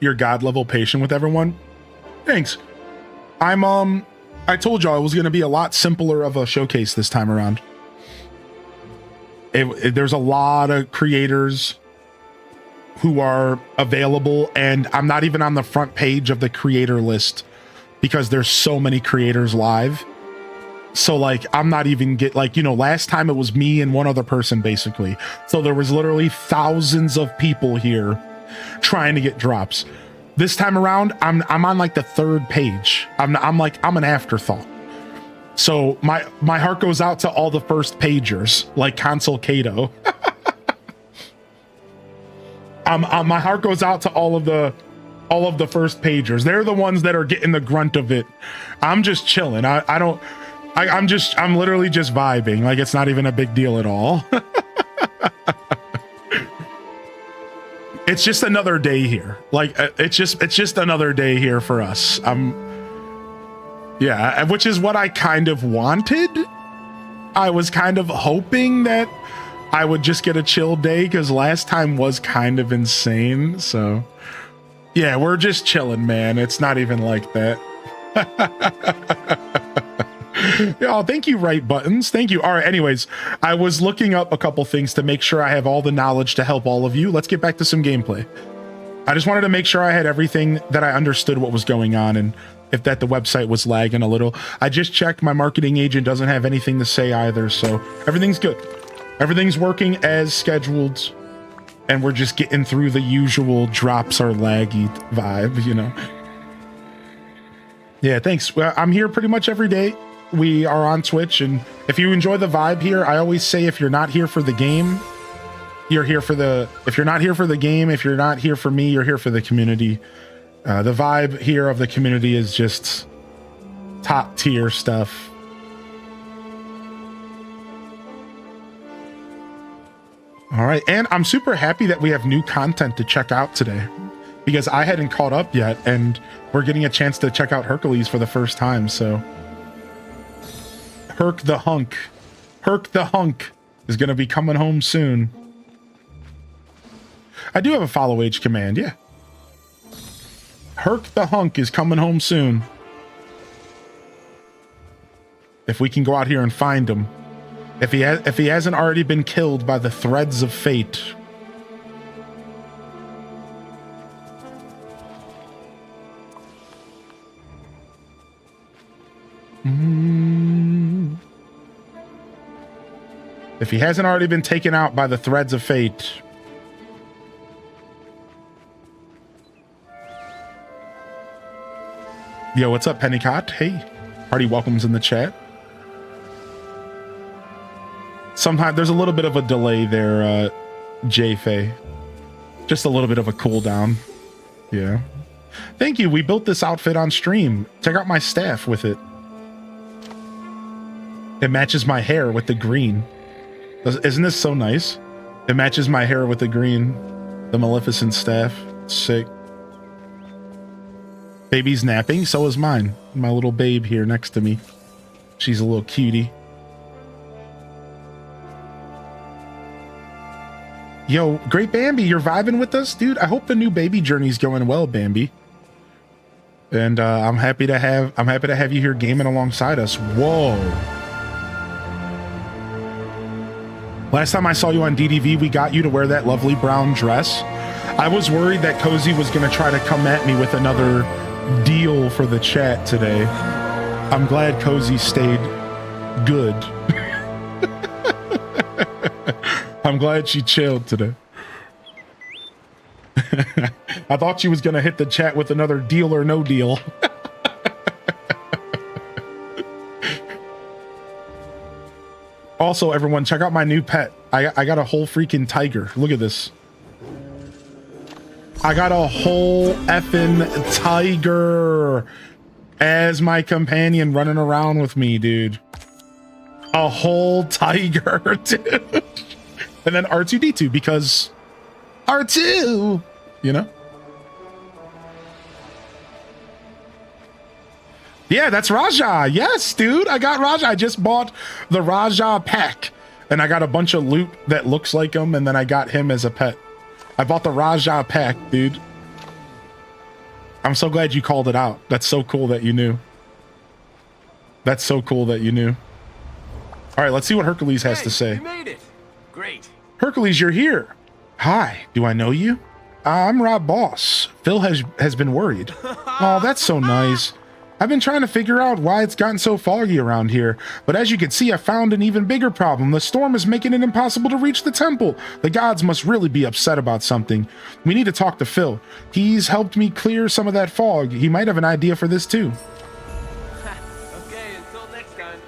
You're God level patient with everyone. Thanks. I told y'all it was going to be a lot simpler of a showcase this time around. There's a lot of creators who are available, and I'm not even on the front page of the creator list because there's so many creators live. So, like, I'm not even last time it was me and one other person, basically. So there was literally thousands of people here trying to get drops. This time around, I'm on like the third page. I'm an afterthought. So my heart goes out to all the first pagers, like Consul Cato. My heart goes out to all of the first pagers. They're the ones that are getting the grunt of it. I'm just chilling. I'm literally just vibing. Like, it's not even a big deal at all. It's just another day here. Like, it's just another day here for us. Yeah, which is what I kind of wanted. I was kind of hoping that I would just get a chill day, because last time was kind of insane. So yeah, we're just chilling, man. It's not even like that. Oh, thank you, Right Buttons. Thank you. All right, anyways, I was looking up a couple things to make sure I have all the knowledge to help all of you. Let's get back to some gameplay. I just wanted to make sure I had everything, that I understood what was going on, and if that the website was lagging a little. I just checked. My marketing agent doesn't have anything to say either, so everything's good. Everything's working as scheduled, and we're just getting through the usual drops are laggy vibe, you know. Yeah, thanks. Well, I'm here pretty much every day. We are on Twitch, and if you enjoy the vibe here, I always say, if you're not here for the game, you're here for the, if you're not here for the game, if you're not here for me, you're here for the community. The vibe here of the community is just top tier stuff. All right, and I'm super happy that we have new content to check out today, because I hadn't caught up yet, and we're getting a chance to check out Hercules for the first time, so. Herc the Hunk is going to be coming home soon. I do have a follow age command, yeah. Herc the Hunk is coming home soon. If we can go out here and find him. If he hasn't already been killed by the threads of fate. If he hasn't already been taken out by the threads of fate. Yo, what's up, Pennycott? Hey, hearty welcomes in the chat. Sometimes there's a little bit of a delay there, J-Fay. Just a little bit of a cooldown. Yeah. Thank you. We built this outfit on stream. Check out my staff with it. It matches my hair with the green. Isn't this so nice? It matches my hair with the green. The Maleficent staff. Sick. Baby's napping. So is mine. My little babe here next to me. She's a little cutie. Yo, great Bambi, you're vibing with us, dude. I hope the new baby journey's going well, Bambi. And I'm happy to have you here gaming alongside us. Whoa. Last time I saw you on DDV, we got you to wear that lovely brown dress. I was worried that Cozy was going to try to come at me with another deal for the chat today. I'm glad Cozy stayed good. I'm glad she chilled today. I thought she was going to hit the chat with another deal or no deal. Also, everyone, check out my new pet. I got a whole freaking tiger. Look at this. I got a whole effing tiger as my companion running around with me, dude. A whole tiger, dude. And then R2-D2 because R2, you know? Yeah, that's Raja. Yes, dude. I got Raja. I just bought the Raja pack and I got a bunch of loot that looks like him. And then I got him as a pet. I bought the Raja pack, dude. I'm so glad you called it out. That's so cool that you knew. That's so cool that you knew. All right, let's see what Hercules has to say. You made it. Great. Hercules, you're here. Hi, do I know you? I'm Rob Boss. Phil has been worried. Oh, that's so nice. I've been trying to figure out why it's gotten so foggy around here, but as you can see, I found an even bigger problem. The storm is making it impossible to reach the temple. The gods must really be upset about something. We need to talk to Phil. He's helped me clear some of that fog. He might have an idea for this too. Okay, until next time.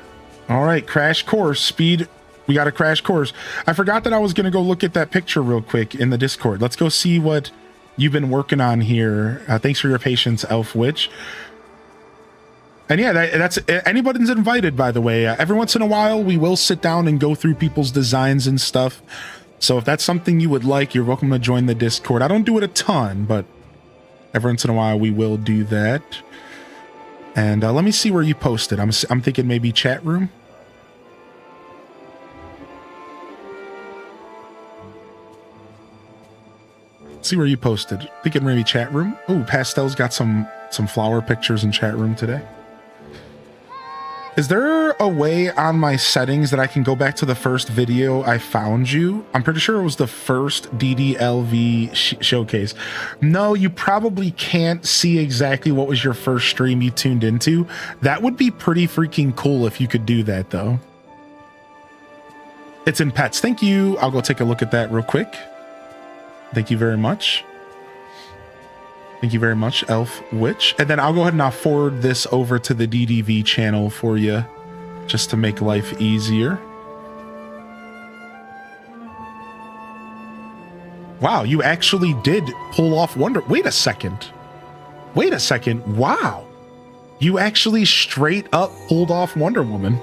All right, crash course, speed. We got a crash course. I forgot that I was going to go look at that picture real quick in the Discord. Let's go see what you've been working on here. Thanks for your patience, Elf Witch. And yeah, that's anybody's invited, by the way. Every once in a while, we will sit down and go through people's designs and stuff. So if that's something you would like, you're welcome to join the Discord. I don't do it a ton, but every once in a while, we will do that. And let me see where you posted. I'm thinking maybe chat room. See where you posted. Thinking maybe chat room. Oh, Pastel's got some flower pictures in chat room today. Is there a way on my settings that I can go back to the first video I found you? I'm pretty sure it was the first DDLV showcase. No, you probably can't see exactly what was your first stream you tuned into. That would be pretty freaking cool if you could do that, though. It's in pets. Thank you. I'll go take a look at that real quick. Thank you very much. Thank you very much, Elf Witch. And then I'll go ahead and I'll forward this over to the DDV channel for you, just to make life easier. Wow, you actually did pull off Wonder. Wait a second. Wait a second. Wow. You actually straight up pulled off Wonder Woman.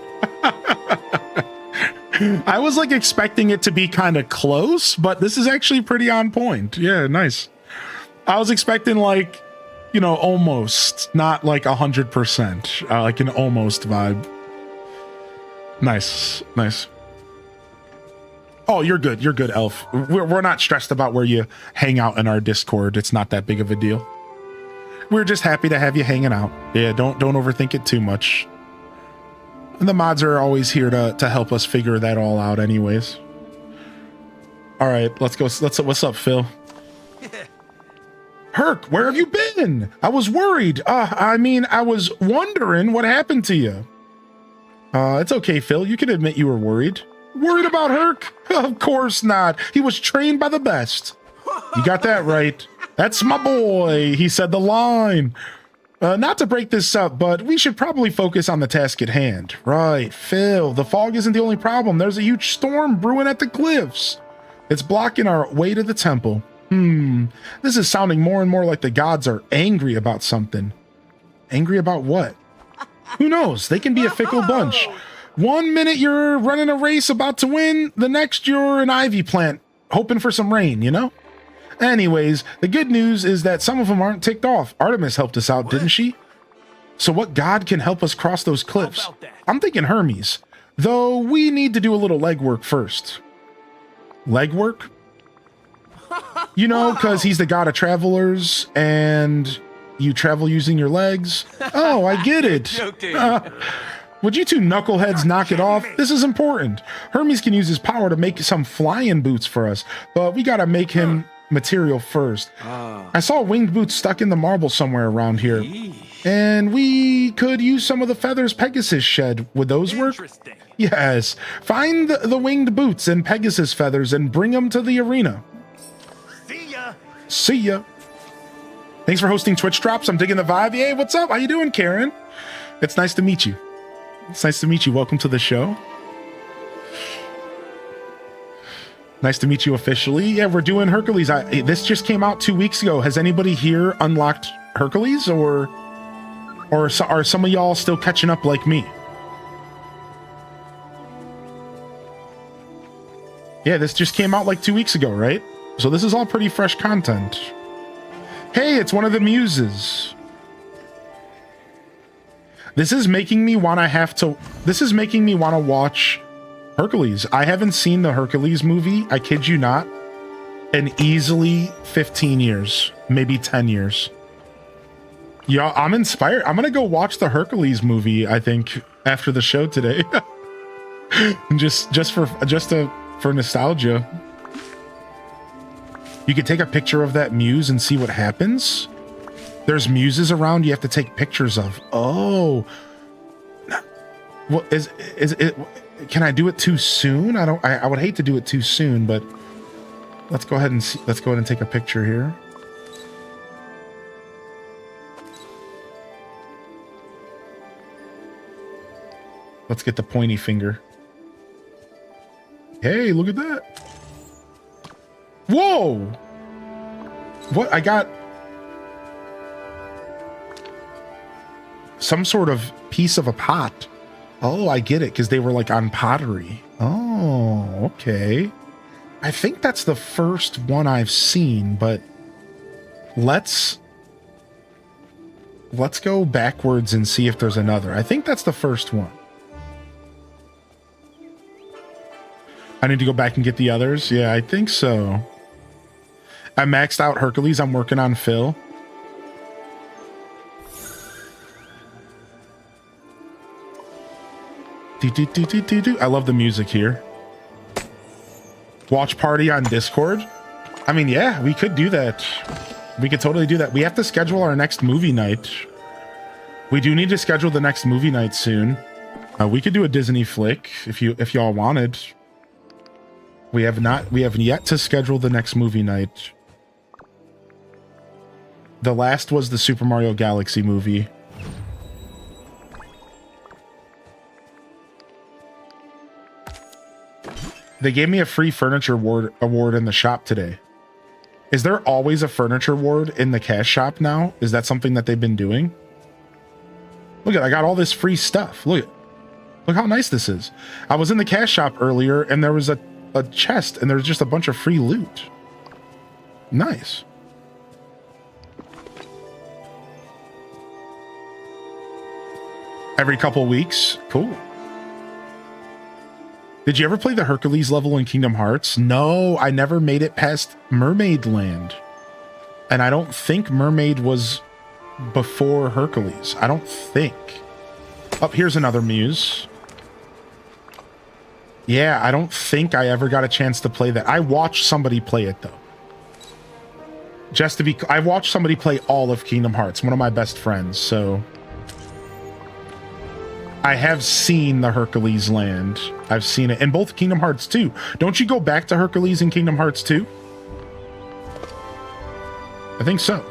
I was like expecting it to be kind of close, but this is actually pretty on point. Yeah, nice. I was expecting like, you know, almost, not like 100%, like an almost vibe. Nice, nice. Oh, you're good. You're good, Elf. We're not stressed about where you hang out in our Discord. It's not that big of a deal. We're just happy to have you hanging out. Yeah, don't overthink it too much. And the mods are always here to help us figure that all out anyways. All right, let's go. What's up, Phil? Herc, where have you been? I was worried. I was wondering what happened to you. It's okay, Phil. You can admit you were worried. Worried about Herc? Of course not. He was trained by the best. You got that right. That's my boy. He said the line. Not to break this up, but we should probably focus on the task at hand. Right, Phil, the fog isn't the only problem. There's a huge storm brewing at the cliffs. It's blocking our way to the temple. This is sounding more and more like the gods are angry about something. Angry about what? Who knows? They can be a fickle bunch. One minute you're running a race about to win, the next you're an ivy plant hoping for some rain, you know? Anyways, the good news is that some of them aren't ticked off. Artemis helped us out, didn't she? So what god can help us cross those cliffs? I'm thinking Hermes, though we need to do a little legwork first. Legwork? You know, because he's the god of travelers, and You travel using your legs? Oh, I get it. Joking. Would you two knuckleheads knock it off? This is important. Hermes can use his power to make some flying boots for us, but we gotta make him material first. I saw winged boots stuck in the marble somewhere around here, and we could use some of the feathers Pegasus shed. Would those work? Interesting. Yes. Find the winged boots and Pegasus feathers and bring them to the arena. See ya. See ya. Thanks for hosting Twitch Drops. I'm digging the vibe. Hey, what's up? How you doing, Karen? It's nice to meet you. It's nice to meet you. Welcome to the show. Nice to meet you officially. Yeah, we're doing Hercules. This just came out 2 weeks ago. Has anybody here unlocked Hercules, or are some of y'all still catching up like me? Yeah, this just came out like 2 weeks ago, right? So this is all pretty fresh content. Hey, it's one of the muses. This is making me want to watch Hercules. I haven't seen the Hercules movie, I kid you not, in easily 15 years, maybe 10 years. Yeah, I'm inspired. I'm gonna go watch the Hercules movie, I think, after the show today. just for nostalgia. You could take a picture of that muse and see what happens. There's muses around you have to take pictures of. Oh, what is it? Can I do it too soon? I would hate to do it too soon, but let's go ahead and see. Let's go ahead and take a picture here. Let's get the pointy finger. Hey, look at that. Whoa! What? I got some sort of piece of a pot. Oh, I get it, because they were like on pottery. Oh, okay. I think that's the first one I've seen, but let's go backwards and see if there's another. I think that's the first one. I need to go back and get the others. Yeah, I think so. I maxed out Hercules. I'm working on Phil. I love the music here. Watch party on Discord. I mean, yeah, we could do that. We could totally do that. We have to schedule our next movie night. We do need to schedule the next movie night soon. We could do a Disney flick if y'all wanted. We have yet to schedule the next movie night. The last was the Super Mario Galaxy movie. They gave me a free furniture award in the shop today. Is there always a furniture award in the cash shop now? Is that something that they've been doing? Look at, I got all this free stuff. Look how nice this is. I was in the cash shop earlier and there was a chest and there's just a bunch of free loot. Nice. Every couple weeks. Cool. Did you ever play the Hercules level in Kingdom Hearts? No, I never made it past Mermaid Land. And I don't think Mermaid was before Hercules. I don't think. Oh, here's another muse. Yeah, I don't think I ever got a chance to play that. I watched somebody play it, though. I watched somebody play all of Kingdom Hearts, one of my best friends, so... I have seen the Hercules land. I've seen it in both Kingdom Hearts 2. Don't you go back to Hercules in Kingdom Hearts 2? I think so.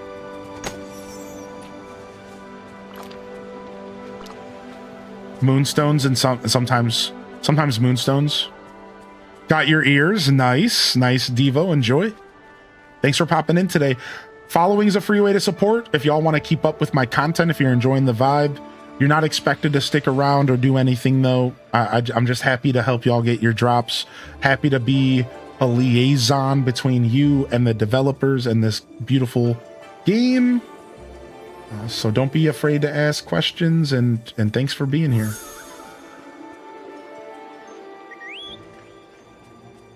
Moonstones and sometimes moonstones. Got your ears. Nice Devo. Enjoy. Thanks for popping in today. Following is a free way to support. If y'all want to keep up with my content, if you're enjoying the vibe, you're not expected to stick around or do anything though. I'm just happy to help y'all get your drops. Happy to be a liaison between you and the developers and this beautiful game. So don't be afraid to ask questions, and thanks for being here.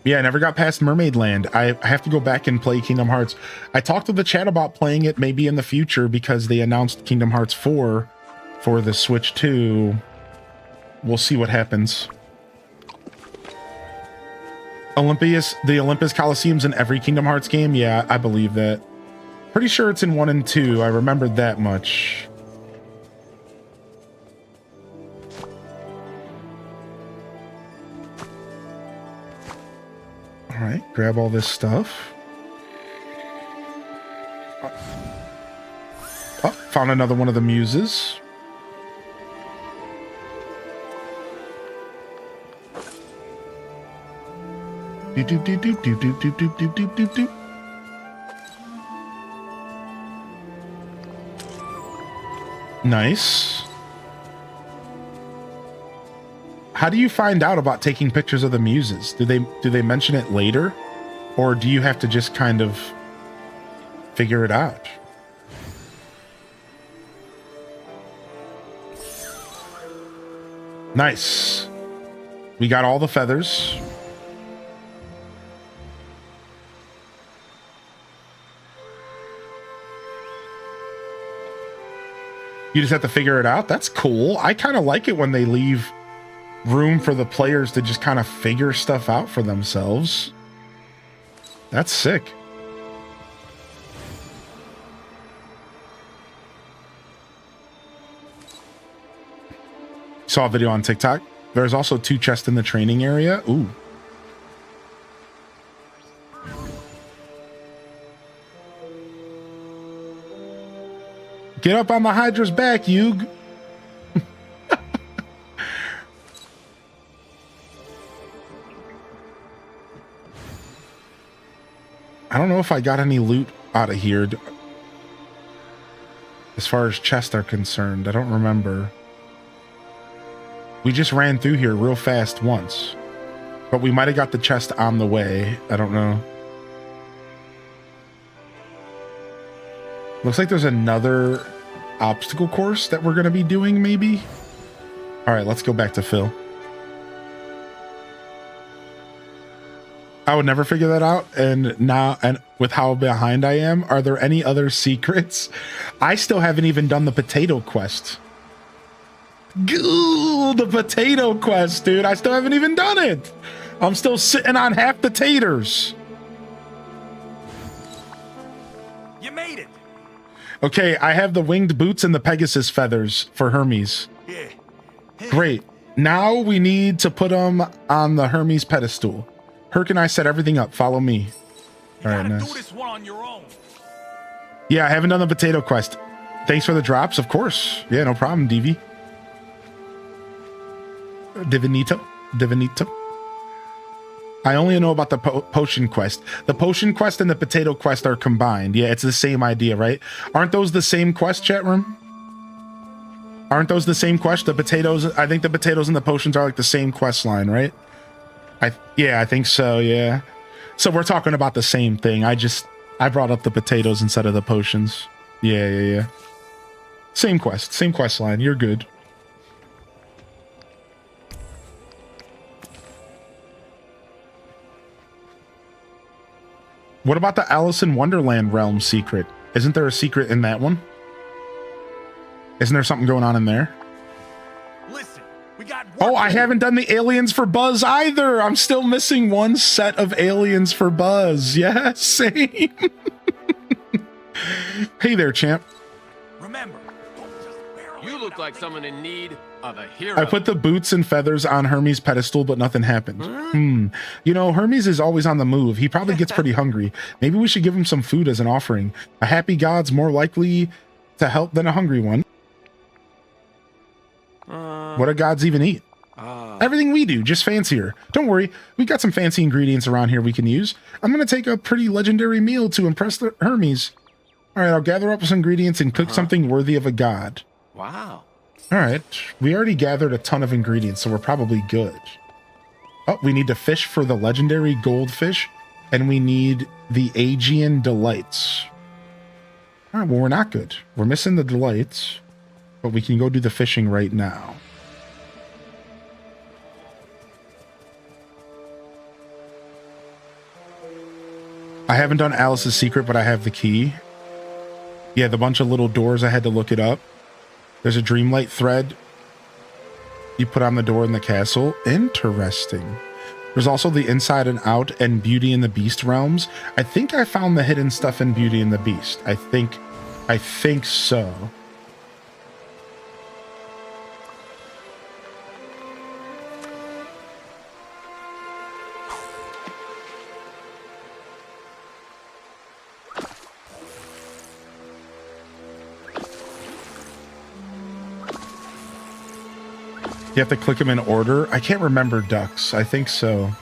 Yeah, I never got past Mermaid Land. I have to go back and play Kingdom Hearts. I talked to the chat about playing it maybe in the future because they announced Kingdom Hearts 4 for the Switch 2. We'll see what happens. The Olympus Coliseum's in every Kingdom Hearts game? Yeah, I believe that. Pretty sure it's in 1 and 2. I remembered that much. All right, grab all this stuff. Oh, found another one of the muses. Do do do do do do do do do do do do. Nice. How do you find out about taking pictures of the muses? Do they mention it later, or do you have to just kind of figure it out? Nice. We got all the feathers. You just have to figure it out. That's cool. I kind of like it when they leave room for the players to just kind of figure stuff out for themselves. That's sick. Saw a video on TikTok. There's also 2 chests in the training area. Ooh. Get up on the Hydra's back, Yug. I don't know if I got any loot out of here as far as chests are concerned. I don't remember. We just ran through here real fast once, but we might have got the chest on the way. I don't know. Looks like there's another obstacle course that we're going to be doing, maybe. All right, let's go back to Phil. I would never figure that out, and now, and with how behind I am, are there any other secrets? I still haven't even done the potato quest. Goo, the potato quest, dude. I still haven't even done it. I'm still sitting on half the taters. You made it. Okay, I have the winged boots and the Pegasus feathers for Hermes. Yeah. Great. Now we need to put them on the Hermes pedestal. Herc and I set everything up. Follow me. All right, nice. Do this one on your own. Yeah, I haven't done the potato quest. Thanks for the drops, of course. Yeah, no problem, DV. Divinito. I only know about the potion quest. The potion quest and the potato quest are combined. Yeah, it's the same idea, right? Aren't those the same quest, chat room? Aren't those the same quest? The potatoes, I think the potatoes and the potions are like the same quest line, right? Yeah, I think so, yeah. So we're talking about the same thing. I brought up the potatoes instead of the potions. Yeah. Same quest line. You're good. What about the Alice in Wonderland realm secret? Isn't there a secret in that one? Isn't there something going on in there? Listen, we got Oh, I haven't done the aliens for Buzz either. I'm still missing one set of aliens for Buzz. Yeah, same. Hey there, champ. Remember, You look like someone in need of a hero. I put the boots and feathers on Hermes' pedestal, but nothing happened. You know, Hermes is always on the move. He probably gets pretty hungry. Maybe we should give him some food as an offering. A happy god's more likely to help than a hungry one. What do gods even eat? Everything we do, just fancier. Don't worry, we got some fancy ingredients around here we can use. I'm going to take a pretty legendary meal to impress the Hermes. All right, I'll gather up some ingredients and cook something worthy of a god. Wow. All right, we already gathered a ton of ingredients, so we're probably good. Oh, we need to fish for the legendary goldfish, and we need the Aegean delights. All right, well, we're not good. We're missing the delights, but we can go do the fishing right now. I haven't done Alice's Secret, but I have the key. Yeah, the bunch of little doors, I had to look it up. There's a Dreamlight thread you put on the door in the castle. Interesting. There's also the Inside and Out and Beauty and the Beast realms. I think I found the hidden stuff in Beauty and the Beast. I think so. You have to click them in order. I can't remember ducks. I think so.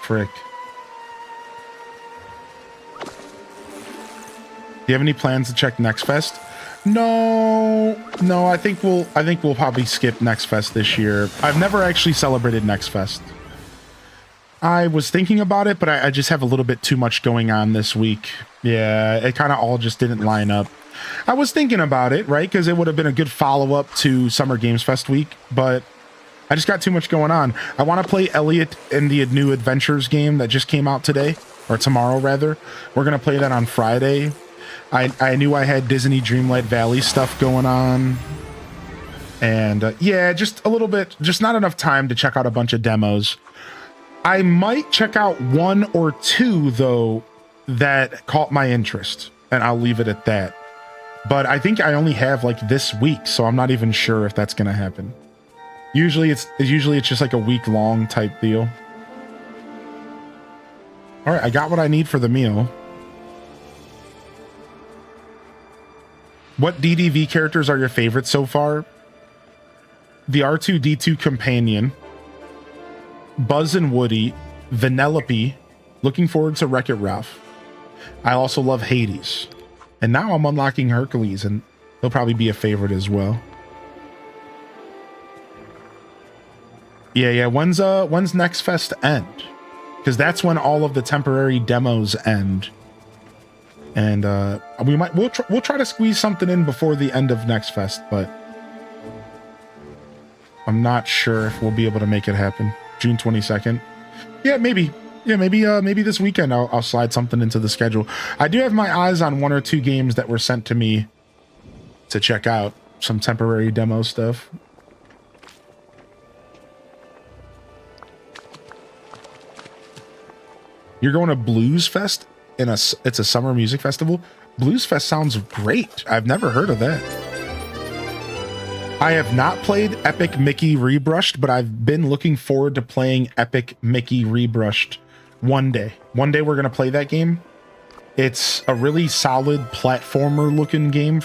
Frick. Do you have any plans to check Next Fest? No. I think we'll probably skip Next Fest this year. I've never actually celebrated Next Fest. I was thinking about it, but I just have a little bit too much going on this week. Yeah, it kind of all just didn't line up. I was thinking about it, right? Because it would have been a good follow-up to Summer Games Fest week, but I just got too much going on. I want to play Elliot in the new Adventures game that just came out today, or tomorrow rather. We're going to play that on Friday. I knew I had Disney Dreamlight Valley stuff going on. And yeah, just a little bit, just not enough time to check out a bunch of demos. I might check out one or two, though, that caught my interest, and I'll leave it at that. But I think I only have like this week, so I'm not even sure if that's gonna happen. Usually it's just like a week-long type deal. All right, I got what I need for the meal. What DDV characters are your favorites so far? The R2-D2 companion, Buzz and Woody, Vanellope. Looking forward to Wreck-It Ralph. I also love Hades. And now I'm unlocking Hercules, and he'll probably be a favorite as well. Yeah. When's Next Fest end? Because that's when all of the temporary demos end. And we'll try to squeeze something in before the end of Next Fest, but I'm not sure if we'll be able to make it happen. June 22nd. Yeah, maybe. Yeah, maybe this weekend I'll slide something into the schedule. I do have my eyes on one or two games that were sent to me to check out. Some temporary demo stuff. You're going to Blues Fest? It's a summer music festival? Blues Fest sounds great. I've never heard of that. I have not played Epic Mickey Rebrushed, but I've been looking forward to playing Epic Mickey Rebrushed one day. One day we're going to play that game. It's a really solid platformer looking game.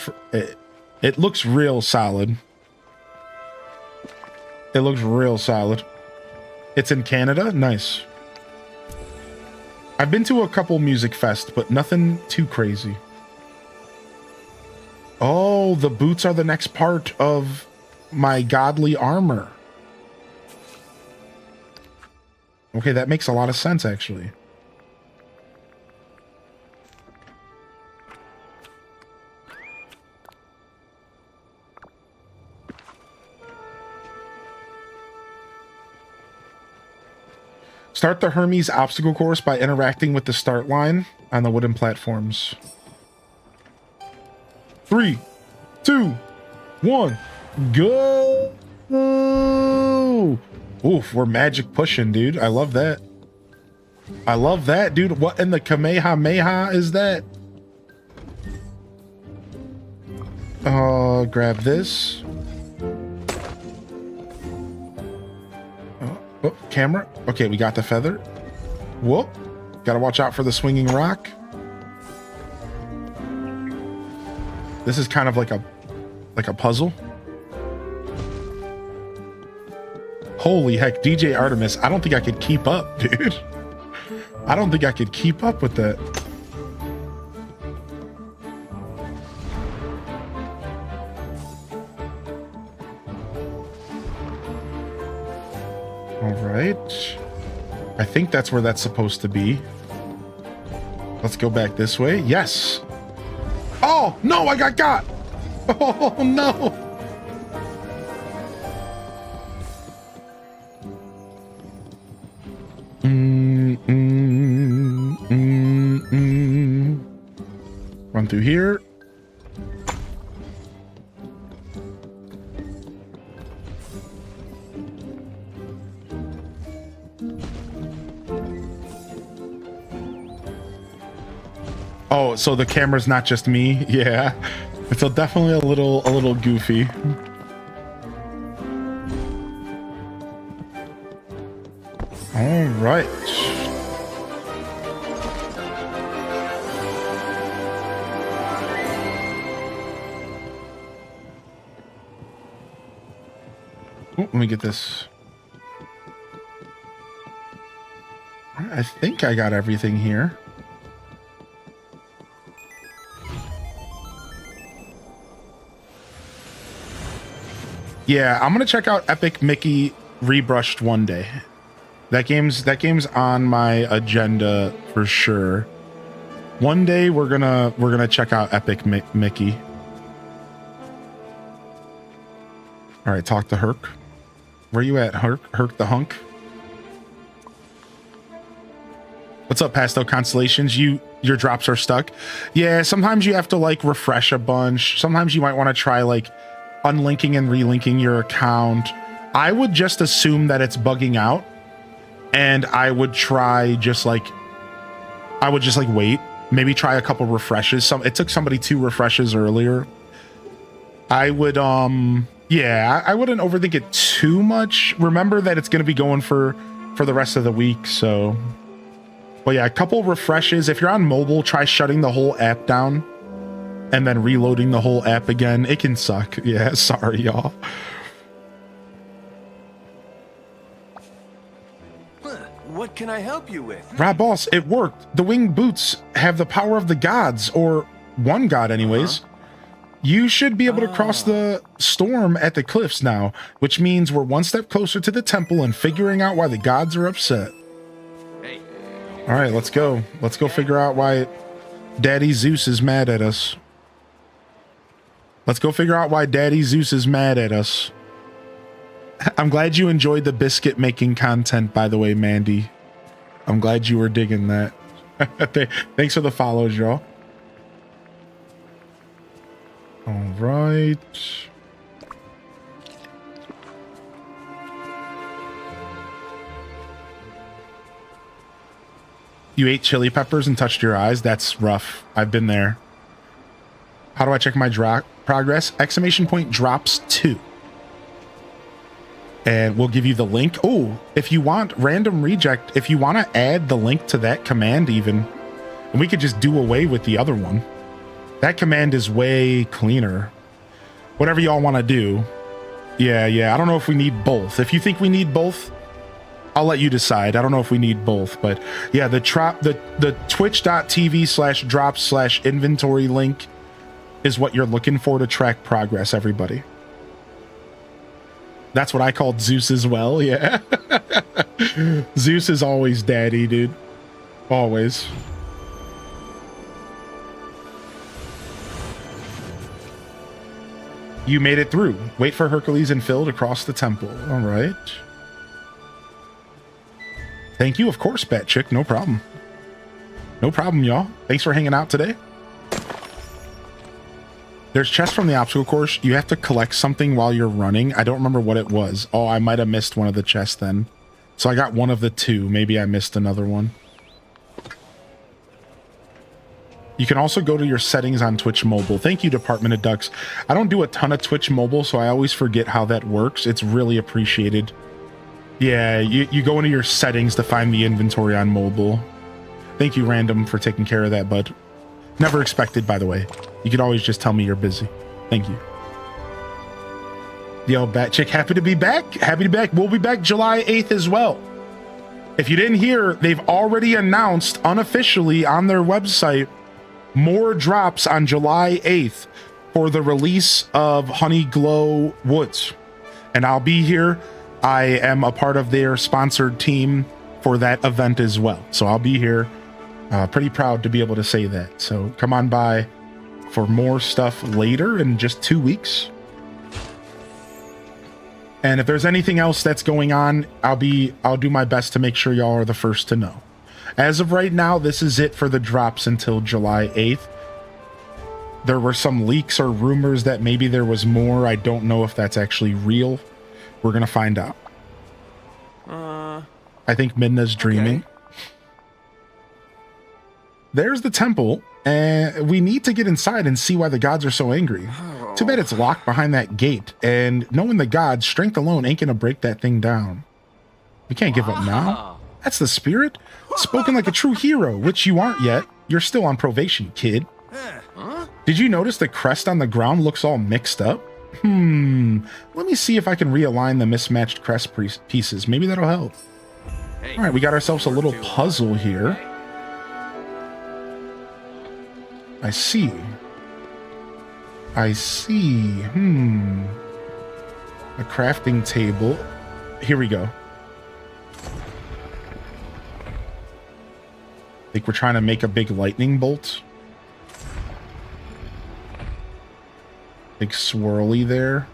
It looks real solid. It looks real solid. It's in Canada? Nice. I've been to a couple music fest, but nothing too crazy. Oh, the boots are the next part of my godly armor. Okay, that makes a lot of sense, actually. Start the Hermes obstacle course by interacting with the start line on the wooden platforms. 3, 2, 1, go! Oof, we're magic pushing, dude. I love that. I love that, dude. What in the Kamehameha is that? Grab this. Oh, camera. Okay, we got the feather. Whoop. Gotta watch out for the swinging rock. This is kind of like a puzzle. Holy heck, DJ Artemis. I don't think I could keep up, dude. I don't think I could keep up with that. All right. I think that's where that's supposed to be. Let's go back this way. Yes. Oh, no, I got. Oh, no. Run through here. Oh, so the camera's not just me? Yeah. It's definitely a little goofy. All right. Oh, let me get this. I think I got everything here. Yeah, I'm gonna check out Epic Mickey Rebrushed one day. That game's on my agenda for sure. One day we're gonna check out Epic Mickey. All right, talk to Herc. Where you at, Herc? Herc the hunk. What's up, Pastel Constellations? Your drops are stuck. Yeah, sometimes you have to like refresh a bunch. Sometimes you might want to try like unlinking and relinking your account. I would just assume that it's bugging out, and I would try just like wait, maybe try a couple refreshes. It took somebody 2 refreshes earlier. I would yeah, I wouldn't overthink it too much. Remember that it's going to be going for the rest of the week, so. But yeah, a couple refreshes. If you're on mobile, try shutting the whole app down and then reloading the whole app again. It can suck. Yeah, sorry, y'all. What can I help you with? Rob Boss, it worked. The winged boots have the power of the gods, or one god anyways. You should be able to cross the storm at the cliffs now, which means we're one step closer to the temple and figuring out why the gods are upset. Hey. All right, let's go. Let's go figure out why Daddy Zeus is mad at us. Let's go figure out why Daddy Zeus is mad at us. I'm glad you enjoyed the biscuit making content, by the way, Mandy. I'm glad you were digging that. Thanks for the follows, y'all. All right. You ate chili peppers and touched your eyes? That's rough. I've been there. How do I check my progress? Exclamation point drops 2. And we'll give you the link. Oh, if you want random reject, if you want to add the link to that command even, and we could just do away with the other one. That command is way cleaner. Whatever y'all want to do. Yeah. I don't know if we need both. If you think we need both, I'll let you decide. I don't know if we need both, but yeah, the twitch.tv/drops/inventory link is what you're looking for to track progress, everybody. That's what I called Zeus as well, yeah. Zeus is always daddy, dude. Always. You made it through. Wait for Hercules and Phil to cross the temple. All right. Thank you, of course, Bat Chick. No problem. No problem, y'all. Thanks for hanging out today. There's chests from the obstacle course. You have to collect something while you're running. I don't remember what it was. Oh, I might have missed one of the chests then. So I got one of the 2. Maybe I missed another one. You can also go to your settings on Twitch Mobile. Thank you, Department of Ducks. I don't do a ton of Twitch Mobile, so I always forget how that works. It's really appreciated. Yeah, you go into your settings to find the inventory on mobile. Thank you, Random, for taking care of that, bud. Never expected, by the way. You could always just tell me you're busy. Thank you. Yo, Bat Chick, happy to be back. Happy to be back. We'll be back July 8th as well. If you didn't hear, they've already announced unofficially on their website more drops on July 8th for the release of Honey Glow Woods. And I'll be here. I am a part of their sponsored team for that event as well. So I'll be here. Pretty proud to be able to say that. So come on by for more stuff later in just 2 weeks. And if there's anything else that's going on, I'll do my best to make sure y'all are the first to know. As of right now, this is it for the drops until July 8th. there were some leaks or rumors that maybe there was more. I don't know if that's actually real. We're gonna find out. I think Midna's dreaming. Okay. There's the temple, and we need to get inside and see why the gods are so angry. Too bad it's locked behind that gate, and knowing the gods, strength alone ain't gonna break that thing down. We can't give up now. That's the spirit. Spoken like a true hero, which you aren't yet. You're still on probation, kid. Did you notice the crest on the ground looks all mixed up? Let me see if I can realign the mismatched crest pieces. Maybe that'll help. All right, we got ourselves a little puzzle here. I see. A crafting table. Here we go. I think we're trying to make a big lightning bolt. Big swirly there.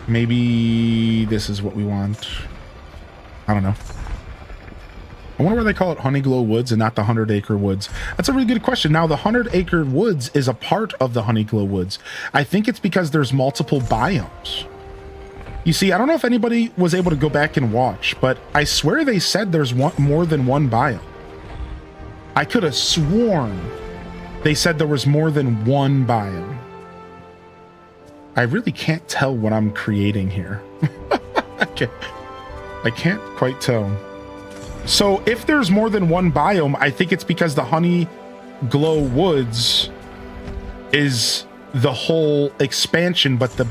Maybe this is what we want. I don't know. I wonder why they call it Honeyglow Woods and not the 100 Acre Woods. That's a really good question. Now, the 100 Acre Woods is a part of the Honeyglow Woods. I think it's because there's multiple biomes. You see, I don't know if anybody was able to go back and watch, but I swear they said there's more than one biome. I could have sworn they said there was more than one biome. I really can't tell what I'm creating here. I can't quite tell. So if there's more than one biome, I think it's because the Honeyglow Woods is the whole expansion, but the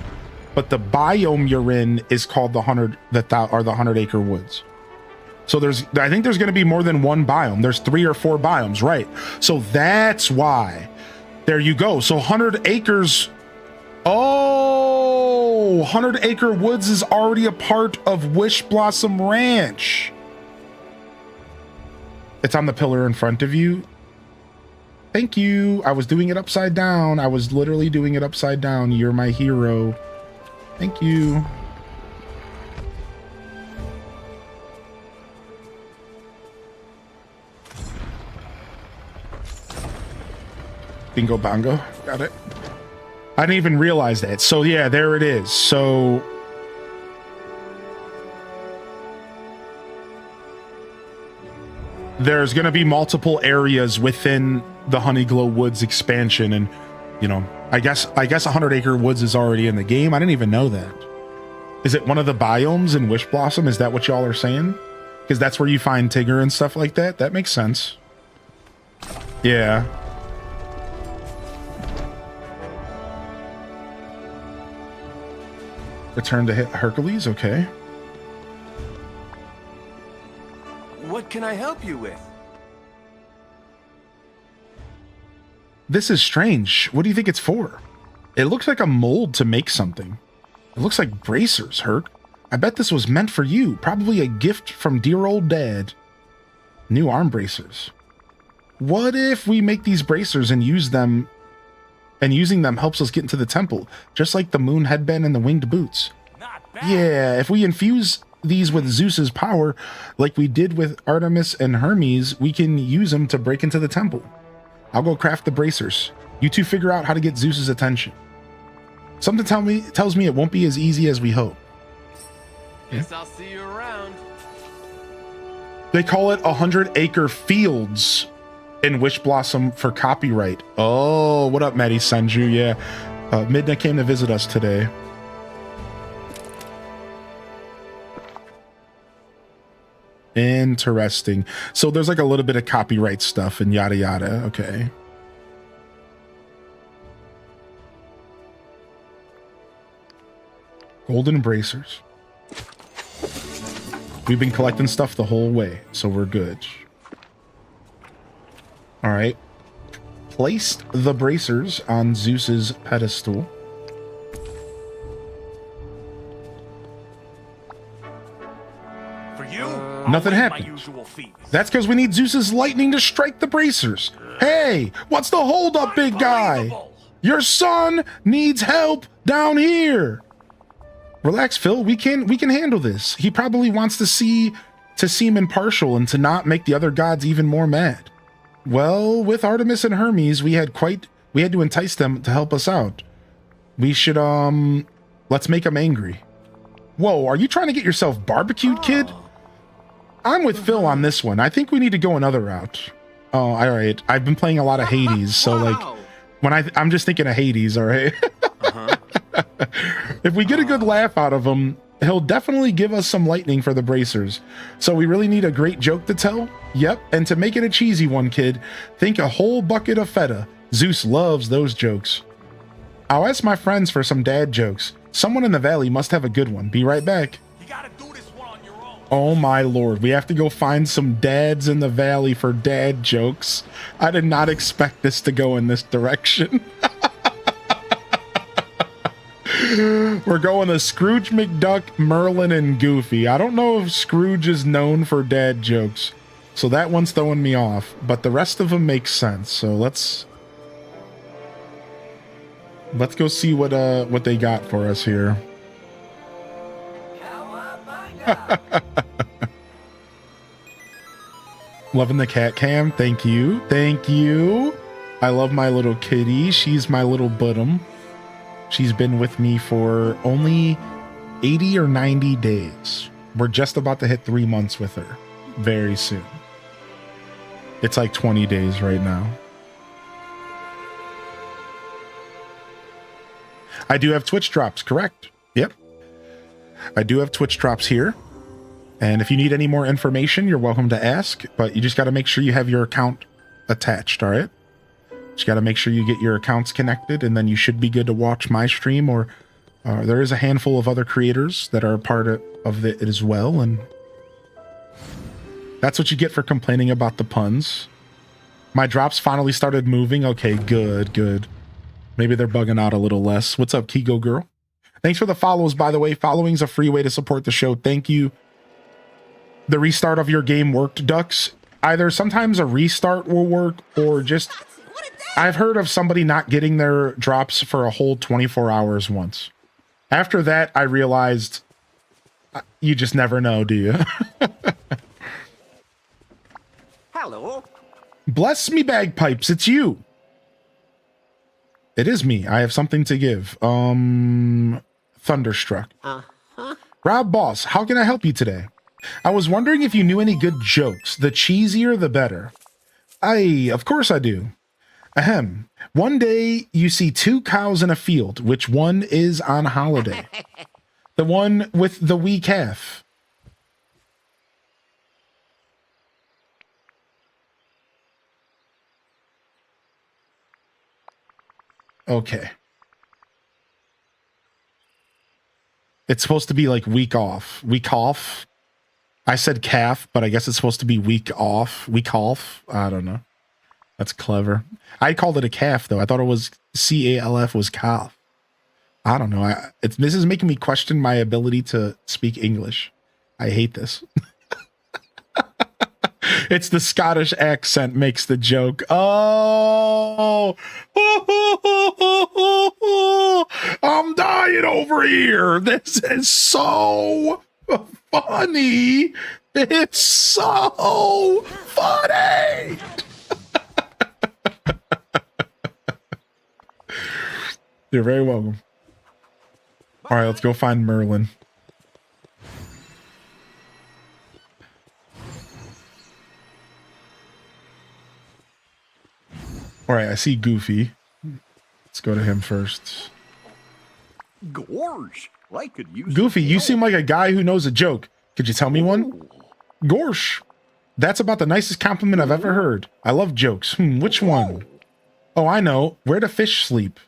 biome you're in is called the 100 Acre Woods. So I think there's going to be more than one biome. There's 3 or 4 biomes, right? So that's why. There you go. So 100 acres. Oh, 100 Acre Woods is already a part of Wish Blossom Ranch. It's on the pillar in front of you. Thank you. I was doing it upside down. I was literally doing it upside down. You're my hero. Thank you. Bingo bongo. Got it. I didn't even realize that. So yeah, there it is. So there's going to be multiple areas within the Honeyglow Woods expansion, and you know, I guess 100 Acre Woods is already in the game. I didn't even know that. Is it one of the biomes in Wish Blossom? Is that what y'all are saying? Because that's where you find Tigger and stuff like that. That makes sense. Yeah. Return to Hercules. Okay. What can I help you with? This is strange. What do you think it's for? It looks like a mold to make something. It looks like bracers, Herc. I bet this was meant for you. Probably a gift from dear old dad. New arm bracers. What if we make these bracers and use them, and using them helps us get into the temple, just like the moon headband and the winged boots? Yeah, if we infuse these with Zeus's power, like we did with Artemis and Hermes, we can use them to break into the temple. I'll go craft the bracers. You two figure out how to get Zeus's attention. Something tells me it won't be as easy as we hope. Guess I'll see you around. They call it 100 Acre Fields in Wish Blossom for copyright. Oh, what up, Maddie Sanju? Yeah, Midna came to visit us today. Interesting. So there's like a little bit of copyright stuff and yada yada. Okay. Golden bracers. We've been collecting stuff the whole way, so we're good. All right. Placed the bracers on Zeus's pedestal. For you, nothing happened. That's because we need Zeus's lightning to strike the bracers. Hey, what's the holdup, big guy? Your son needs help down here. Relax, Phil. We can handle this. He probably wants to see to seem impartial and to not make the other gods even more mad. Well, with Artemis and Hermes, we had to entice them to help us out. We should, let's make them angry. Whoa, are you trying to get yourself barbecued, kid? I'm with Phil on this one. I think we need to go another route. Oh, all right. I've been playing a lot of Hades, so like, when I'm just thinking of Hades, all right? If we get a good laugh out of him, he'll definitely give us some lightning for the bracers. So we really need a great joke to tell? Yep, and to make it a cheesy one, kid, think a whole bucket of feta. Zeus loves those jokes. I'll ask my friends for some dad jokes. Someone in the valley must have a good one. Be right back. You gotta do this one on your own. Oh my lord, we have to go find some dads in the valley for dad jokes. I did not expect this to go in this direction. We're going to Scrooge McDuck, Merlin, and Goofy. I don't know if Scrooge is known for dad jokes, so that one's throwing me off, but the rest of them make sense. So let's go see what they got for us here. Loving the cat cam. Thank you. Thank you. I love my little kitty. She's my little bottom. She's been with me for only 80 or 90 days. We're just about to hit 3 months with her very soon. It's like 20 days right now. I do have Twitch drops, correct? Yep. I do have Twitch drops here. And if you need any more information, you're welcome to ask, but you just got to make sure you have your account attached, all right? Just got to make sure you get your accounts connected, and then you should be good to watch my stream, or there is a handful of other creators that are a part of it as well, and that's what you get for complaining about the puns. My drops finally started moving. Okay, good, good. Maybe they're bugging out a little less. What's up, Kigo girl? Thanks for the follows, by the way. Following's a free way to support the show. Thank you. The restart of your game worked, Ducks. Either sometimes a restart will work, or just... I've heard of somebody not getting their drops for a whole 24 hours once. After that, I realized you just never know, do you? Hello. Bless me bagpipes, it's you. It is me. I have something to give. Thunderstruck. Rob Boss, how can I help you today? I was wondering if you knew any good jokes. The cheesier, the better. Of course I do. Ahem. One day you see 2 cows in a field. Which one is on holiday? The one with the wee calf. Okay. It's supposed to be like week off. Week off? I said calf, but I guess it's supposed to be week off. Week off? I don't know. That's clever. I called it a calf, though. I thought it was C-A-L-F was calf. I don't know. This is making me question my ability to speak English. I hate this. It's the Scottish accent makes the joke. Oh, I'm dying over here. This is so funny. It's so funny. You're very welcome. All right, let's go find Merlin. All right, I see Goofy. Let's go to him first. Gorge, I could use Goofy, you seem like a guy who knows a joke. Could you tell me one? Gorsh. That's about the nicest compliment I've ever heard. I love jokes. Which one? Oh, I know. Where do fish sleep?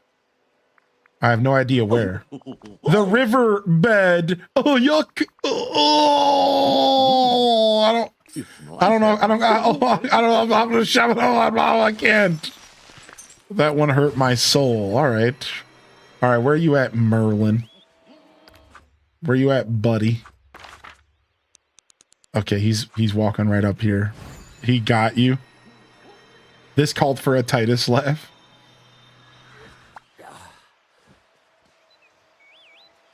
I have no idea where. The river bed. Oh, yuck. Oh, I don't know. I don't know. I'm gonna shove it all. I can't. That one hurt my soul. All right. All right. Where are you at, Merlin? Where you at, buddy? Okay, he's walking right up here. He got you. This called for a Titus laugh.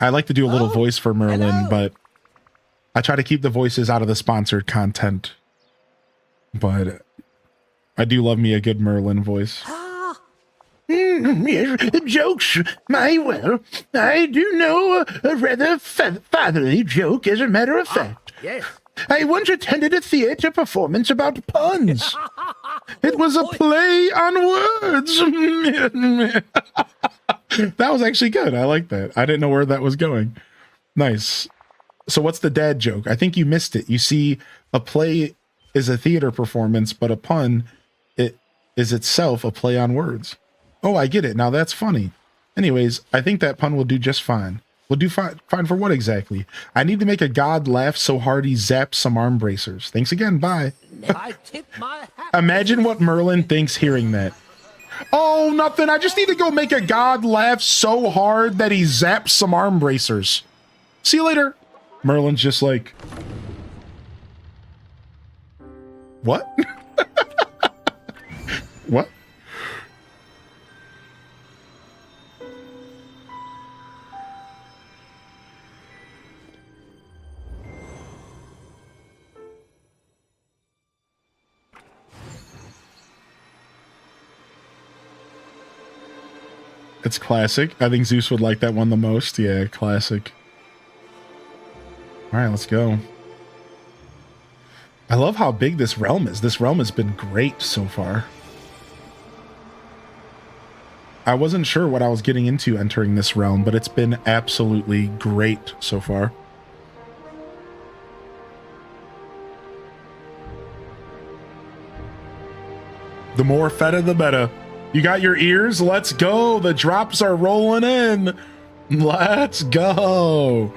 I like to do a little voice for Merlin, but I try to keep the voices out of the sponsored content, but I do love me a good Merlin voice. Yes, jokes. Well, I do know a rather fatherly joke, as a matter of fact. Yes. I once attended a theater performance about puns. It was a play on words. That was actually good. I like that. I didn't know where that was going. Nice. So what's the dad joke? I think you missed it. You see, a play is a theater performance, but a pun, it is itself a play on words. Oh, I get it. Now that's funny. Anyways, I think that pun will do just fine. Will do fine for what exactly? I need to make a god laugh so hard he zaps some arm bracers. Thanks again. Bye. I tip my hat. Imagine what Merlin thinks hearing that. Oh, nothing. I just need to go make a god laugh so hard that he zaps some arm bracers. See you later. Merlin's just like, what? What? It's classic. I think Zeus would like that one the most. Yeah, classic. All right, let's go. I love how big this realm is. This realm has been great so far. I wasn't sure what I was getting into entering this realm, but it's been absolutely great so far. The more feta, the better. You got your ears? Let's go. The drops are rolling in. Let's go.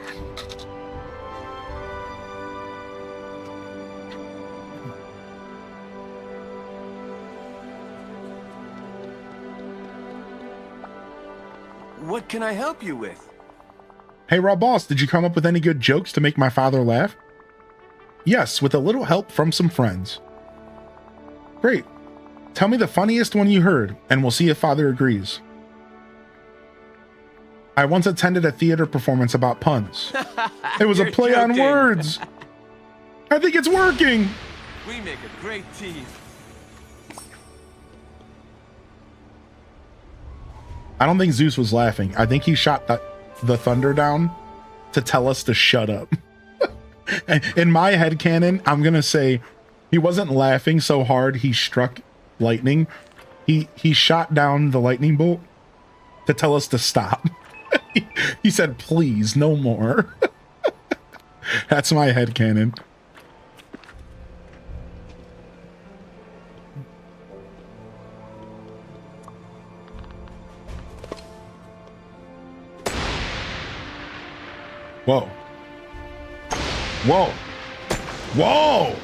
What can I help you with? Hey, Rob Boss, did you come up with any good jokes to make my father laugh? Yes, with a little help from some friends. Great. Tell me the funniest one you heard, and we'll see if father agrees. I once attended a theater performance about puns. It was a play on words. I think it's working. We make a great team. I don't think Zeus was laughing. I think he shot the thunder down to tell us to shut up. In my headcanon, I'm going to say he wasn't laughing so hard he struck lightning. He shot down the lightning bolt to tell us to stop. He said, please, no more. That's my headcanon. Whoa. Whoa. Whoa.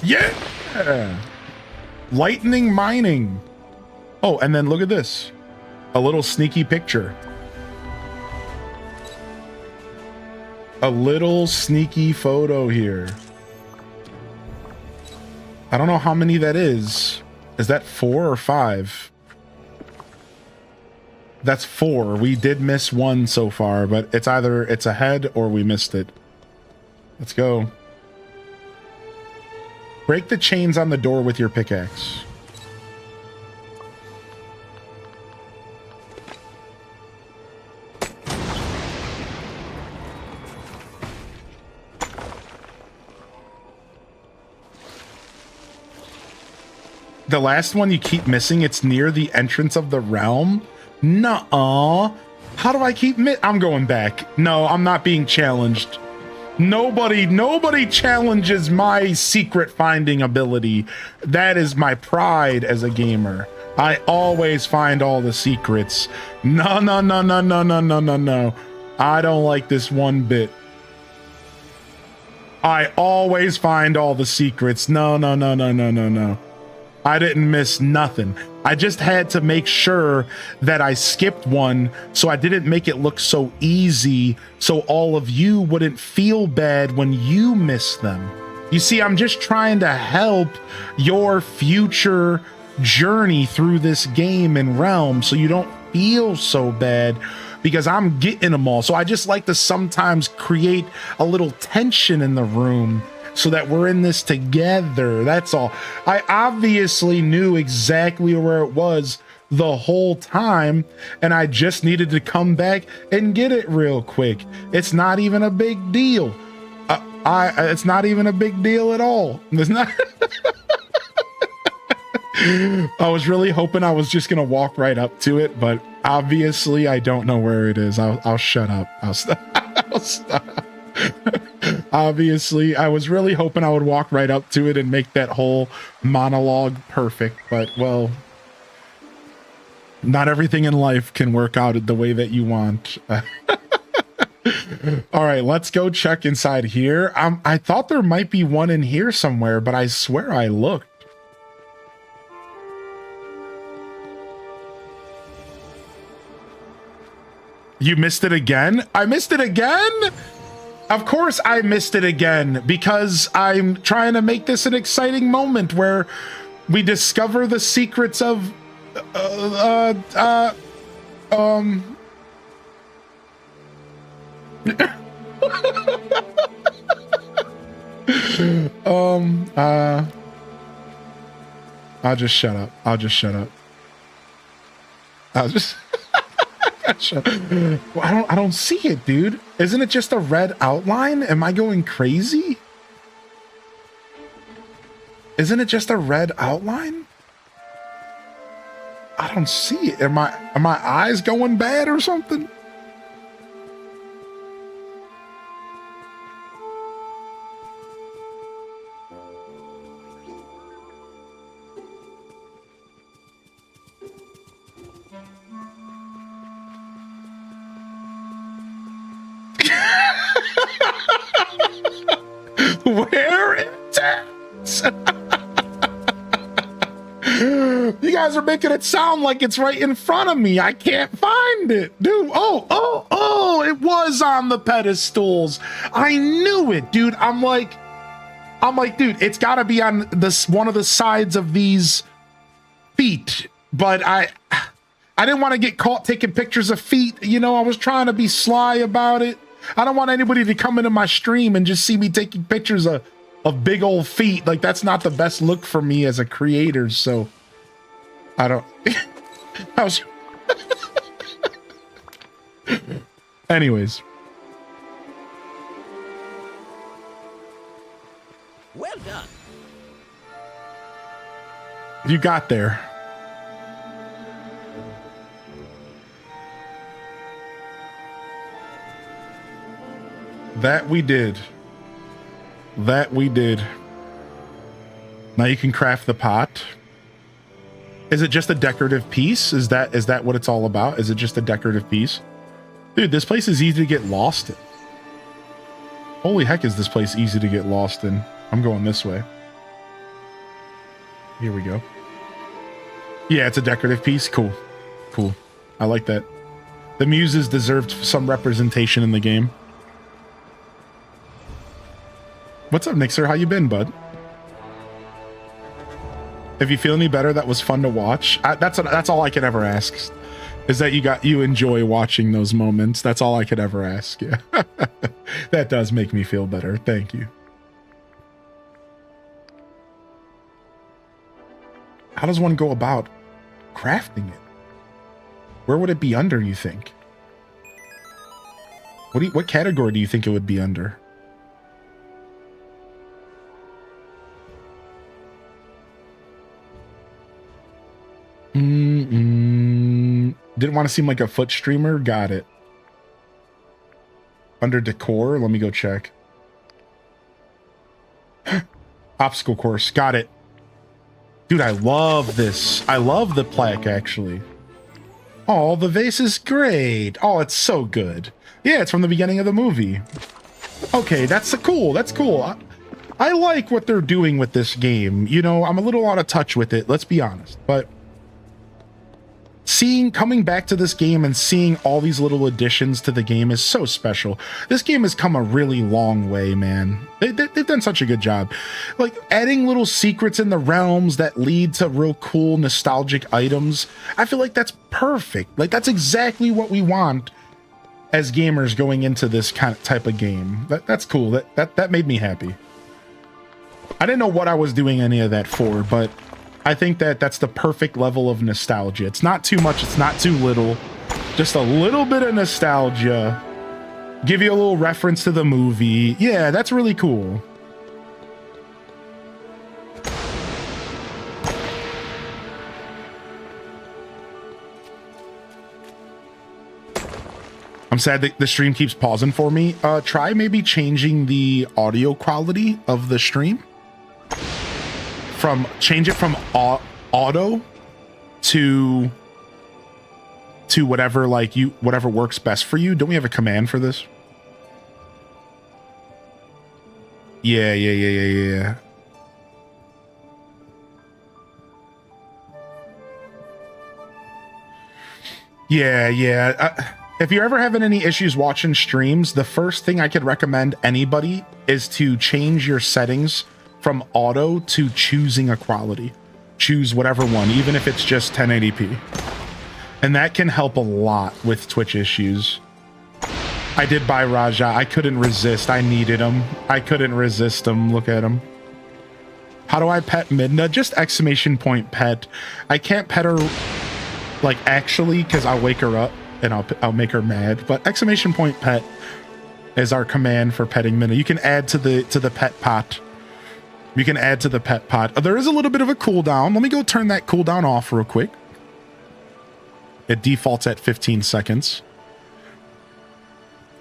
Yeah. Lightning mining. Oh, and then look at this. A little sneaky picture. A little sneaky photo here. I don't know how many that is. Is that 4 or 5? That's 4. We did miss 1 so far, but it's either it's ahead or we missed it. Let's go. Break the chains on the door with your pickaxe. The last one you keep missing, it's near the entrance of the realm. Nuh-uh. How do I keep I'm going back. No, I'm not being challenged. Nobody challenges my secret finding ability. That is my pride as a gamer. I always find all the secrets. No. I don't like this one bit. I always find all the secrets. No. I didn't miss nothing. I just had to make sure that I skipped one so I didn't make it look so easy so all of you wouldn't feel bad when you miss them. You see, I'm just trying to help your future journey through this game and realm so you don't feel so bad because I'm getting them all. So I just like to sometimes create a little tension in the room so that we're in this together. That's all. I obviously knew exactly where it was the whole time, and I just needed to come back and get it real quick. It's not even a big deal. It's not even a big deal at all. It's not. I was really hoping I was just gonna walk right up to it, but obviously I don't know where it is. I'll shut up. I'll stop. I'll stop. Obviously, I was really hoping I would walk right up to it and make that whole monologue perfect, but well, not everything in life can work out the way that you want. All right, let's go check inside here. I thought there might be one in here somewhere, but I swear I looked. You missed it again? I missed it again? Of course I missed it again, because I'm trying to make this an exciting moment where we discover the secrets of I'll just shut up. I'll just shut up. I'll just I don't see it, dude. Isn't it just a red outline? Am I going crazy? Isn't it just a red outline? I don't see it. Are my eyes going bad or something? Where is it? You guys are making it sound like it's right in front of me. I can't find it, dude. Oh, it was on the pedestals. I knew it, dude. I'm like, dude, it's got to be on this one of the sides of these feet. But I didn't want to get caught taking pictures of feet. You know, I was trying to be sly about it. I don't want anybody to come into my stream and just see me taking pictures of big old feet. Like, that's not the best look for me as a creator. So I don't. I was. Anyways. Well done. You got there. That we did. That we did. Now you can craft the pot. Is it just a decorative piece? Is that what it's all about? Is it just a decorative piece? Dude, this place is easy to get lost in. Holy heck, is this place easy to get lost in. I'm going this way. Here we go. Yeah, it's a decorative piece. Cool. Cool. I like that. The muses deserved some representation in the game. What's up, Nixer? How you been, bud? If you feel any better, that was fun to watch. That's all I could ever ask, is that you enjoy watching those moments. That's all I could ever ask. Yeah, that does make me feel better. Thank you. How does one go about crafting it? Where would it be under, you think? What category do you think it would be under? Didn't want to seem like a foot streamer. Got it. Under decor, let me go check. Obstacle course. Got it. Dude, I love this. I love the plaque, actually. Oh, the vase is great. Oh, it's so good. Yeah, it's from the beginning of the movie. Okay, that's cool. That's cool. I like what they're doing with this game. You know, I'm a little out of touch with it, let's be honest. But coming back to this game and seeing all these little additions to the game is so special. This game has come a really long way, man. They've done such a good job. Like, adding little secrets in the realms that lead to real cool nostalgic items. I feel like that's perfect. Like, that's exactly what we want as gamers going into this kind of type of game. That's cool. That made me happy. I didn't know what I was doing any of that for, but I think that's the perfect level of nostalgia. It's not too much, it's not too little. Just a little bit of nostalgia. Give you a little reference to the movie. Yeah, that's really cool. I'm sad that the stream keeps pausing for me. Try maybe changing the audio quality of the stream. Change it from auto to whatever whatever works best for you. Don't we have a command for this? Yeah. Yeah. If you're ever having any issues watching streams, the first thing I could recommend anybody is to change your settings from auto to choosing a quality. Choose whatever one, even if it's just 1080p. And that can help a lot with Twitch issues. I did buy Raja. I couldn't resist. I needed him. I couldn't resist him. Look at him. How do I pet Midna? Just exclamation point pet. I can't pet her like actually because I'll wake her up and I'll make her mad. But exclamation point pet is our command for petting Midna. You can add to the pet pot. You can add to the pet pot. There is a little bit of a cooldown. Let me go turn that cooldown off real quick. It defaults at 15 seconds.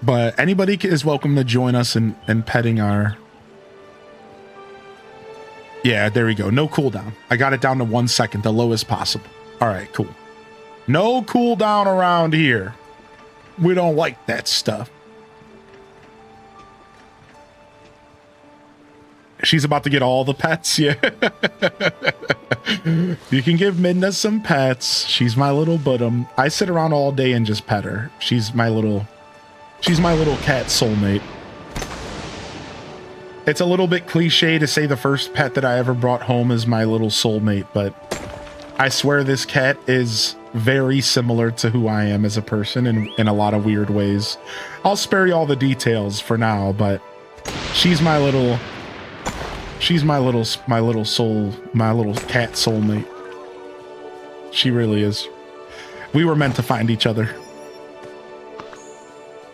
But anybody is welcome to join us in petting our... Yeah, there we go. No cooldown. I got it down to 1 second, the lowest possible. All right, cool. No cooldown around here. We don't like that stuff. She's about to get all the pets. Yeah. You can give Midna some pets. She's my little bottom. I sit around all day and just pet her. She's my little cat soulmate. It's a little bit cliche to say the first pet that I ever brought home is my little soulmate, but I swear this cat is very similar to who I am as a person in a lot of weird ways. I'll spare you all the details for now, but she's my little cat soulmate. She really is. We were meant to find each other.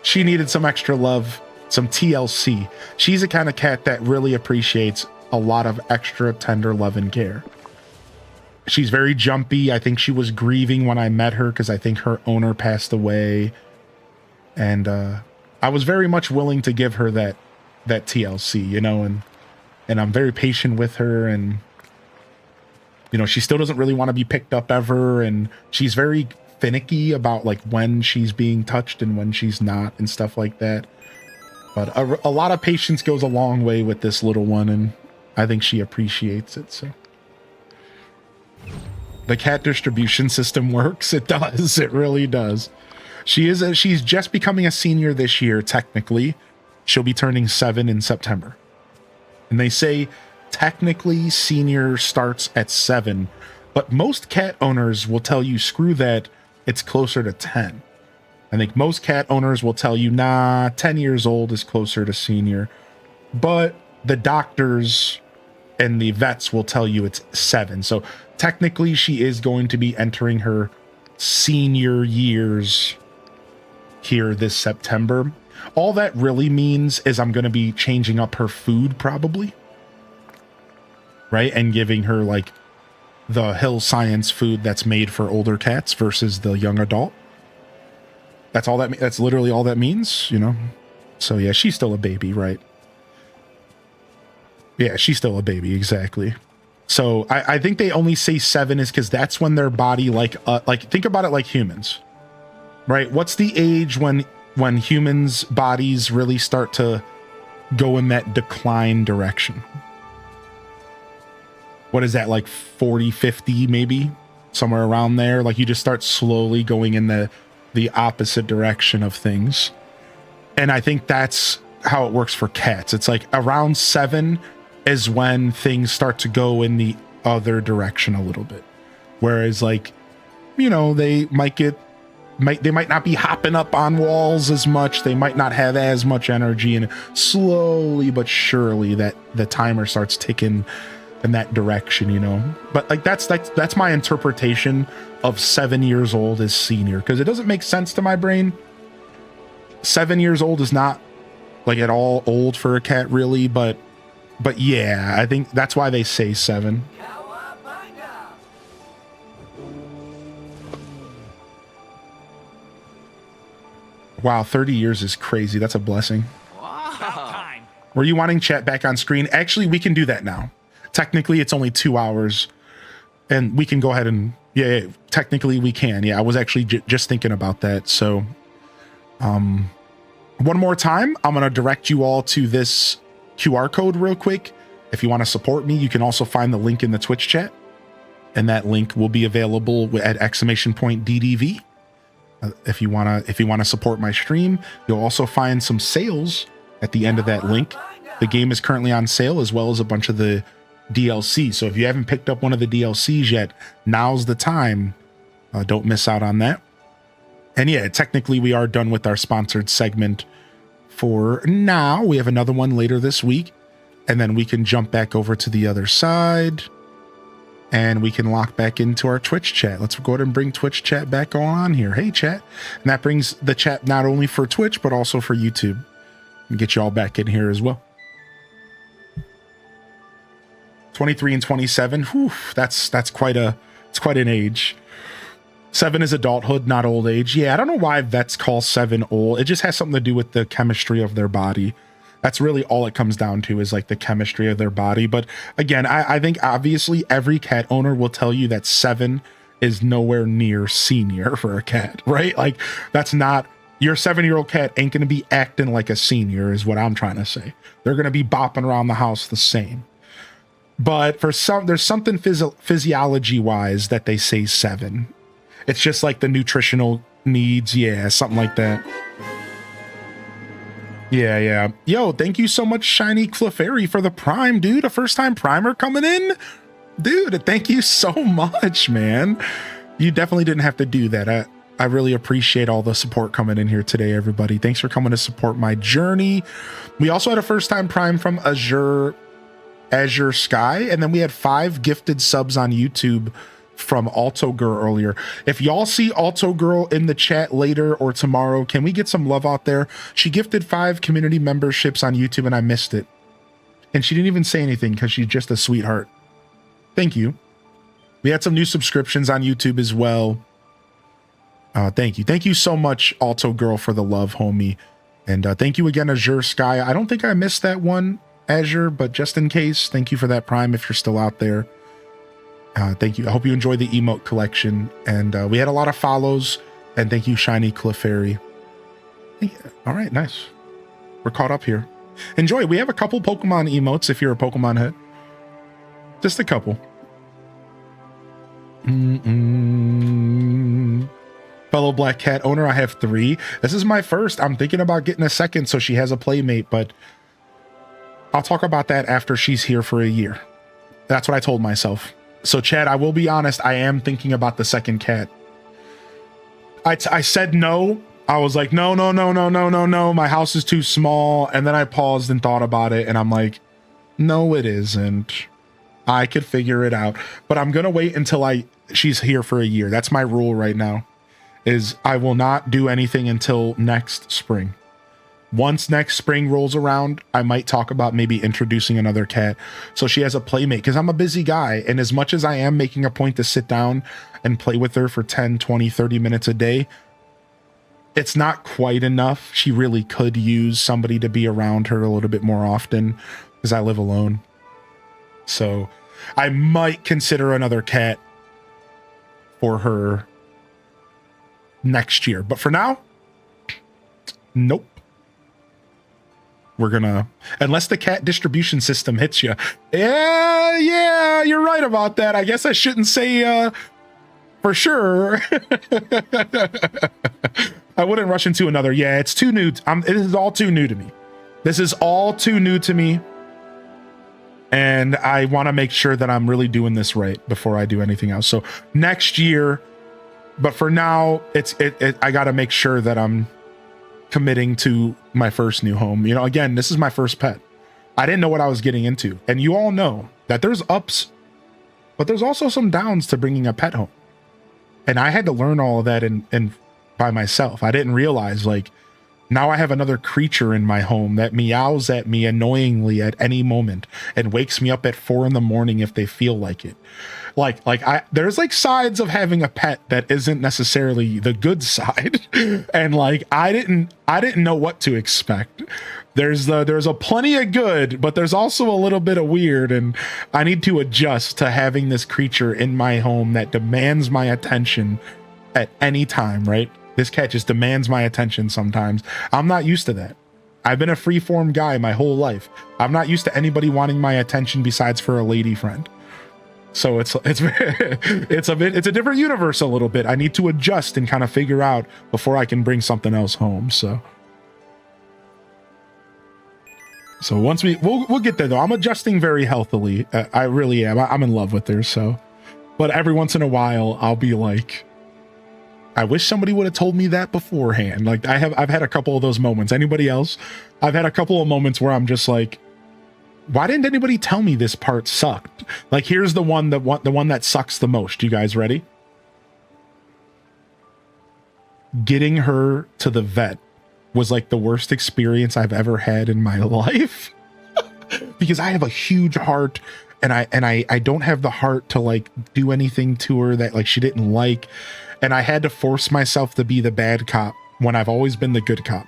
She needed some extra love, some TLC. She's the kind of cat that really appreciates a lot of extra tender love and care. She's very jumpy. I think she was grieving when I met her because I think her owner passed away. And I was very much willing to give her that TLC, you know, and I'm very patient with her, and you know, she still doesn't really want to be picked up ever, and she's very finicky about like when she's being touched and when she's not and stuff like that. But a lot of patience goes a long way with this little one, and I think she appreciates it. So the cat distribution system works. It does. It really does. She's just becoming a senior this year. Technically, she'll be turning 7 in September. And they say technically senior starts at 7, but most cat owners will tell you, screw that, it's closer to 10. I think most cat owners will tell you, nah, 10 years old is closer to senior. But the doctors and the vets will tell you it's 7. So technically she is going to be entering her senior years here this September. All that really means is I'm going to be changing up her food probably, right? And giving her like the Hill Science food that's made for older cats versus the young adult. That's all that, that's literally all that means, you know? So yeah, she's still a baby, right? Yeah, she's still a baby, exactly. So I think they only say 7 is because that's when their body like think about it like humans, right? What's the age when humans' bodies really start to go in that decline direction? What is that, like 40, 50 maybe? Somewhere around there? Like you just start slowly going in the opposite direction of things. And I think that's how it works for cats. It's like around 7 is when things start to go in the other direction a little bit. Whereas like, you know, they might get they might not be hopping up on walls as much. They might not have as much energy, and slowly but surely that the timer starts ticking in that direction, you know. But like that's my interpretation of 7 years old as senior, because it doesn't make sense to my brain. 7 years old is not like at all old for a cat, really, but yeah, I think that's why they say 7. Wow, 30 years is crazy. That's a blessing. Wow. Were you wanting chat back on screen? Actually, we can do that now. Technically, it's only 2 hours, and we can go ahead and yeah, technically we can. Yeah, I was actually just thinking about that. So, one more time, I'm gonna direct you all to this QR code real quick. If you want to support me, you can also find the link in the Twitch chat, and that link will be available at !DDV. If you wanna support my stream, you'll also find some sales at the end of that link. The game is currently on sale, as well as a bunch of the DLC. So if you haven't picked up one of the DLCs yet, now's the time. Don't miss out on that. And yeah, technically we are done with our sponsored segment for now. We have another one later this week, and then we can jump back over to the other side, and we can lock back into our Twitch chat. Let's go ahead and bring Twitch chat back on here. Hey, chat. And that brings the chat not only for Twitch, but also for YouTube. And get you all back in here as well. 23 and 27. Whew, that's quite an age. 7 is adulthood, not old age. Yeah, I don't know why vets call 7 old. It just has something to do with the chemistry of their body. That's really all it comes down to, is like the chemistry of their body. But again, I think obviously every cat owner will tell you that 7 is nowhere near senior for a cat, right? Like that's not, your 7-year-old cat ain't going to be acting like a senior is what I'm trying to say. They're going to be bopping around the house the same. But for some, there's something physiology wise that they say 7. It's just like the nutritional needs. Yeah, something like that. Yeah. Yo, thank you so much, Shiny Clefairy, for the Prime, dude. A first-time Primer coming in? Dude, thank you so much, man. You definitely didn't have to do that. I really appreciate all the support coming in here today, everybody. Thanks for coming to support my journey. We also had a first-time Prime from Azure Sky, and then we had 5 gifted subs on YouTube from Alto Girl earlier. If y'all see Alto Girl in the chat later or tomorrow, can we get some love out there? She gifted 5 community memberships on YouTube, and I missed it. And she didn't even say anything because she's just a sweetheart. Thank you. We had some new subscriptions on YouTube as well. Thank you. Thank you so much, Alto Girl, for the love, homie. And thank you again, Azure Sky. I don't think I missed that one, Azure, but just in case, thank you for that Prime if you're still out there. Thank you. I hope you enjoy the emote collection. And we had a lot of follows. And thank you, Shiny Clefairy. All right, nice. We're caught up here. Enjoy. We have a couple Pokemon emotes if you're a Pokemon head. Just a couple. Fellow Black Cat owner, I have 3. This is my first. I'm thinking about getting a second so she has a playmate, but I'll talk about that after she's here for a year. That's what I told myself. So Chad, I will be honest, I am thinking about the second cat. I said no. I was like, no. My house is too small. And then I paused and thought about it. And I'm like, no, it isn't. I could figure it out. But I'm going to wait until she's here for a year. That's my rule right now, is I will not do anything until next spring. Once next spring rolls around, I might talk about maybe introducing another cat so she has a playmate, because I'm a busy guy. And as much as I am making a point to sit down and play with her for 10, 20, 30 minutes a day, it's not quite enough. She really could use somebody to be around her a little bit more often because I live alone. So I might consider another cat for her next year. But for now, nope. We're gonna, unless the cat distribution system hits you. Yeah, you're right about that. I guess I shouldn't say for sure. I wouldn't rush into another. Yeah, it's too new. This is all too new to me. This is all too new to me. And I want to make sure that I'm really doing this right before I do anything else. So next year, But for now, I got to make sure that I'm committing to my first new home. You know, again, this is my first pet. I didn't know what I was getting into. And you all know that there's ups, but there's also some downs to bringing a pet home. And I had to learn all of that and by myself. I didn't realize, like, now I have another creature in my home that meows at me annoyingly at any moment and wakes me up at 4 a.m. if they feel like it. There's like sides of having a pet that isn't necessarily the good side. And like, I didn't know what to expect. There's a plenty of good, but there's also a little bit of weird, and I need to adjust to having this creature in my home that demands my attention at any time, right? This cat just demands my attention sometimes. I'm not used to that. I've been a freeform guy my whole life. I'm not used to anybody wanting my attention besides for a lady friend. So it's a different universe a little bit. I need to adjust and kind of figure out before I can bring something else home. So once we'll get there though. I'm adjusting very healthily. I really am. I'm in love with her. So, but every once in a while I'll be like, I wish somebody would have told me that beforehand. Like I've had a couple of those moments. Anybody else? I've had a couple of moments where I'm just like, why didn't anybody tell me this part sucked? Like, here's the one that sucks the most. You guys ready? Getting her to the vet was like the worst experience I've ever had in my life. Because I have a huge heart and I don't have the heart to like do anything to her that like she didn't like. And I had to force myself to be the bad cop when I've always been the good cop.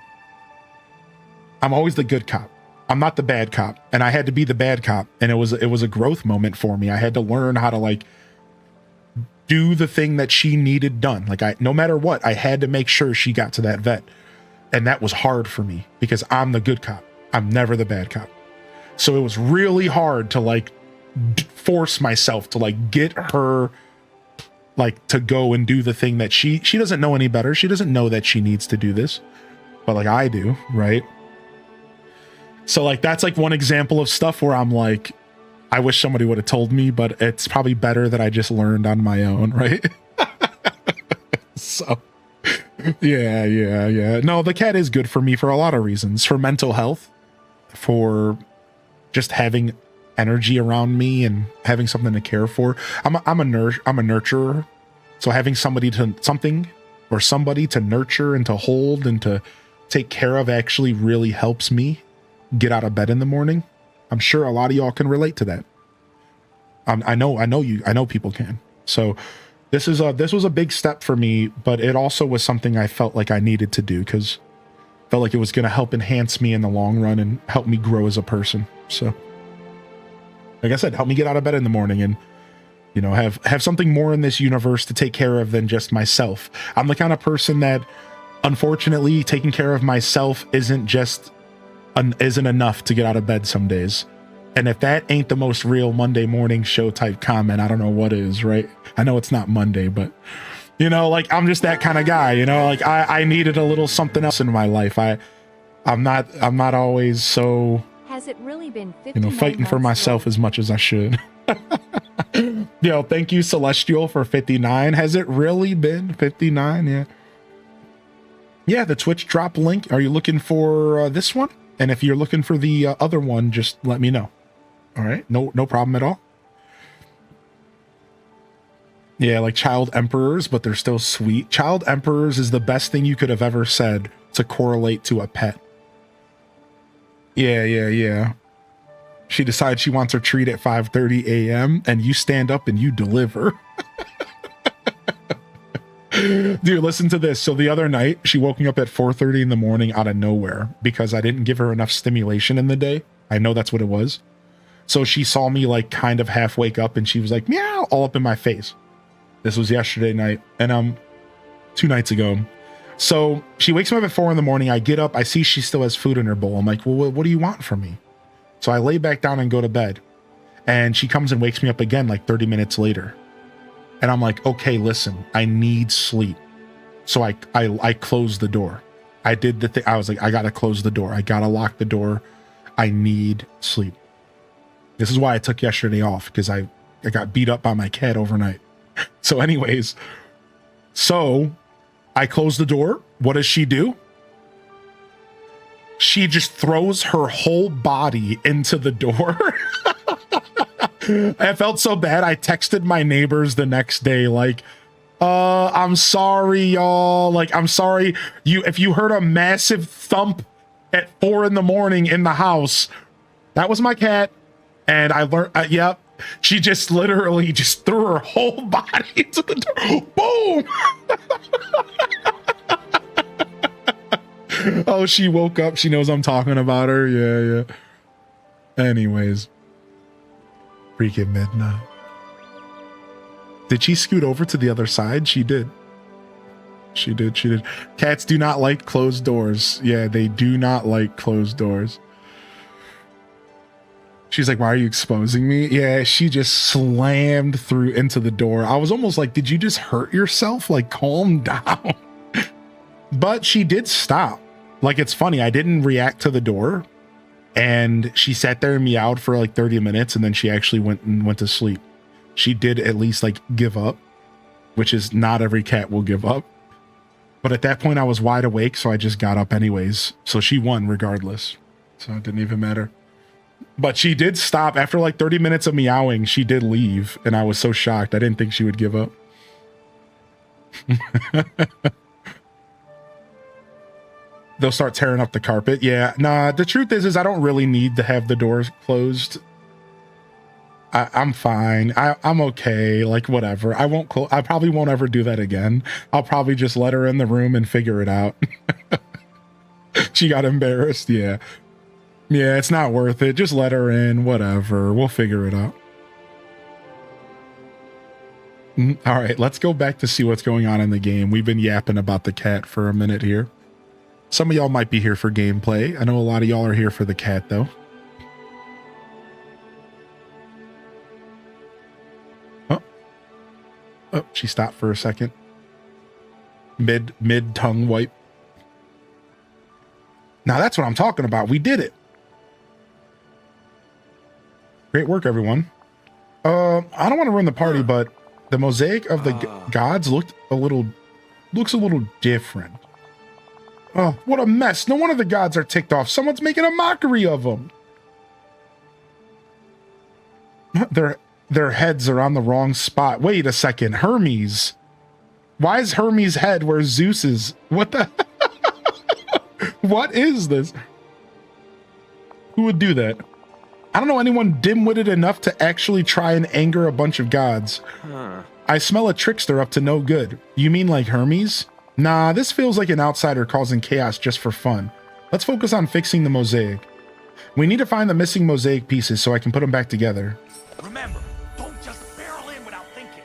I'm always the good cop. I'm not the bad cop. And I had to be the bad cop. And it was a growth moment for me. I had to learn how to like do the thing that she needed done. Like no matter what, I had to make sure she got to that vet. And that was hard for me because I'm the good cop. I'm never the bad cop. So it was really hard to like force myself to like get her like to go and do the thing that she doesn't know any better. She doesn't know that she needs to do this, but like I do, right? So like, that's like one example of stuff where I'm like, I wish somebody would have told me, but it's probably better that I just learned on my own, right? So yeah. No, the cat is good for me for a lot of reasons, for mental health, for just having energy around me and having something to care for. I'm a nurturer. So having somebody to nurture and to hold and to take care of actually really helps me get out of bed in the morning. I'm sure a lot of y'all can relate to that. I know people can. So this was a big step for me, but it also was something I felt like I needed to do because I felt like it was going to help enhance me in the long run and help me grow as a person. So like I said, help me get out of bed in the morning and, you know, have something more in this universe to take care of than just myself. I'm the kind of person that, unfortunately, taking care of myself isn't enough to get out of bed some days. And if that ain't the most real Monday morning show type comment, I don't know what is, right? I know it's not Monday, but, you know, like, I'm just that kind of guy, you know, like I needed a little something else in my life. I'm not always so... Has it really been fighting for myself as much as I should? Yo, thank you, Celestial, for 59. Has it really been 59? Yeah. Yeah, the Twitch drop link. Are you looking for this one? And if you're looking for the other one, just let me know. All right. No problem at all. Yeah, like child emperors, but they're still sweet. Child emperors is the best thing you could have ever said to correlate to a pet. Yeah. She decides she wants her treat at 5:30 a.m. and you stand up and you deliver. Dude, listen to this. So the other night, she woke me up at 4:30 in the morning out of nowhere because I didn't give her enough stimulation in the day. I know that's what it was. So she saw me like kind of half wake up and she was like, meow, all up in my face. This was yesterday night and 2 nights ago. So she wakes me up at 4 in the morning. I get up, I see she still has food in her bowl. I'm like, well, what do you want from me? So I lay back down and go to bed. And she comes and wakes me up again like 30 minutes later. And I'm like, okay, listen, I need sleep. So I closed the door. I did the thing. I was like, I gotta close the door. I gotta lock the door. I need sleep. This is why I took yesterday off, because I got beat up by my cat overnight. So anyways, So I close the door. What does she do? She just throws her whole body into the door. I felt so bad. I texted my neighbors the next day, like, I'm sorry, y'all. Like, I'm sorry. If you heard a massive thump at 4 a.m. in the house, that was my cat. And I learned, yep. She just literally just threw her whole body into the door. Boom! Oh, she woke up. She knows I'm talking about her. Yeah, yeah. Anyways. Freaking midnight. Did she scoot over to the other side? She did. She did. She did. Cats do not like closed doors. Yeah, they do not like closed doors. She's like, why are you exposing me? Yeah, she just slammed through into the door. I was almost like, did you just hurt yourself? Like, calm down. But she did stop. Like, it's funny. I didn't react to the door. And she sat there and meowed for like 30 minutes. And then she actually went to sleep. She did at least like give up, which is not every cat will give up. But at that point I was wide awake. So I just got up anyways. So she won regardless. So it didn't even matter. But she did stop after like 30 minutes of meowing. She did leave. And I was so shocked. I didn't think she would give up. They'll start tearing up the carpet. Yeah, nah, the truth is I don't really need to have the doors closed. I'm fine. I'm okay. Like, whatever. I probably won't ever do that again. I'll probably just let her in the room and figure it out. She got embarrassed. Yeah. Yeah, it's not worth it. Just let her in. Whatever. We'll figure it out. All right, let's go back to see what's going on in the game. We've been yapping about the cat for a minute here. Some of y'all might be here for gameplay. I know a lot of y'all are here for the cat, though. Oh, she stopped for a second. Mid tongue wipe. Now that's what I'm talking about. We did it. Great work, everyone. I don't want to ruin the party, but the mosaic of the gods looks a little different. Oh, what a mess. No wonder the gods are ticked off. Someone's making a mockery of them. Their heads are on the wrong spot. Wait a second. Hermes. Why is Hermes' head where Zeus is? What the? What is this? Who would do that? I don't know anyone dim-witted enough to actually try and anger a bunch of gods. I smell a trickster up to no good. You mean like Hermes? Nah, this feels like an outsider causing chaos just for fun. Let's focus on fixing the mosaic. We need to find the missing mosaic pieces so I can put them back together. Remember, don't just barrel in without thinking.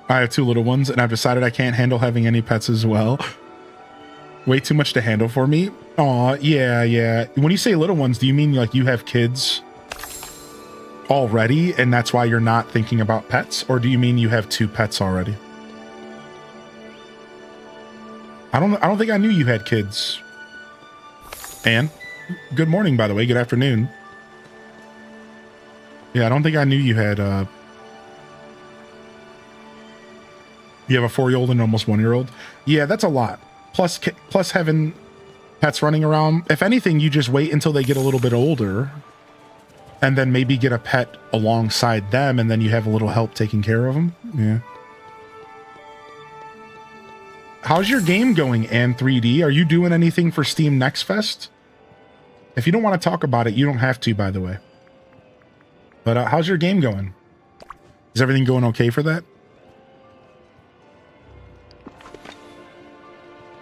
I have 2 little ones, and I've decided I can't handle having any pets as well. Way too much to handle for me. Aw, yeah. When you say little ones, do you mean like you have kids already and that's why you're not thinking about pets? Or do you mean you have 2 pets already? I don't think I knew you had kids. Anne, good morning, by the way. Good afternoon. Yeah, I don't think I knew you had you have a 4-year-old and almost 1-year-old. Yeah, that's a lot. Plus having pets running around. If anything, you just wait until they get a little bit older and then maybe get a pet alongside them, and then you have a little help taking care of them. Yeah. How's your game going, Ann 3D? Are you doing anything for Steam Next Fest? If you don't want to talk about it, you don't have to, by the way. But how's your game going? Is everything going okay for that?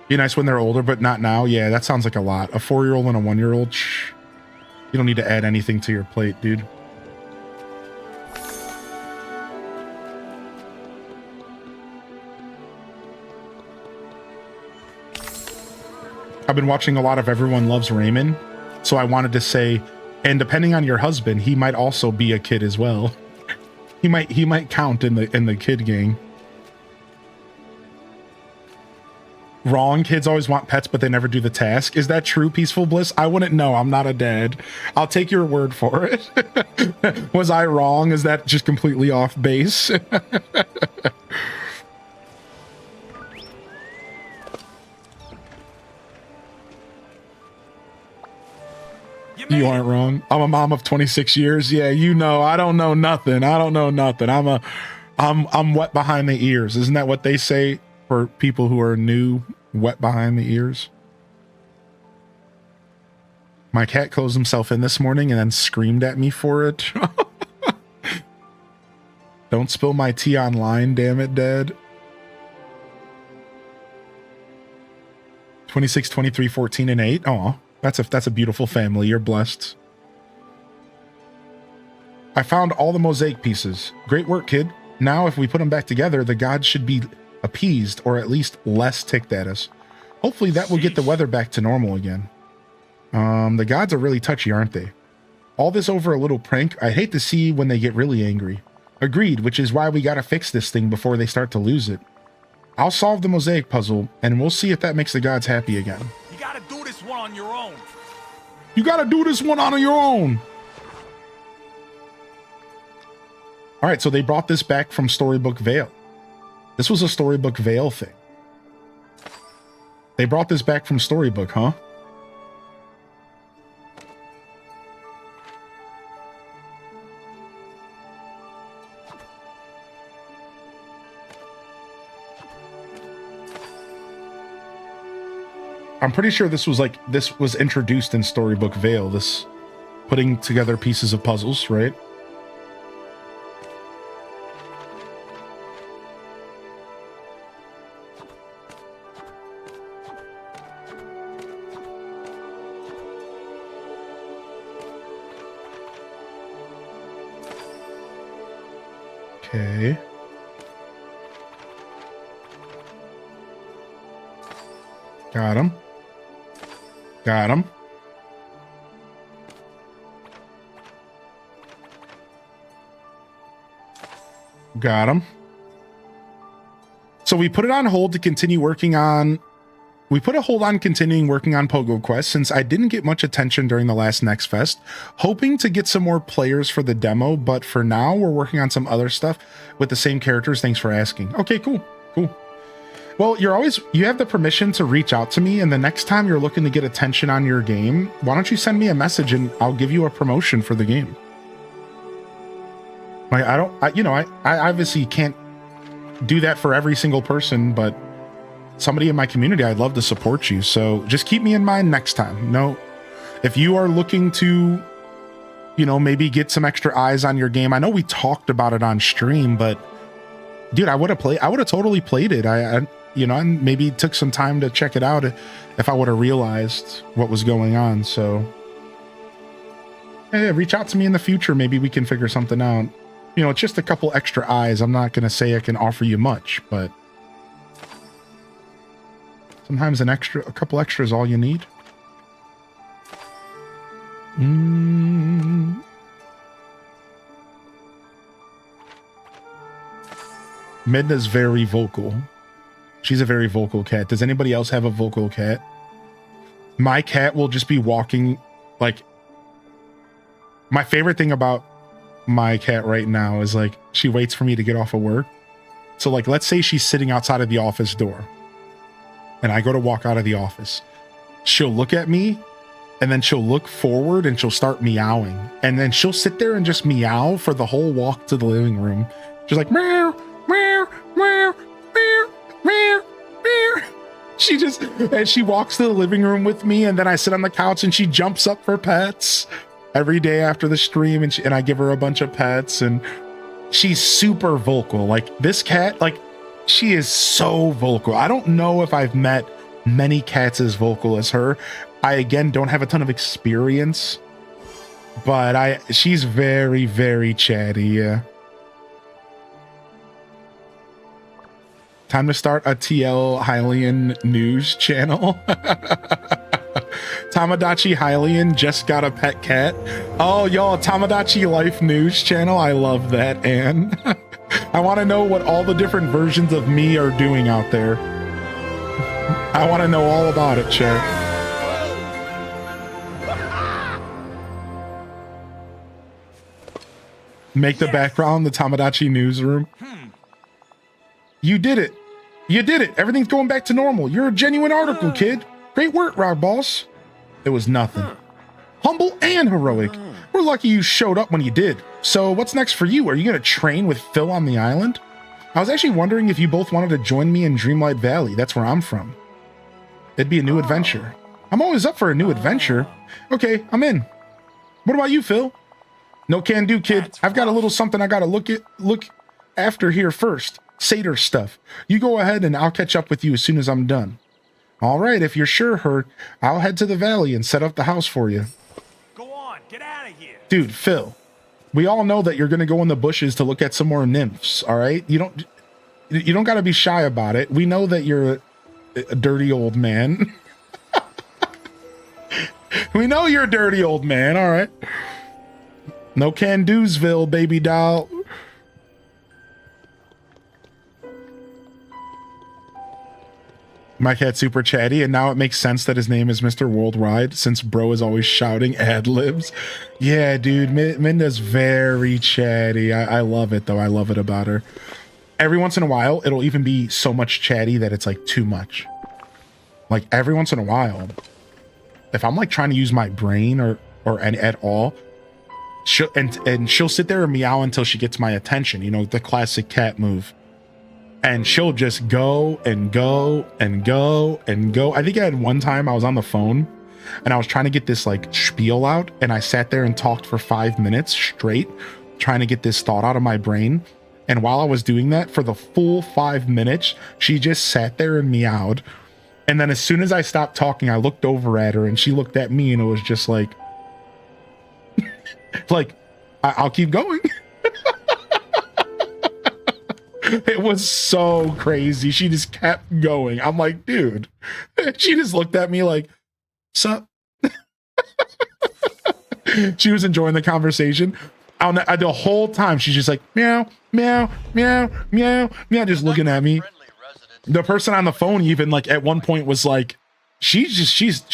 Be nice when they're older, but not now. Yeah, that sounds like a lot. A 4-year-old and a 1-year-old. Shh. You don't need to add anything to your plate, dude. I've been watching a lot of Everyone Loves Raymond, so I wanted to say, and depending on your husband, he might also be a kid as well. He might count in the kid gang. wrong. Kids always want pets, but they never do the task. Is that true, Peaceful Bliss? I wouldn't know. I'm not a dad. I'll take your word for it. Was I wrong? Is that just completely off base? You aren't wrong. I'm a mom of 26 years. Yeah, you know, I don't know nothing. I'm wet behind the ears. Isn't that what they say for people who are new? Wet behind the ears. My cat closed himself in this morning and then screamed at me for it. Don't spill my tea online, damn it, Dad. 26, 23, 14, and 8. Oh, that's a beautiful family. You're blessed. I found all the mosaic pieces. Great work, kid. Now, if we put them back together, the gods should be appeased, or at least less ticked at us. Hopefully that will get the weather back to normal again. The gods are really touchy, aren't they? All this over a little prank. I hate to see when they get really angry. Agreed, which is why we gotta fix this thing before they start to lose it. I'll solve the mosaic puzzle, and we'll see if that makes the gods happy again. You gotta do this one on your own. You gotta do this one on your own. All right, so they brought this back from Storybook Vale. This was a Storybook Vale thing. They brought this back from Storybook, huh? I'm pretty sure this was introduced in Storybook Vale, this putting together pieces of puzzles, right? Okay. Got him. Got him. Got him. So we put it on hold to continue working on... We put a hold on continuing working on Pogo Quest since I didn't get much attention during the last Next Fest, hoping to get some more players for the demo, but for now we're working on some other stuff with the same characters. Thanks for asking. Okay, cool. Cool. Well, you have the permission to reach out to me, and the next time you're looking to get attention on your game, why don't you send me a message and I'll give you a promotion for the game. Like, I obviously can't do that for every single person, but somebody in my community, I'd love to support you. So just keep me in mind next time. No, if you are looking to, maybe get some extra eyes on your game. I know we talked about it on stream, but dude, I would have totally played it. And maybe took some time to check it out if I would have realized what was going on. So, hey, reach out to me in the future. Maybe we can figure something out. It's just a couple extra eyes. I'm not going to say I can offer you much, but sometimes a couple extra is all you need. Midna's very vocal. She's a very vocal cat. Does anybody else have a vocal cat? My cat will just be walking, like... My favorite thing about my cat right now is, like, she waits for me to get off of work. So, like, let's say she's sitting outside of the office door, and I go to walk out of the office. She'll look at me, and then she'll look forward, and she'll start meowing. And then she'll sit there and just meow for the whole walk to the living room. She's like, meow, meow, meow, meow, meow, meow. She walks to the living room with me, and then I sit on the couch, and she jumps up for pets every day after the stream, and I give her a bunch of pets, and she's super vocal. Like, this cat, like, she is so vocal. I don't know if I've met many cats as vocal as her. I, again, don't have a ton of experience, but she's very, very chatty, yeah. Time to start a TL Hylian news channel. Tamagotchi Hylian just got a pet cat. Oh, y'all, Tamagotchi Life news channel. I love that, Anne. I want to know what all the different versions of me are doing out there. I want to know all about it, chat. Make the background the Tamagotchi newsroom. You did it. You did it. Everything's going back to normal. You're a genuine article, kid. Great work, Rock Boss. It was nothing. Humble and heroic. We're lucky you showed up when you did. So what's next for you? Are you going to train with Phil on the island? I was actually wondering if you both wanted to join me in Dreamlight Valley. That's where I'm from. It'd be a new adventure. I'm always up for a new adventure. Okay, I'm in. What about you, Phil? No can do, kid. I've got a little something I gotta look after here first. Satyr stuff. You go ahead and I'll catch up with you as soon as I'm done. All right, if you're sure, Hurt, I'll head to the valley and set up the house for you. Go on, get out of here. Dude, Phil, we all know that you're gonna go in the bushes to look at some more nymphs, all right? You don't gotta be shy about it. We know that you're a dirty old man. We know you're a dirty old man, all right? No can do'sville, baby doll. My cat's super chatty, and now it makes sense that his name is Mr. Worldwide, since bro is always shouting ad-libs. Yeah, dude, Minda's very chatty. I love it, though. I love it about her. Every once in a while, it'll even be so much chatty that it's, like, too much. Like, every once in a while, if I'm, like, trying to use my brain or at all, she'll sit there and meow until she gets my attention, you know, the classic cat move. And she'll just go and go and go and go. I think I had one time I was on the phone and I was trying to get this like spiel out, and I sat there and talked for 5 minutes straight, trying to get this thought out of my brain. And while I was doing that for the full 5 minutes, she just sat there and meowed. And then as soon as I stopped talking, I looked over at her and she looked at me, and it was just like, I'll keep going. It was so crazy. She just kept going. I'm like, dude. She just looked at me like, sup? She was enjoying the conversation. The whole time, she's just like, meow, meow, meow, meow, meow, just looking at me. The person on the phone even, like, at one point was like, she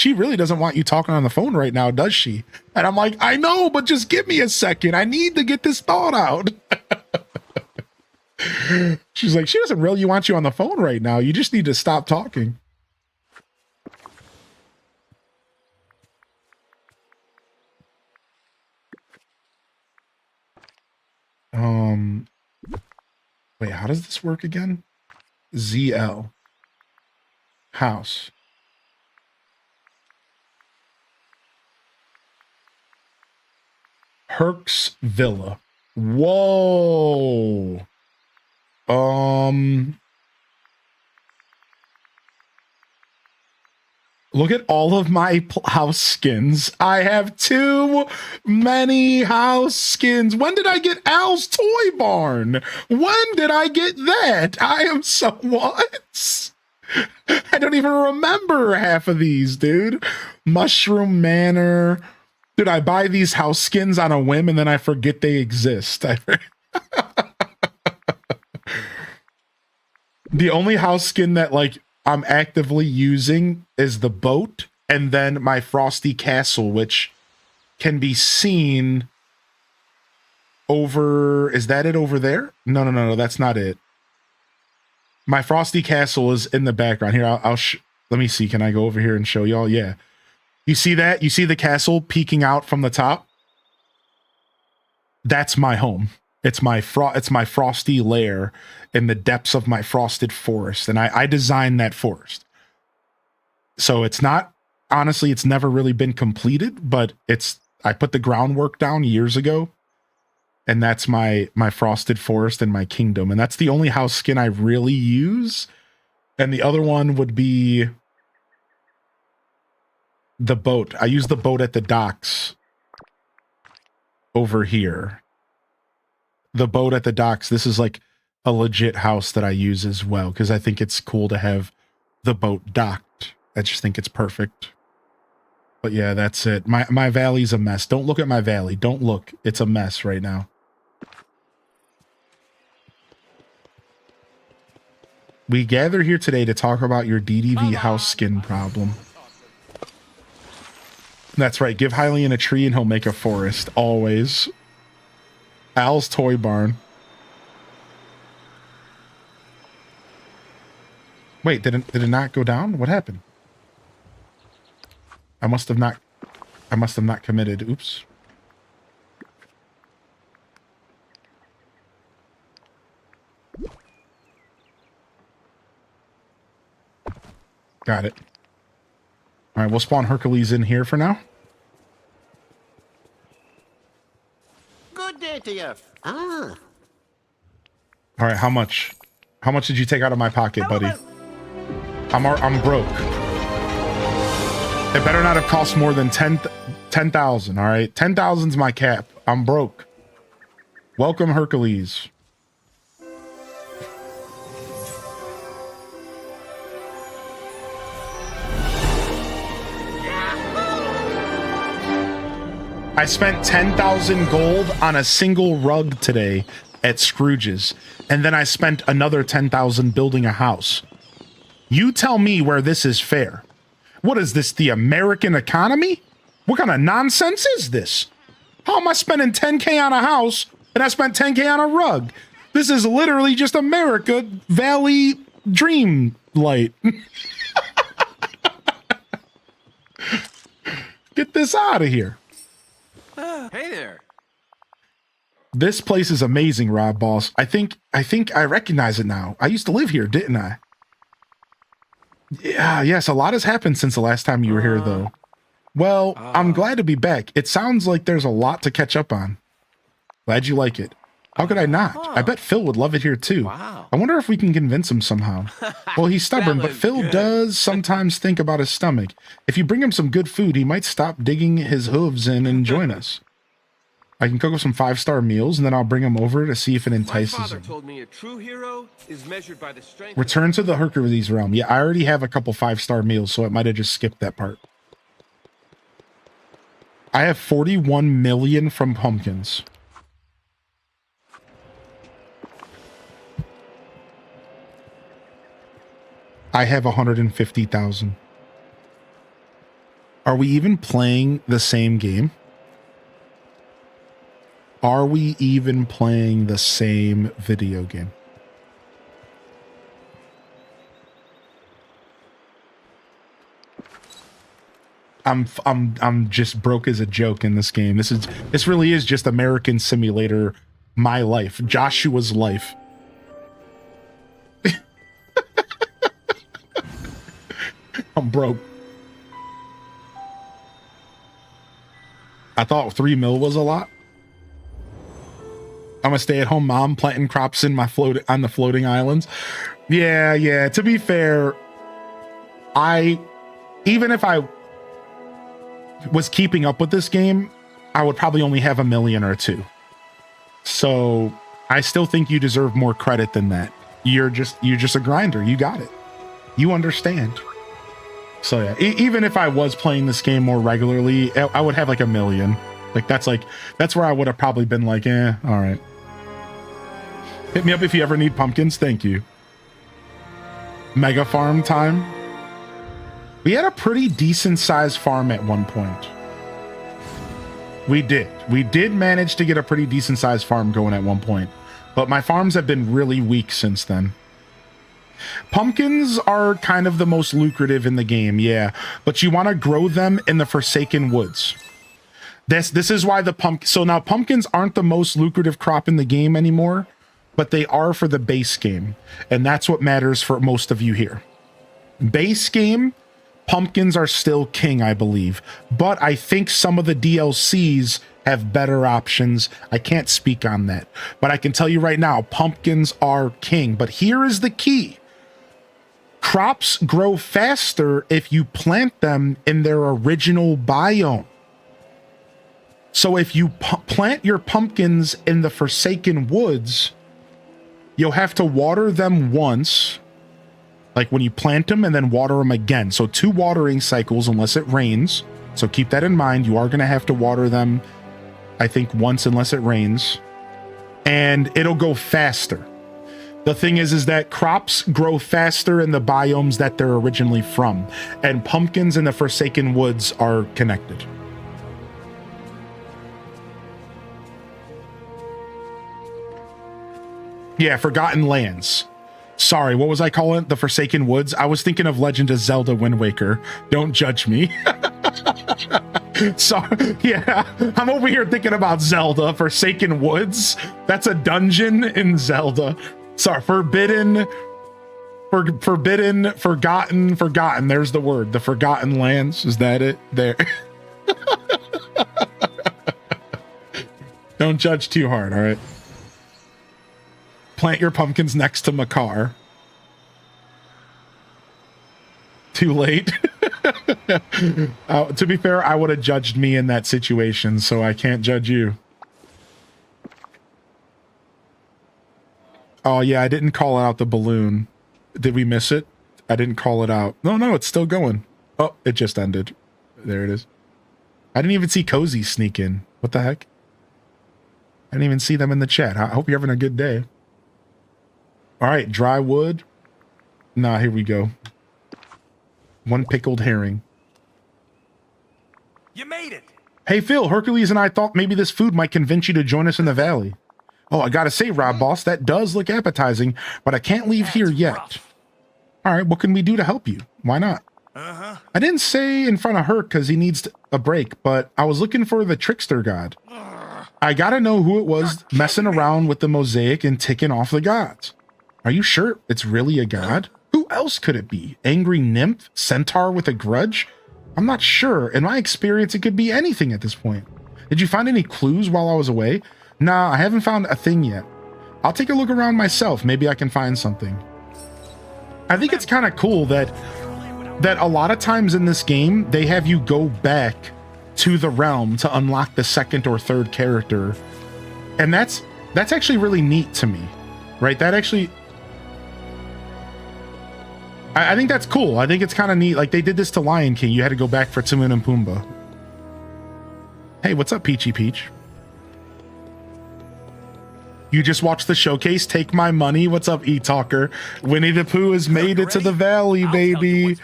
really doesn't want you talking on the phone right now, does she? And I'm like, I know, but just give me a second. I need to get this thought out. She's like, she doesn't really want you on the phone right now. You just need to stop talking. Wait, how does this work again? ZL. House. Herc's Villa. Whoa. Look at all of my house skins. I have too many house skins. When did I get Al's Toy Barn? When did I get that? I am so what? I don't even remember half of these, dude. Mushroom Manor. Dude, I buy these house skins on a whim and then I forget they exist. The only house skin that, like, I'm actively using is the boat, and then my Frosty Castle, which can be seen over... Is that it over there? No, that's not it. My Frosty Castle is in the background. Here, let me see. Can I go over here and show y'all? Yeah. You see that? You see the castle peeking out from the top? That's my home. It's my frosty lair in the depths of my frosted forest, and I designed that forest. So it's not, honestly, it's never really been completed, but I put the groundwork down years ago, and that's my frosted forest and my kingdom, and that's the only house skin I really use. And the other one would be the boat. I use the boat at the docks over here. The boat at the docks, this is like a legit house that I use as well, because I think it's cool to have the boat docked. I just think it's perfect. But yeah, that's it. My valley's a mess. Don't look at my valley. Don't look. It's a mess right now. We gather here today to talk about your DDV house skin problem. That's right. Give Hylian a tree and he'll make a forest. Always. Al's Toy Barn. Wait, did it not go down? What happened? I must have not committed. Oops. Got it. All right, we'll spawn Hercules in here for now. Good day to you. Ah. All right, how much? How much did you take out of my pocket, buddy? I'm broke. It better not have cost more than 10,000, all right? 10,000's my cap. I'm broke. Welcome, Hercules. I spent 10,000 gold on a single rug today at Scrooge's, and then I spent another 10,000 building a house. You tell me where this is fair. What is this, the American economy? What kind of nonsense is this? How am I spending 10K on a house and I spent 10K on a rug? This is literally just America Valley Dreamlight. Get this out of here. Hey there. This place is amazing, Rob Boss. I think I recognize it now. I used to live here, didn't I? Yeah, yes, a lot has happened since the last time you were here, though. Well, I'm glad to be back. It sounds like there's a lot to catch up on. Glad you like it. How could I not? I bet Phil would love it here, too. Wow. I wonder if we can convince him somehow. Well, he's stubborn, but Phil does sometimes think about his stomach. If you bring him some good food, he might stop digging his hooves in and join us. I can cook up some 5-star meals, and then I'll bring him over to see if it entices My father him. told me a true hero is measured by the strength. Return to the Hercules realm. Yeah, I already have a couple 5-star meals, so it might have just skipped that part. I have 41 million from pumpkins. I have 150,000. Are we even playing the same game? Are we even playing the same video game? I'm just broke as a joke in this game. This really is just American Simulator, my life, Joshua's life. I'm broke. I thought 3 mil was a lot. I'm a stay-at-home mom planting crops in my on the floating islands. Yeah. To be fair, even if I was keeping up with this game, I would probably only have 1 million or 2. So I still think you deserve more credit than that. You're just a grinder. You got it. You understand. So yeah, even if I was playing this game more regularly, I would have like 1 million. That's where I would have probably been like, all right. Hit me up if you ever need pumpkins. Thank you. Mega farm time. We had a pretty decent sized farm at one point. We did manage to get a pretty decent sized farm going at one point, but my farms have been really weak since then. Pumpkins are kind of the most lucrative in the game, yeah, but you want to grow them in the Forsaken Woods. This is why so now pumpkins aren't the most lucrative crop in the game anymore, but they are for the base game, and that's what matters for most of you here. Base game, pumpkins are still king, I believe, but I think some of the DLCs have better options. I can't speak on that, but I can tell you right now, pumpkins are king. But here is the key. Crops grow faster if you plant them in their original biome. So if you plant your pumpkins in the Forsaken Woods, you'll have to water them once, like when you plant them, and then water them again. So 2 watering cycles unless it rains. So keep that in mind. You are going to have to water them, I think, once unless it rains. And it'll go faster. The thing is that crops grow faster in the biomes that they're originally from, and pumpkins in the Forsaken Woods are connected. Yeah, Forgotten Lands. Sorry, what was I calling it? The Forsaken Woods? I was thinking of Legend of Zelda Wind Waker. Don't judge me. Sorry, yeah, I'm over here thinking about Zelda, Forsaken Woods. That's a dungeon in Zelda. Sorry, forbidden, forgotten. There's the word, the Forgotten Lands. Is that it? There. Don't judge too hard, all right? Plant your pumpkins next to Makar. Too late. To be fair, I would have judged me in that situation, so I can't judge you. Oh yeah, I didn't call out the balloon. Did we miss it? I didn't call it out. No, it's still going. Oh, it just ended. There it is. I didn't even see Cozy sneak in. What the heck? I didn't even see them in the chat. I hope you're having a good day. All right, dry wood. Nah, here we go. One pickled herring. You made it. Hey, Phil, Hercules and I thought maybe this food might convince you to join us in the valley. Oh, I gotta say, Rob Boss, that does look appetizing, but I can't leave here yet. Rough. All right, what can we do to help you? Why not? I didn't say in front of Herc because he needs a break, but I was looking for the trickster god. I gotta know who it was messing around with the mosaic and ticking off the gods. Are you sure it's really a god? Who else could it be? Angry nymph? Centaur with a grudge? I'm not sure. In my experience, it could be anything at this point. Did you find any clues while I was away? Nah, I haven't found a thing yet. I'll take a look around myself. Maybe I can find something. I think it's kind of cool that a lot of times in this game, they have you go back to the realm to unlock the second or third character. And that's actually really neat to me, right? That actually... I think that's cool. I think it's kind of neat. Like, they did this to Lion King. You had to go back for Timon and Pumbaa. Hey, what's up, Peachy Peach? You just watched the showcase. Take my money. What's up, E-Talker? Winnie the Pooh has made it to the valley, baby.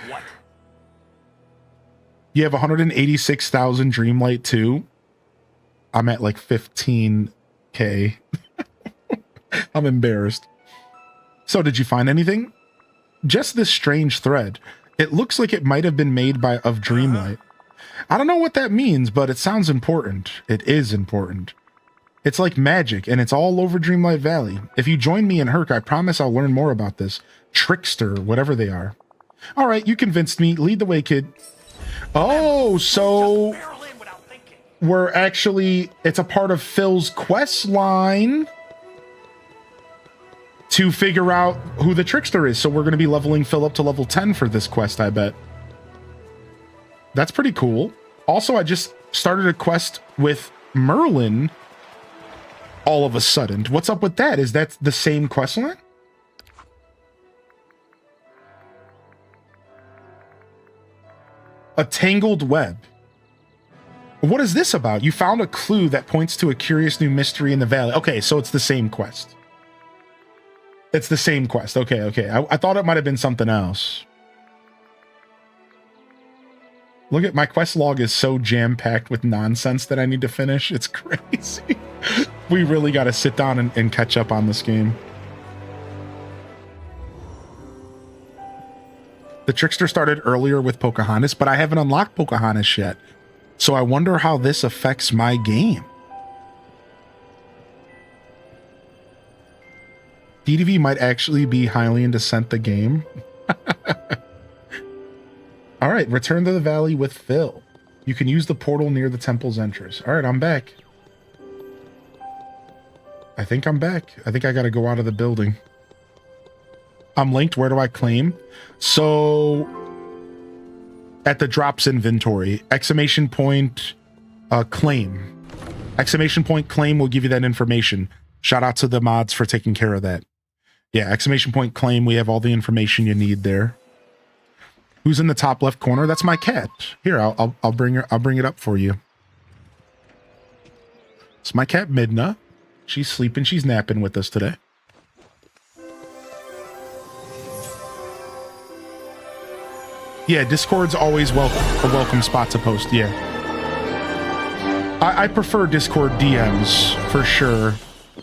You have 186,000 Dreamlight too. I'm at like 15K. I'm embarrassed. So did you find anything? Just this strange thread. It looks like it might have been made of Dreamlight. I don't know what that means, but it sounds important. It is important. It's like magic, and it's all over Dreamlight Valley. If you join me and Herc, I promise I'll learn more about this. Trickster, whatever they are. All right, you convinced me. Lead the way, kid. Oh, so we're actually... It's a part of Phil's quest line to figure out who the trickster is. So we're going to be leveling Phil up to level 10 for this quest, I bet. That's pretty cool. Also, I just started a quest with Merlin all of a sudden. What's up with that? Is that the same quest line? A tangled web. What is this about? You found a clue that points to a curious new mystery in the valley. Okay, so it's the same quest. It's the same quest. Okay. I thought it might have been something else. Look at my quest log is so jam-packed with nonsense that I need to finish. It's crazy. We really got to sit down and catch up on this game. The trickster started earlier with Pocahontas, but I haven't unlocked Pocahontas yet. So I wonder how this affects my game. DDV might actually be Hylian Descent the game. All right, return to the valley with Phil. You can use the portal near the temple's entrance. All right, I'm back. I think I'm back. I think I got to go out of the building. I'm linked. Where do I claim? So at the drops inventory, exclamation point claim. Exclamation point claim will give you that information. Shout out to the mods for taking care of that. Yeah, exclamation point claim. We have all the information you need there. Who's in the top left corner? That's my cat. Here, I'll bring her. I'll bring it up for you. It's my cat Midna. She's sleeping. She's napping with us today. Yeah, Discord's always a welcome spot to post. Yeah. I prefer Discord DMs for sure.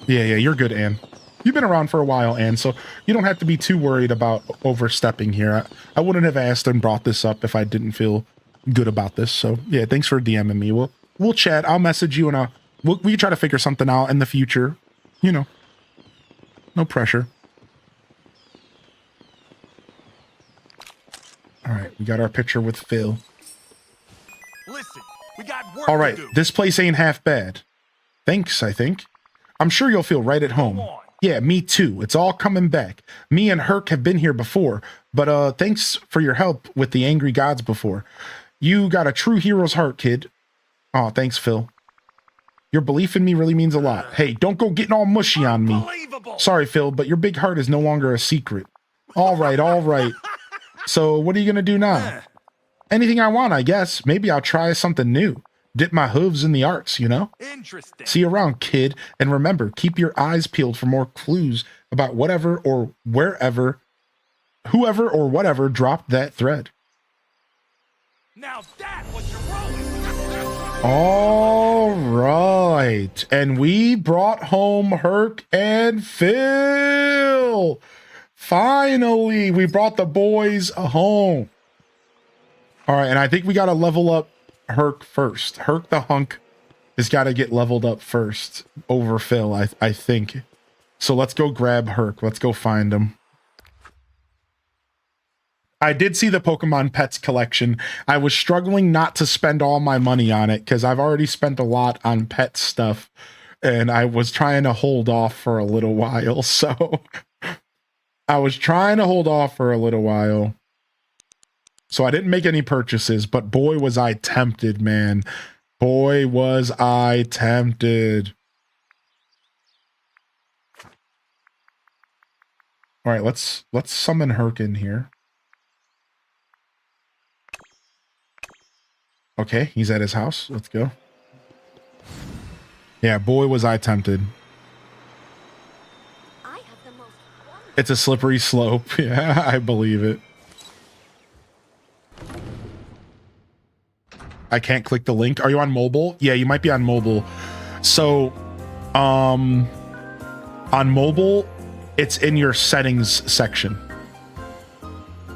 Yeah, you're good, Anne. You've been around for a while, Anne, so you don't have to be too worried about overstepping here. I wouldn't have asked and brought this up if I didn't feel good about this. So yeah, thanks for DMing me. We'll chat. I'll message you and we can try to figure something out in the future. You know, no pressure. All right, we got our picture with Phil. Listen, we got work All right, to do. this place ain't half bad. Thanks, I think. I'm sure you'll feel right at home. Yeah, me too. It's all coming back. Me and Herc have been here before, but thanks for your help with the angry gods before. You got a true hero's heart, kid. Oh, thanks, Phil. Your belief in me really means a lot. Hey, don't go getting all mushy on me. Sorry, Phil, but your big heart is no longer a secret. All right. So what are you going to do now? Anything I want, I guess. Maybe I'll try something new. Dip my hooves in the arts, you know? Interesting. See you around, kid. And remember, keep your eyes peeled for more clues about whatever or wherever, whoever or whatever dropped that thread. Now that was your rolling. All right. And we brought home Herc and Phil. Finally, we brought the boys home. All right, and I think we got to level up Herc first. Herc the hunk has got to get leveled up first over Phil, I think. So let's go grab Herc. Let's go find him. I did see the Pokemon Pets collection. I was struggling not to spend all my money on it because I've already spent a lot on pet stuff, and I was trying to hold off for a little while. So I was trying to hold off for a little while. So I didn't make any purchases, but boy, was I tempted, man. Boy, was I tempted. All right, let's summon Herc in here. Okay, he's at his house. Let's go. Yeah, boy, was I tempted. It's a slippery slope. Yeah, I believe it. I can't click the link. Are you on mobile? Yeah, you might be on mobile. So, on mobile, it's in your settings section.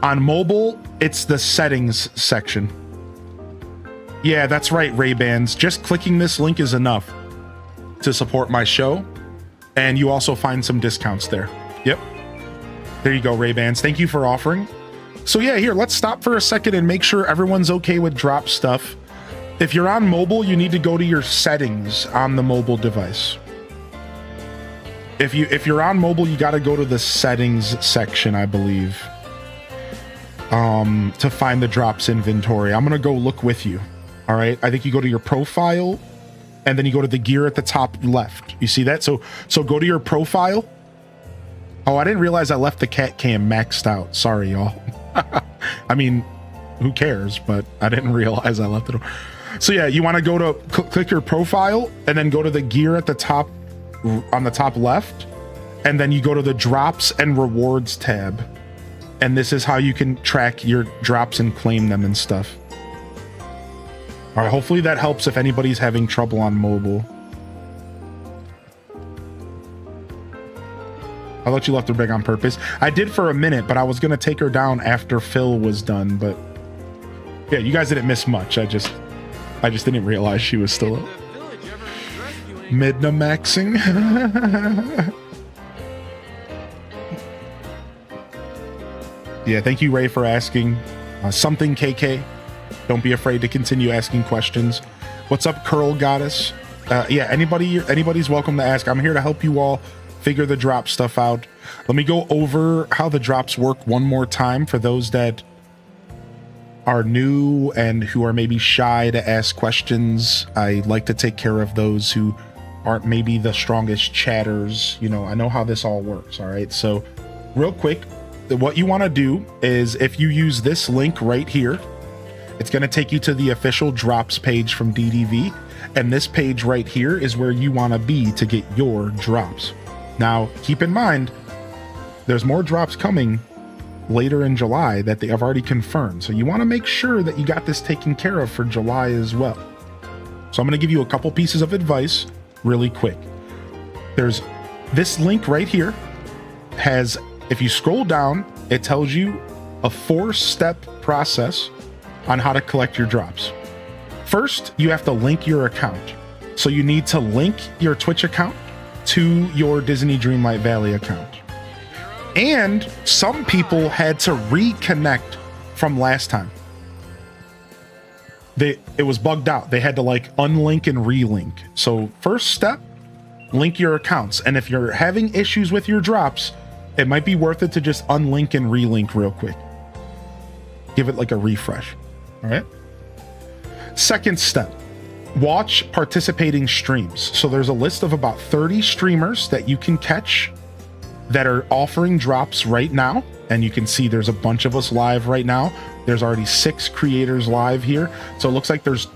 On mobile, it's the settings section. Yeah, that's right, Ray-Bans. Just clicking this link is enough to support my show. And you also find some discounts there. Yep. There you go, Ray-Bans. Thank you for offering. So yeah, here, let's stop for a second and make sure everyone's okay with drop stuff. If you're on mobile, you need to go to your settings on the mobile device. If you're on mobile, you got to go to the settings section, I believe, to find the drops inventory. I'm gonna go look with you. All right, I think you go to your profile, and then you go to the gear at the top left. You see that? So go to your profile. Oh, I didn't realize I left the cat cam maxed out. Sorry, y'all. I mean, who cares? But I didn't realize I left it. So yeah, you want to go to click your profile and then go to the gear at the top, on the top left, and then you go to the drops and rewards tab. And this is how you can track your drops and claim them and stuff. All right, hopefully that helps if anybody's having trouble on mobile. I thought you left her big on purpose. I did for a minute, but I was going to take her down after Phil was done. But yeah, you guys didn't miss much. I just didn't realize she was still up. Midna maxing. Yeah, thank you, Ray, for asking. Something KK. Don't be afraid to continue asking questions. What's up, Curl Goddess? Yeah, anybody's welcome to ask. I'm here to help you all figure the drop stuff out. Let me go over how the drops work one more time for those that are new and who are maybe shy to ask questions. I like to take care of those who aren't maybe the strongest chatters. You know, I know how this all works. All right. So real quick, what you want to do is if you use this link right here, it's going to take you to the official drops page from DDV. And this page right here is where you want to be to get your drops. Now, keep in mind, there's more drops coming later in July that they have already confirmed. So you want to make sure that you got this taken care of for July as well. So I'm going to give you a couple pieces of advice really quick. There's this link right here has, if you scroll down, it tells you a 4-step process on how to collect your drops. First, you have to link your account. So you need to link your Twitch account to your Disney Dreamlight Valley account. And some people had to reconnect from last time. It was bugged out. They had to like unlink and relink. So first step, link your accounts. And if you're having issues with your drops, it might be worth it to just unlink and relink real quick. Give it like a refresh. All right. Second step, watch participating streams. So there's a list of about 30 streamers that you can catch that are offering drops right now. And you can see there's a bunch of us live right now. There's already 6 creators live here. So it looks like there's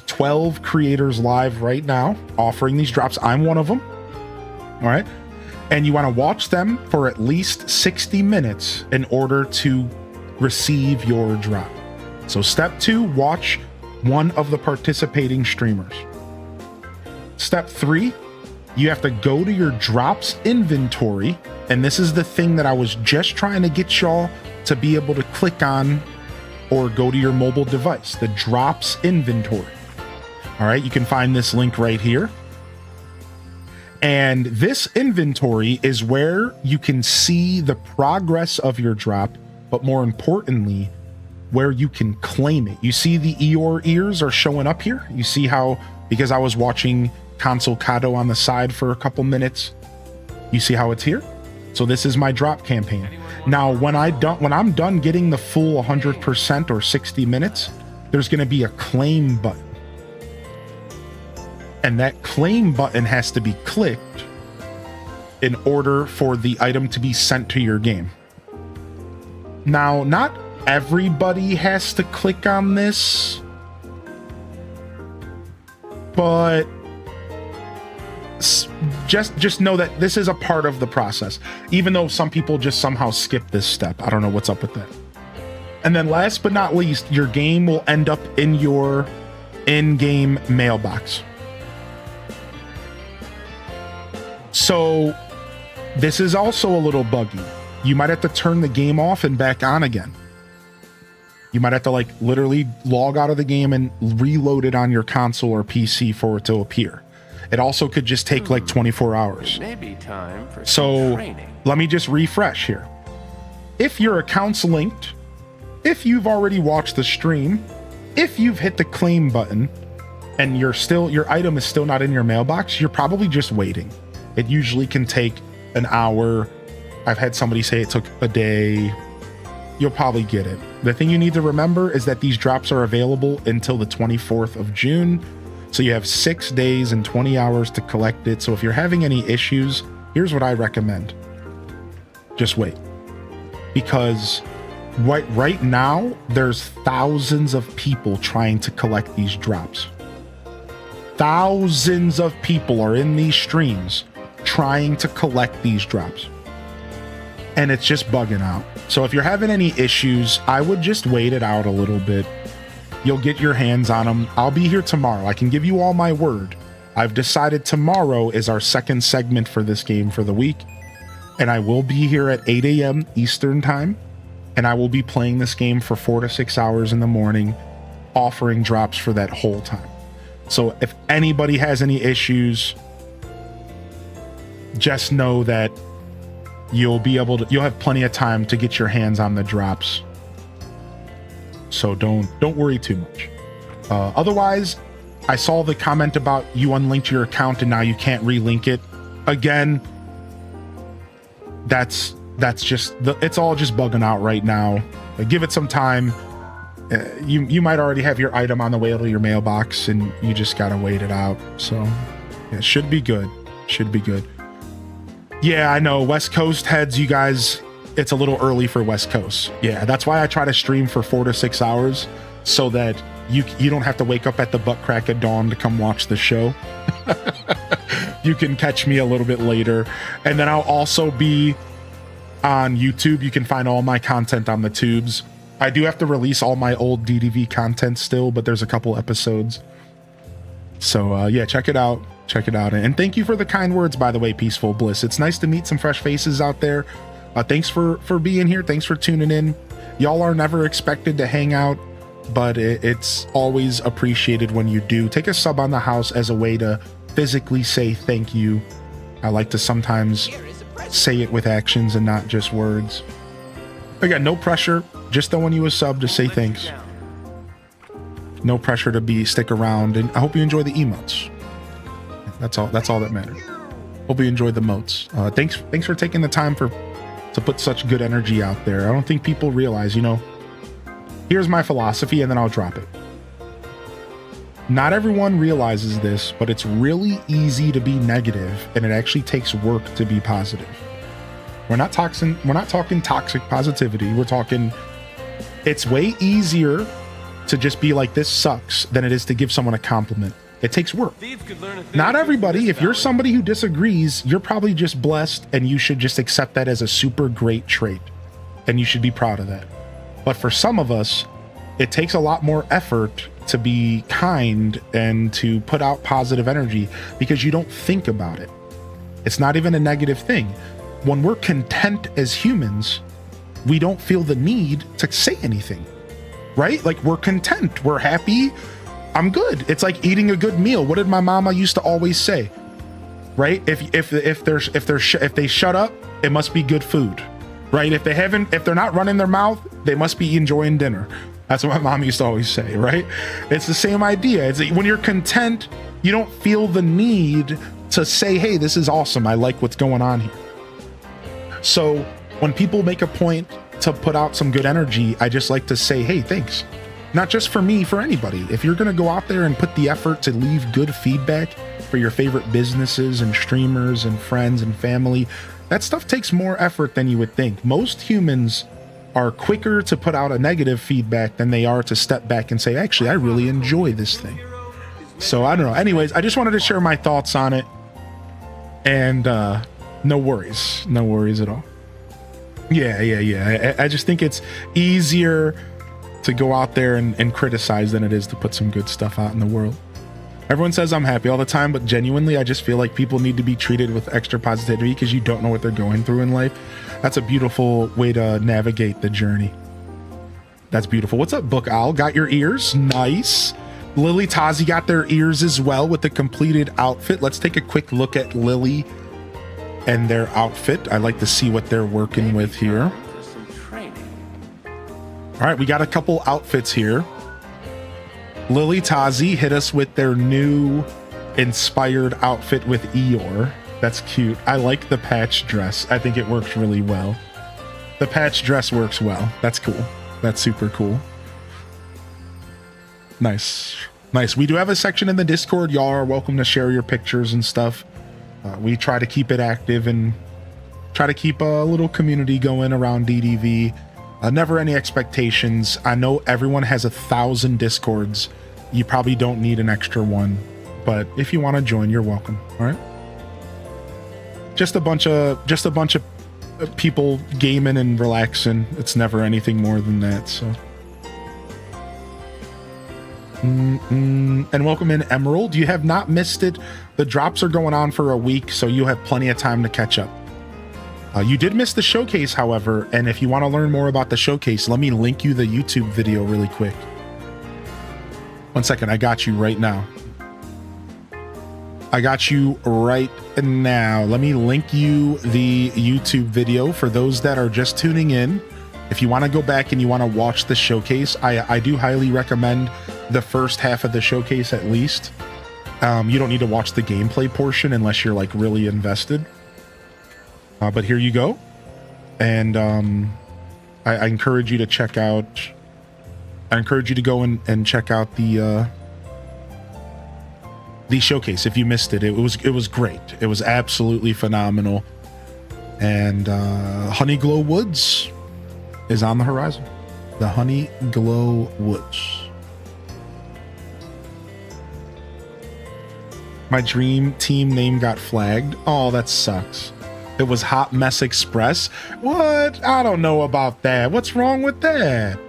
12 creators live right now offering these drops. I'm one of them. All right. And you want to watch them for at least 60 minutes in order to receive your drop. So step 2, watch one of the participating streamers. Step 3, you have to go to your drops inventory. And this is the thing that I was just trying to get y'all to be able to click on or go to your mobile device, the drops inventory. All right, you can find this link right here. And this inventory is where you can see the progress of your drop, but more importantly, where you can claim it. You see the Eeyore ears are showing up here. You see how, because I was watching Console Kato on the side for a couple minutes, you see how it's here? So this is my drop campaign. Now, when I'm done getting the full 100% or 60 minutes, there's going to be a claim button. And that claim button has to be clicked in order for the item to be sent to your game. Now, not everybody has to click on this, but just know that this is a part of the process, even though some people just somehow skip this step. I don't know what's up with that. And then last but not least, your game will end up in your in-game mailbox. So this is also a little buggy. You might have to turn the game off and back on again. You might have to like literally log out of the game and reload it on your console or PC for it to appear. It also could just take like 24 hours. Maybe time for so training. Let me just refresh here. If your account's linked, if you've already watched the stream, if you've hit the claim button and your item is still not in your mailbox, you're probably just waiting. It usually can take an hour. I've had somebody say it took a day. You'll probably get it. The thing you need to remember is that these drops are available until the 24th of June. So you have 6 days and 20 hours to collect it. So if you're having any issues, here's what I recommend. Just wait. Because right now, there's thousands of people trying to collect these drops. Thousands of people are in these streams trying to collect these drops. And it's just bugging out. So if you're having any issues, I would just wait it out a little bit. You'll get your hands on them. I'll be here tomorrow. I can give you all my word. I've decided tomorrow is our second segment for this game for the week. And I will be here at 8 a.m. Eastern time. And I will be playing this game for 4 to 6 hours in the morning, offering drops for that whole time. So if anybody has any issues, just know that you'll have plenty of time to get your hands on the drops. So don't worry too much. Otherwise, I saw the comment about you unlinked your account and now you can't relink it. Again, that's just it's all just bugging out right now. Give it some time. You might already have your item on the way to your mailbox and you just gotta wait it out. So yeah, should be good. Should be good. Yeah, I know. West Coast heads, you guys, it's a little early for West Coast. Yeah, that's why I try to stream for 4 to 6 hours so that you don't have to wake up at the butt crack of dawn to come watch the show. You can catch me a little bit later. And then I'll also be on YouTube. You can find all my content on the tubes. I do have to release all my old DDV content still, but there's a couple episodes. So yeah, check it out. Check it out. And thank you for the kind words, by the way, Peaceful Bliss. It's nice to meet some fresh faces out there. Thanks for being here. Thanks for tuning in. Y'all are never expected to hang out, but it's always appreciated when you do. Take a sub on the house as a way to physically say thank you. I like to sometimes say it with actions and not just words. Again, no pressure. Just throwing you a sub to say thanks. No pressure to stick around, and I hope you enjoy the emotes. That's all that matters. Hope you enjoy the motes. Thanks for taking the time to put such good energy out there. I don't think people realize, here's my philosophy, and then I'll drop it. Not everyone realizes this, but it's really easy to be negative, and it actually takes work to be positive. We're not talking toxic positivity. We're talking, it's way easier to just be like, this sucks, than it is to give someone a compliment. It takes work. Not everybody. If you're somebody who disagrees, you're probably just blessed, and you should just accept that as a super great trait, and you should be proud of that. But for some of us, it takes a lot more effort to be kind and to put out positive energy because you don't think about it. It's not even a negative thing. When we're content as humans, we don't feel the need to say anything, right? Like, we're content, we're happy, I'm good. It's like eating a good meal. What did my mama used to always say, right? If they shut up, it must be good food, right? If they're not running their mouth, they must be enjoying dinner. That's what my mom used to always say, right? It's the same idea. It's when you're content, you don't feel the need to say, hey, this is awesome, I like what's going on here. So when people make a point to put out some good energy, I just like to say, hey, thanks. Not just for me, for anybody. If you're going to go out there and put the effort to leave good feedback for your favorite businesses and streamers and friends and family, that stuff takes more effort than you would think. Most humans are quicker to put out a negative feedback than they are to step back and say, actually, I really enjoy this thing. So I don't know. Anyways, I just wanted to share my thoughts on it. And no worries. No worries at all. Yeah. I just think it's easier to go out there and criticize than it is to put some good stuff out in the world. Everyone says I'm happy all the time, but genuinely, I just feel like people need to be treated with extra positivity because you don't know what they're going through in life. That's a beautiful way to navigate the journey. That's beautiful. What's up, Book Owl? Got your ears? Nice. Lily Tazi got their ears as well with the completed outfit. Let's take a quick look at Lily and their outfit. I'd like to see what they're working with here. All right, we got a couple outfits here. Lily Tazi hit us with their new inspired outfit with Eeyore. That's cute. I like the patch dress. I think it works really well. The patch dress works well. That's cool. That's super cool. Nice. We do have a section in the Discord. Y'all are welcome to share your pictures and stuff. We try to keep it active and try to keep a little community going around DDV. Never any expectations. I know everyone has 1,000 Discords. You probably don't need an extra one, but if you want to join, you're welcome. All right. Just a bunch of people gaming and relaxing. It's never anything more than that. So. And welcome in, Emerald. You have not missed it. The drops are going on for a week, so you have plenty of time to catch up. You did miss the showcase, however, and if you want to learn more about the showcase, let me link you the YouTube video really quick. One second, I got you right now. Let me link you the YouTube video for those that are just tuning in. If you want to go back and you want to watch the showcase, I do highly recommend the first half of the showcase at least. You don't need to watch the gameplay portion unless you're like really invested. But here you go. And I encourage you to check out, I encourage you to go and check out the showcase if you missed it. It was great. It was absolutely phenomenal. And Honeyglow Woods is on the horizon. The Honeyglow Woods. My dream team name got flagged. Oh, that sucks. It was Hot Mess Express. What? I don't know about that. What's wrong with that?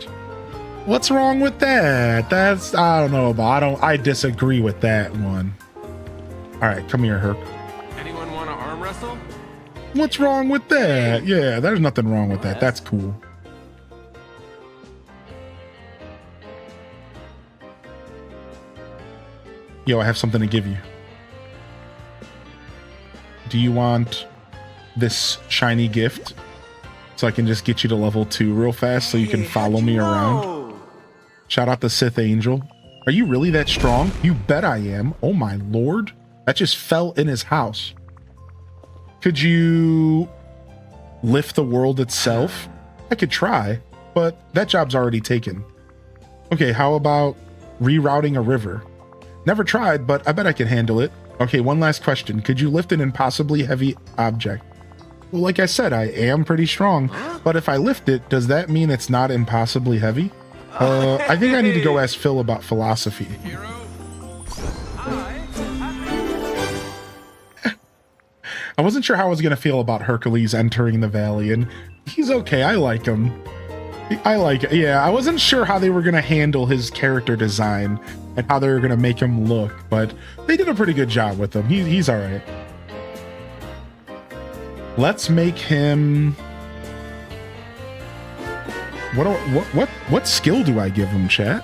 What's wrong with that? I don't know about. I disagree with that one. All right, come here, Herc. Anyone want to arm wrestle? What's wrong with that? Yeah, there's nothing wrong with that. That's cool. Yo, I have something to give you. Do you want this shiny gift so I can just get you to level 2 real fast so you can follow me around? Shout out to Sith Angel. Are you really that strong? You bet I am. Oh my lord. That just fell in his house. Could you lift the world itself? I could try, but that job's already taken. Okay, how about rerouting a river? Never tried, but I bet I can handle it. Okay, one last question. Could you lift an impossibly heavy object? Well, like I said, I am pretty strong, but if I lift it, does that mean it's not impossibly heavy? I think I need to go ask Phil about philosophy. I wasn't sure how I was going to feel about Hercules entering the valley, and he's okay. I like him. I like it. Yeah, I wasn't sure how they were going to handle his character design and how they were going to make him look, but they did a pretty good job with him. He's all right. Let's make him... What skill do I give him, chat?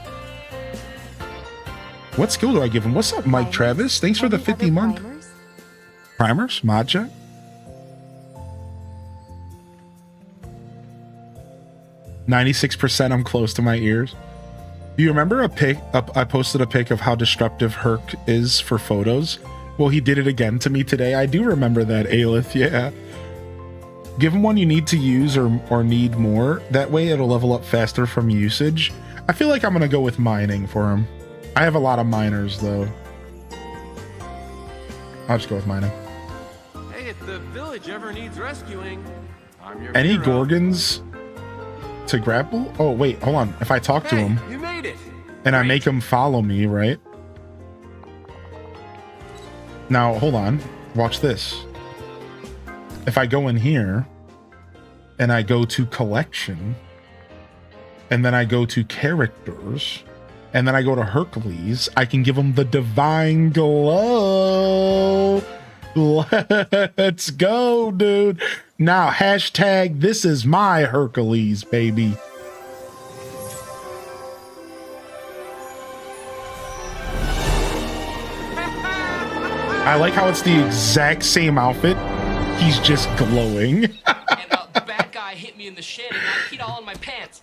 What skill do I give him? What's up, Mike Travis? Thanks for the 50 month. Primers? Mod check? %. I'm close to my ears. Do you remember I posted a pic of how destructive Herc is for photos? Well, he did it again to me today. I do remember that, Aelith. Yeah. Give him one you need to use or need more. That way it'll level up faster from usage. I feel like I'm going to go with mining for him. I have a lot of miners, though. I'll just go with mining. Hey, if the village ever needs rescuing, I'm your Any hero. Gorgons to grapple? Oh, wait, hold on. If I talk to him You made it. and I make him follow me, right? Now, hold on. Watch this. If I go in here and I go to collection and then I go to characters and then I go to Hercules, I can give him the divine glow. Let's go, dude. Now, hashtag this is my Hercules, baby. I like how it's the exact same outfit. He's just glowing. And the bad guy hit me in the shin and I peed all in my pants.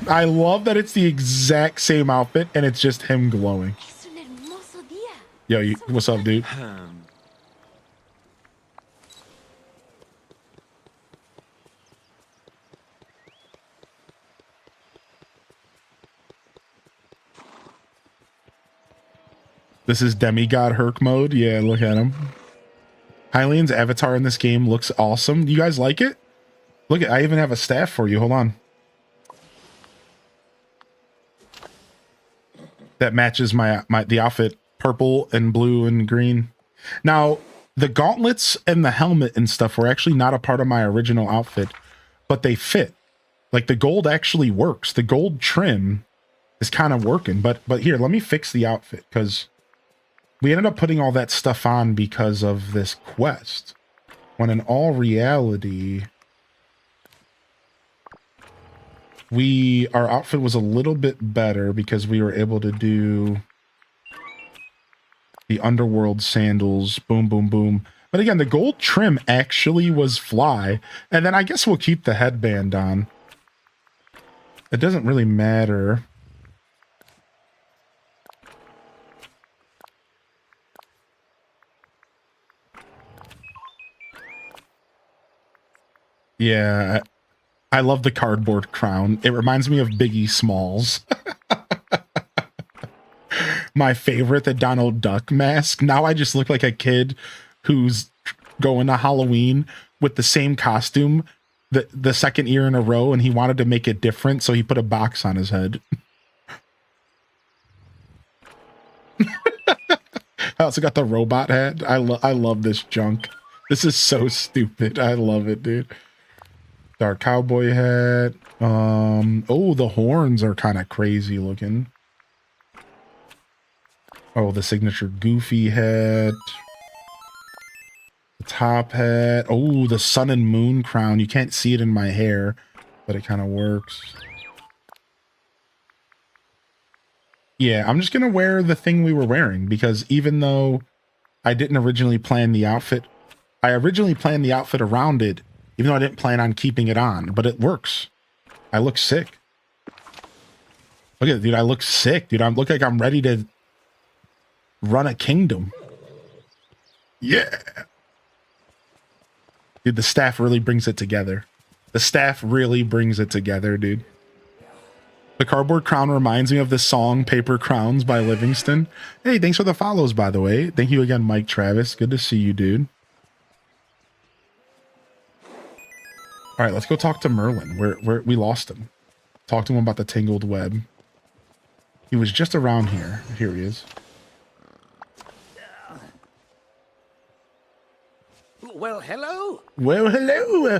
I love that it's the exact same outfit and it's just him glowing. Yo, what's up, dude? This is demigod Herc mode. Yeah, look at him. Hylian's avatar in this game looks awesome. Do you guys like it? Look, I even have a staff for you. Hold on. That matches the outfit, purple and blue and green. Now, the gauntlets and the helmet and stuff were actually not a part of my original outfit, but they fit. Like the gold actually works. The gold trim is kind of working. But here, let me fix the outfit because we ended up putting all that stuff on because of this quest. When in all reality, our outfit was a little bit better because we were able to do the underworld sandals, boom, boom, boom. But again, the gold trim actually was fly. And then I guess we'll keep the headband on. It doesn't really matter. Yeah, I love the cardboard crown. It reminds me of Biggie Smalls. My favorite, the Donald Duck mask. Now I just look like a kid who's going to Halloween with the same costume the second year in a row, and he wanted to make it different, so he put a box on his head. I also got the robot head. I love this junk. This is so stupid. I love it, dude. Dark cowboy hat. Oh, the horns are kind of crazy looking. Oh, the signature Goofy hat. The top hat. Oh, the sun and moon crown. You can't see it in my hair, but it kind of works. Yeah, I'm just going to wear the thing we were wearing because even though I didn't originally plan the outfit, I originally planned the outfit around it, even though I didn't plan on keeping it on, but it works. I look sick. Look at it, dude. I look sick, dude. I look like I'm ready to run a kingdom. Yeah. Dude, the staff really brings it together. The staff really brings it together, dude. The cardboard crown reminds me of the song Paper Crowns by Livingston. Hey, thanks for the follows, by the way. Thank you again, Mike Travis. Good to see you, dude. All right, let's go talk to Merlin. We lost him. Talk to him about the tangled web. He was just around here. Here he is. Well, hello. Well, hello,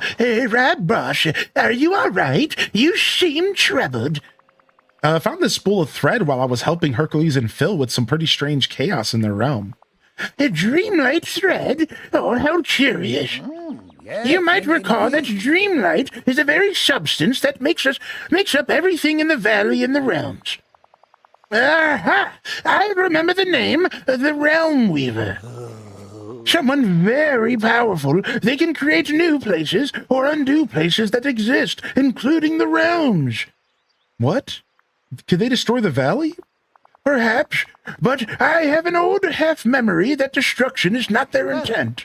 Bosch. Are you all right? You seem troubled. I found this spool of thread while I was helping Hercules and Phil with some pretty strange chaos in their realm. A dreamlight thread? Oh, how curious. You might recall that dreamlight is the very substance that makes up everything in the valley and the realms. Aha! I remember the name, the Realm Weaver. Someone very powerful. They can create new places or undo places that exist, including the realms. What? Could they destroy the valley? Perhaps, but I have an old half-memory that destruction is not their intent.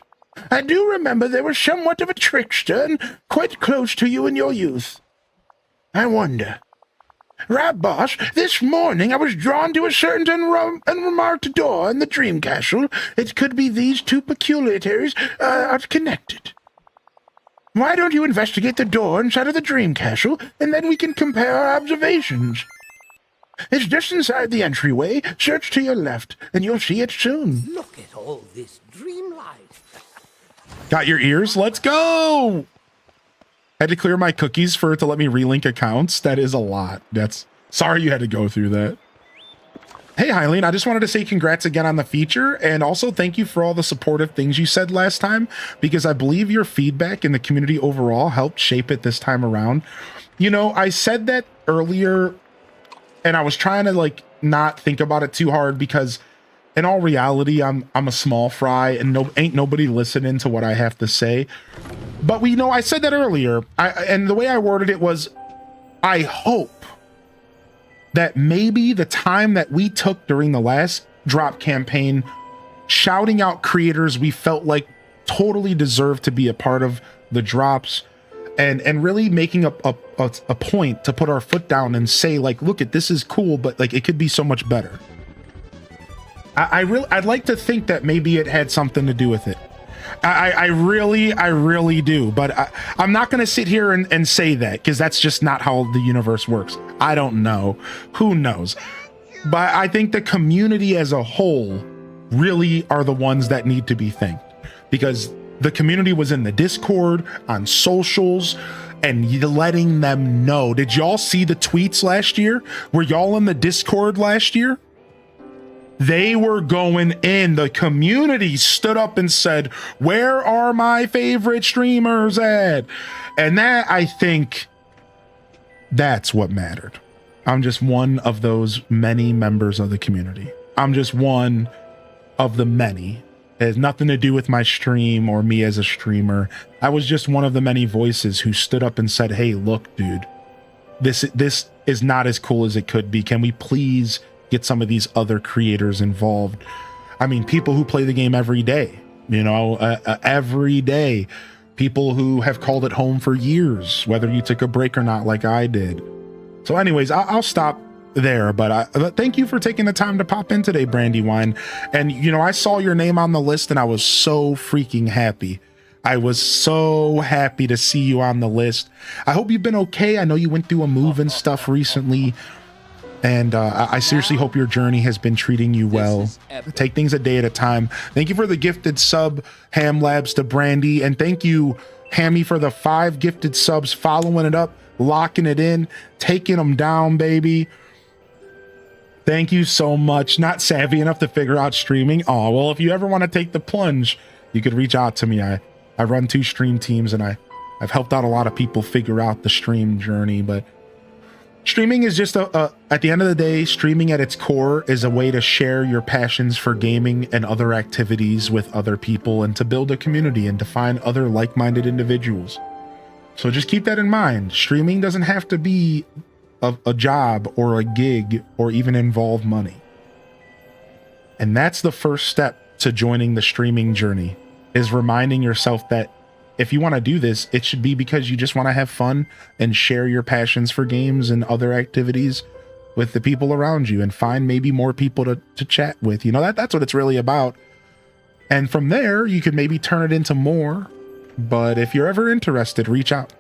I do remember they were somewhat of a trickster and quite close to you in your youth. I wonder. Right, boss, this morning I was drawn to a certain unremarked door in the Dream Castle. It could be these two peculiarities are connected. Why don't you investigate the door inside of the Dream Castle, and then we can compare our observations? It's just inside the entryway. Search to your left, and you'll see it soon. Look at all this dreamlight. Got your ears? Let's go! Had to clear my cookies for it to let me relink accounts. That is a lot. Sorry you had to go through that. Hey, Eileen, I just wanted to say congrats again on the feature, and also thank you for all the supportive things you said last time, because I believe your feedback in the community overall helped shape it this time around. You know, I said that earlier, and I was trying to not think about it too hard because in all reality, I'm a small fry and ain't nobody listening to what I have to say. But I said that earlier, and the way I worded it was, I hope that maybe the time that we took during the last drop campaign, shouting out creators we felt like totally deserved to be a part of the drops, and really making a point to put our foot down and say, look, this is cool, but it could be so much better. I'd like to think that maybe it had something to do with it. I really do, but I'm not going to sit here and say that, because that's just not how the universe works. I don't know. Who knows? But I think the community as a whole really are the ones that need to be thanked, because the community was in the Discord, on socials, and letting them know. Did y'all see the tweets last year? Were y'all in the Discord last year? They were going in. The community stood up and said, where are my favorite streamers at? And that, I think, that's what mattered. I'm just one of those many members of the community. I'm just one of the many. It has nothing to do with my stream or me as a streamer. I was just one of the many voices who stood up and said, hey, look, dude, this is not as cool as it could be. Can we please get some of these other creators involved? I mean, people who play the game every day, every day. People who have called it home for years, whether you took a break or not, like I did. So anyways, I'll stop there, but thank you for taking the time to pop in today, Brandywine. And I saw your name on the list and I was so freaking happy. I was so happy to see you on the list. I hope you've been okay. I know you went through a move and stuff recently. And I seriously hope your journey has been treating you well. Take things a day at a time. Thank you for the gifted sub, Ham Labs, to Brandy. And thank you, Hammy, for the 5 gifted subs, following it up, locking it in, taking them down, baby. Thank you so much. Not savvy enough to figure out streaming. Oh, well, if you ever want to take the plunge, you could reach out to me. I run 2 stream teams, and I've helped out a lot of people figure out the stream journey. But streaming is just at the end of the day, streaming at its core is a way to share your passions for gaming and other activities with other people, and to build a community and to find other like-minded individuals. So just keep that in mind. Streaming doesn't have to be a job or a gig or even involve money. And that's the first step to joining the streaming journey, is reminding yourself that if you want to do this, it should be because you just want to have fun and share your passions for games and other activities with the people around you, and find maybe more people to chat with. You know, that's what it's really about. And from there, you could maybe turn it into more. But if you're ever interested, reach out,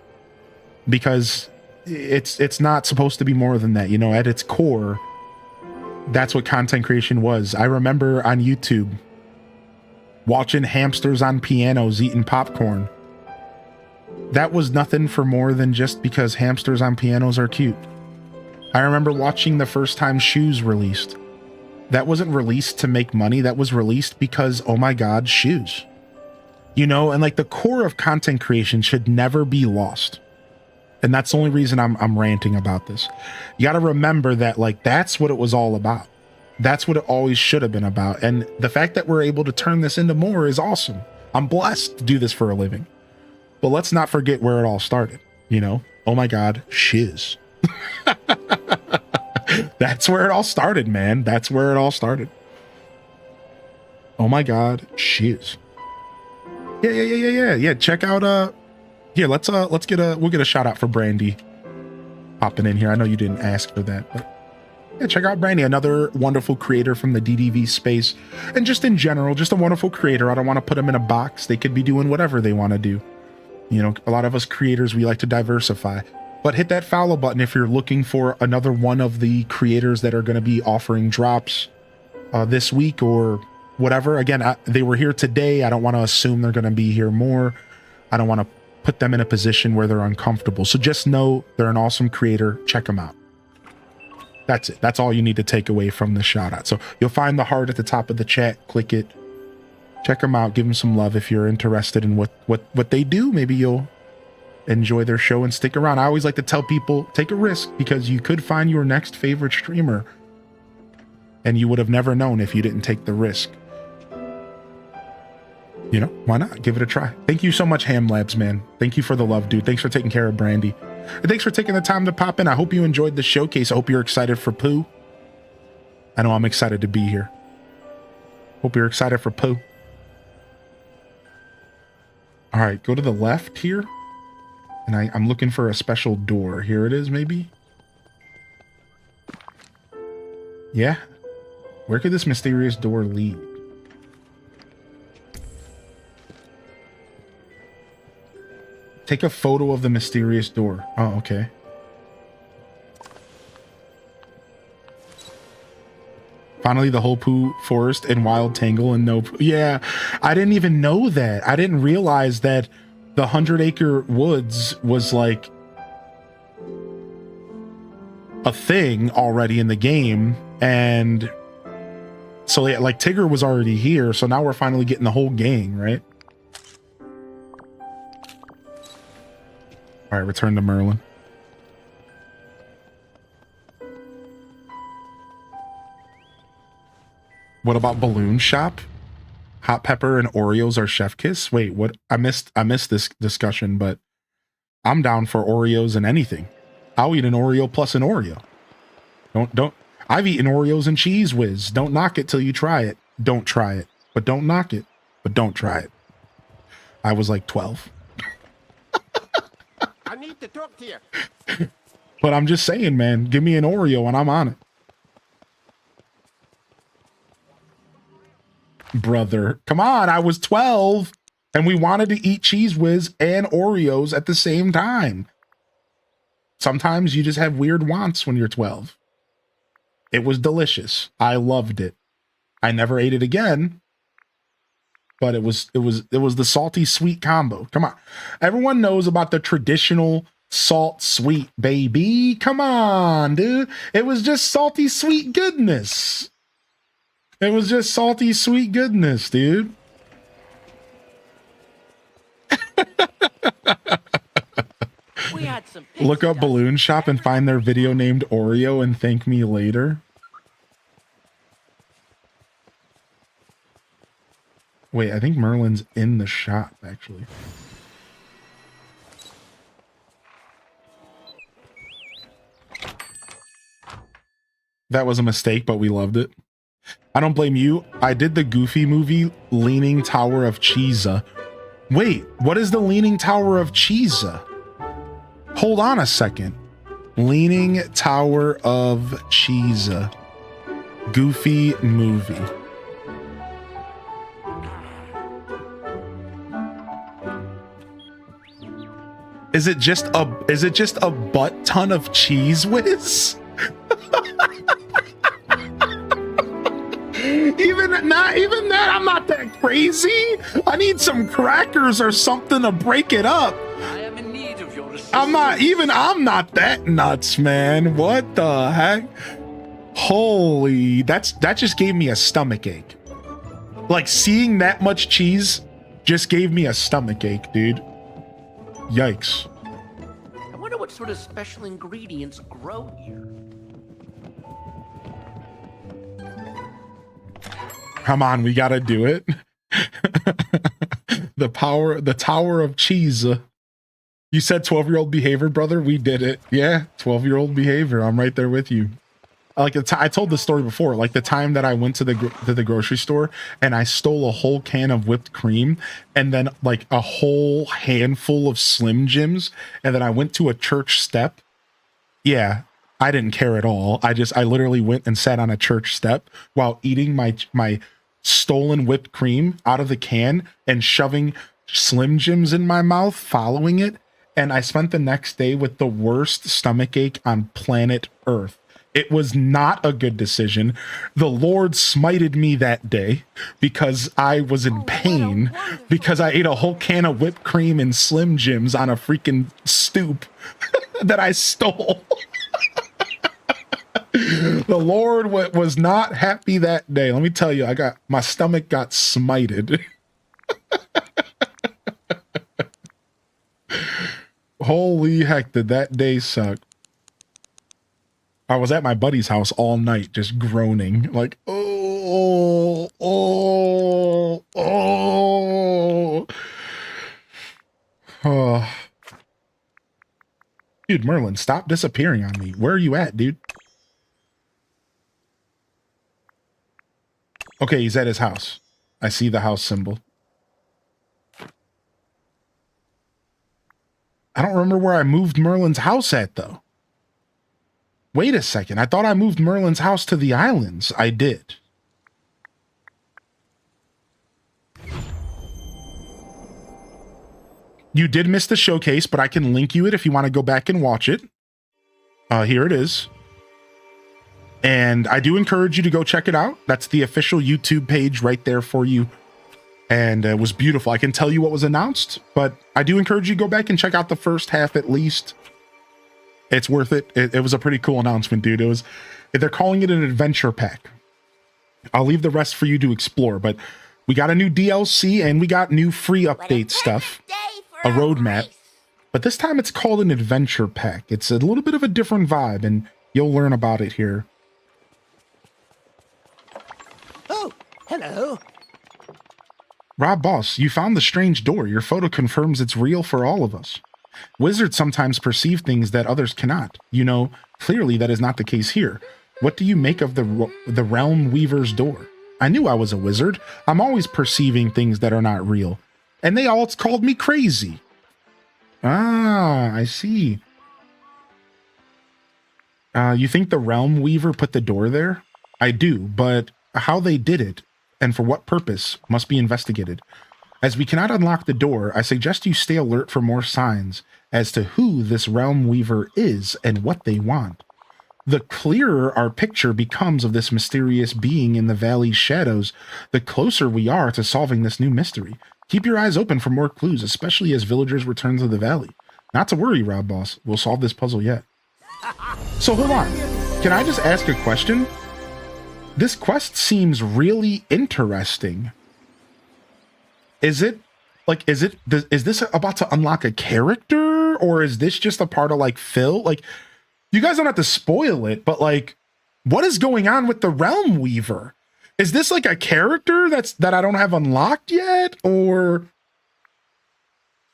because it's not supposed to be more than that. You know, at its core, that's what content creation was. I remember on YouTube watching hamsters on pianos eating popcorn. That was nothing for more than just because hamsters on pianos are cute. I remember watching the first time shoes released. That wasn't released to make money. That was released because, oh my God, shoes. You know, and like the core of content creation should never be lost. And that's the only reason I'm ranting about this. You got to remember that, like, that's what it was all about. That's what it always should have been about. And the fact that we're able to turn this into more is awesome. I'm blessed to do this for a living. But let's not forget where it all started. You know, oh my God, shiz. That's where it all started, man. That's where it all started. Oh my God, shiz. Yeah. Check out here, we'll get a shout out for Brandy popping in here. I know you didn't ask for that, but yeah, check out Brandy, another wonderful creator from the DDV space, and just in general, just a wonderful creator. I don't want to put them in a box. They could be doing whatever they want to do. You know, a lot of us creators, we like to diversify. But hit that follow button if you're looking for another one of the creators that are going to be offering drops this week or whatever. Again, they were here today. I don't want to assume they're going to be here more. I don't want to put them in a position where they're uncomfortable. So just know they're an awesome creator. Check them out. That's it. That's all you need to take away from the shout out. So you'll find the heart at the top of the chat. Click it. Check them out. Give them some love if you're interested in what they do. Maybe you'll enjoy their show and stick around. I always like to tell people, take a risk, because you could find your next favorite streamer and you would have never known if you didn't take the risk. You know, why not? Give it a try. Thank you so much, Ham Labs, man. Thank you for the love, dude. Thanks for taking care of Brandy. And thanks for taking the time to pop in. I hope you enjoyed the showcase. I hope you're excited for Pooh. I know I'm excited to be here. Hope you're excited for Pooh. All right, go to the left here. And I'm looking for a special door. Here it is, maybe? Yeah. Where could this mysterious door lead? Take a photo of the mysterious door. Oh, okay. Finally, the whole Pooh forest and wild tangle and no... Yeah, I didn't even know that. I didn't realize that the 100-acre woods was like a thing already in the game. And so yeah, like Tigger was already here. So now we're finally getting the whole gang, right? All right, return to Merlin. What about Balloon Shop? Hot pepper and Oreos are chef kiss? Wait, what? I missed this discussion, but I'm down for Oreos and anything. I'll eat an Oreo plus an Oreo. Don't. I've eaten Oreos and Cheese Whiz. Don't knock it till you try it. Don't try it, but don't knock it, but don't try it. I was like 12. I need to talk to you. But I'm just saying, man, give me an Oreo and I'm on it. Brother, come on, I was 12 and we wanted to eat Cheese Whiz and Oreos at the same time. Sometimes you just have weird wants when you're 12. It was delicious. I loved it. I never ate it again, but it was the salty sweet combo. Come on. Everyone knows about the traditional salt sweet, baby. Come on, dude. It was just salty sweet goodness. It was just salty sweet goodness, dude. We had some Look up Balloon Shop and find their video named Oreo and thank me later. Wait, I think Merlin's in the shop, actually. That was a mistake, but we loved it. I don't blame you. I did the Goofy movie, Leaning Tower of Cheesa. Wait, what is the Leaning Tower of Cheesa? Hold on a second. Leaning Tower of Cheesa. Goofy movie. Is it just a butt ton of cheese whiz? Even that, I'm not that crazy. I need some crackers or something to break it up. I am in need of your assistance. I'm not that nuts, man. What the heck? Holy, that just gave me a stomach ache. Like seeing that much cheese just gave me a stomach ache, dude. Yikes. I wonder what sort of special ingredients grow here. Come on, we gotta do it. The Tower of Cheese. You said 12-year-old behavior, brother. We did it. Yeah, 12-year-old behavior. I'm right there with you. Like I told the story before, like the time that I went to the grocery store and I stole a whole can of whipped cream and then like a whole handful of Slim Jims, and then I went to a church step. Yeah, I didn't care at all. I literally went and sat on a church step while eating my stolen whipped cream out of the can and shoving Slim Jims in my mouth, following it. And I spent the next day with the worst stomach ache on planet Earth. It was not a good decision. The Lord smited me that day because I was in pain because I ate a whole can of whipped cream and Slim Jims on a freaking stoop that I stole. The Lord was not happy that day. Let me tell you, my stomach got smited. Holy heck, did that day suck. I was at my buddy's house all night just groaning like, oh. Dude, Merlin, stop disappearing on me. Where are you at, dude? Okay, he's at his house. I see the house symbol. I don't remember where I moved Merlin's house at, though. Wait a second. I thought I moved Merlin's house to the islands. I did. You did miss the showcase, but I can link you it if you want to go back and watch it. Here it is. And I do encourage you to go check it out. That's the official YouTube page right there for you. And it was beautiful. I can tell you what was announced, but I do encourage you to go back and check out the first half at least. It's worth it. It was a pretty cool announcement, dude. They're calling it an adventure pack. I'll leave the rest for you to explore, but we got a new DLC and we got new free update stuff, a roadmap. But this time it's called an adventure pack. It's a little bit of a different vibe, and you'll learn about it here. Oh, hello. Rob Boss, you found the strange door. Your photo confirms it's real for all of us. Wizards sometimes perceive things that others cannot. You know, clearly that is not the case here. What do you make of the Realm Weaver's door? I knew I was a wizard. I'm always perceiving things that are not real. And they all called me crazy. Ah, I see. You think the Realm Weaver put the door there? I do, but how they did it and for what purpose must be investigated. As we cannot unlock the door, I suggest you stay alert for more signs as to who this Realm Weaver is and what they want. The clearer our picture becomes of this mysterious being in the valley's shadows, the closer we are to solving this new mystery. Keep your eyes open for more clues, especially as villagers return to the valley. Not to worry, Rob Boss. We'll solve this puzzle yet. So hold on. Can I just ask a question? This quest seems really interesting. Is this about to unlock a character, or is this just a part of like Phil? Like, you guys don't have to spoil it, but like, what is going on with the Realm Weaver? Is this like a character that I don't have unlocked yet, or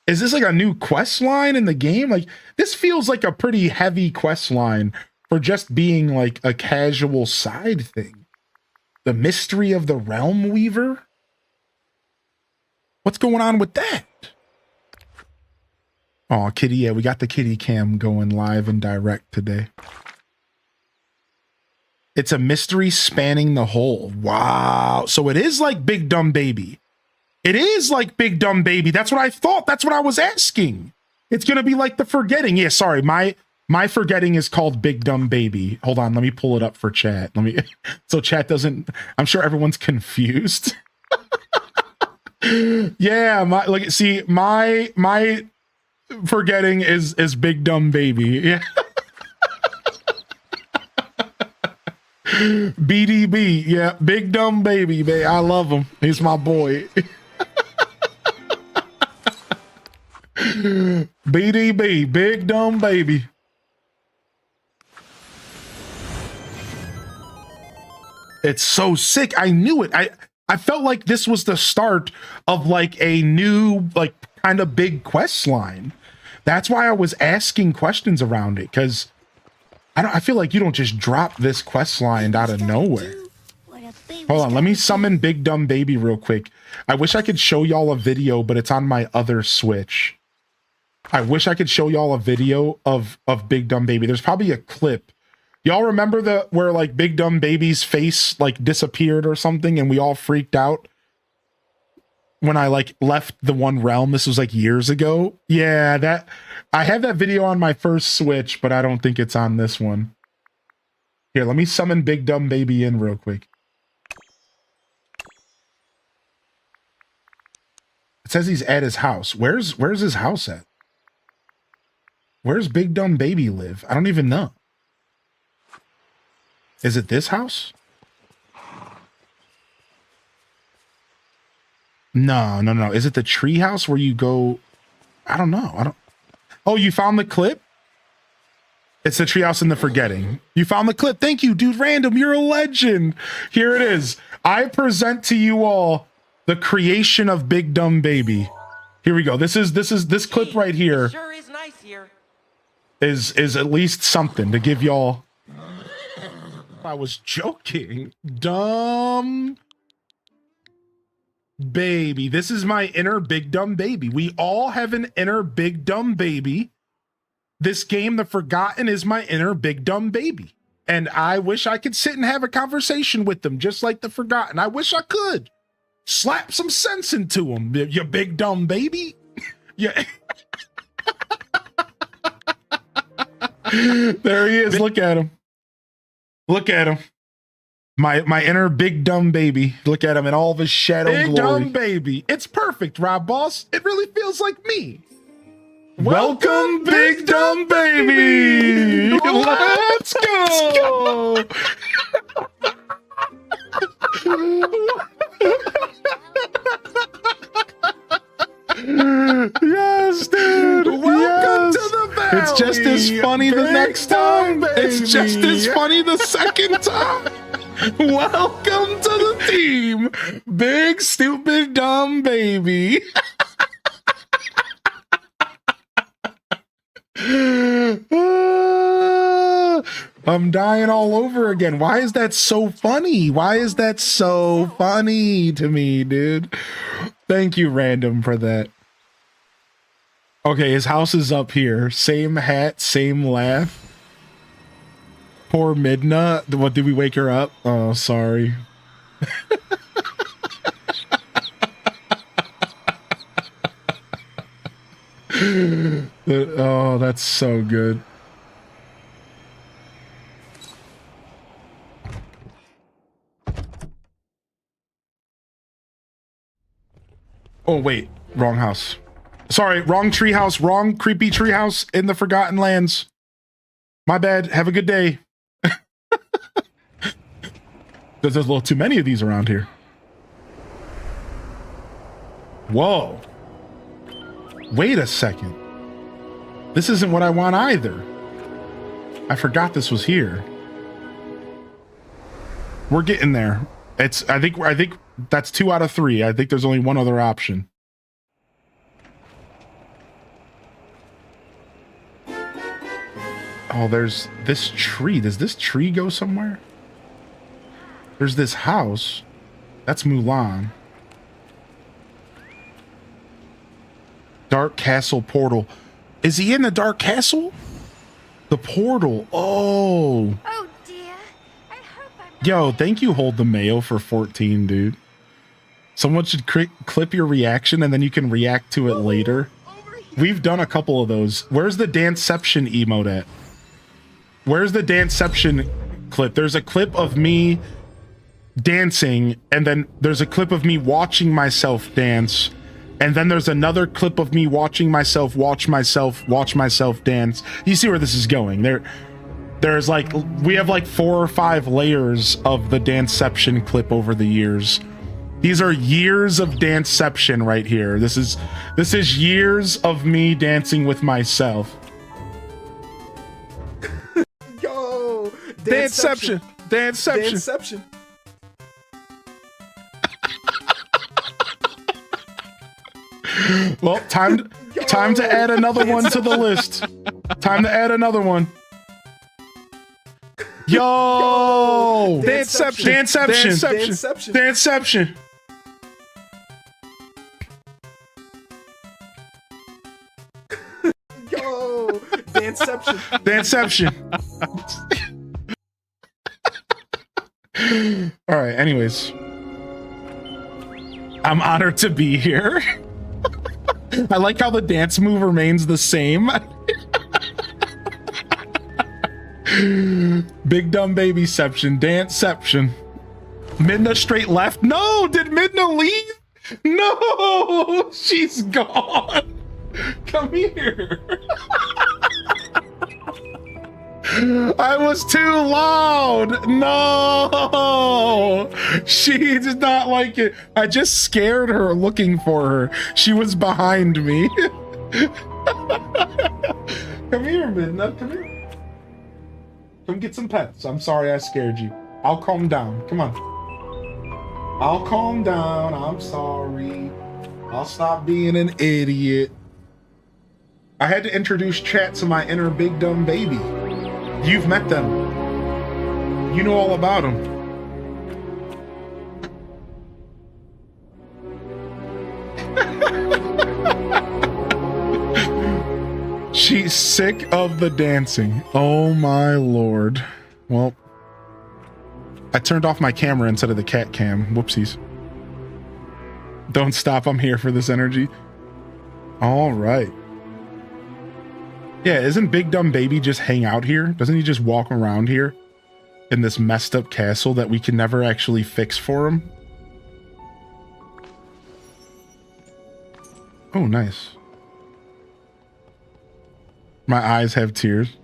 is this like a new quest line in the game? Like, this feels like a pretty heavy quest line for just being like a casual side thing. The mystery of the Realm Weaver? What's going on with that? Oh, kitty, yeah, we got the kitty cam going live and direct today. It's a mystery spanning the whole. Wow. So it is like Big Dumb Baby. It is like Big Dumb Baby. That's what I thought. That's what I was asking. It's going to be like the Forgetting. Yeah, sorry. My Forgetting is called Big Dumb Baby. Hold on. Let me pull it up for chat. So chat doesn't, I'm sure everyone's confused. Yeah, my Forgetting is Big Dumb Baby. Yeah. BDB, yeah, Big Dumb Baby, man. I love him. He's my boy. BDB, Big Dumb Baby. It's so sick. I knew it. I felt like this was the start of like a new, like, kind of big quest line. That's why I was asking questions around it, because I feel like you don't just drop this quest line out of nowhere. Hold on, let me summon Big Dumb Baby real quick. I wish I could show y'all a video, but it's on my other Switch. I wish I could show y'all a video of Big Dumb Baby. There's probably a clip. Y'all remember where like Big Dumb Baby's face like disappeared or something and we all freaked out when I like left the one realm? This was like years ago. Yeah, I have that video on my first Switch, but I don't think it's on this one. Here, let me summon Big Dumb Baby in real quick. It says he's at his house. Where's his house at? Where's Big Dumb Baby live? I don't even know. Is it this house? No. Is it the tree house where you go? I don't know. Oh, you found the clip? It's the treehouse in the Forgetting. You found the clip. Thank you, dude. Random, you're a legend. Here it is. I present to you all the creation of Big Dumb Baby. Here we go. This clip right here. Sure is nice here. Is at least something to give y'all. I was joking. Dumb Baby. This is my inner Big Dumb Baby. We all have an inner Big Dumb Baby. This game, The Forgotten, is my inner Big Dumb Baby. And I wish I could sit and have a conversation with them, just like The Forgotten. I wish I could. Slap some sense into him, you big dumb baby. Yeah. There he is. Look at him. Look at him. My inner Big Dumb Baby. Look at him in all of his shadow glory. Big Dumb Baby. It's perfect, Rob Boss. It really feels like me. Welcome Big Dumb Baby. Let's go. Yes, dude. Welcome to the valley. It's just as funny the next time. It's just as funny the second time. Welcome to the team, Big Stupid Dumb Baby. I'm dying all over again. Why is that so funny? Why is that so funny to me, dude? Thank you, Random, for that. Okay, his house is up here. Same hat, same laugh. Poor Midna. What, did we wake her up? Oh, sorry. Oh, that's so good. Oh, wait. Wrong house. Sorry, wrong treehouse. Wrong creepy treehouse in the Forgotten Lands. My bad. Have a good day. There's a little too many of these around here. Whoa. Wait a second. This isn't what I want either. I forgot this was here. We're getting there. I think that's 2 out of 3. I think there's only one other option. Oh, there's this tree. Does this tree go somewhere? There's this house. That's Mulan. Dark Castle portal. Is he in the Dark Castle? The portal. Oh. Oh dear. I hope I'm not... Yo, thank you, Hold the Mayo, for 14, dude. Someone should clip your reaction and then you can react to it later. We've done a couple of those. Where's the Danceception emote at? Where's the Danceception clip? There's a clip of me dancing, and then there's a clip of me watching myself dance, and then there's another clip of me watching myself watch myself dance. You see where this is going? There's like, we have like 4 or 5 layers of the Danceception clip over the years. These are years of Danceception right here. This is years of me dancing with myself. Yo, Danceception. Danceception. Well, time to add another one to the list. Time to add another one. Yo! Danceception. Yo, Danceception. All right, anyways. I'm honored to be here. I like how the dance move remains the same. Big dumb babyception, danceception. Midna straight left. No, did Midna leave? No, she's gone. Come here. I was too loud. No, she did not like it. I just scared her looking for her. She was behind me. Come here, Midna. Come here. Come get some pets. I'm sorry I scared you. I'll calm down. Come on. I'll calm down. I'm sorry. I'll stop being an idiot. I had to introduce chat to my inner big dumb baby. You've met them. You know all about them. She's sick of the dancing. Oh my lord. Well, I turned off my camera instead of the cat cam. Whoopsies. Don't stop. I'm here for this energy. All right. Yeah, isn't Big Dumb Baby just hang out here? Doesn't he just walk around here in this messed up castle that we can never actually fix for him? Oh, nice. My eyes have tears.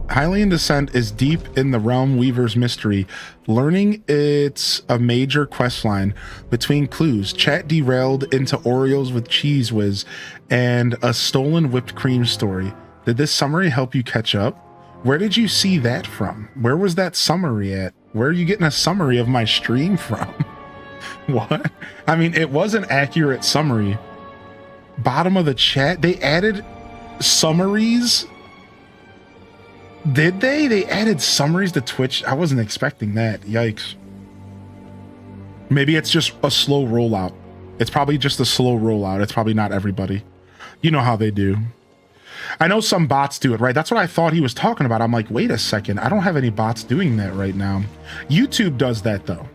Hylian Descent is deep in the Realm Weaver's mystery. Learning it's a major questline. Between clues, chat derailed into Oreos with Cheese Whiz and a stolen whipped cream story. Did this summary help you catch up? Where did you see that from? Where was that summary at? Where are you getting a summary of my stream from? What? I mean, it was an accurate summary. Bottom of the chat, they added summaries. Did they? They added summaries to Twitch? I wasn't expecting that. Yikes. Maybe it's just a slow rollout. It's probably just a slow rollout. It's probably not everybody. You know how they do. I know some bots do it, right? That's what I thought he was talking about. I'm like, wait a second. I don't have any bots doing that right now. YouTube does that, though.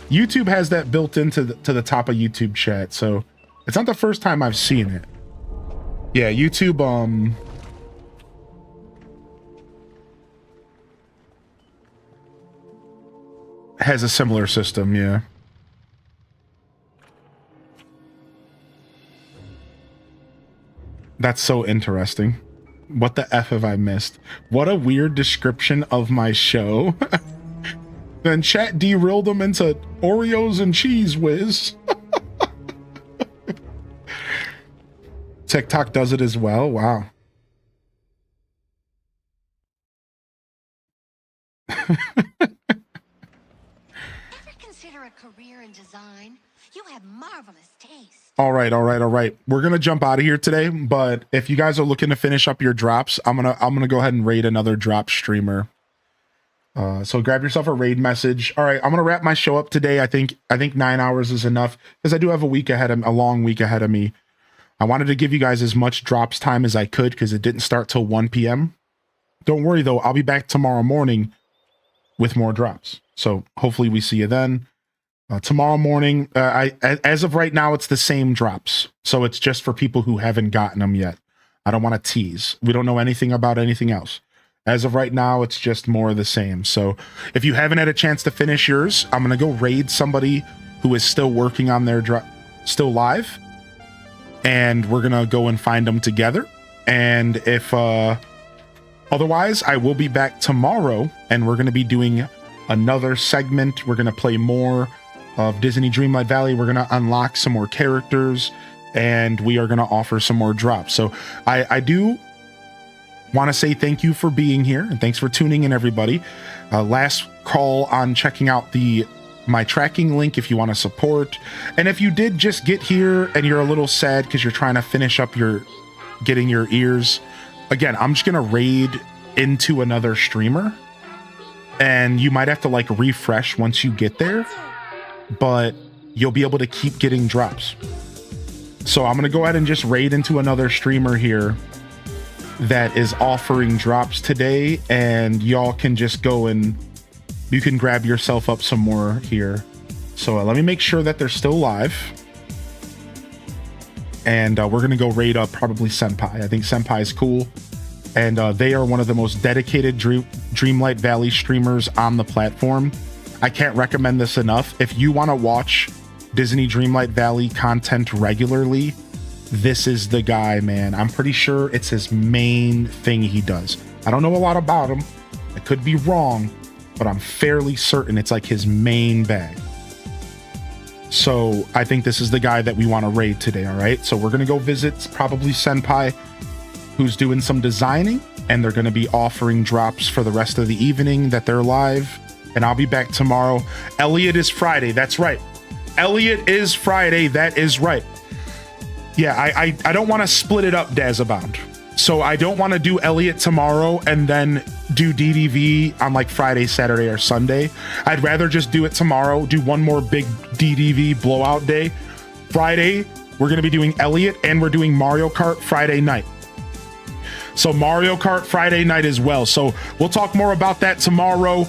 YouTube has that built into the top of YouTube chat, so it's not the first time I've seen it. Yeah, YouTube, has a similar system, yeah. That's so interesting. What the F have I missed? What a weird description of my show. Then chat derailed them into Oreos and Cheese Whiz. TikTok does it as well. Wow. Ever consider a career in design? You have marvelous taste. All right. We're gonna jump out of here today, but if you guys are looking to finish up your drops, I'm gonna go ahead and raid another drop streamer. So grab yourself a raid message. All right, I'm gonna wrap my show up today. I think 9 hours is enough because I do have a long week ahead of me. I wanted to give you guys as much drops time as I could because it didn't start till 1 p.m. Don't worry though, I'll be back tomorrow morning with more drops. So hopefully we see you then. Tomorrow morning, as of right now, it's the same drops. So it's just for people who haven't gotten them yet. I don't want to tease. We don't know anything about anything else. As of right now, it's just more of the same. So if you haven't had a chance to finish yours, I'm going to go raid somebody who is still working on their drop, still live. And we're going to go and find them together. And if otherwise, I will be back tomorrow and we're going to be doing another segment. We're going to play more of Disney Dreamlight Valley. We're going to unlock some more characters and we are going to offer some more drops. So I do want to say thank you for being here and thanks for tuning in, everybody. Last call on checking out my tracking link if you want to support. And if you did just get here and you're a little sad because you're trying to finish up getting your ears, again, I'm just going to raid into another streamer and you might have to like refresh once you get there, but you'll be able to keep getting drops. So I'm going to go ahead and just raid into another streamer here that is offering drops today, and y'all can just go and you can grab yourself up some more here. So let me make sure that they're still live. And we're going to go raid up probably Senpai. I think Senpai is cool. And they are one of the most dedicated Dreamlight Valley streamers on the platform. I can't recommend this enough. If you want to watch Disney Dreamlight Valley content regularly, this is the guy, man. I'm pretty sure it's his main thing he does. I don't know a lot about him. I could be wrong, but I'm fairly certain it's like his main bag. So I think this is the guy that we want to raid today, all right? So we're going to go visit probably Senpai, who's doing some designing, and they're going to be offering drops for the rest of the evening that they're live. And I'll be back tomorrow. Elliot is Friday. That's right. Elliot is Friday. That is right. Yeah, I don't want to split it up, Dazabound. So I don't want to do Elliot tomorrow and then do DDV on like Friday, Saturday, or Sunday. I'd rather just do it tomorrow, do one more big DDV blowout day. Friday, we're going to be doing Elliot and we're doing Mario Kart Friday night. So Mario Kart Friday night as well. So we'll talk more about that tomorrow.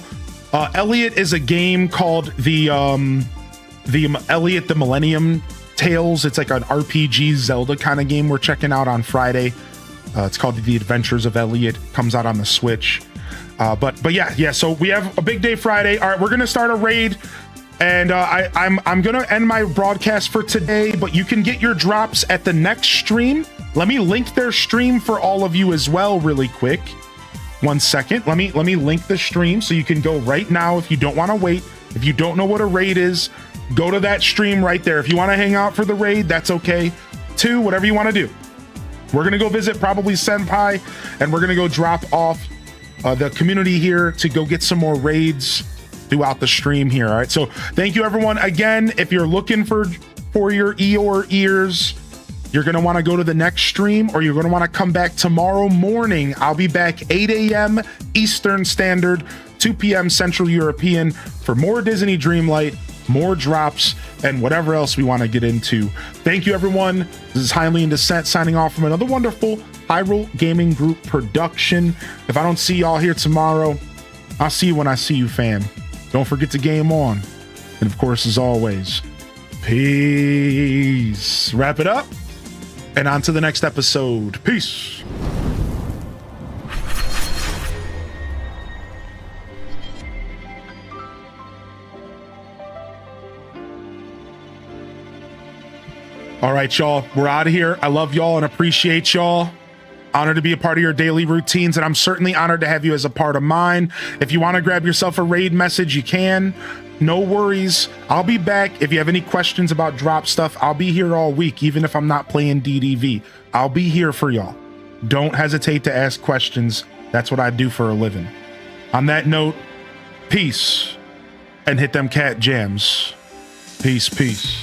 Elliot is a game called the Elliot the Millennium Tales. It's like an RPG Zelda kind of game we're checking out on Friday. It's called The Adventures of Elliot. Comes out on the Switch. But yeah. So we have a big day Friday. All right, we're gonna start a raid, and I'm gonna end my broadcast for today. But you can get your drops at the next stream. Let me link their stream for all of you as well, really quick. 1 second. Let me link the stream so you can go right now if you don't want to wait. If you don't know what a raid is, go to that stream right there. If you want to hang out for the raid, that's okay. 2, whatever you want to do. We're going to go visit probably Senpai, and we're going to go drop off the community here to go get some more raids throughout the stream here. All right. So thank you, everyone. Again, if you're looking for your Eeyore ears, you're going to want to go to the next stream, or you're going to want to come back tomorrow morning. I'll be back 8 a.m. Eastern Standard, 2 p.m. Central European for more Disney Dreamlight, more drops, and whatever else we want to get into. Thank you, everyone. This is Heinlein Descent signing off from another wonderful Hyrule Gaming Group production. If I don't see y'all here tomorrow, I'll see you when I see you, fam. Don't forget to game on. And of course, as always, peace. Wrap it up. And on to the next episode. Peace. All right, y'all, we're out of here. I love y'all and appreciate y'all. Honored to be a part of your daily routines, and I'm certainly honored to have you as a part of mine. If you want to grab yourself a raid message, you can. No worries. I'll be back. If you have any questions about drop stuff, I'll be here all week, even if I'm not playing DDV. I'll be here for y'all. Don't hesitate to ask questions. That's what I do for a living. On that note, peace, and hit them cat jams. Peace, peace.